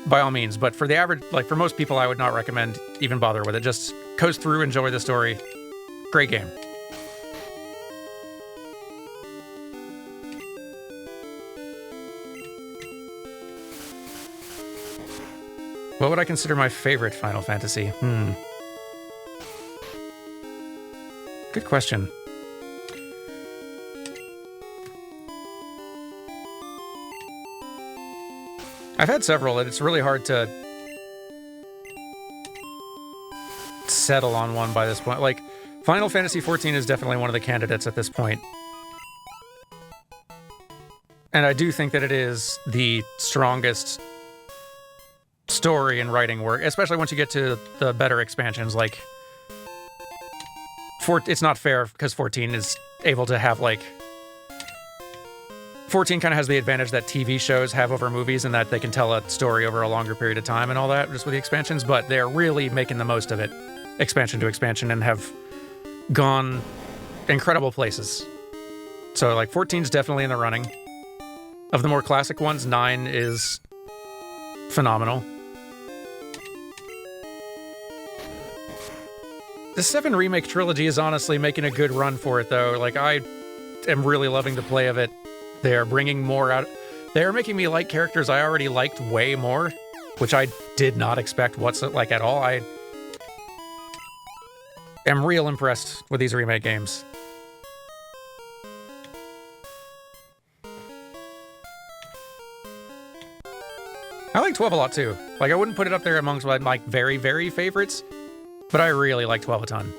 By all means. But for the average, like for most people, I would not recommend even bother with it. Just coast through, enjoy the story. Great game. What would I consider my favorite Final Fantasy? Good question. I've had several, and it's really hard to settle on one by this point. Like, Final Fantasy XIV is definitely one of the candidates at this point. And I do think that it is the strongest story and writing work, especially once you get to the better expansions, like... It's not fair, because 14 is able to have, like... 14 kind of has the advantage that TV shows have over movies, and that they can tell a story over a longer period of time and all that, just with the expansions, but they're really making the most of it, expansion to expansion, and have gone incredible places. So, like, 14's definitely in the running. Of the more classic ones, 9 is phenomenal. The 7 Remake trilogy is honestly making a good run for it, though. Like, I am really loving the play of it. They are bringing more out. They are making me like characters I already liked way more, which I did not expect at all. I am real impressed with these remake games. I like 12 a lot, too. Like, I wouldn't put it up there amongst my, like, very, very favorites, but I really like 12 a ton.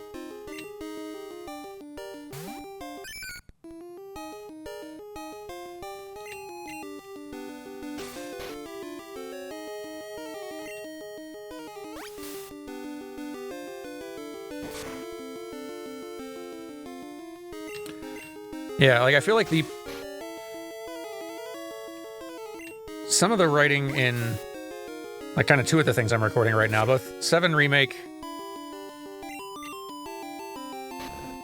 Yeah, like, I feel like some of the writing in, like, kind of two of the things I'm recording right now, both 7 Remake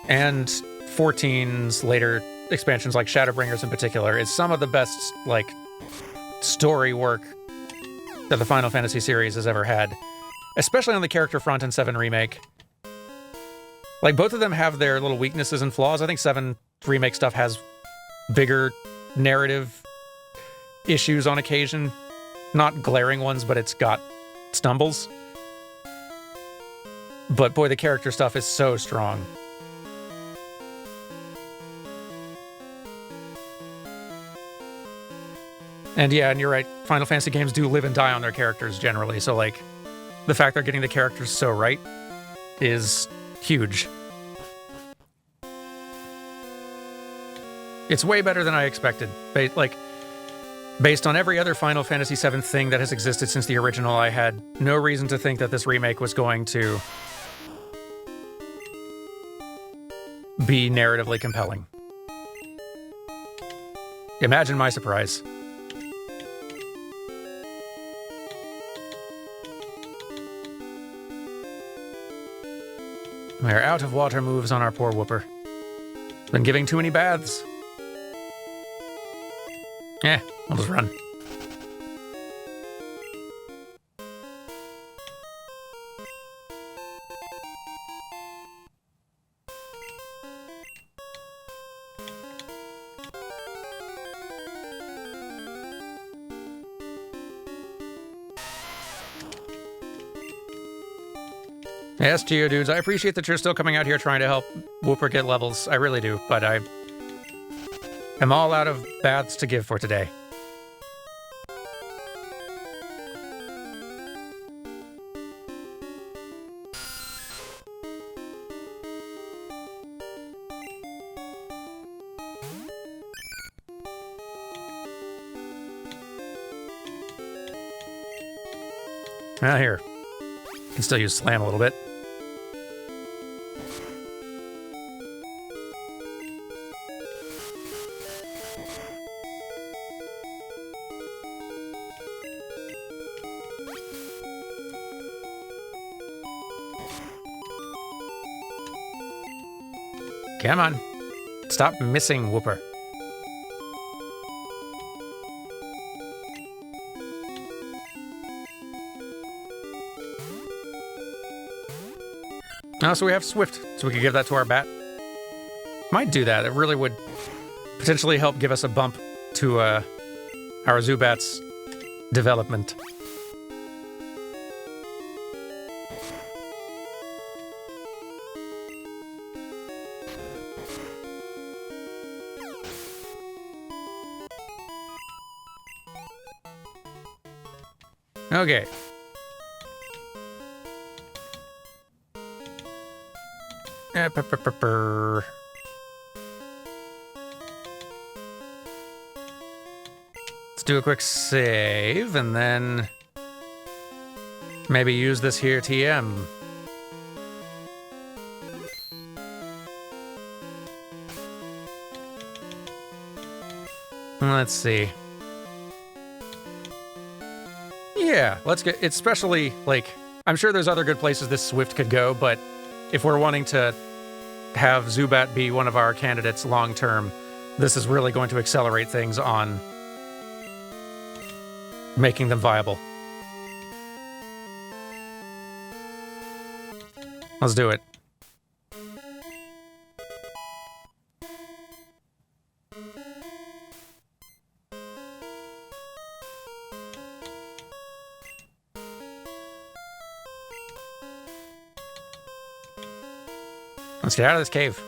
and 14's later expansions, like Shadowbringers in particular, is some of the best, like, story work that the Final Fantasy series has ever had. Especially on the character front in 7 Remake. Like, both of them have their little weaknesses and flaws. I think 7 Remake stuff has bigger narrative issues on occasion. Not glaring ones, but it's got stumbles. But boy, the character stuff is so strong. And yeah, and you're right, Final Fantasy games do live and die on their characters generally, so like, the fact they're getting the characters so right is huge. It's way better than I expected. Based on every other Final Fantasy VII thing that has existed since the original, I had no reason to think that this remake was going to be narratively compelling. Imagine my surprise. We're out of water moves on our poor Whooper. Been giving too many baths. Yeah, I'll just run. Yes, Geodudes, I appreciate that you're still coming out here trying to help Wooper get levels. I really do, but I am all out of baths to give for today. Now here. Can still use Slam a little bit. Come on. Stop missing Wooper. Oh, so we have Swift, so we could give that to our bat. Might do that. It really would potentially help give us a bump to our Zubat's development. Okay. Let's do a quick save and then maybe use this here TM. Let's see. Yeah, let's get, especially, like, I'm sure there's other good places this Swift could go, but if we're wanting to have Zubat be one of our candidates long term, this is really going to accelerate things on making them viable. Let's do it. Let's get out of this cave.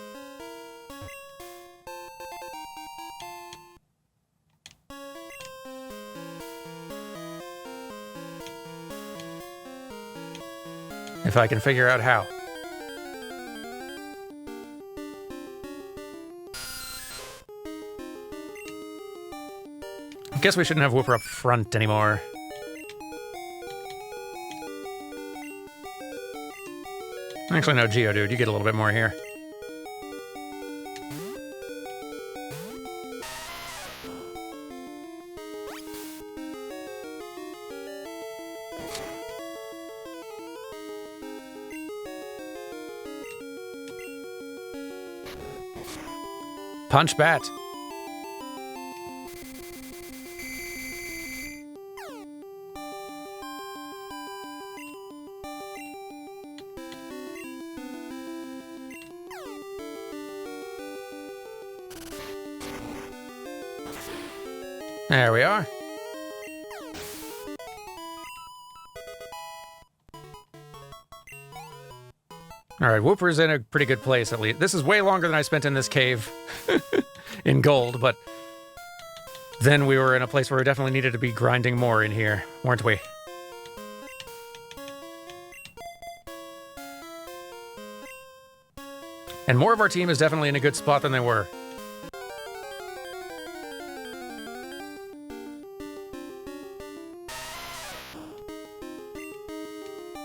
If I can figure out how. I guess we shouldn't have Wooper up front anymore. Actually, no, Geodude, you get a little bit more here. Punch Bat. There we are. All right, Wooper's in a pretty good place, at least. This is way longer than I spent in this cave in gold, but then we were in a place where we definitely needed to be grinding more in here, weren't we? And more of our team is definitely in a good spot than they were.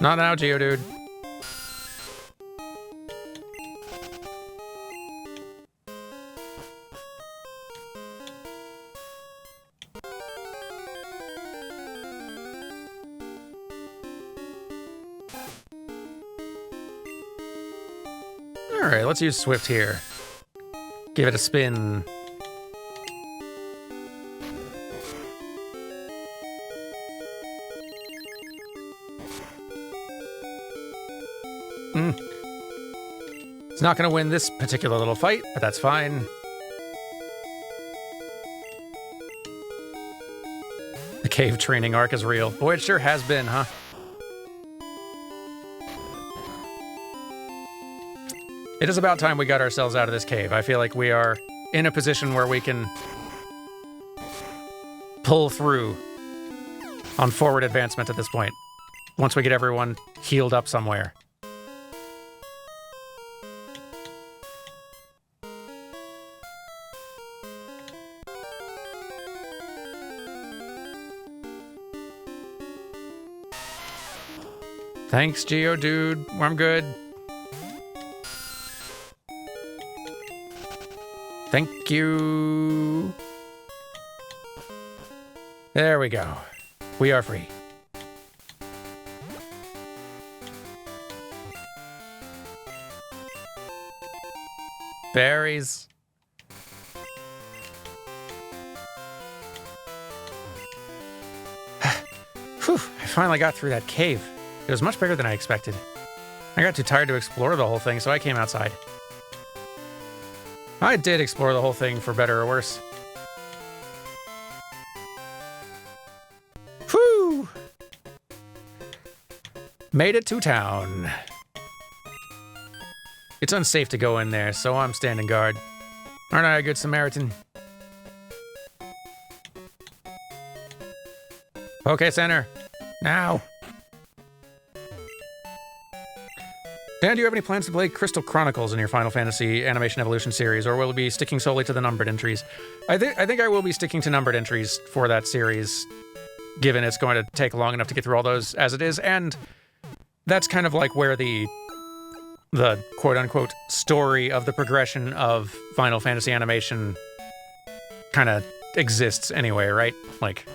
Not now, Geodude. Alright, let's use Swift here. Give it a spin. It's not going to win this particular little fight, but that's fine. The cave training arc is real. Boy, it sure has been, huh? It is about time we got ourselves out of this cave. I feel like we are in a position where we can pull through on forward advancement at this point, once we get everyone healed up somewhere. Thanks, Geodude. I'm good. Thank you. There we go. We are free. Berries. Whew, I finally got through that cave. It was much bigger than I expected. I got too tired to explore the whole thing, so I came outside. I did explore the whole thing, for better or worse. Whew! Made it to town. It's unsafe to go in there, so I'm standing guard. Aren't I a good Samaritan? Okay, Center. Now. Dan, do you have any plans to play Crystal Chronicles in your Final Fantasy Animation Evolution series, or will it be sticking solely to the numbered entries? I think I will be sticking to numbered entries for that series, given it's going to take long enough to get through all those as it is, and that's kind of like where the quote-unquote story of the progression of Final Fantasy Animation kind of exists anyway, right? Like,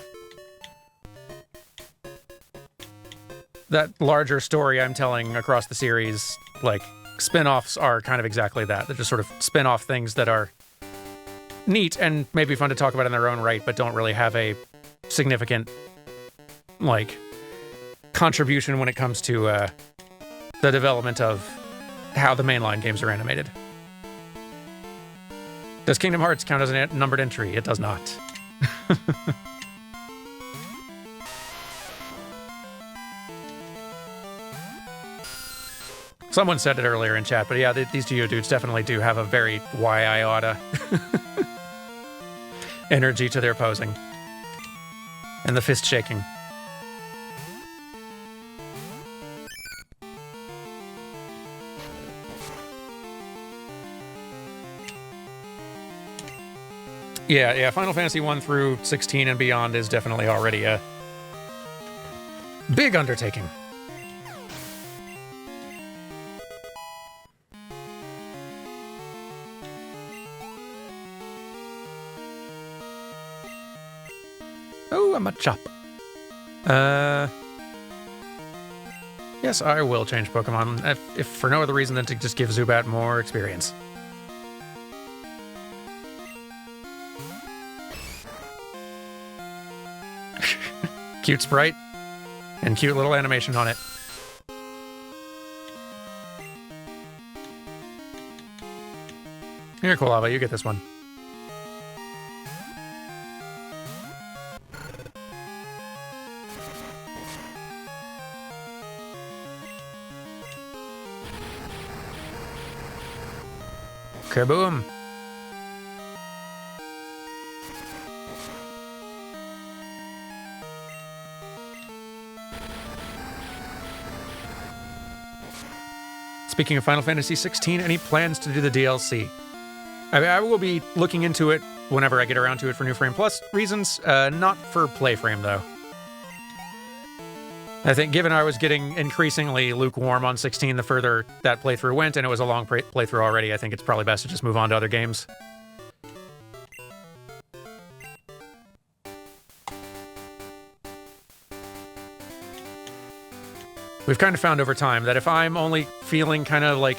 that larger story I'm telling across the series, like, spin-offs are kind of exactly that. They're just sort of spin-off things that are neat and maybe fun to talk about in their own right, but don't really have a significant, like, contribution when it comes to the development of how the mainline games are animated. Does Kingdom Hearts count as a numbered entry? It does not. Someone said it earlier in chat, but yeah, these Geodudes definitely do have a very why I oughta energy to their posing. And the fist shaking. Yeah, Final Fantasy 1 through 16 and beyond is definitely already a big undertaking. Oh, I'm a chop. Yes, I will change Pokemon, if for no other reason than to just give Zubat more experience. Cute sprite, and cute little animation on it. Here, Kolava, you get this one. Kaboom! Speaking of Final Fantasy 16, any plans to do the DLC? I will be looking into it whenever I get around to it for New Frame Plus reasons, not for Playframe, though. I think given I was getting increasingly lukewarm on 16 the further that playthrough went, and it was a long playthrough already, I think it's probably best to just move on to other games. We've kind of found over time that if I'm only feeling kind of like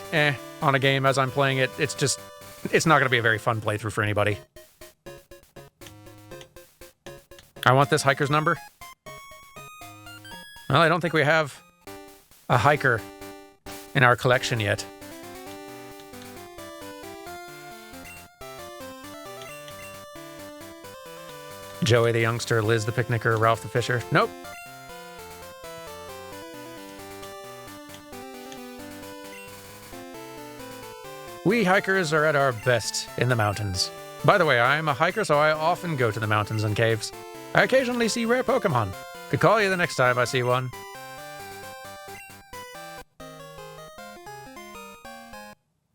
on a game as I'm playing it, it's not going to be a very fun playthrough for anybody. I want this hiker's number. Well, I don't think we have a hiker in our collection yet. Joey the youngster, Liz the picnicker, Ralph the fisher. Nope. hikers are at our best in the mountains. By the way, I'm a hiker, so I often go to the mountains and caves. I occasionally see rare Pokemon. Could call you the next time I see one.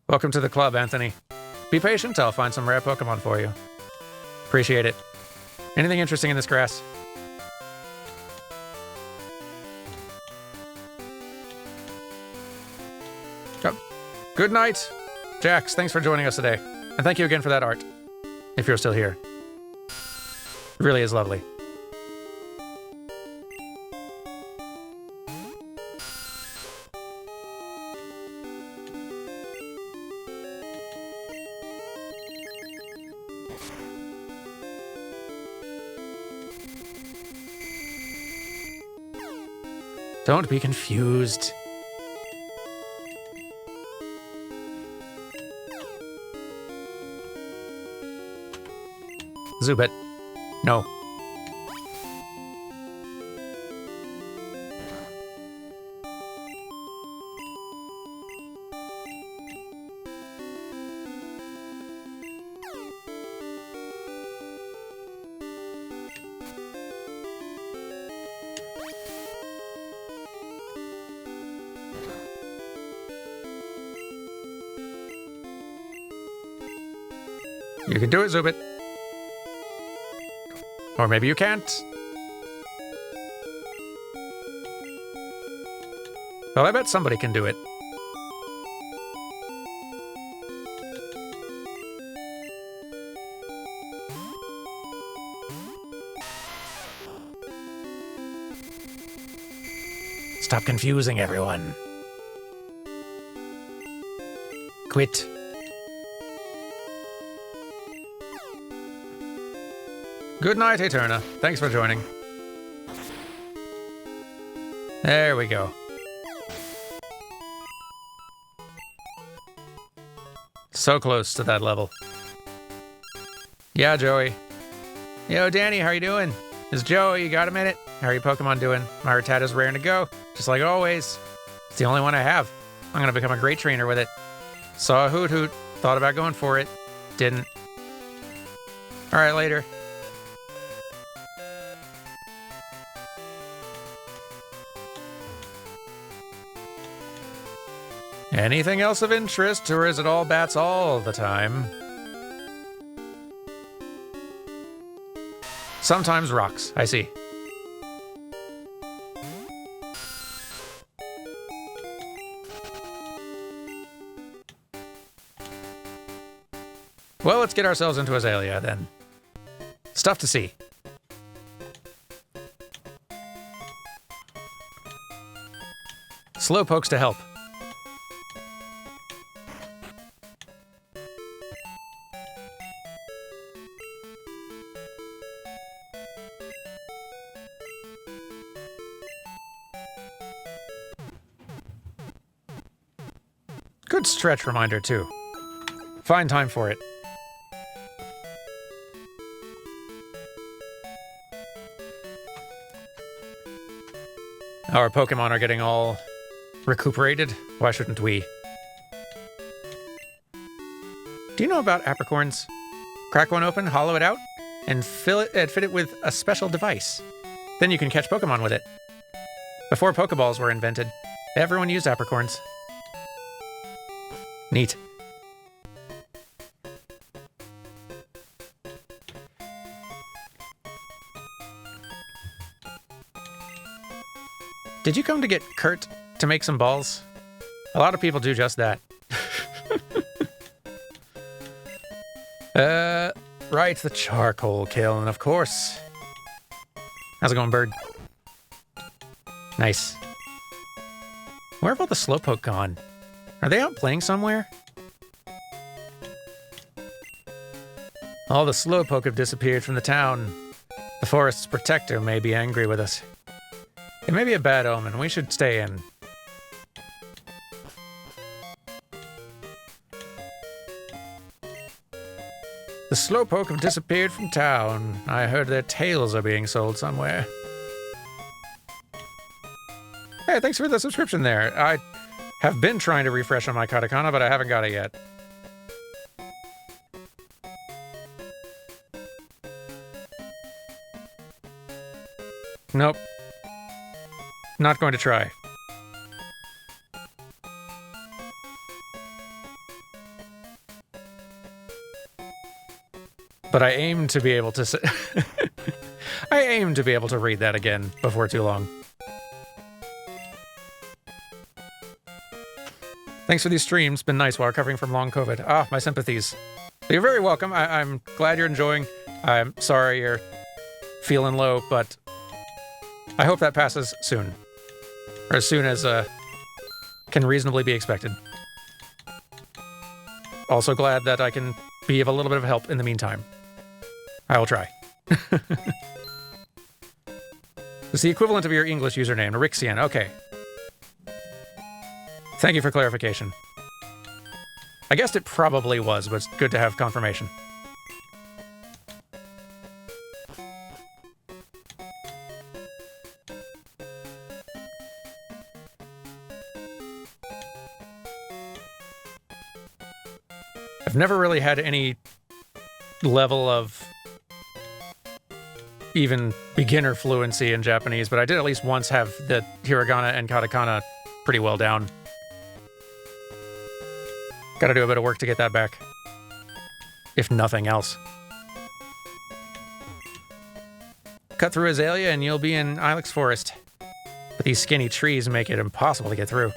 Welcome to the club, Anthony. Be patient, I'll find some rare Pokemon for you. Appreciate it. Anything interesting in this grass? Oh, good night. Jax, thanks for joining us today. And thank you again for that art. If you're still here. It really is lovely. Don't be confused. Zubit. No. You can do it, Zubit. Or maybe you can't. Well, I bet somebody can do it. Stop confusing everyone. Quit. Good night, Eterna. Thanks for joining. There we go. So close to that level. Yeah, Joey. Yo, Danny, how you doing? It's Joey, you got a minute? How are your Pokemon doing? My Rattata's raring to go, just like always. It's the only one I have. I'm gonna become a great trainer with it. Saw a Hoot Hoot, thought about going for it. Didn't. Alright, later. Anything else of interest, or is it all bats all the time? Sometimes rocks, I see. Well, let's get ourselves into Azalea, then. Stuff to see. Slowpokes to help. Good stretch reminder, too. Fine time for it. Our Pokemon are getting all recuperated. Why shouldn't we? Do you know about apricorns? Crack one open, hollow it out, and fit it with a special device. Then you can catch Pokemon with it. Before Pokeballs were invented, everyone used apricorns. Neat. Did you come to get Kurt to make some balls? A lot of people do just that. Right, the charcoal kiln, of course. How's it going, bird? Nice. Where have all the Slowpoke gone? Are they out playing somewhere? All the Slowpoke have disappeared from the town. The forest's protector may be angry with us. It may be a bad omen. We should stay in. The Slowpoke have disappeared from town. I heard their tails are being sold somewhere. Hey, thanks for the subscription there. I have been trying to refresh on my katakana, but I haven't got it yet. Nope. Not going to try. But I aim to be able to I aim to be able to read that again before too long. Thanks for these streams. Been nice while recovering from long COVID. Ah, my sympathies. You're very welcome. I'm glad you're enjoying. I'm sorry you're feeling low, but I hope that passes soon. Or as soon as can reasonably be expected. Also glad that I can be of a little bit of help in the meantime. I will try. It's the equivalent of your English username, Rixian. Okay. Thank you for clarification. I guessed it probably was, but it's good to have confirmation. I've never really had any level of even beginner fluency in Japanese, but I did at least once have the hiragana and katakana pretty well down. Gotta do a bit of work to get that back. If nothing else. Cut through Azalea and you'll be in Ilex Forest. But these skinny trees make it impossible to get through.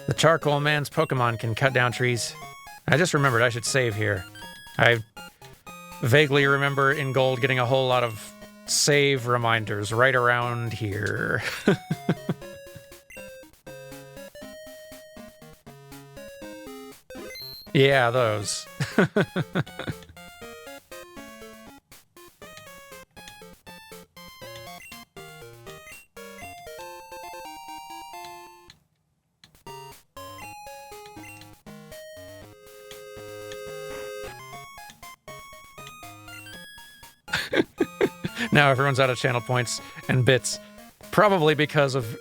The Charcoal Man's Pokemon can cut down trees. I just remembered I should save here. I vaguely remember in Gold getting a whole lot of save reminders right around here. Yeah, those. Now everyone's out of channel points and bits. Probably because of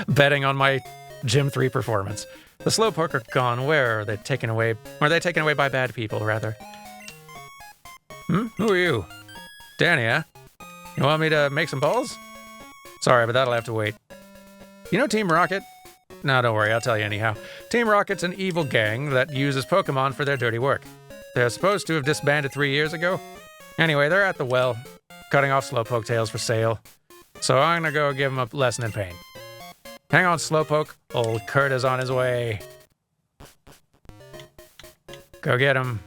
betting on my Gym 3 performance. The Slowpoke are gone. Where are they taken away? Are they taken away by bad people, rather? Who are you? Danny, huh? You want me to make some balls? Sorry, but that'll have to wait. You know Team Rocket? No, don't worry, I'll tell you anyhow. Team Rocket's an evil gang that uses Pokemon for their dirty work. They're supposed to have disbanded 3 years ago. Anyway, they're at the well, cutting off Slowpoke tails for sale. So I'm gonna go give them a lesson in pain. Hang on, Slowpoke. Old Kurt is on his way. Go get him.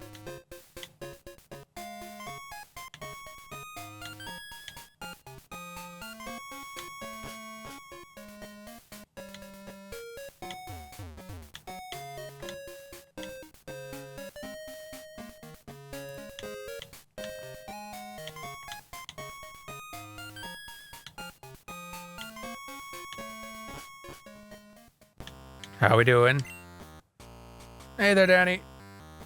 How we doing? Hey there, Danny.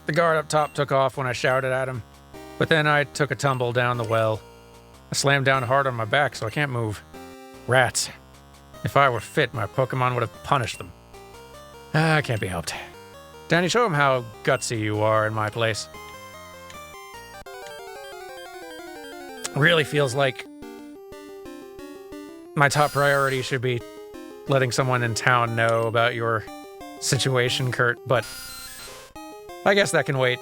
The guard up top took off when I shouted at him, but then I took a tumble down the well. I slammed down hard on my back, so I can't move. Rats. If I were fit, my Pokemon would have punished them. I can't be helped. Danny, show him how gutsy you are in my place. Really feels like my top priority should be letting someone in town know about your situation, Kurt, but I guess that can wait.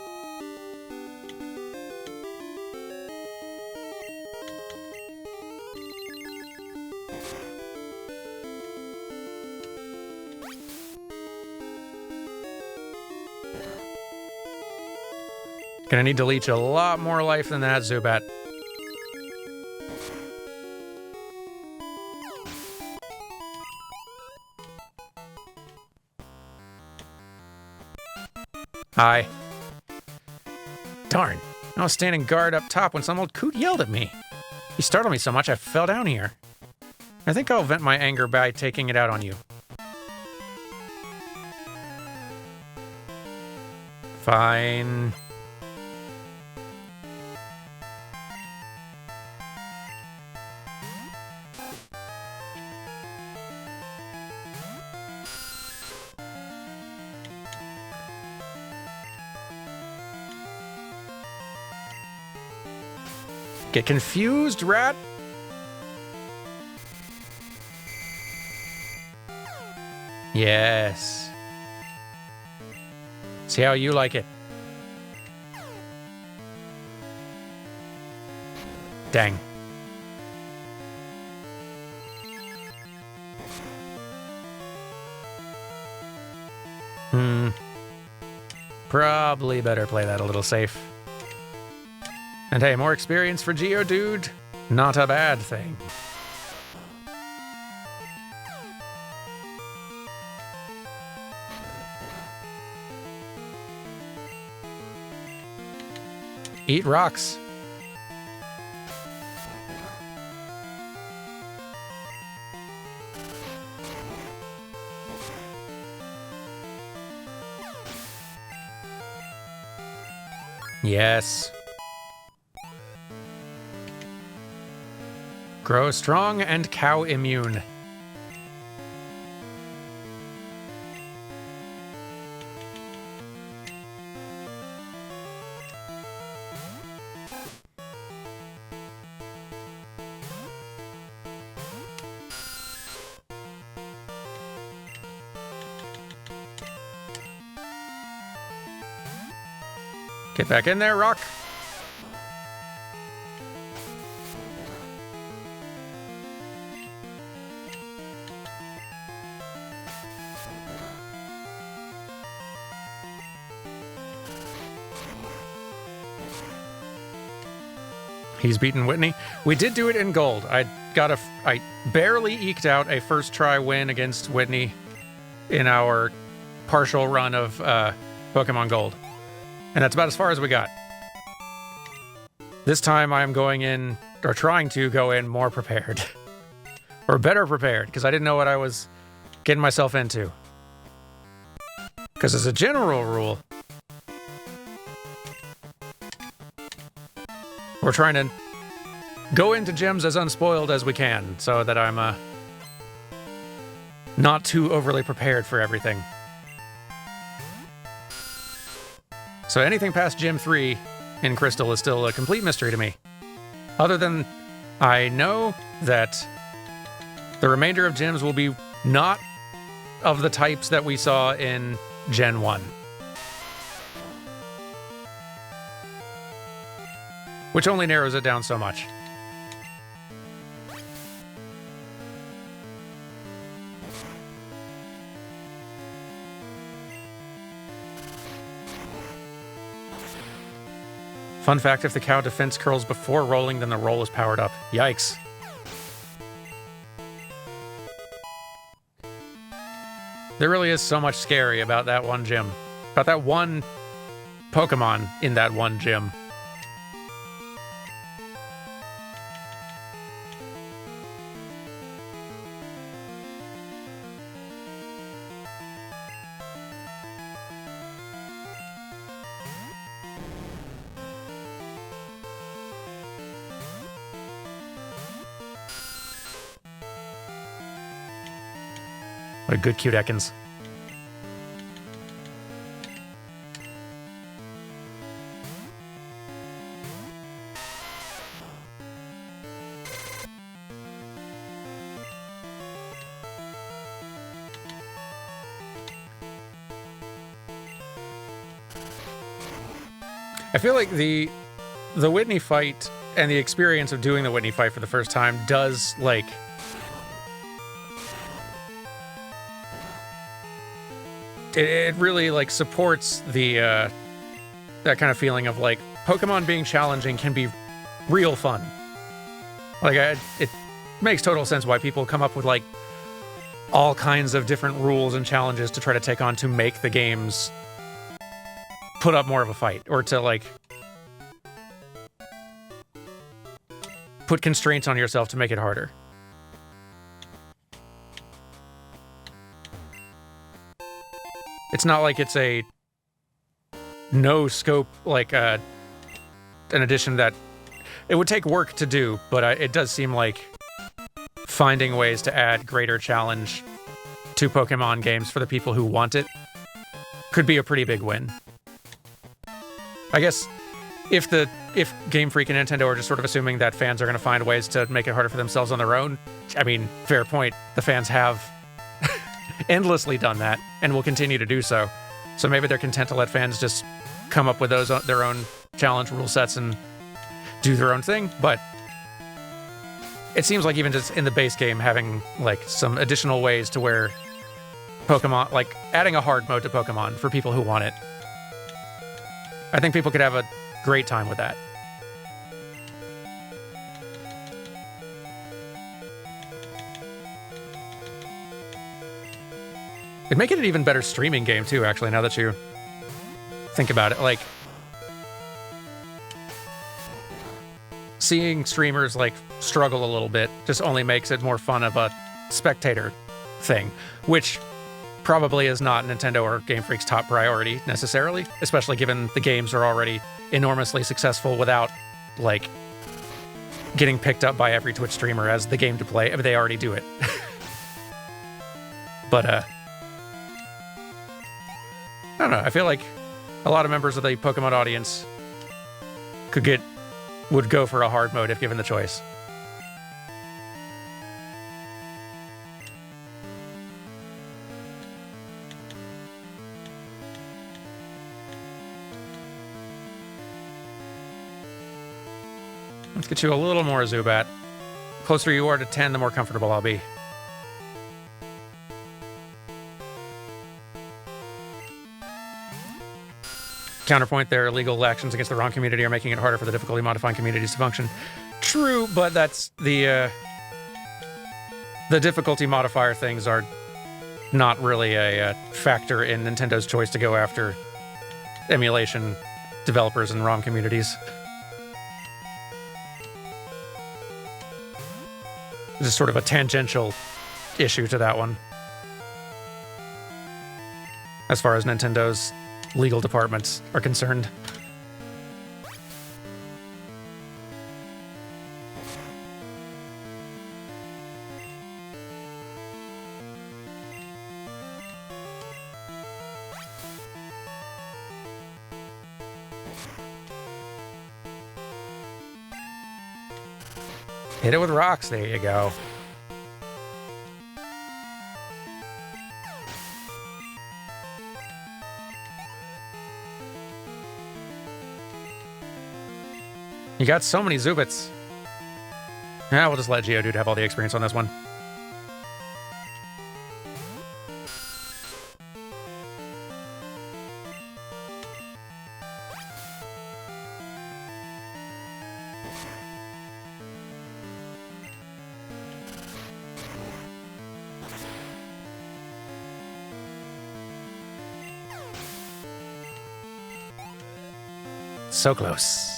Gonna need to leech a lot more life than that, Zubat. Hi. Darn. I was standing guard up top when some old coot yelled at me. He startled me so much I fell down here. I think I'll vent my anger by taking it out on you. Fine. Get confused, rat? Yes. See how you like it. Dang. Probably better play that a little safe. And hey, more experience for Geodude? Not a bad thing. Eat rocks. Yes. Grow strong and cow immune. Get back in there, Rock. He's beaten Whitney. We did do it in gold. I barely eked out a first try win against Whitney in our partial run of Pokemon Gold. And that's about as far as we got. This time I'm going in, or trying to go in more prepared. Or better prepared, because I didn't know what I was getting myself into. Because as a general rule, we're trying to go into gyms as unspoiled as we can, so that I'm not too overly prepared for everything. So anything past Gym 3 in Crystal is still a complete mystery to me. Other than I know that the remainder of gyms will be not of the types that we saw in Gen 1. Which only narrows it down so much. Fun fact, if the cow defense curls before rolling, then the roll is powered up. Yikes. There really is so much scary about that one gym. About that one Pokemon in that one gym. What a good cute Ekans. I feel like the Whitney fight and the experience of doing the Whitney fight for the first time does, like, it really, like, supports the that kind of feeling of, like, Pokemon being challenging can be real fun. Like, it makes total sense why people come up with, like, all kinds of different rules and challenges to try to take on to make the games put up more of a fight, or to, like, put constraints on yourself to make it harder. It's not like it's a no scope, like an addition that it would take work to do, but it does seem like finding ways to add greater challenge to Pokemon games for the people who want it could be a pretty big win. I guess if Game Freak and Nintendo are just sort of assuming that fans are going to find ways to make it harder for themselves on their own, I mean, fair point. The fans have endlessly done that and will continue to do so. So maybe they're content to let fans just come up with their own challenge rule sets and do their own thing. But it seems like even just in the base game, having like some additional ways to where Pokemon, like adding a hard mode to Pokemon for people who want it, I think people could have a great time with that. It'd make it an even better streaming game too, actually, now that you think about it. Like, seeing streamers like struggle a little bit just only makes it more fun of a spectator thing, which probably is not Nintendo or Game Freak's top priority necessarily, especially given the games are already enormously successful without like getting picked up by every Twitch streamer as the game to play. I mean, they already do it. But I don't know. I feel like a lot of members of the Pokemon audience would go for a hard mode if given the choice. Let's get you a little more Zubat. The closer you are to 10, the more comfortable I'll be. Counterpoint, their illegal actions against the wrong community are making it harder for the difficulty modifying communities to function. True, but that's the difficulty modifier things are not really a factor in Nintendo's choice to go after emulation developers and ROM communities. It's just sort of a tangential issue to that one, as far as Nintendo's legal departments are concerned. Hit it with rocks, there you go. You got so many Zubats. Yeah, we'll just let Geodude have all the experience on this one. So close.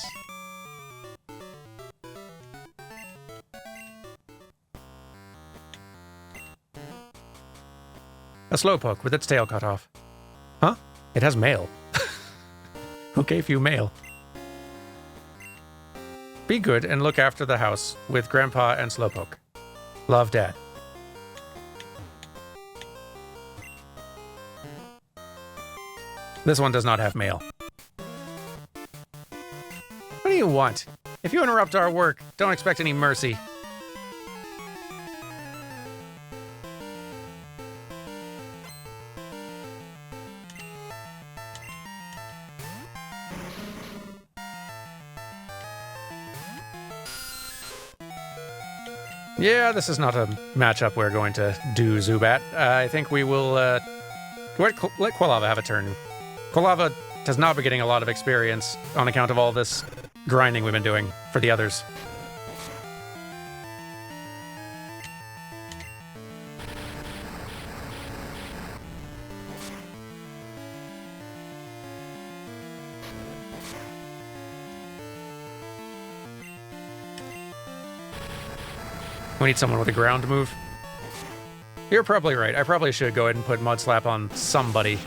A Slowpoke with its tail cut off. Huh? It has mail. Who gave you mail? Be good and look after the house with Grandpa and Slowpoke. Love, Dad. This one does not have mail. What do you want? If you interrupt our work, don't expect any mercy. Yeah, this is not a matchup we're going to do, Zubat. I think we will let Quilava have a turn. Quilava has not been getting a lot of experience on account of all this grinding we've been doing for the others. We need someone with a ground move. You're probably right. I probably should go ahead and put Mud Slap on somebody.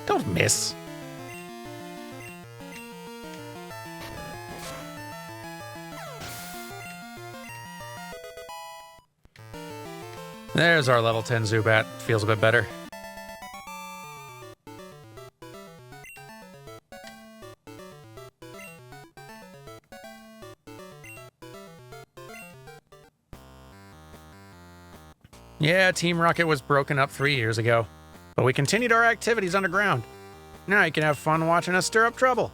Don't miss. There's our level 10 Zubat. Feels a bit better. Yeah, Team Rocket was broken up 3 years ago, but we continued our activities underground. Now you can have fun watching us stir up trouble.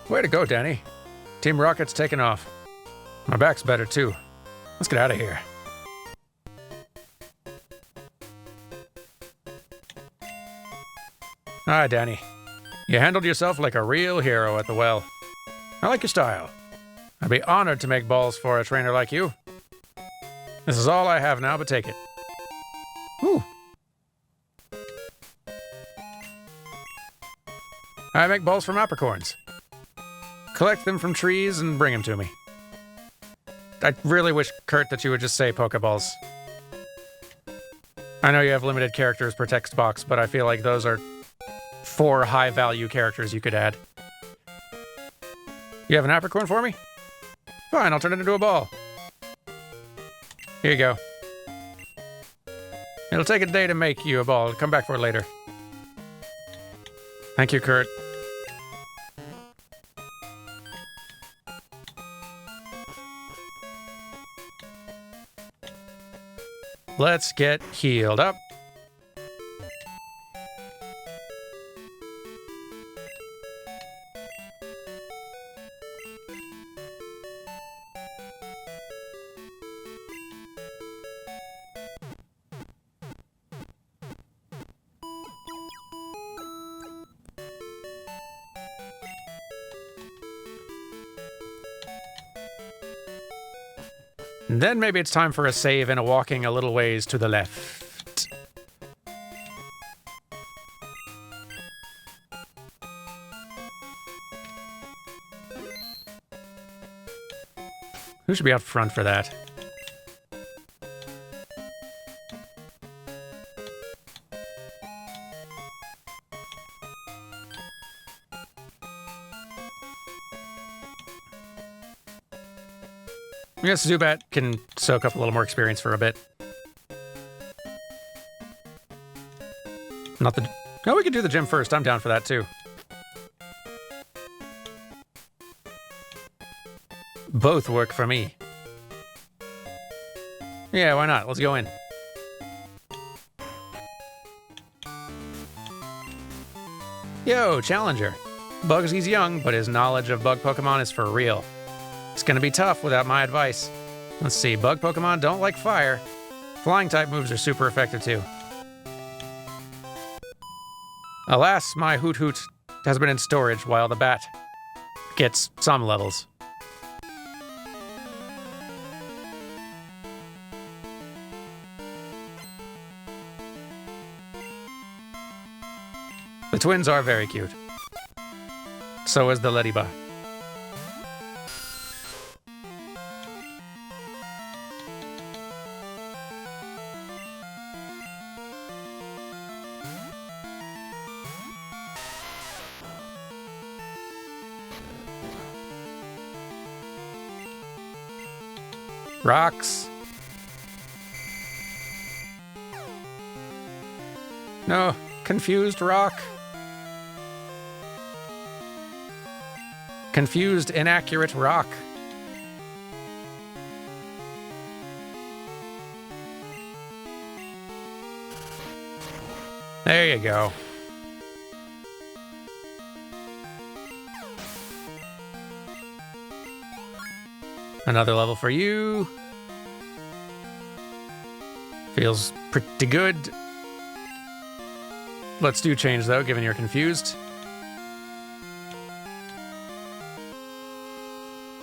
Way to go, Danny. Team Rocket's taking off. My back's better, too. Let's get out of here. Hi, Danny. You handled yourself like a real hero at the well. I like your style. I'd be honored to make balls for a trainer like you. This is all I have now, but take it. Ooh. I make balls from apricorns. Collect them from trees and bring them to me. I really wish, Kurt, that you would just say Pokeballs. I know you have limited characters per text box, but I feel like those are 4 high-value characters you could add. You have an apricorn for me? Fine, I'll turn it into a ball. Here you go. It'll take a day to make you a ball. I'll come back for it later. Thank you, Kurt. Let's get healed up. And then maybe it's time for a save and a walking a little ways to the left. Who should be out front for that? Yes, Zubat can soak up a little more experience for a bit. Not the... Oh, we could do the gym first. I'm down for that, too. Both work for me. Yeah, why not? Let's go in. Yo, Challenger. Bugsy's young, but his knowledge of bug Pokemon is for real. It's gonna be tough without my advice. Let's see, bug Pokemon don't like fire. Flying type moves are super effective too. Alas, my Hoot Hoot has been in storage while the bat gets some levels. The twins are very cute. So is the Ladybug. Rocks. No, confused rock. Confused, inaccurate rock. There you go. Another level for you. Feels pretty good. Let's do change, though, given you're confused.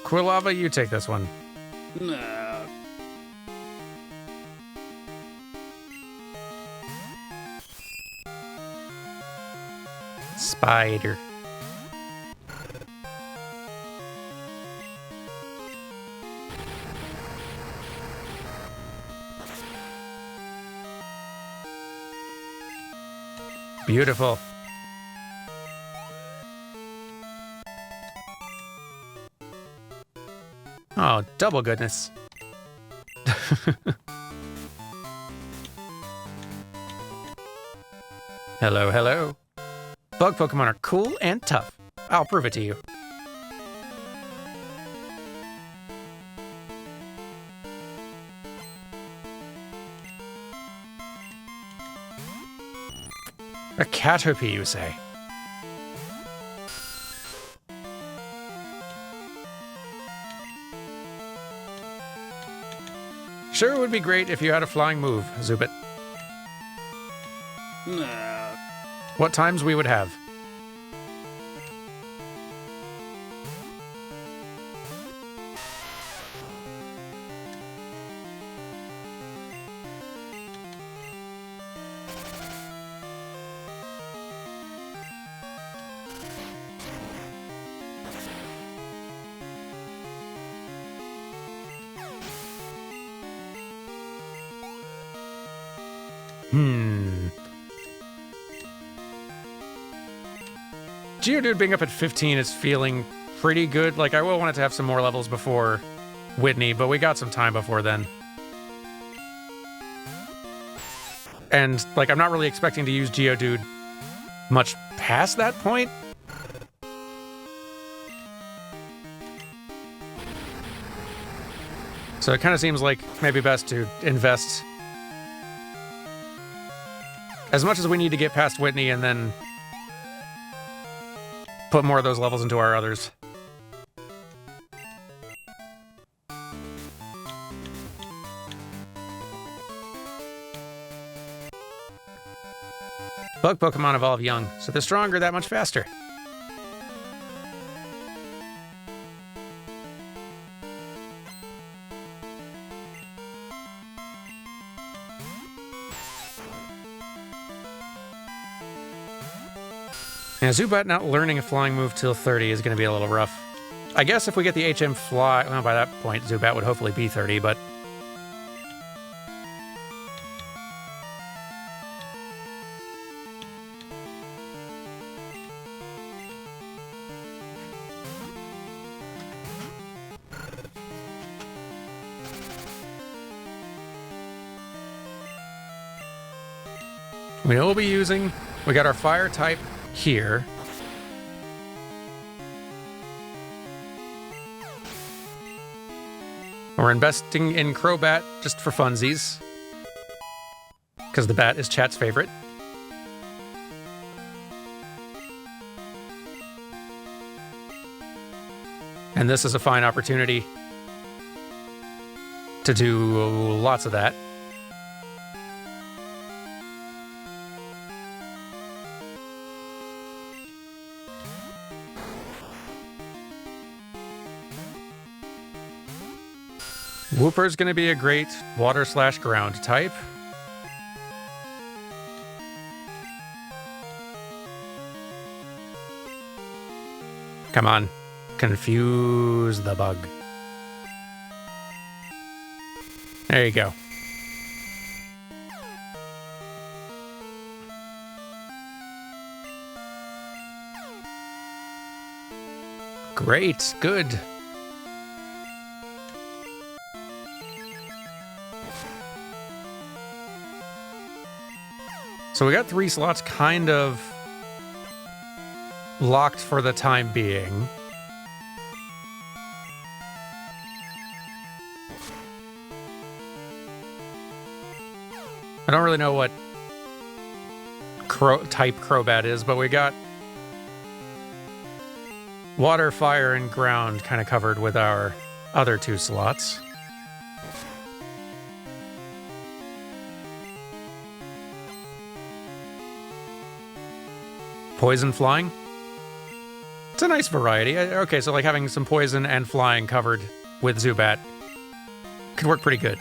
Quilava, you take this one. No. Spider. Beautiful. Oh, double goodness. Hello, hello. Bug Pokemon are cool and tough. I'll prove it to you. A Caterpie, you say? Sure would be great if you had a flying move, Zubit. Nah. What times we would have. Geodude being up at 15 is feeling pretty good. Like, I will want it to have some more levels before Whitney, but we got some time before then. And, like, I'm not really expecting to use Geodude much past that point. So it kind of seems like maybe best to invest as much as we need to get past Whitney and then put more of those levels into our others. Bug Pokemon evolve young, so they're stronger that much faster. Yeah, Zubat not learning a flying move till 30 is going to be a little rough. I guess if we get the HM Fly... Well, by that point, Zubat would hopefully be 30, but... we know we'll be using... We got our Fire type here. We're investing in Crobat just for funsies, because the bat is chat's favorite. And this is a fine opportunity to do lots of that. Wooper's going to be a great water/ground type. Come on. Confuse the bug. There you go. Great. Good. So we got 3 slots kind of locked for the time being. I don't really know what type Crobat is, but we got water, fire, and ground kind of covered with our other 2 slots. Poison flying? It's a nice variety. Okay, so like having some poison and flying covered with Zubat could work pretty good.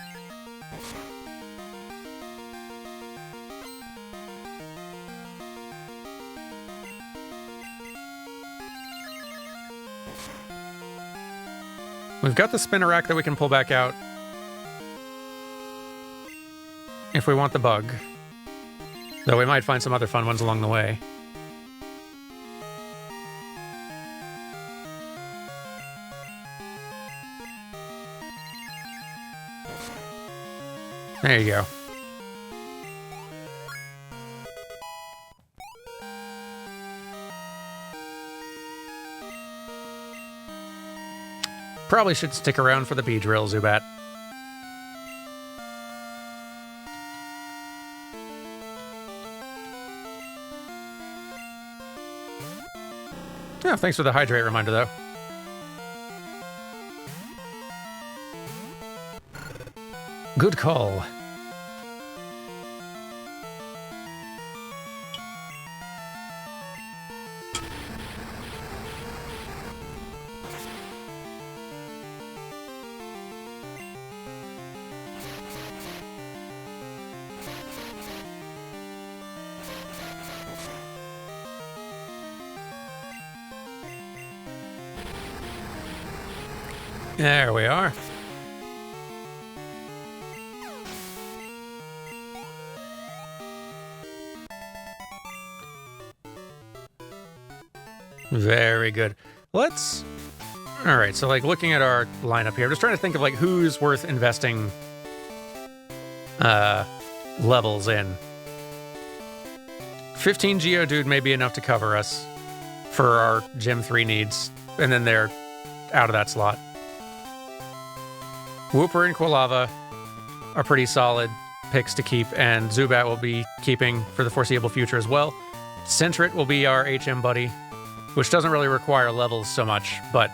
We've got the Spinarak that we can pull back out if we want the bug. Though we might find some other fun ones along the way. There you go. Probably should stick around for the Beedrill, Zubat. Yeah, thanks for the hydrate reminder, though. Good call. There we are. Very good. Let's... All right, so like looking at our lineup here, I'm just trying to think of like who's worth investing levels in. 15 Geodude may be enough to cover us for our Gym 3 needs, and then they're out of that slot. Wooper and Quilava are pretty solid picks to keep, and Zubat will be keeping for the foreseeable future as well. Sentret will be our HM buddy, which doesn't really require levels so much, but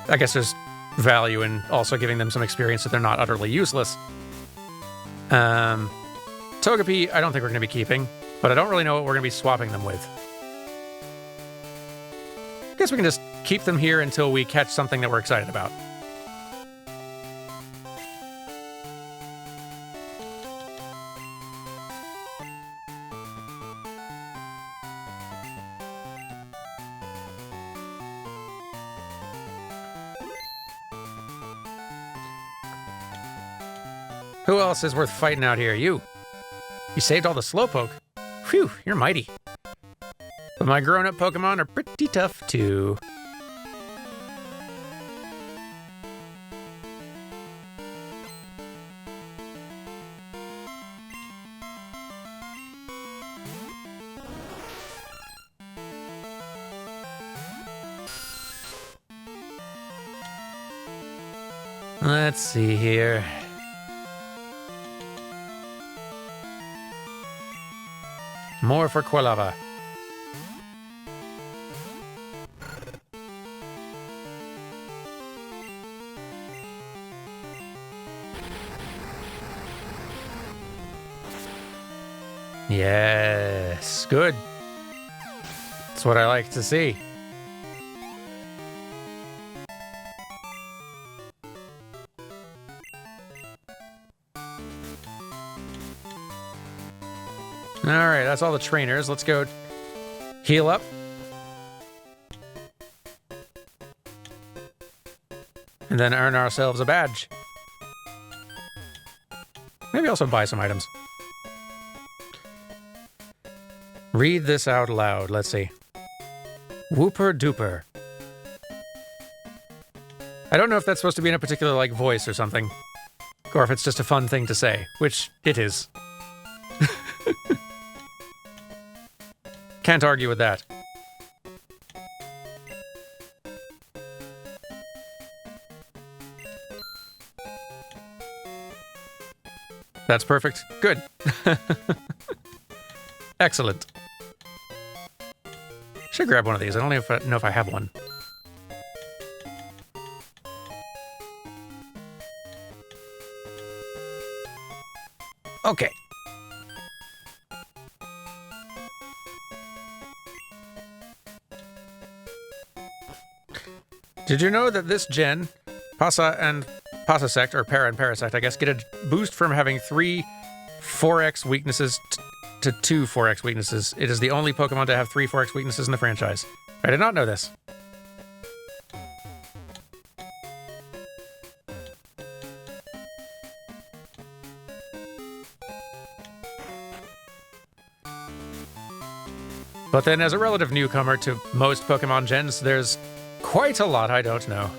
I guess there's value in also giving them some experience so they're not utterly useless. Togepi, I don't think we're going to be keeping, but I don't really know what we're going to be swapping them with. I guess we can just keep them here until we catch something that we're excited about. Who else is worth fighting out here? You. You saved all the Slowpoke. Phew, you're mighty. But my grown-up Pokemon are pretty tough, too. Let's see here. More for Quilava. Yes, good. That's what I like to see. All right, that's all the trainers. Let's go heal up. And then earn ourselves a badge. Maybe also buy some items. Read this out loud. Let's see. Wooper Duper. I don't know if that's supposed to be in a particular like voice or something, or if it's just a fun thing to say, which it is. Can't argue with that. That's perfect. Good. Excellent. Should grab one of these. I don't know if I have one. Okay. Did you know that this gen, Pasa and Pasasect, or Para and Parasect, I guess, get a boost from having 3 4x weaknesses to 2 4x weaknesses? It is the only Pokemon to have 3 4x weaknesses in the franchise. I did not know this. But then, as a relative newcomer to most Pokemon gens, there's quite a lot I don't know.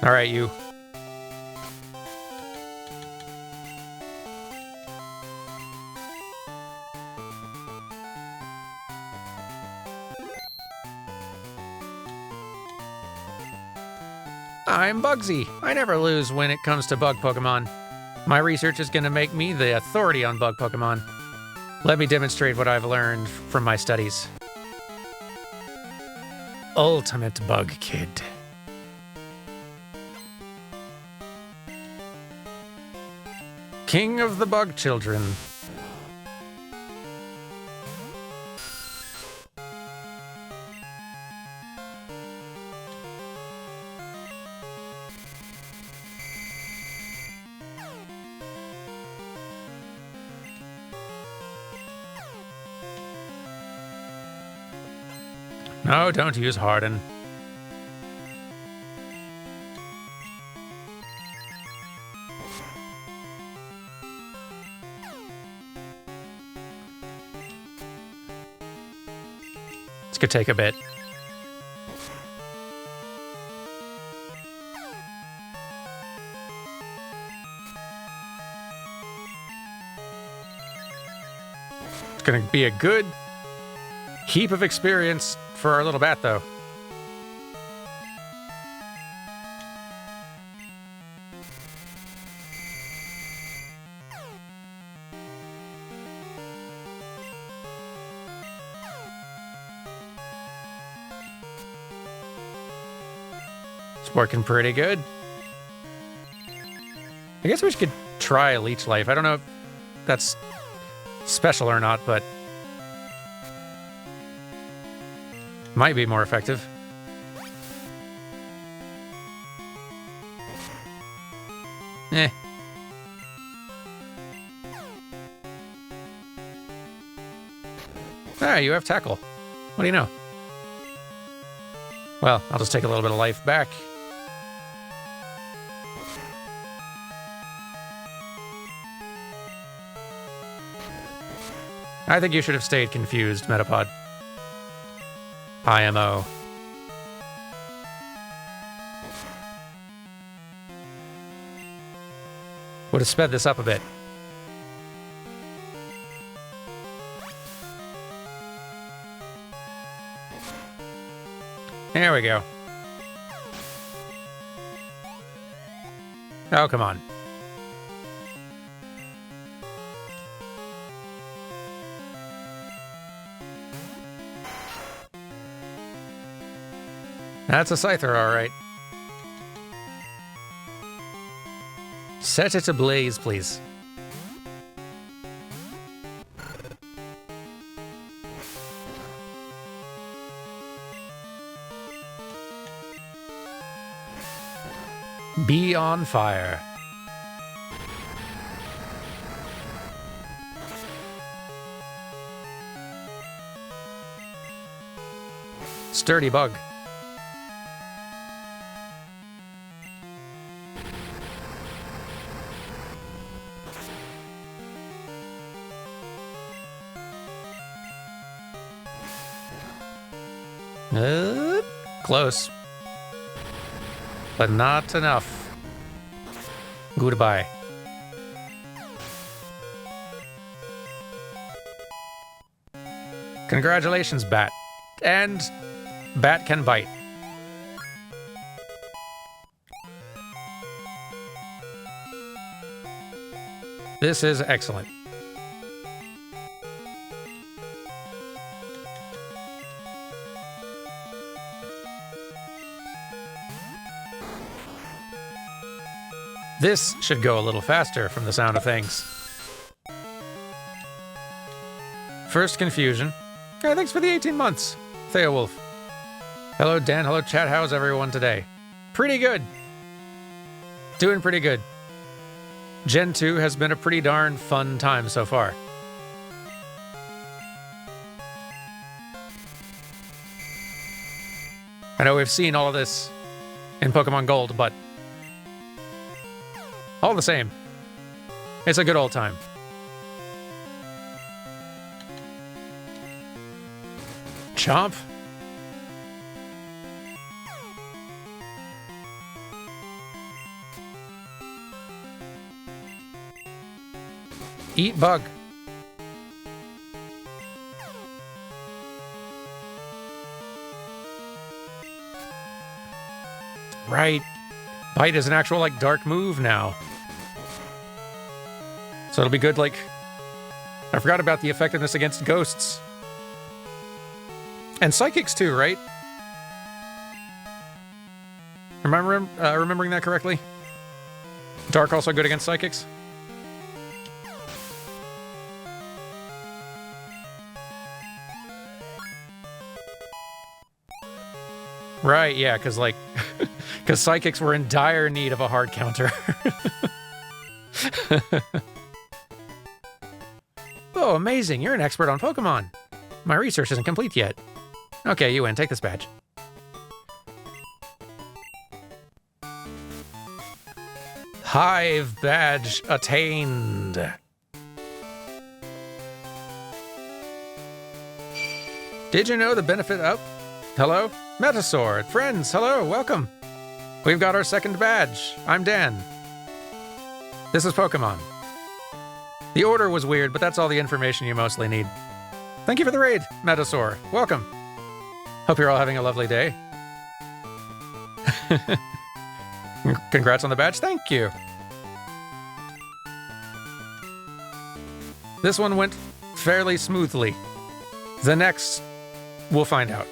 All right, you. I'm Bugsy. I never lose when it comes to bug Pokemon. My research is going to make me the authority on bug Pokemon. Let me demonstrate what I've learned from my studies. Ultimate Bug Kid. King of the Bug Children. No, don't use Harden. This could take a bit. It's gonna be a good heap of experience for our little bat, though. It's working pretty good. I guess we could try Leech Life. I don't know if that's special or not, but might be more effective. Eh. Ah, you have Tackle. What do you know? Well, I'll just take a little bit of life back. I think you should have stayed confused, Metapod. IMO. Would have sped this up a bit. There we go. Oh, come on. That's a Scyther, all right. Set it ablaze, please. Be on fire. Sturdy bug. Close. But not enough. Goodbye. Congratulations, Bat. And Bat can bite. This is excellent. This should go a little faster from the sound of things. First confusion. Yeah, thanks for the 18 months, Theowolf. Hello, Dan. Hello, chat. How's everyone today? Pretty good. Doing pretty good. Gen 2 has been a pretty darn fun time so far. I know we've seen all of this in Pokemon Gold, but all the same, it's a good old time. Chomp. Eat bug. Right. Bite is an actual, like, dark move now. So it'll be good, like... I forgot about the effectiveness against ghosts. And psychics too, right? Am I remembering that correctly? Dark also good against psychics? Right, yeah, because, like... Because psychics were in dire need of a hard counter. Oh, amazing. You're an expert on Pokemon. My research isn't complete yet. Okay, you win. Take this badge. Hive badge attained. Did you know the benefit of... Hello? Metasaur. Friends, hello. Welcome. We've got our second badge. I'm Dan. This is Pokemon. The order was weird, but that's all the information you mostly need. Thank you for the raid, Metasaur. Welcome. Hope you're all having a lovely day. Congrats on the badge. Thank you. This one went fairly smoothly. The next, we'll find out.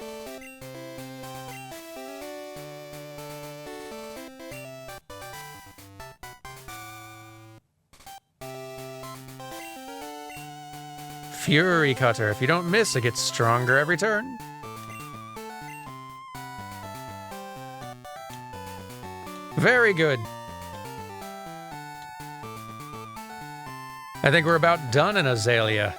Fury Cutter. If you don't miss, it gets stronger every turn. Very good. I think we're about done in Azalea.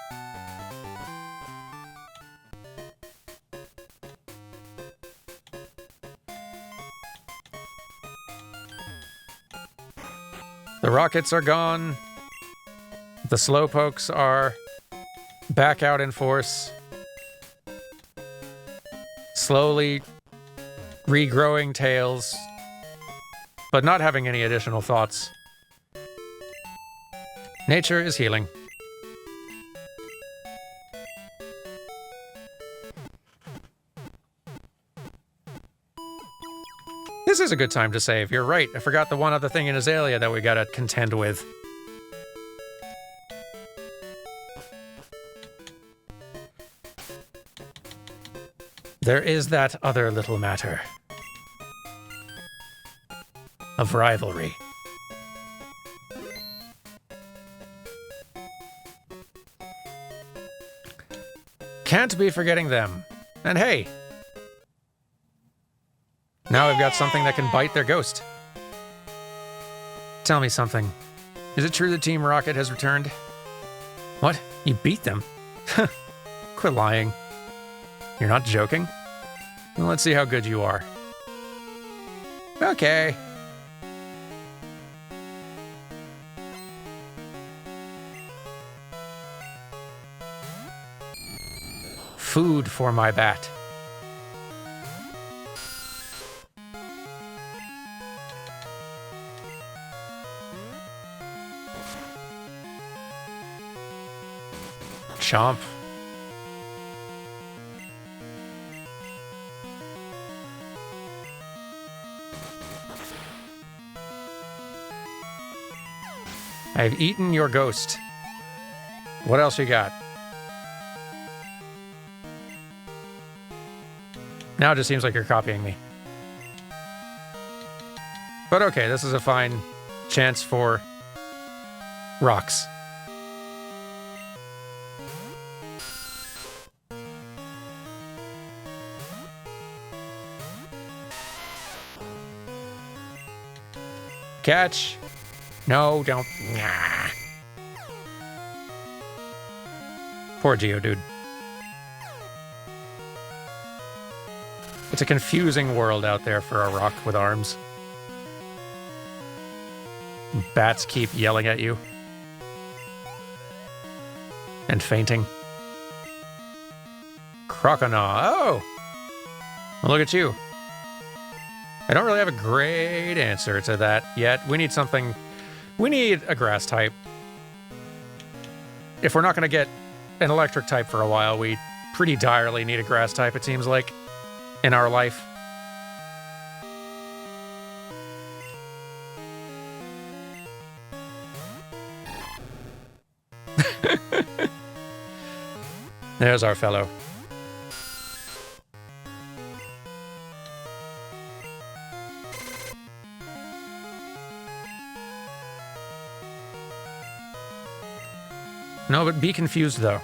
The rockets are gone. The slowpokes are back out in force. Slowly regrowing tails, but not having any additional thoughts. Nature is healing. This is a good time to save. You're right. I forgot the one other thing in Azalea that we gotta contend with. There is that other little matter of rivalry. Can't be forgetting them. And hey, now we've got something that can bite their ghost. Tell me something. Is it true that Team Rocket has returned? What? You beat them? Quit lying. You're not joking? Well, let's see how good you are. Okay. Food for my bat. Chomp. I've eaten your ghost. What else you got? Now it just seems like you're copying me. But okay, this is a fine chance for rocks. Catch. No, don't. Nah. Poor Geodude. It's a confusing world out there for a rock with arms. Bats keep yelling at you. And fainting. Croconaw. Oh! Well, look at you. I don't really have a great answer to that yet. We need something... We need a grass type. If we're not going to get an electric type for a while, we pretty direly need a grass type, it seems like, in our life. There's our fellow. No, but be confused, though.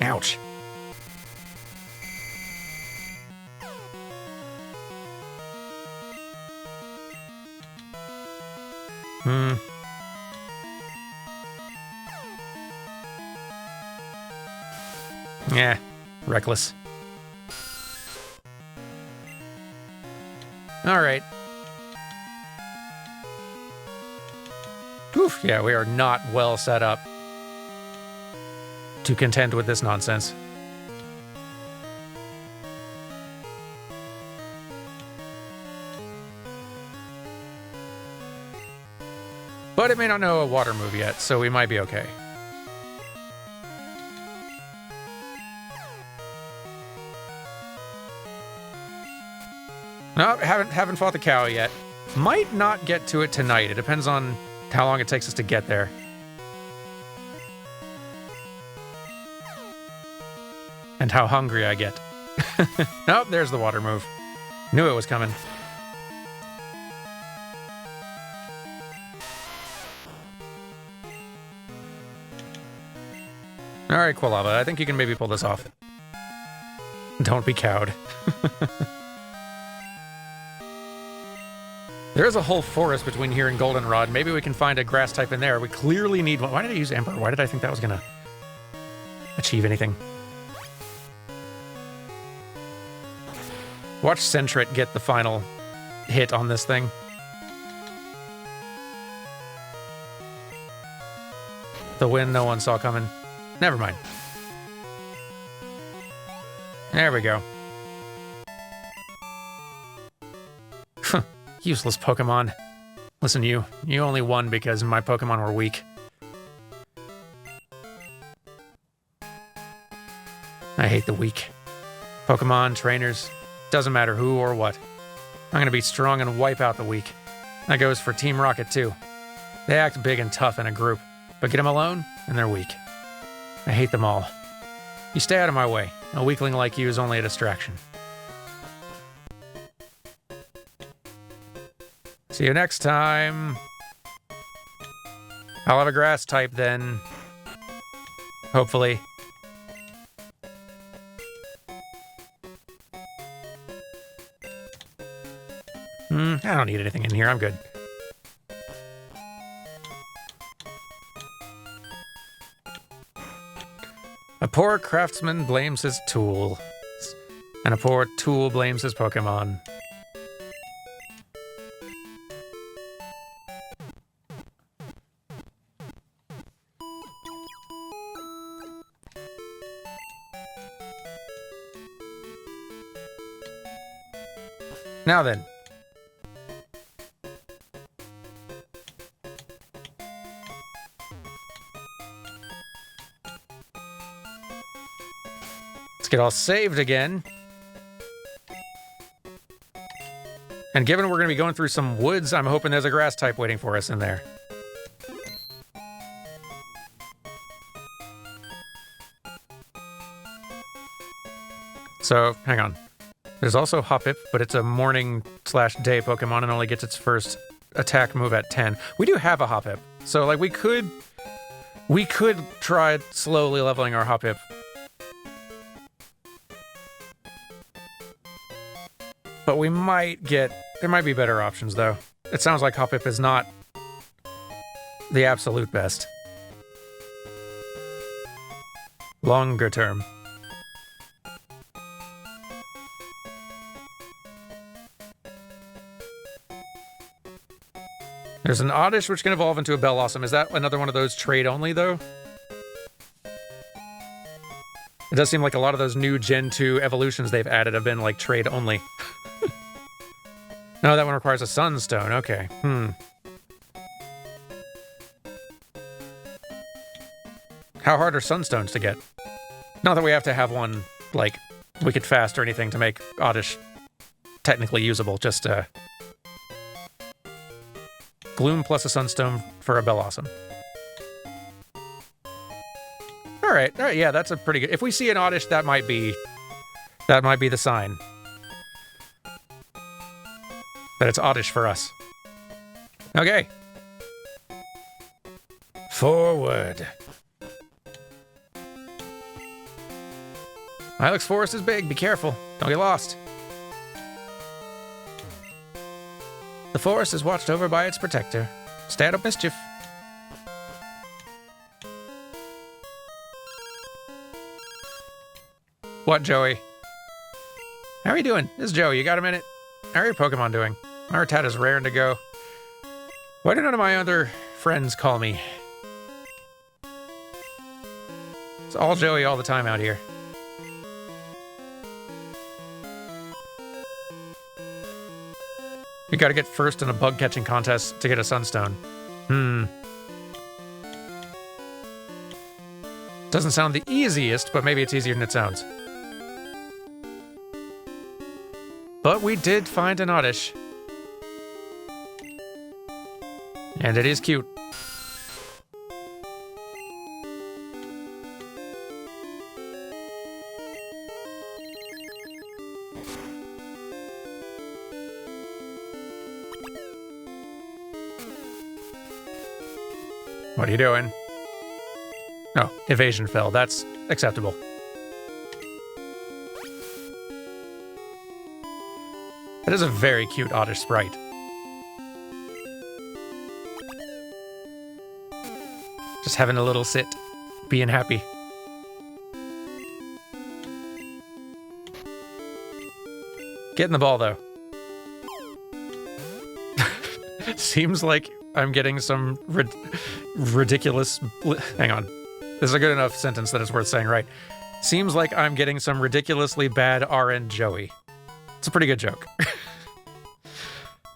Ouch. Yeah, reckless. All right. Oof, yeah, we are not well set up to contend with this nonsense. But it may not know a water move yet, so we might be okay. No, haven't fought the cow yet. Might not get to it tonight. It depends on how long it takes us to get there. And how hungry I get. Nope, there's the water move. Knew it was coming. Alright, Quilava, I think you can maybe pull this off. Don't be cowed. There is a whole forest between here and Goldenrod. Maybe we can find a grass type in there. We clearly need one. Why did I use Emperor? Why did I think that was gonna achieve anything? Watch Sentret get the final hit on this thing. The win no one saw coming. Never mind. There we go. Useless Pokemon. Listen, you only won because my Pokemon were weak. I hate the weak. Pokemon, trainers, doesn't matter who or what. I'm gonna be strong and wipe out the weak. That goes for Team Rocket too. They act big and tough in a group, but get them alone and they're weak. I hate them all. You stay out of my way. A weakling like you is only a distraction. See you next time. I'll have a grass type then. Hopefully. I don't need anything in here. I'm good. A poor craftsman blames his tool. And a poor tool blames his Pokemon. Now then. Let's get all saved again. And given we're going to be going through some woods, I'm hoping there's a grass type waiting for us in there. So, hang on. There's also Hoppip, but it's a morning/day Pokemon and only gets its first attack move at 10. We do have a Hoppip, so like we could try slowly leveling our Hoppip. But we might get... There might be better options, though. It sounds like Hoppip is not the absolute best. Longer term. There's an Oddish which can evolve into a Bellossom. Is that another one of those trade only, though? It does seem like a lot of those new Gen 2 evolutions they've added have been, like, trade only. No, that one requires a Sunstone. Okay. How hard are Sunstones to get? Not that we have to have one, like, Wicked Fast or anything to make Oddish technically usable, just, Gloom plus a Sunstone for a Bellossom. All right, yeah, that's a pretty good... If we see an Oddish, that might be the sign. That it's Oddish for us. Okay. Forward. Ilex Forest is big. Be careful. Don't get lost. The forest is watched over by its protector. Stay out of mischief. What, Joey? How are you doing? This is Joey. You got a minute? How are your Pokemon doing? My Rattata is raring to go. Why do none of my other friends call me? It's all Joey all the time out here. You gotta get first in a bug catching contest to get a Sunstone. Doesn't sound the easiest, but maybe it's easier than it sounds. But we did find an Oddish. And it is cute. What are you doing? Oh, evasion fell. That's acceptable. That is a very cute Oddish sprite. Just having a little sit, being happy. Getting the ball, though. Seems like I'm getting some ridiculous... Hang on. This is a good enough sentence that it's worth saying, right? Seems like I'm getting some ridiculously bad RN Joey. It's a pretty good joke.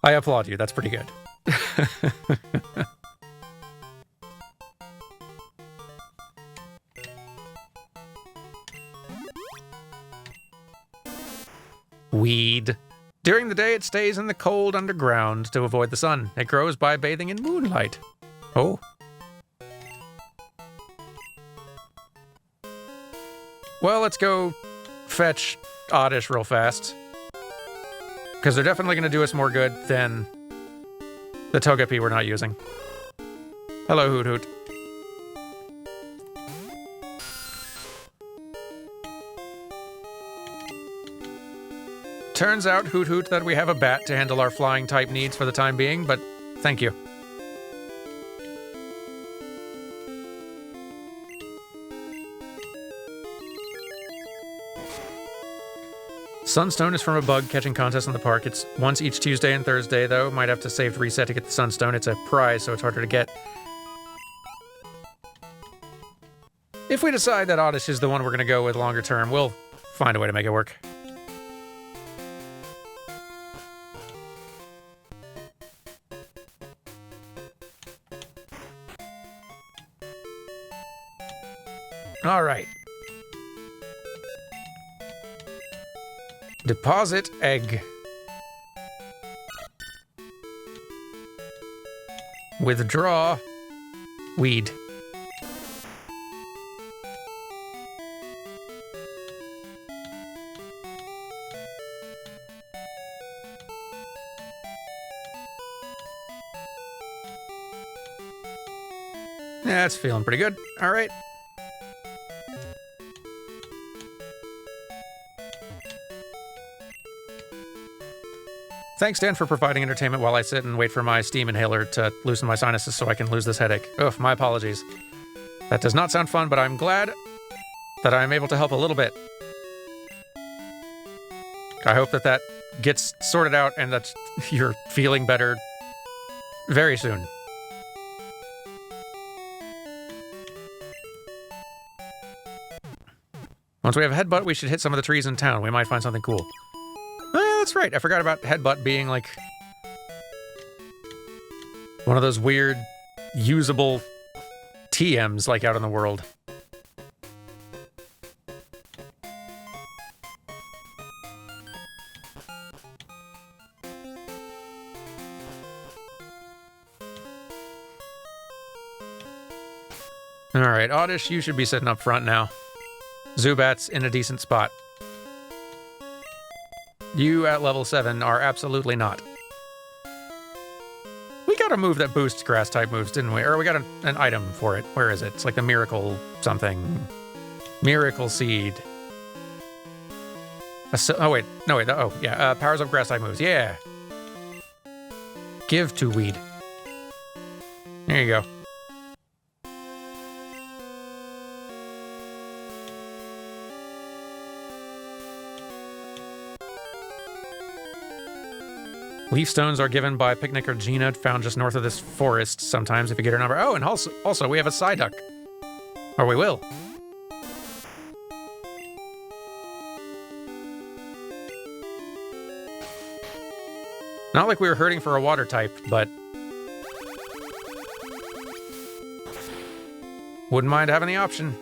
I applaud you. That's pretty good. Weed. During the day, it stays in the cold underground to avoid the sun. It grows by bathing in moonlight. Oh. Well, let's go fetch Oddish real fast. Because they're definitely going to do us more good than the Togepi we're not using. Hello, Hoot Hoot. Turns out, Hoot Hoot, that we have a bat to handle our flying type needs for the time being, but thank you. Sunstone is from a bug catching contest in the park. It's once each Tuesday and Thursday, though. Might have to save reset to get the Sunstone. It's a prize, so it's harder to get. If we decide that Oddish is the one we're going to go with longer term, we'll find a way to make it work. All right. Deposit egg. Withdraw weed. Yeah, it's feeling pretty good. All right. Thanks, Dan, for providing entertainment while I sit and wait for my steam inhaler to loosen my sinuses so I can lose this headache. Ugh, my apologies. That does not sound fun, but I'm glad that I'm able to help a little bit. I hope that that gets sorted out and that you're feeling better very soon. Once we have Headbutt, we should hit some of the trees in town. We might find something cool. Oh, yeah, that's right. I forgot about Headbutt being, like, one of those weird, usable TMs, like, out in the world. All right, Oddish, you should be sitting up front now. Zubat's in a decent spot. You at level 7 are absolutely not. We got a move that boosts grass-type moves, didn't we? Or we got an item for it. Where is it? It's like the Miracle something. Miracle Seed. Oh, wait. No, wait. Oh, yeah. Powers of grass-type moves. Yeah. Give to Weed. There you go. Leaf stones are given by Picnic or Gina, found just north of this forest sometimes if you get her number. Oh, and also we have a Psyduck. Or we will. Not like we were hurting for a water type, but wouldn't mind having the option.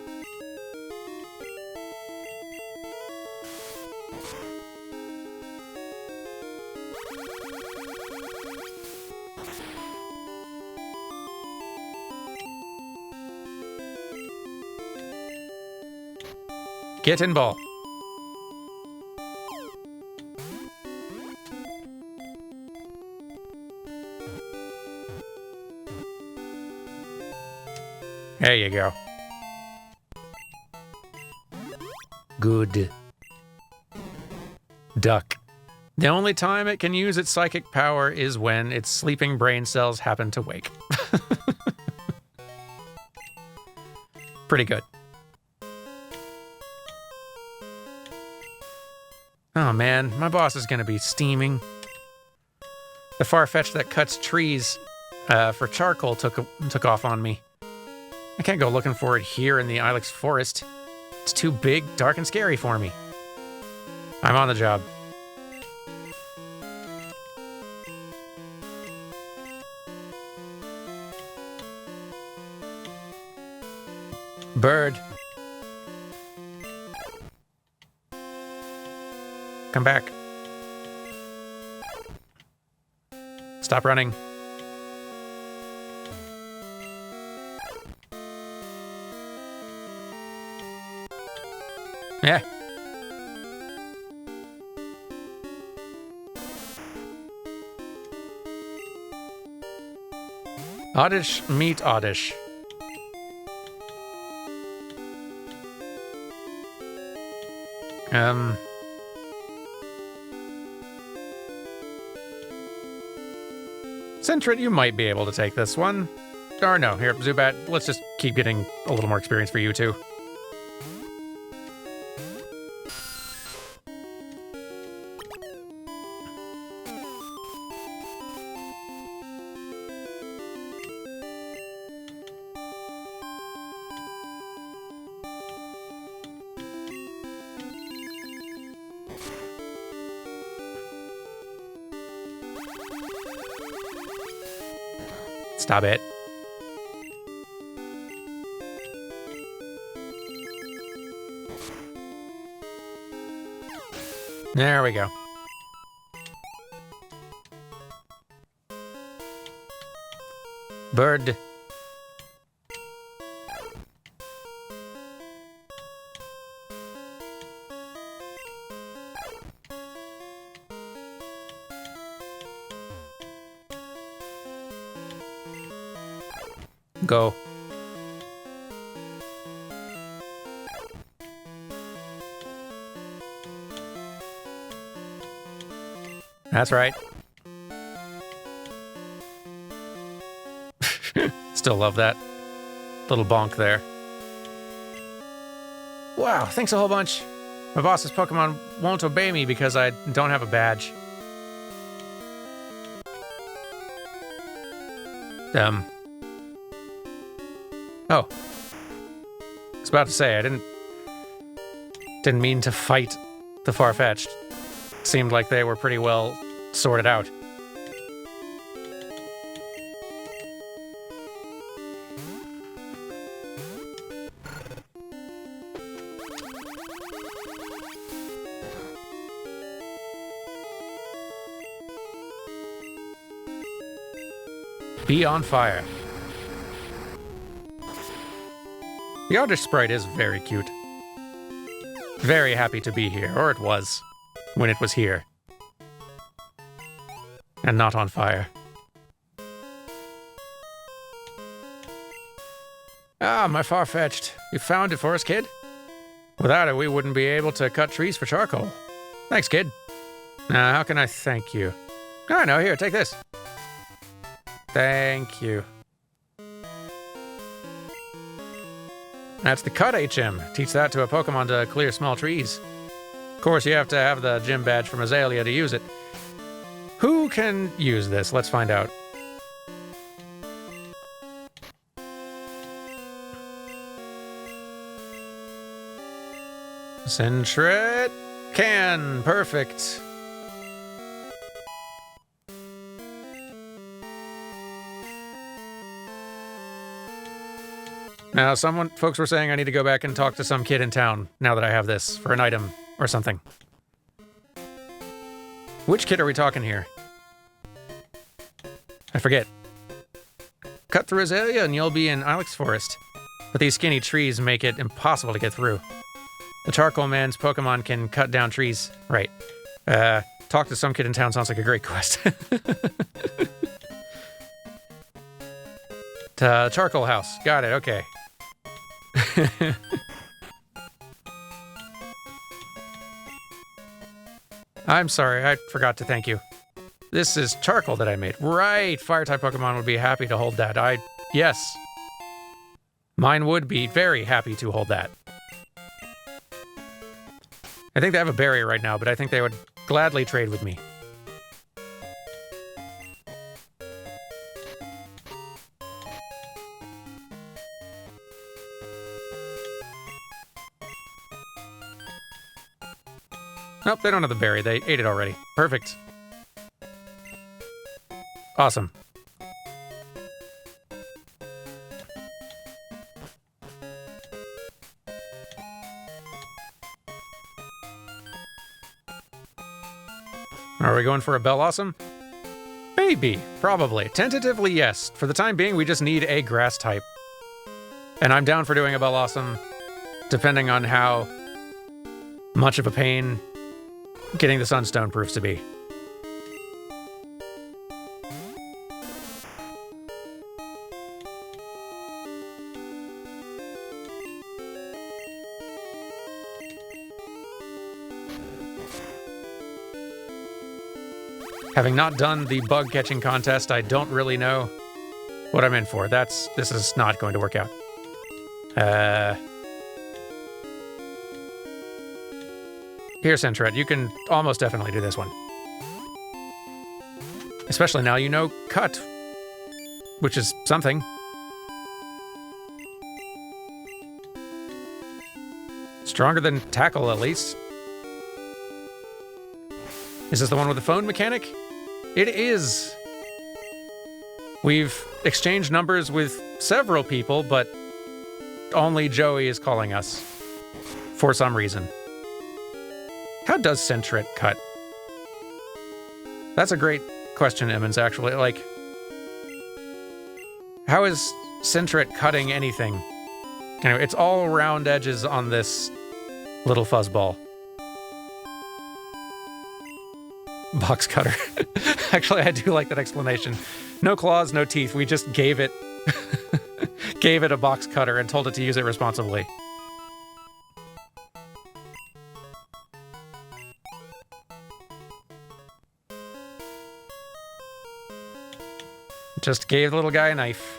Kitten Ball. There you go. Good. Duck. The only time it can use its psychic power is when its sleeping brain cells happen to wake. Pretty good. Oh man, my boss is gonna be steaming. The Farfetch that cuts trees for charcoal took off on me. I can't go looking for it here in the Ilex Forest. It's too big, dark, and scary for me. I'm on the job. Bird. Come back. Stop running. Yeah. Oddish meet Oddish. Sentret, you might be able to take this one. Or no, here, Zubat, let's just keep getting a little more experience for you two. Stop it. There we go. Bird. Go. That's right. Still love that little bonk there. Wow, thanks a whole bunch. My boss's Pokemon won't obey me because I don't have a badge. Oh. I was about to say, I didn't mean to fight the Farfetch'd. Seemed like they were pretty well sorted out. Be on fire. The Oddish sprite is very cute. Very happy to be here, or it was, when it was here. And not on fire. Ah, my Farfetch'd. You found it for us, kid? Without it, we wouldn't be able to cut trees for charcoal. Thanks, kid. Now, how can I thank you? Oh, no, here, take this. Thank you. That's the Cut HM. Teach that to a Pokemon to clear small trees. Of course, you have to have the gym badge from Azalea to use it. Who can use this? Let's find out. Sentret can. Perfect. Now, folks were saying I need to go back and talk to some kid in town now that I have this for an item or something. Which kid are we talking here? I forget. Cut through Azalea and you'll be in Ilex Forest. But these skinny trees make it impossible to get through. The Charcoal Man's Pokemon can cut down trees. Right. Talk to some kid in town sounds like a great quest. To Charcoal House. Got it, okay. I'm sorry, I forgot to thank you. This is charcoal that I made. Right, Fire-type Pokemon would be happy to hold that. Yes. Mine would be very happy to hold that. I think they have a barrier right now, but I think they would gladly trade with me. Nope, they don't have the berry. They ate it already. Perfect. Awesome. Are we going for a Bellossom? Maybe. Probably. Tentatively, yes. For the time being, we just need a grass type. And I'm down for doing a Bellossom, depending on how much of a pain getting the Sunstone proves to be. Having not done the bug catching contest, I don't really know what I'm in for. This is not going to work out. Here, Sentret, you can almost definitely do this one. Especially now you know Cut, which is something. Stronger than Tackle, at least. Is this the one with the phone mechanic? It is. We've exchanged numbers with several people, but only Joey is calling us. For some reason. How does Sentret cut? That's a great question, Emmons, actually. Like, how is Sentret cutting anything? Anyway, it's all round edges on this little fuzzball. Box cutter. Actually, I do like that explanation. No claws, no teeth. We just gave it gave it a box cutter and told it to use it responsibly. Just gave the little guy a knife.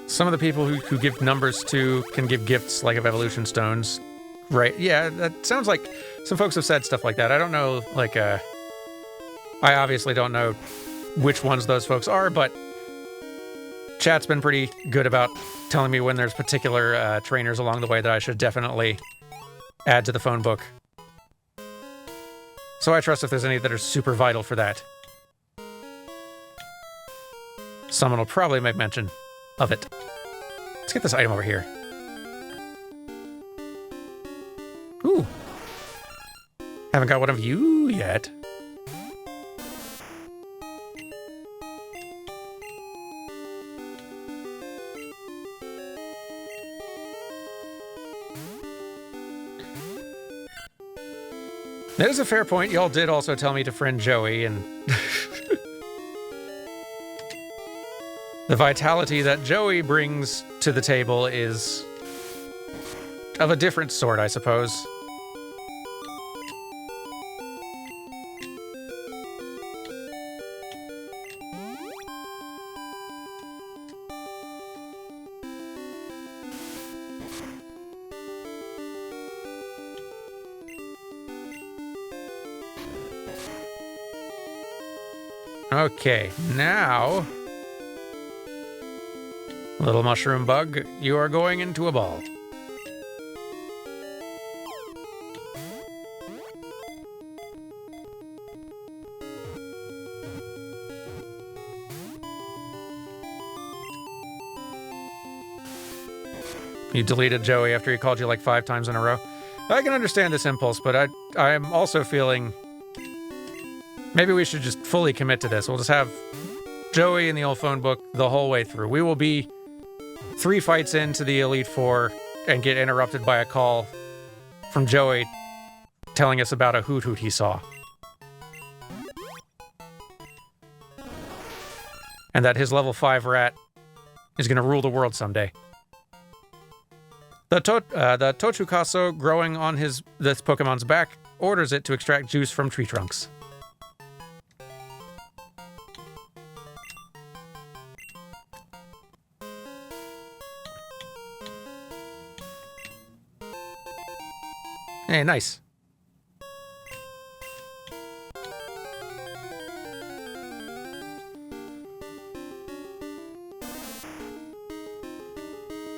Some of the people who give numbers to can give gifts like of evolution stones. Right, yeah, that sounds like some folks have said stuff like that. I don't know, like, I obviously don't know which ones those folks are, but chat's been pretty good about telling me when there's particular trainers along the way that I should definitely add to the phone book. So I trust if there's any that are super vital for that. someone will probably make mention of it. Let's get this item over here. Ooh. Haven't got one of you yet. That is a fair point. Y'all did also tell me to friend Joey, and the vitality that Joey brings to the table is of a different sort, I suppose. Okay, now, little mushroom bug, you are going into a ball. You deleted Joey after he called you like 5 times in a row. I can understand this impulse, but I'm also feeling maybe we should just fully commit to this. We'll just have Joey in the old phone book the whole way through. We will be 3 fights into the Elite Four and get interrupted by a call from Joey telling us about a hoot hoot he saw. And that his level 5 rat is going to rule the world someday. The Tochukaso growing on this Pokemon's back orders it to extract juice from tree trunks. Hey, nice.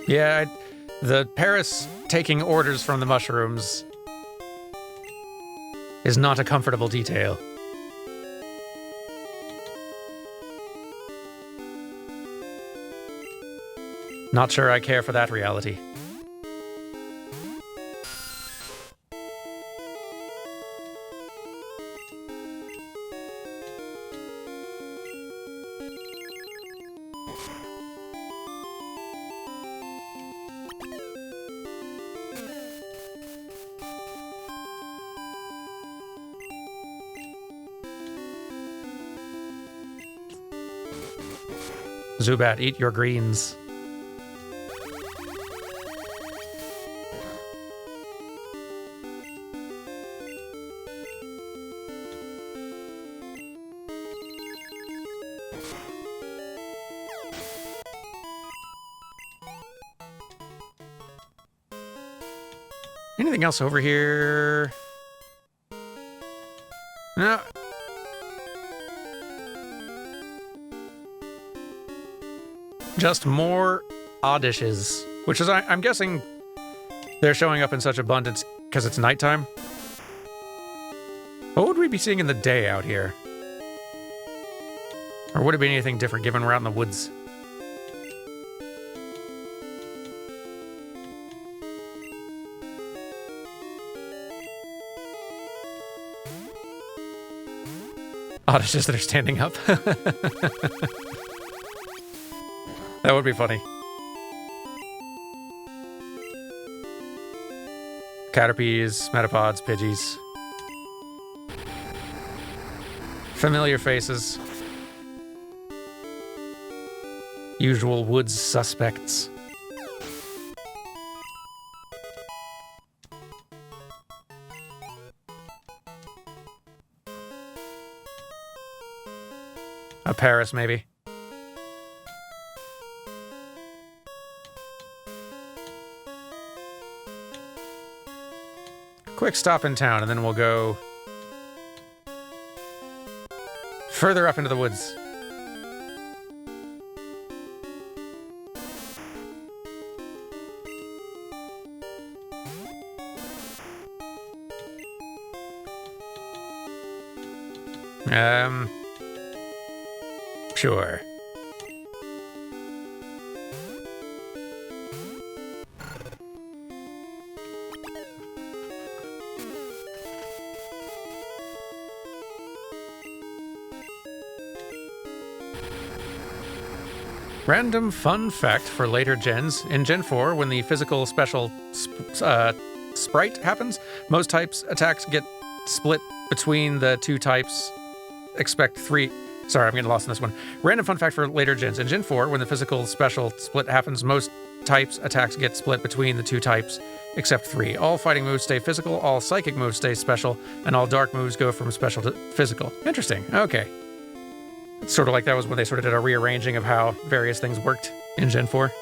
Yeah, the Paris taking orders from the mushrooms is not a comfortable detail. Not sure I care for that reality. Zubat, eat your greens. Anything else over here? No. Just more Oddishes, which is, I'm guessing they're showing up in such abundance because it's nighttime. What would we be seeing in the day out here? Or would it be anything different given we're out in the woods? Oddishes that are standing up. That would be funny. Caterpies, Metapods, Pidgeys. Familiar faces. Usual woods suspects. A Paris, maybe. Quick stop in town, and then we'll go further up into the woods. Sure. Random fun fact for later gens. In Gen 4, when the physical special sprite happens, most types attacks get split between the two types. Expect 3... Sorry, I'm getting lost in this one. Random fun fact for later gens. In Gen 4, when the physical special split happens, most types attacks get split between the two types, except 3. All fighting moves stay physical, all psychic moves stay special, and all dark moves go from special to physical. Interesting. Okay. It's sort of like that was when they sort of did a rearranging of how various things worked in Gen 4.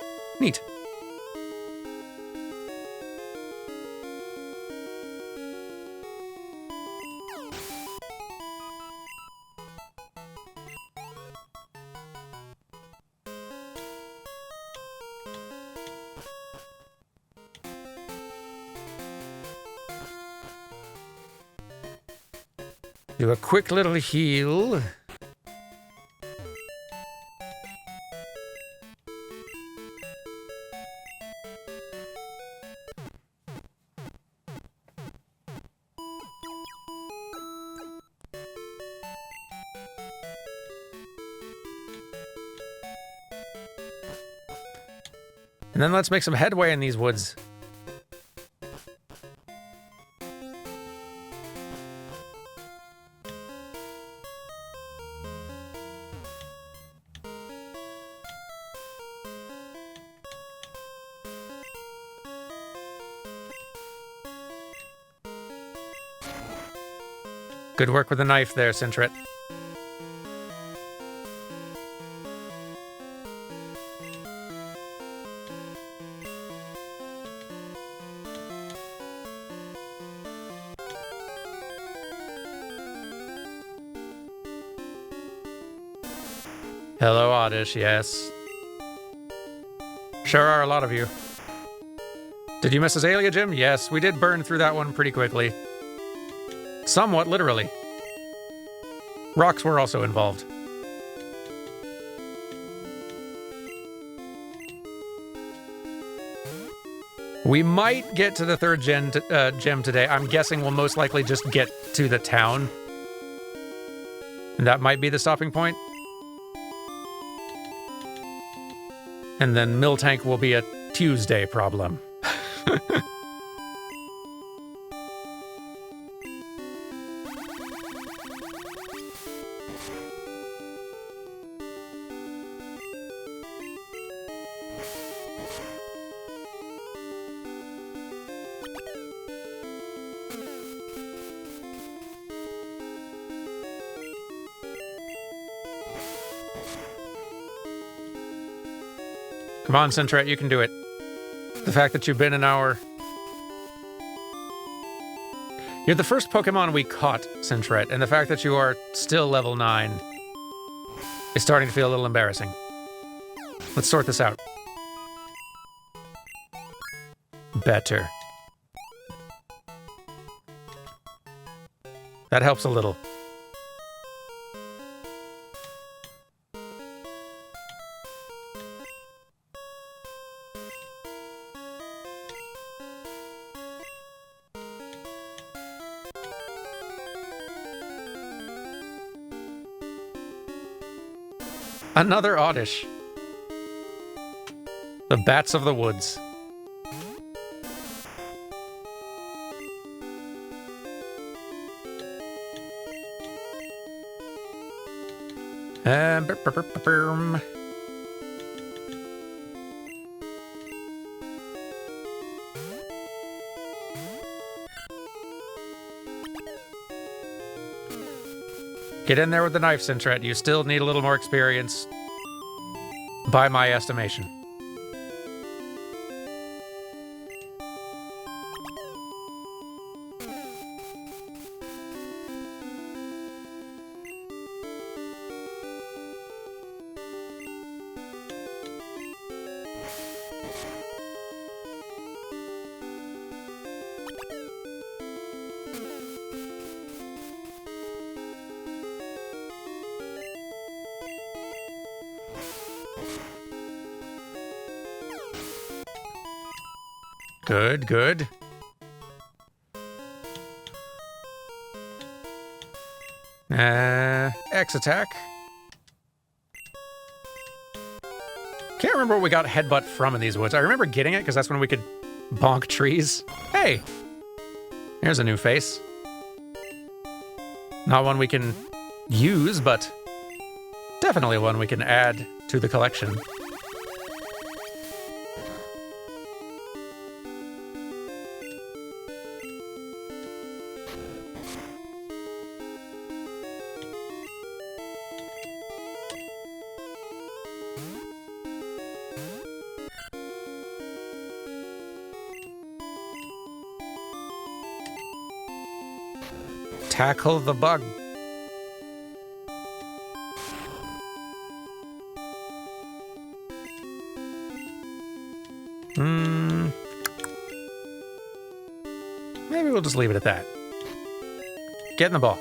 Neat. Do a quick little heal. And then let's make some headway in these woods. Good work with the knife there, Sintret. Hello, Oddish, yes. Sure are a lot of you. Did you miss Azalea, Jim? Yes, we did burn through that one pretty quickly. Somewhat literally. Rocks were also involved. We might get to the third gem today. I'm guessing we'll most likely just get to the town. And that might be the stopping point. And then Miltank will be a Tuesday problem. Come on, Sintret, you can do it. The fact that you've been an hour... You're the first Pokemon we caught, Sintret, and the fact that you are still level 9 is starting to feel a little embarrassing. Let's sort this out. Better. That helps a little. Another Oddish. The bats of the woods. Get in there with the knife, Sintret. You still need a little more experience, by my estimation. Good, good. X attack. Can't remember what we got headbutt from in these woods. I remember getting it because that's when we could bonk trees. Hey, here's a new face. Not one we can use, but definitely one we can add to the collection. Tackle the bug. Maybe we'll just leave it at that. Get in the ball.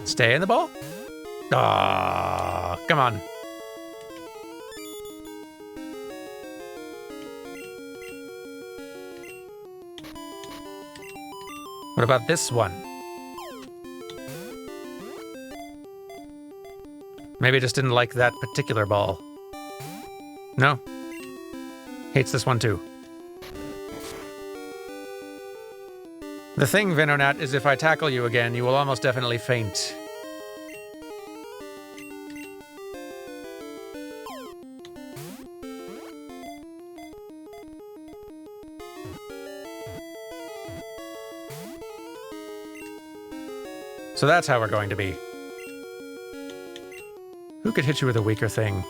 Stay in the ball? Ah, come on. What about this one? Maybe I just didn't like that particular ball. No? Hates this one too. The thing, Venonat, is if I tackle you again, you will almost definitely faint. So that's how we're going to be. Who could hit you with a weaker thing?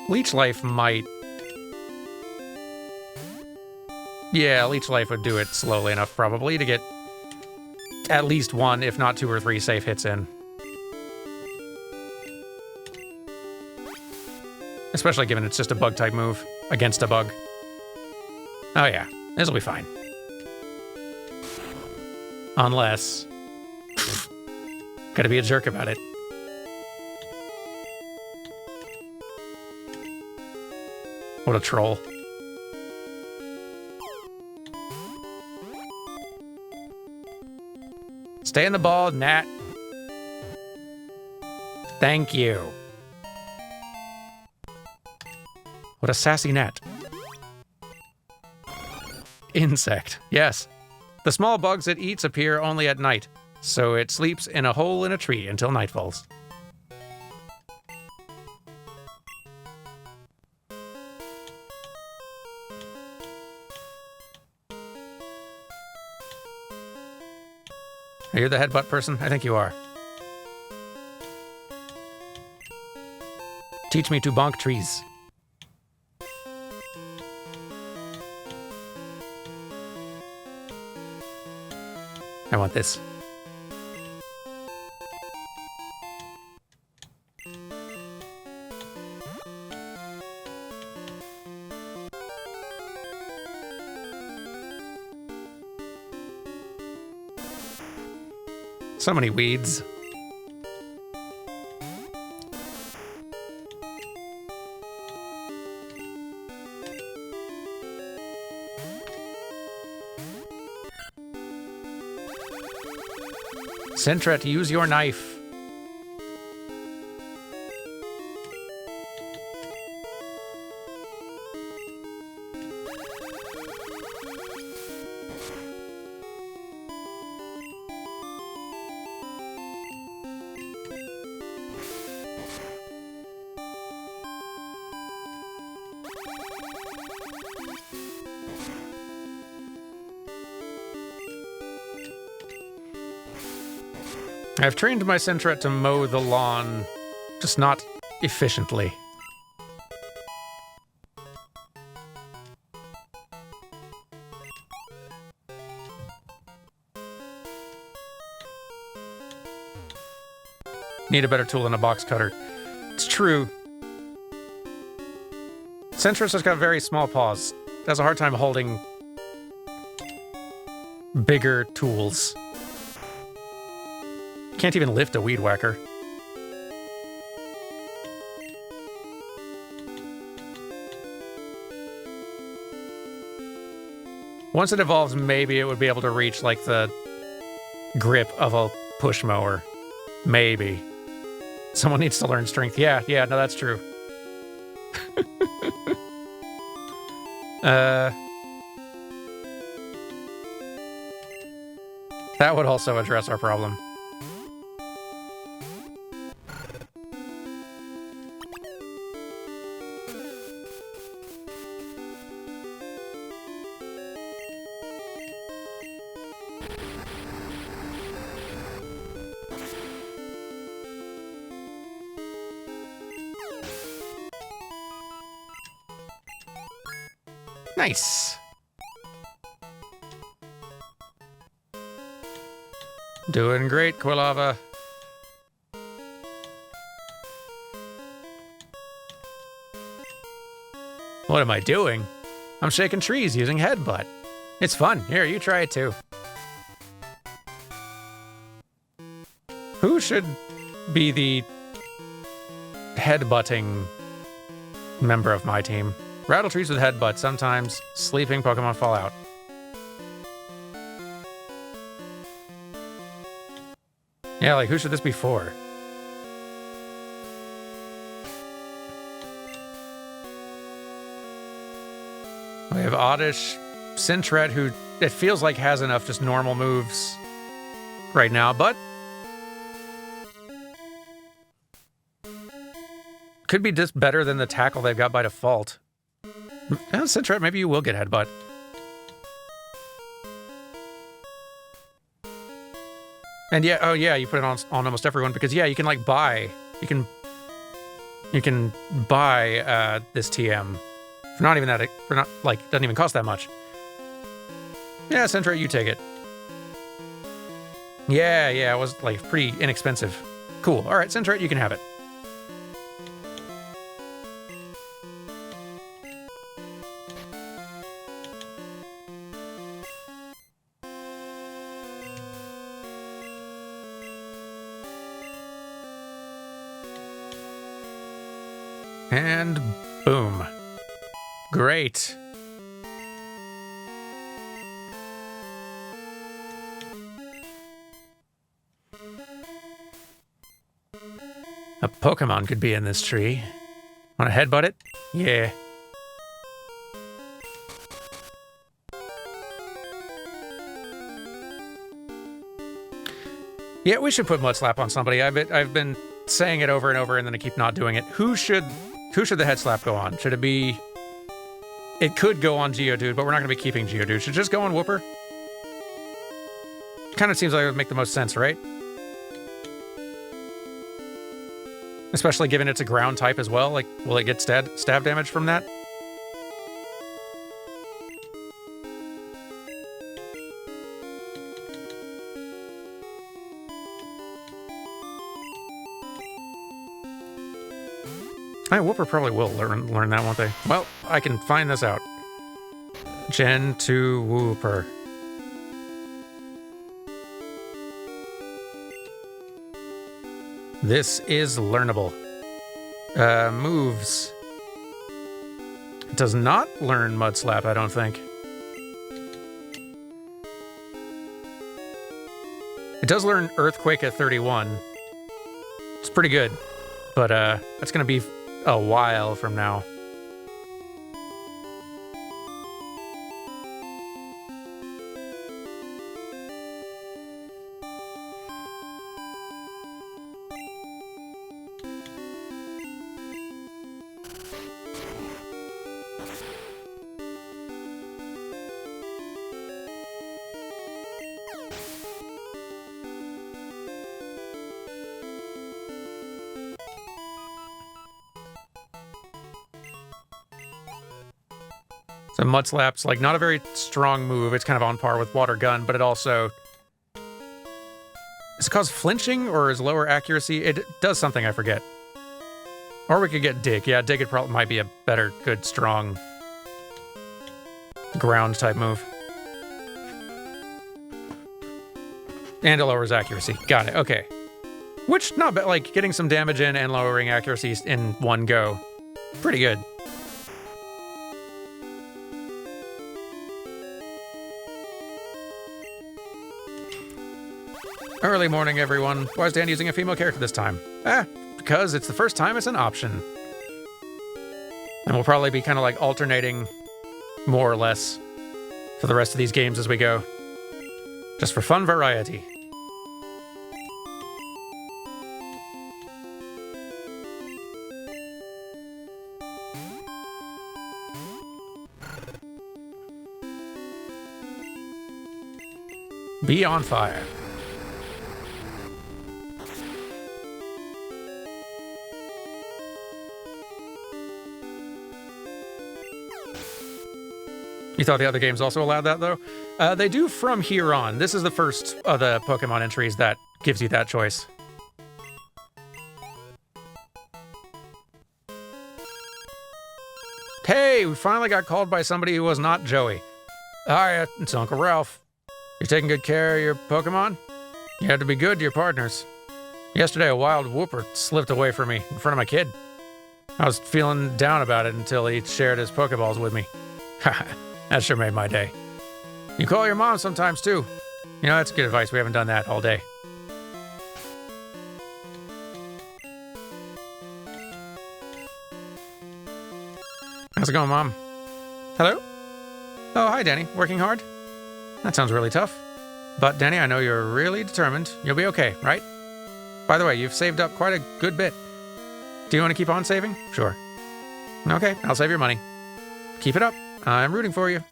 Leech Life might... Yeah, Leech Life would do it slowly enough, probably, to get at least one, if not 2 or 3 safe hits in. Especially given it's just a bug-type move against a bug. Oh yeah, this'll be fine. Unless... Gotta be a jerk about it. What a troll. Stay in the ball, Nat. Thank you. What a sassy Nat. Insect. Yes. The small bugs it eats appear only at night, so it sleeps in a hole in a tree until night falls. Are you the headbutt person? I think you are. Teach me to bonk trees. I want this. So many weeds. Sentret, use your knife. I've trained my Sentret to mow the lawn, just not efficiently. Need a better tool than a box cutter. It's true. Sentret's just got very small paws. Has a hard time holding bigger tools. Can't even lift a weed whacker. Once it evolves, maybe it would be able to reach, like, the grip of a push mower. Maybe. Someone needs to learn strength. Yeah, no, that's true. That would also address our problem. Nice. Doing great, Quilava. What am I doing? I'm shaking trees using headbutt. It's fun. Here, you try it too. Who should be the headbutting member of my team? Rattle trees with headbutt. Sometimes sleeping Pokemon fall out. Yeah, like who should this be for? We have Oddish, Sintret, who it feels like has enough just normal moves right now, but could be just better than the tackle they've got by default. Sintret, maybe you will get headbutt. And yeah, oh yeah, you put it on almost everyone because yeah, you can like buy, you can buy this TM for not even that, for not like doesn't even cost that much. Yeah, Sentry, you take it. Yeah, it was like pretty inexpensive. Cool. All right, Sentry, you can have it. And boom. Great. A Pokemon could be in this tree. Want to headbutt it? Yeah. Yeah, we should put Mud Slap on somebody. I've been saying it over and over, and then I keep not doing it. Who should the head slap go on? Should it be... It could go on Geodude, but we're not going to be keeping Geodude. Should it just go on Whooper? Kind of seems like it would make the most sense, right? Especially given it's a ground type as well. Like, will it get stab damage from that? Whooper probably will learn that, won't they? Well, I can find this out. Gen 2 Whooper. This is learnable. Moves. It does not learn Mud Slap, I don't think. It does learn Earthquake at 31. It's pretty good. But that's going to be a while from now. So Mud Slap's like not a very strong move. It's kind of on par with Water Gun, but it also... Does it cause flinching or is lower accuracy? It does something, I forget. Or we could get Dig. Yeah, Dig probably might be a better, good, strong ground type move. And it lowers accuracy. Got it, okay. Which, not bad, like getting some damage in and lowering accuracy in one go. Pretty good. Early morning, everyone. Why is Dan using a female character this time? Because it's the first time it's an option. And we'll probably be kind of like alternating more or less for the rest of these games as we go. Just for fun variety. Be on fire. You thought the other games also allowed that, though? They do from here on. This is the first of the Pokemon entries that gives you that choice. Hey, we finally got called by somebody who was not Joey. Hi, it's Uncle Ralph. You're taking good care of your Pokemon? You have to be good to your partners. Yesterday, a wild whooper slipped away from me in front of my kid. I was feeling down about it until he shared his Pokeballs with me. That sure made my day. You call your mom sometimes, too. You know, that's good advice. We haven't done that all day. How's it going, Mom? Hello? Oh, hi, Danny. Working hard? That sounds really tough. But, Danny, I know you're really determined. You'll be okay, right? By the way, you've saved up quite a good bit. Do you want to keep on saving? Sure. Okay, I'll save your money. Keep it up. I'm rooting for you.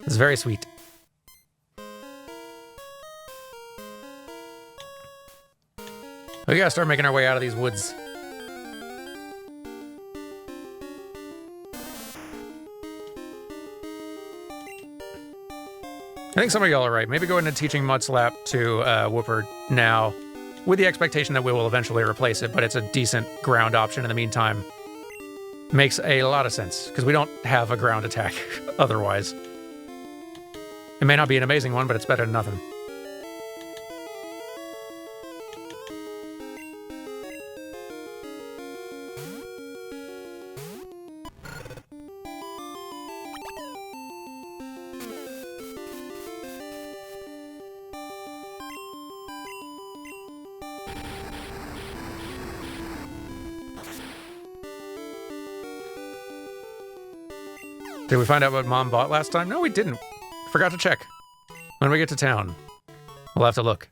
It's very sweet. We gotta start making our way out of these woods. I think some of y'all are right. Maybe go into teaching Mudslap to Whooper now, with the expectation that we will eventually replace it, but it's a decent ground option in the meantime. Makes a lot of sense, because we don't have a ground attack otherwise. It may not be an amazing one, but it's better than nothing. Did we find out what Mom bought last time? No, we didn't. Forgot to check. When we get to town, we'll have to look.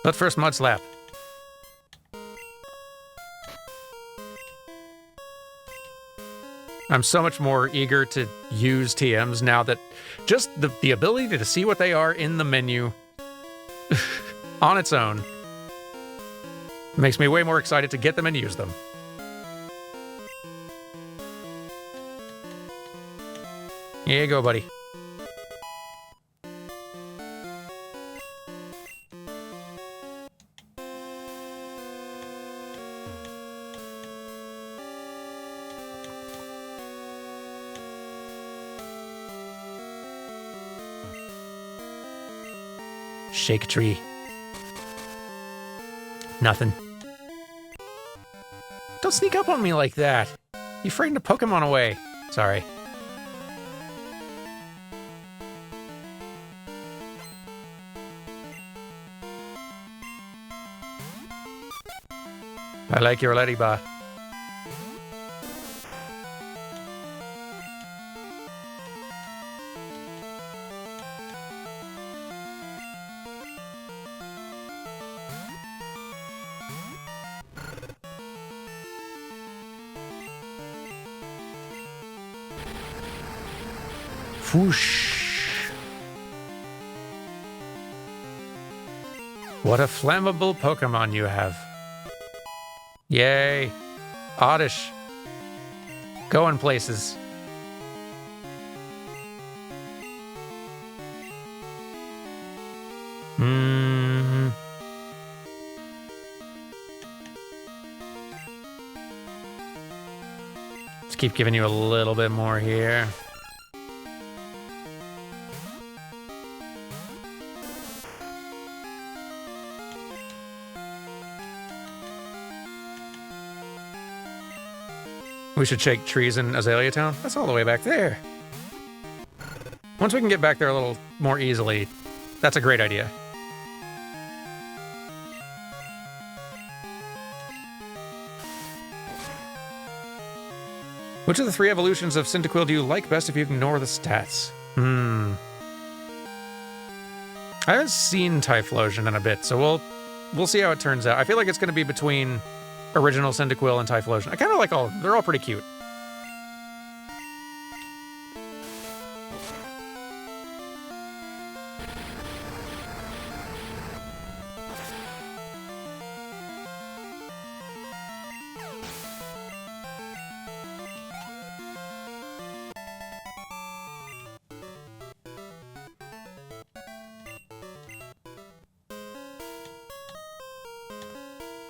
But first, Mudslap. I'm so much more eager to use TMs now that just the ability to see what they are in the menu on its own makes me way more excited to get them and use them. Here you go, buddy. Shake tree. Nothing. Don't sneak up on me like that. You frightened a Pokemon away. Sorry. I like your ladybug. Whoosh. What a flammable Pokemon you have. Yay. Oddish. Going places. Let's keep giving you a little bit more here. We should shake trees in Azalea Town. That's all the way back there. Once we can get back there a little more easily, that's a great idea. Which of the 3 evolutions of Cyndaquil do you like best if you ignore the stats? I haven't seen Typhlosion in a bit, so we'll see how it turns out. I feel like it's going to be between original Cyndaquil and Typhlosion. I kind of like all of them. They're all pretty cute.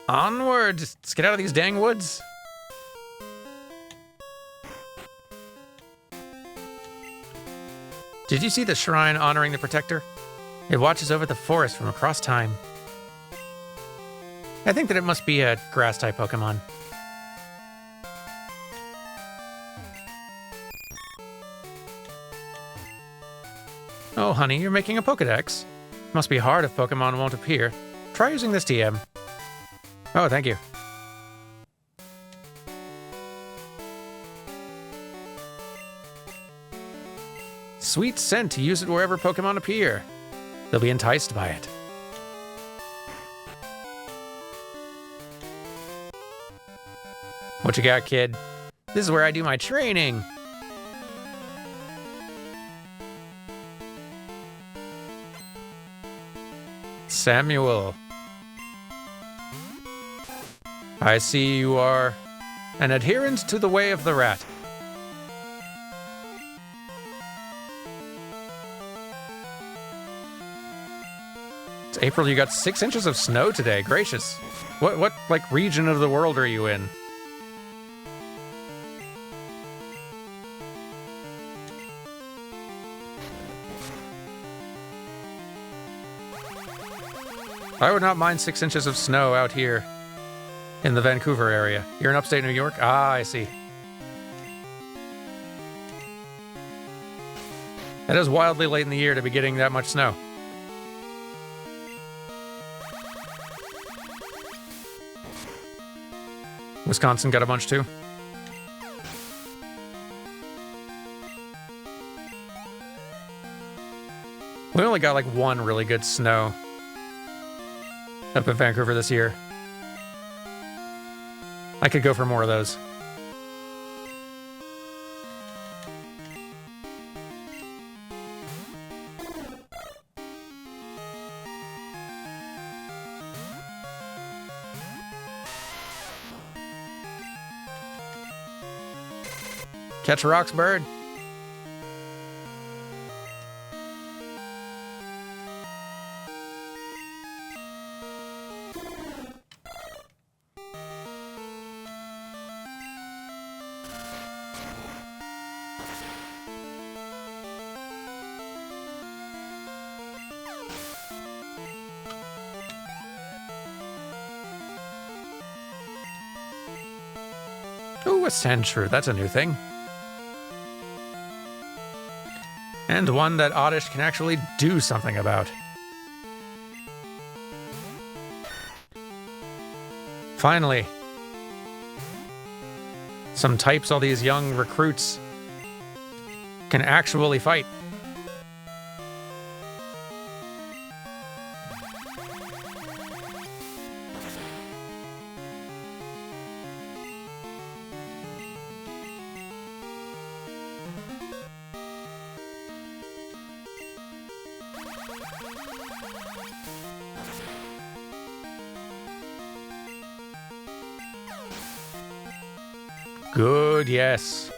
Onward! Let's get out of these dang woods. Did you see the shrine honoring the Protector? It watches over the forest from across time. I think that it must be a grass-type Pokemon. Oh, honey, you're making a Pokedex. Must be hard if Pokemon won't appear. Try using this TM. Oh, thank you. Sweet scent to use it wherever Pokemon appear. They'll be enticed by it. What you got, kid? This is where I do my training. Samuel. I see you are an adherent to the way of the rat. It's April, you got 6 inches of snow today. Gracious. What like region of the world are you in? I would not mind 6 inches of snow out here in the Vancouver area. You're in upstate New York? Ah, I see. That is wildly late in the year to be getting that much snow. Wisconsin got a bunch too. We only got like 1 really good snow up in Vancouver this year. I could go for more of those. Catch rocks, bird. Ooh, a Sandshrew. That's a new thing. And one that Oddish can actually do something about. Finally. Some types all these young recruits can actually fight. Good, yes.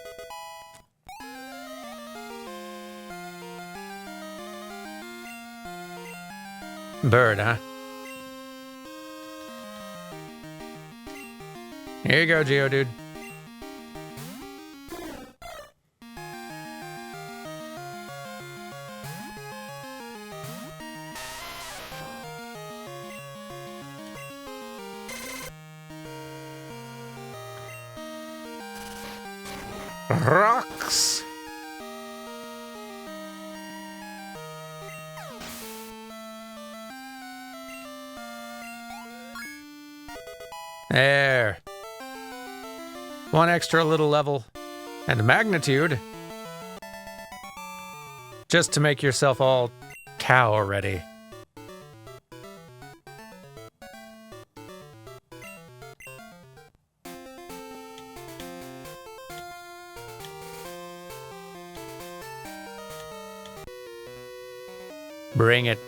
Bird, huh? Here you go, Geodude. Rocks. There. One extra little level. And magnitude. Just to make yourself all cow already. Bring it.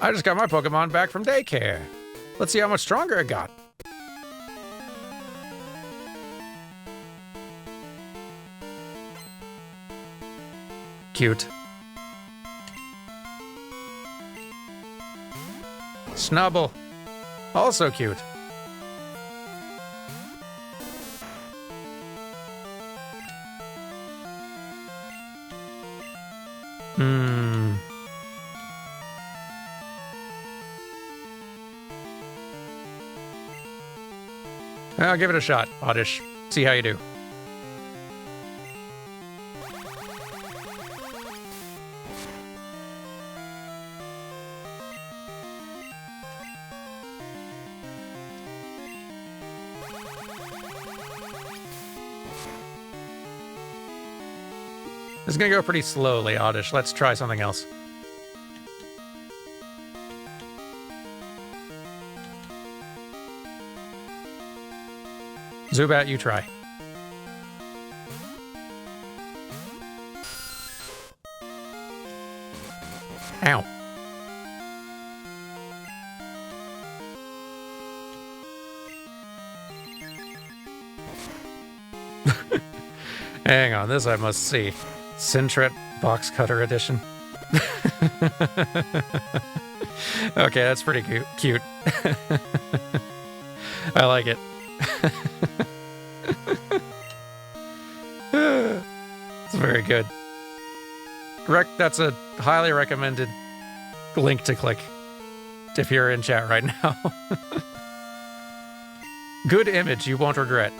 I just got my Pokemon back from daycare. Let's see how much stronger it got. Cute. Snubble. Also cute. I'll give it a shot, Oddish. See how you do. This is gonna go pretty slowly, Oddish. Let's try something else. Zubat, you try. Ow. Hang on, this I must see. Sintret Box Cutter Edition. Okay, that's pretty cute. I like it. It's very good. That's a highly recommended link to click if you're in chat right now. Good image, you won't regret.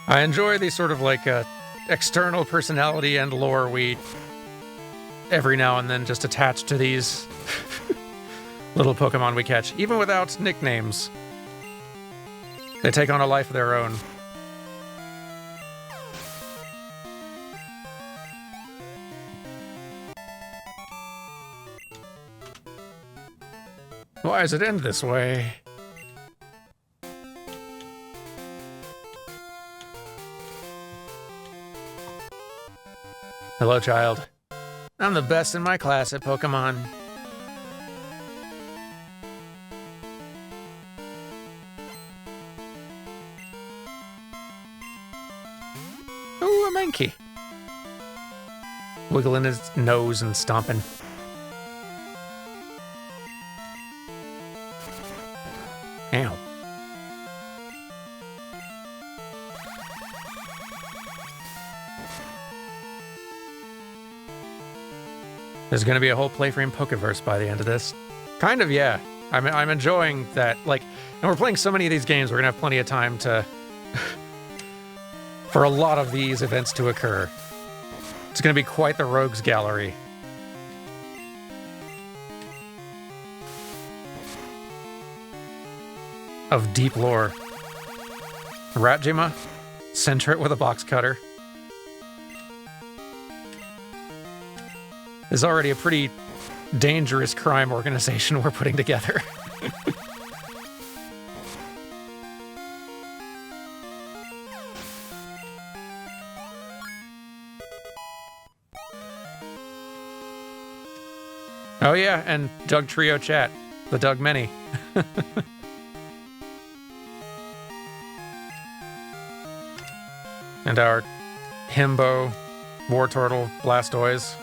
I enjoy these sort of like external personality and lore we every now and then just attach to these little Pokemon we catch, even without nicknames. They take on a life of their own. Why does it end this way? Hello, child. I'm the best in my class at Pokemon. Ooh, a Mankey. Wiggling his nose and stomping. Ow. There's going to be a whole Playframe Pokeverse by the end of this. Kind of, yeah. I'm enjoying that. Like, and we're playing so many of these games, we're going to have plenty of time to... for a lot of these events to occur. It's going to be quite the rogues gallery. Of deep lore. Ratjima, center it with a box cutter. Is already a pretty dangerous crime organization we're putting together. Oh yeah, and Doug Trio chat. The Doug Many. And our Himbo, Wartortle, Blastoise.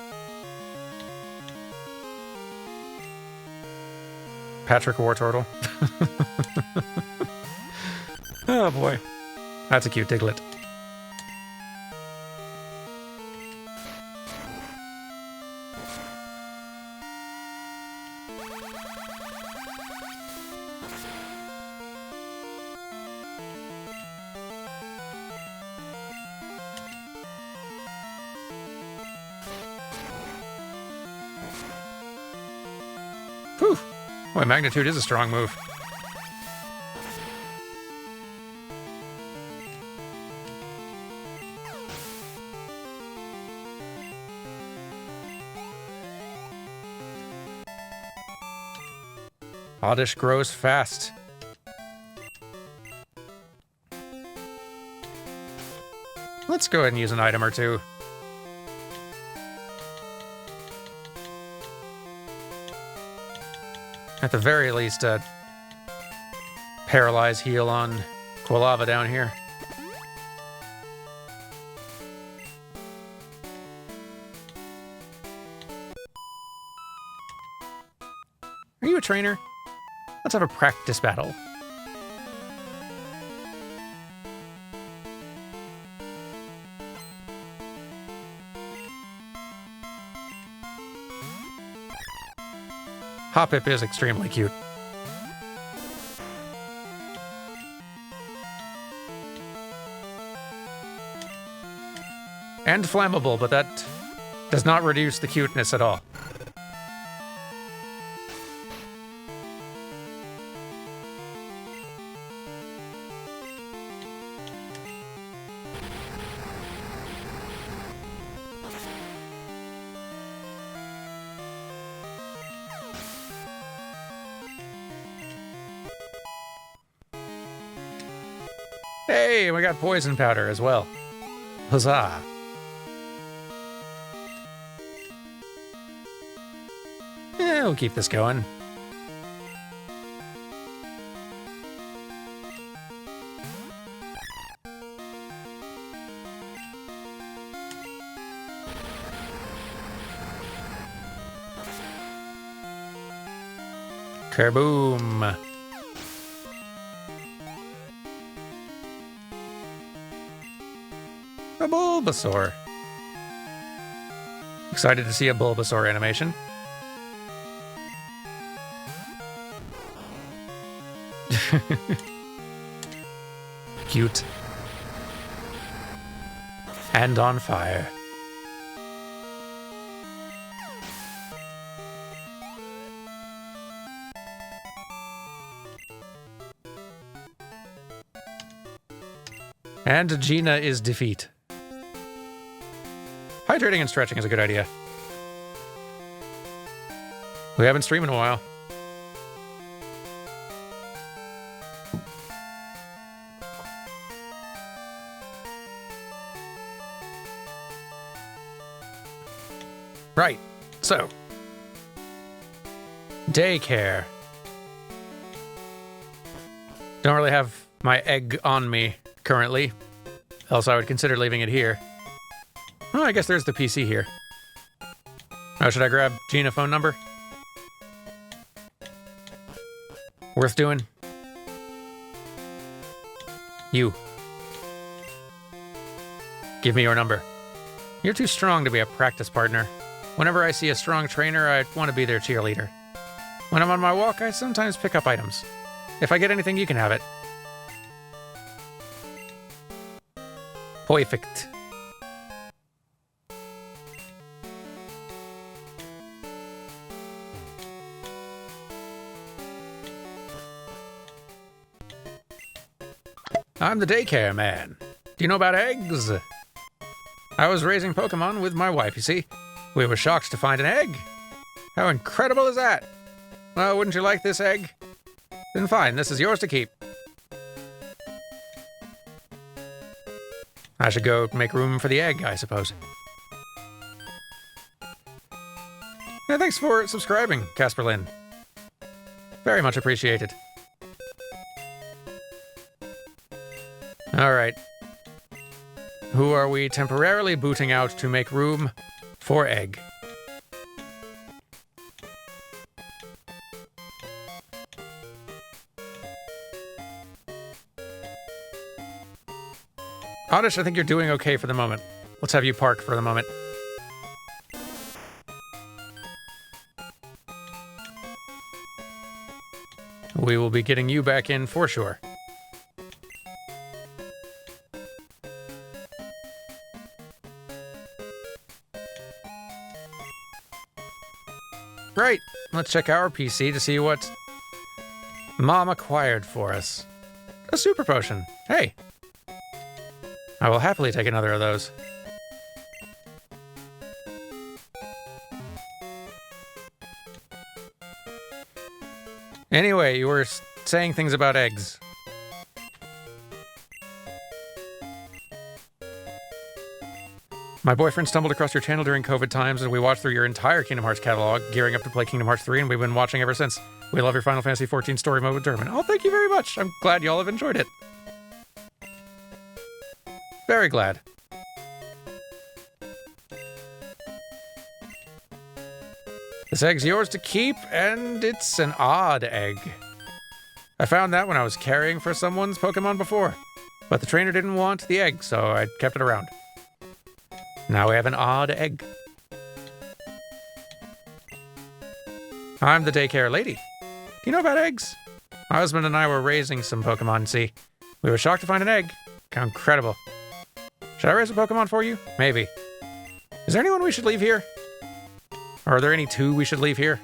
Patrick Wartortle. Oh boy. That's a cute Diglett. Boy, magnitude is a strong move. Oddish grows fast. Let's go ahead and use an item or two. At the very least, paralyze heal on Quilava down here. Are you a trainer? Let's have a practice battle. Hoppip is extremely cute. And flammable, but that does not reduce the cuteness at all. Hey, we got poison powder as well. Huzzah. Yeah, we'll keep this going. Kerboom. A Bulbasaur. Excited to see a Bulbasaur animation. Cute. And on fire. And Gina is defeat. Hydrating and stretching is a good idea. We haven't streamed in a while. Right, so. Daycare. Don't really have my egg on me currently, else I would consider leaving it here. Oh, I guess there's the PC here. Oh, should I grab Gina phone number? Worth doing? You. Give me your number. You're too strong to be a practice partner. Whenever I see a strong trainer, I want to be their cheerleader. When I'm on my walk, I sometimes pick up items. If I get anything, you can have it. Perfect. I'm the daycare man. Do you know about eggs? I was raising Pokemon with my wife, you see. We were shocked to find an egg. How incredible is that? Well, wouldn't you like this egg? Then fine, this is yours to keep. I should go make room for the egg, I suppose. Yeah, thanks for subscribing, Casper Lynn. Very much appreciated. Alright. Who are we temporarily booting out to make room for egg? Oddish, I think you're doing okay for the moment. Let's have you park for the moment. We will be getting you back in for sure. Right, let's check our PC to see what Mom acquired for us. A super potion. Hey. I will happily take another of those. Anyway, you were saying things about eggs. My boyfriend stumbled across your channel during COVID times, and we watched through your entire Kingdom Hearts catalog, gearing up to play Kingdom Hearts 3, and we've been watching ever since. We love your Final Fantasy XIV story mode with Durban. Oh, thank you very much. I'm glad y'all have enjoyed it. Very glad. This egg's yours to keep, and it's an odd egg. I found that when I was carrying for someone's Pokemon before, but the trainer didn't want the egg, so I kept it around. Now we have an odd egg. I'm the daycare lady. Do you know about eggs? My husband and I were raising some Pokemon, see. We were shocked to find an egg. How incredible. Should I raise a Pokemon for you? Maybe. Is there anyone we should leave here? Or are there any two we should leave here?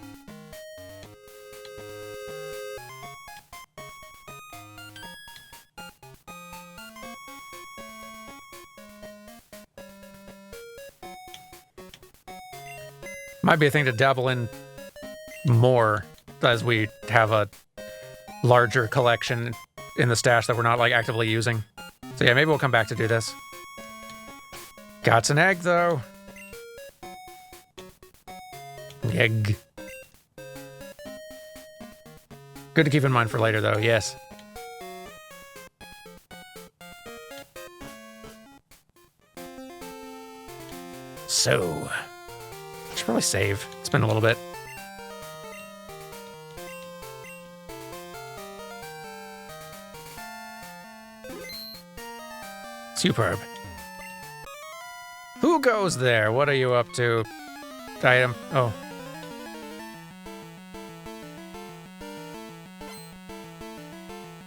Might be a thing to dabble in more as we have a larger collection in the stash that we're not like actively using. So yeah, maybe we'll come back to do this. Got an egg though. Egg. Good to keep in mind for later though, yes. So, I should probably save. It's been a little bit. Superb. Who goes there? What are you up to? Item. Oh.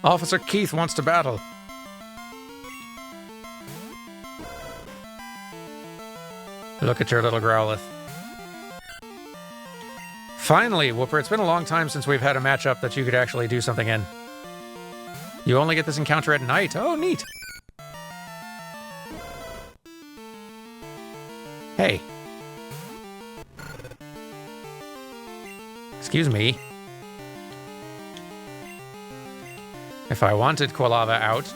Officer Keith wants to battle. Look at your little Growlithe. Finally, Whooper, it's been a long time since we've had a matchup that you could actually do something in. You only get this encounter at night. Oh, neat. Hey. Excuse me. If I wanted Quilava out,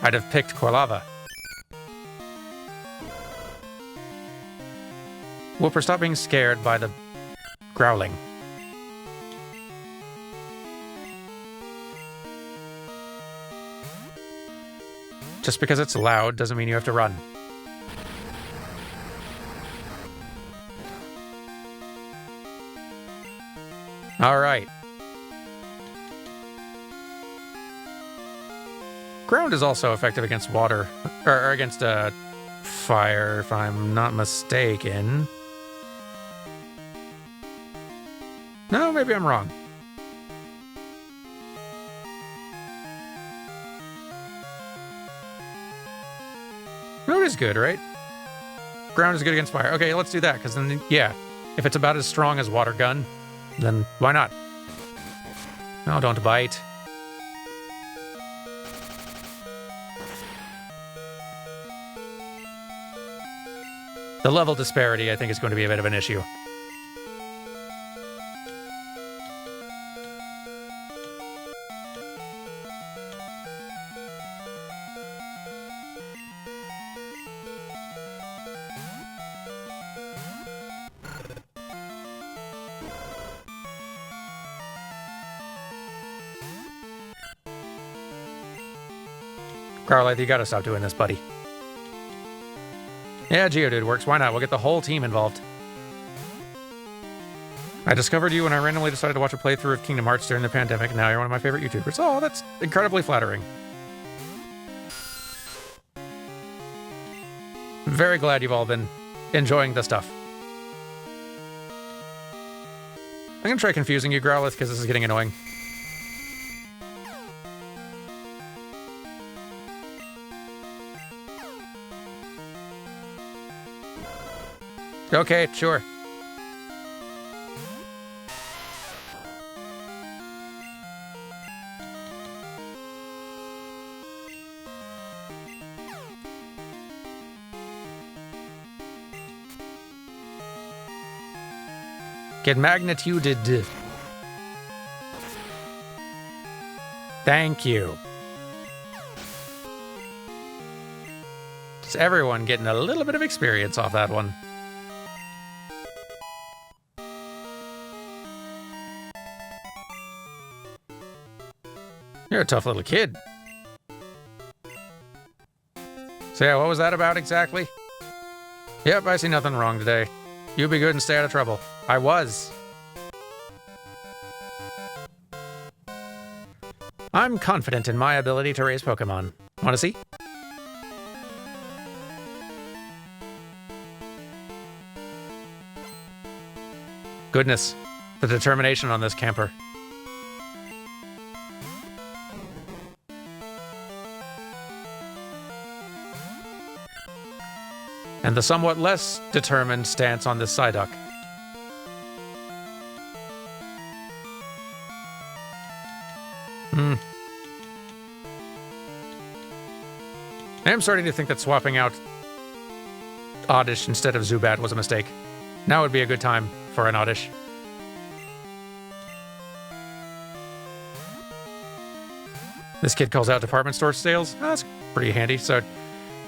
I'd have picked Quilava. Whooper, stop being scared by the growling. Just because it's loud doesn't mean you have to run. All right. Ground is also effective against water, or against fire, if I'm not mistaken. No, maybe I'm wrong. No, it is good, right? Ground is good against fire. Okay, let's do that, because then, yeah, if it's about as strong as Water Gun, then why not? No, don't bite. The level disparity, I think, is going to be a bit of an issue. Growlithe, you gotta stop doing this, buddy. Yeah, Geodude works. Why not? We'll get the whole team involved. I discovered you when I randomly decided to watch a playthrough of Kingdom Hearts during the pandemic. Now you're one of my favorite YouTubers. Oh, that's incredibly flattering. Very glad you've all been enjoying the stuff. I'm gonna try confusing you, Growlithe, because this is getting annoying. Okay, sure. Get magnituded. Thank you. Just everyone getting a little bit of experience off that one. You're a tough little kid. So yeah, what was that about exactly? Yep, I see nothing wrong today. You be good and stay out of trouble. I was. I'm confident in my ability to raise Pokemon. Want to see? Goodness, the determination on this camper. And the somewhat less determined stance on this Psyduck. I am starting to think that swapping out Oddish instead of Zubat was a mistake. Now would be a good time for an Oddish. This kid calls out department store sales. Oh, that's pretty handy. So it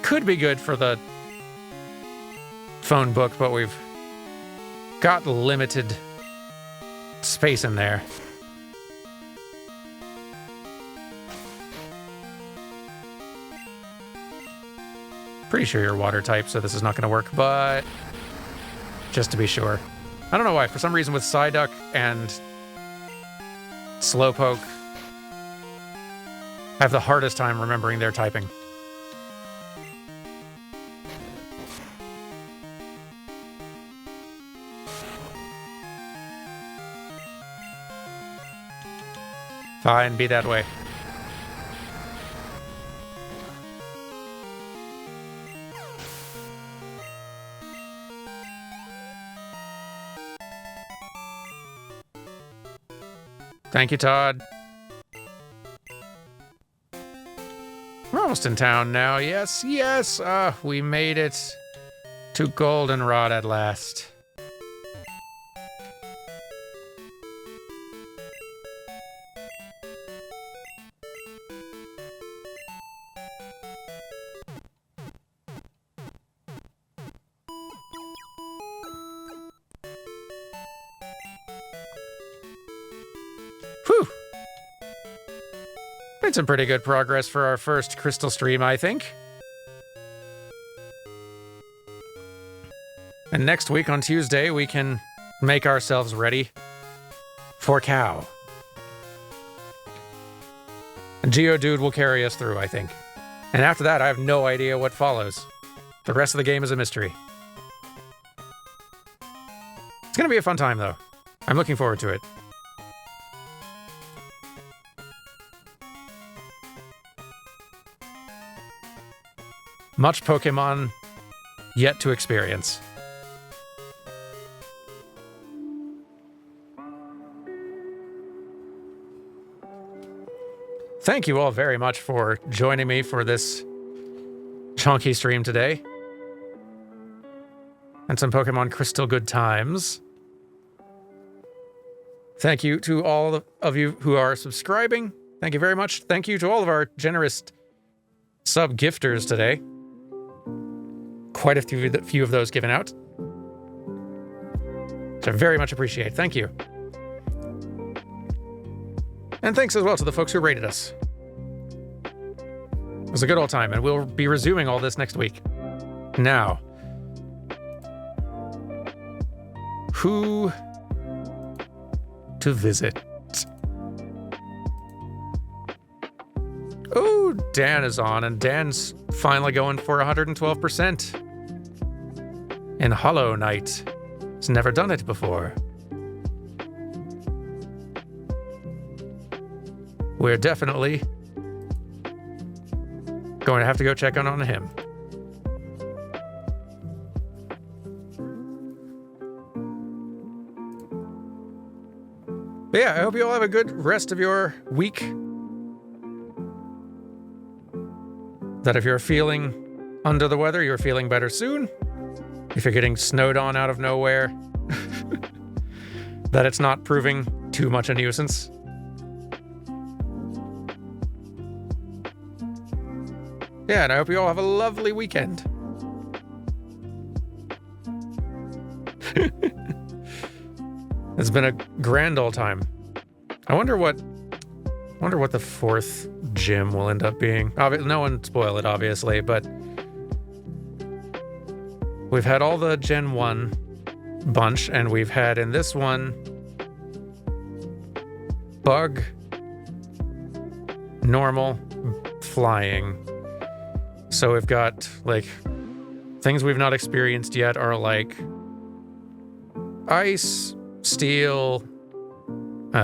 could be good for the phone book, but we've got limited space in there. Pretty sure you're water type, so this is not going to work, but just to be sure. I don't know why. For some reason with Psyduck and Slowpoke, I have the hardest time remembering their typing. Fine, be that way. Thank you, Todd. We're almost in town now. Yes, yes. We made it to Goldenrod at last. Whew. Made some pretty good progress for our first Crystal stream, I think. And next week on Tuesday, we can make ourselves ready for Cow. And Geodude will carry us through, I think. And after that, I have no idea what follows. The rest of the game is a mystery. It's gonna be a fun time, though. I'm looking forward to it. Much Pokemon yet to experience. Thank you all very much for joining me for this chunky stream today. And some Pokemon Crystal good times. Thank you to all of you who are subscribing. Thank you very much. Thank you to all of our generous sub-gifters today. Quite a few of those given out, which I very much appreciate. Thank you. And thanks as well to the folks who rated us. It was a good old time, and we'll be resuming all this next week. Now, who to visit? Oh, Dan is on, and Dan's finally going for 112%. In Hollow Knight. He's never done it before. We're definitely going to have to go check on him. But yeah, I hope you all have a good rest of your week. That if you're feeling under the weather, you're feeling better soon. If you're getting snowed on out of nowhere, that it's not proving too much a nuisance. Yeah, and I hope you all have a lovely weekend. It's been a grand old time. I wonder what the fourth gym will end up being. No one spoil it, obviously, but we've had all the Gen 1 bunch, and we've had in this one bug, normal, flying. So we've got, like, things we've not experienced yet are like ice, steel, what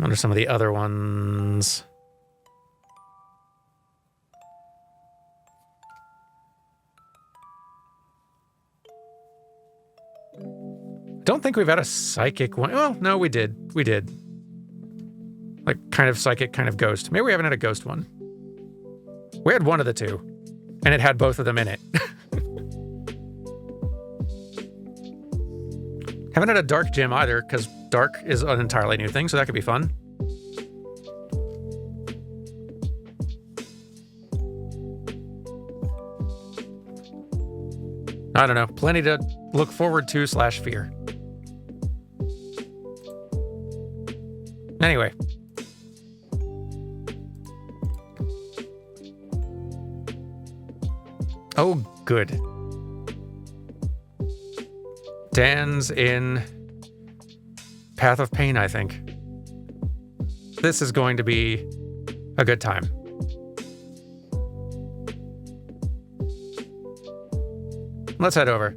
are some of the other ones? Don't think we've had a psychic one. Well, no, we did. We did. Like, kind of psychic, kind of ghost. Maybe we haven't had a ghost one. We had one of the two, and it had both of them in it. Haven't had a dark gym either, because dark is an entirely new thing, so that could be fun. I don't know. Plenty to look forward to / fear. Anyway. Oh, good. Dan's in Path of Pain, I think. This is going to be a good time. Let's head over.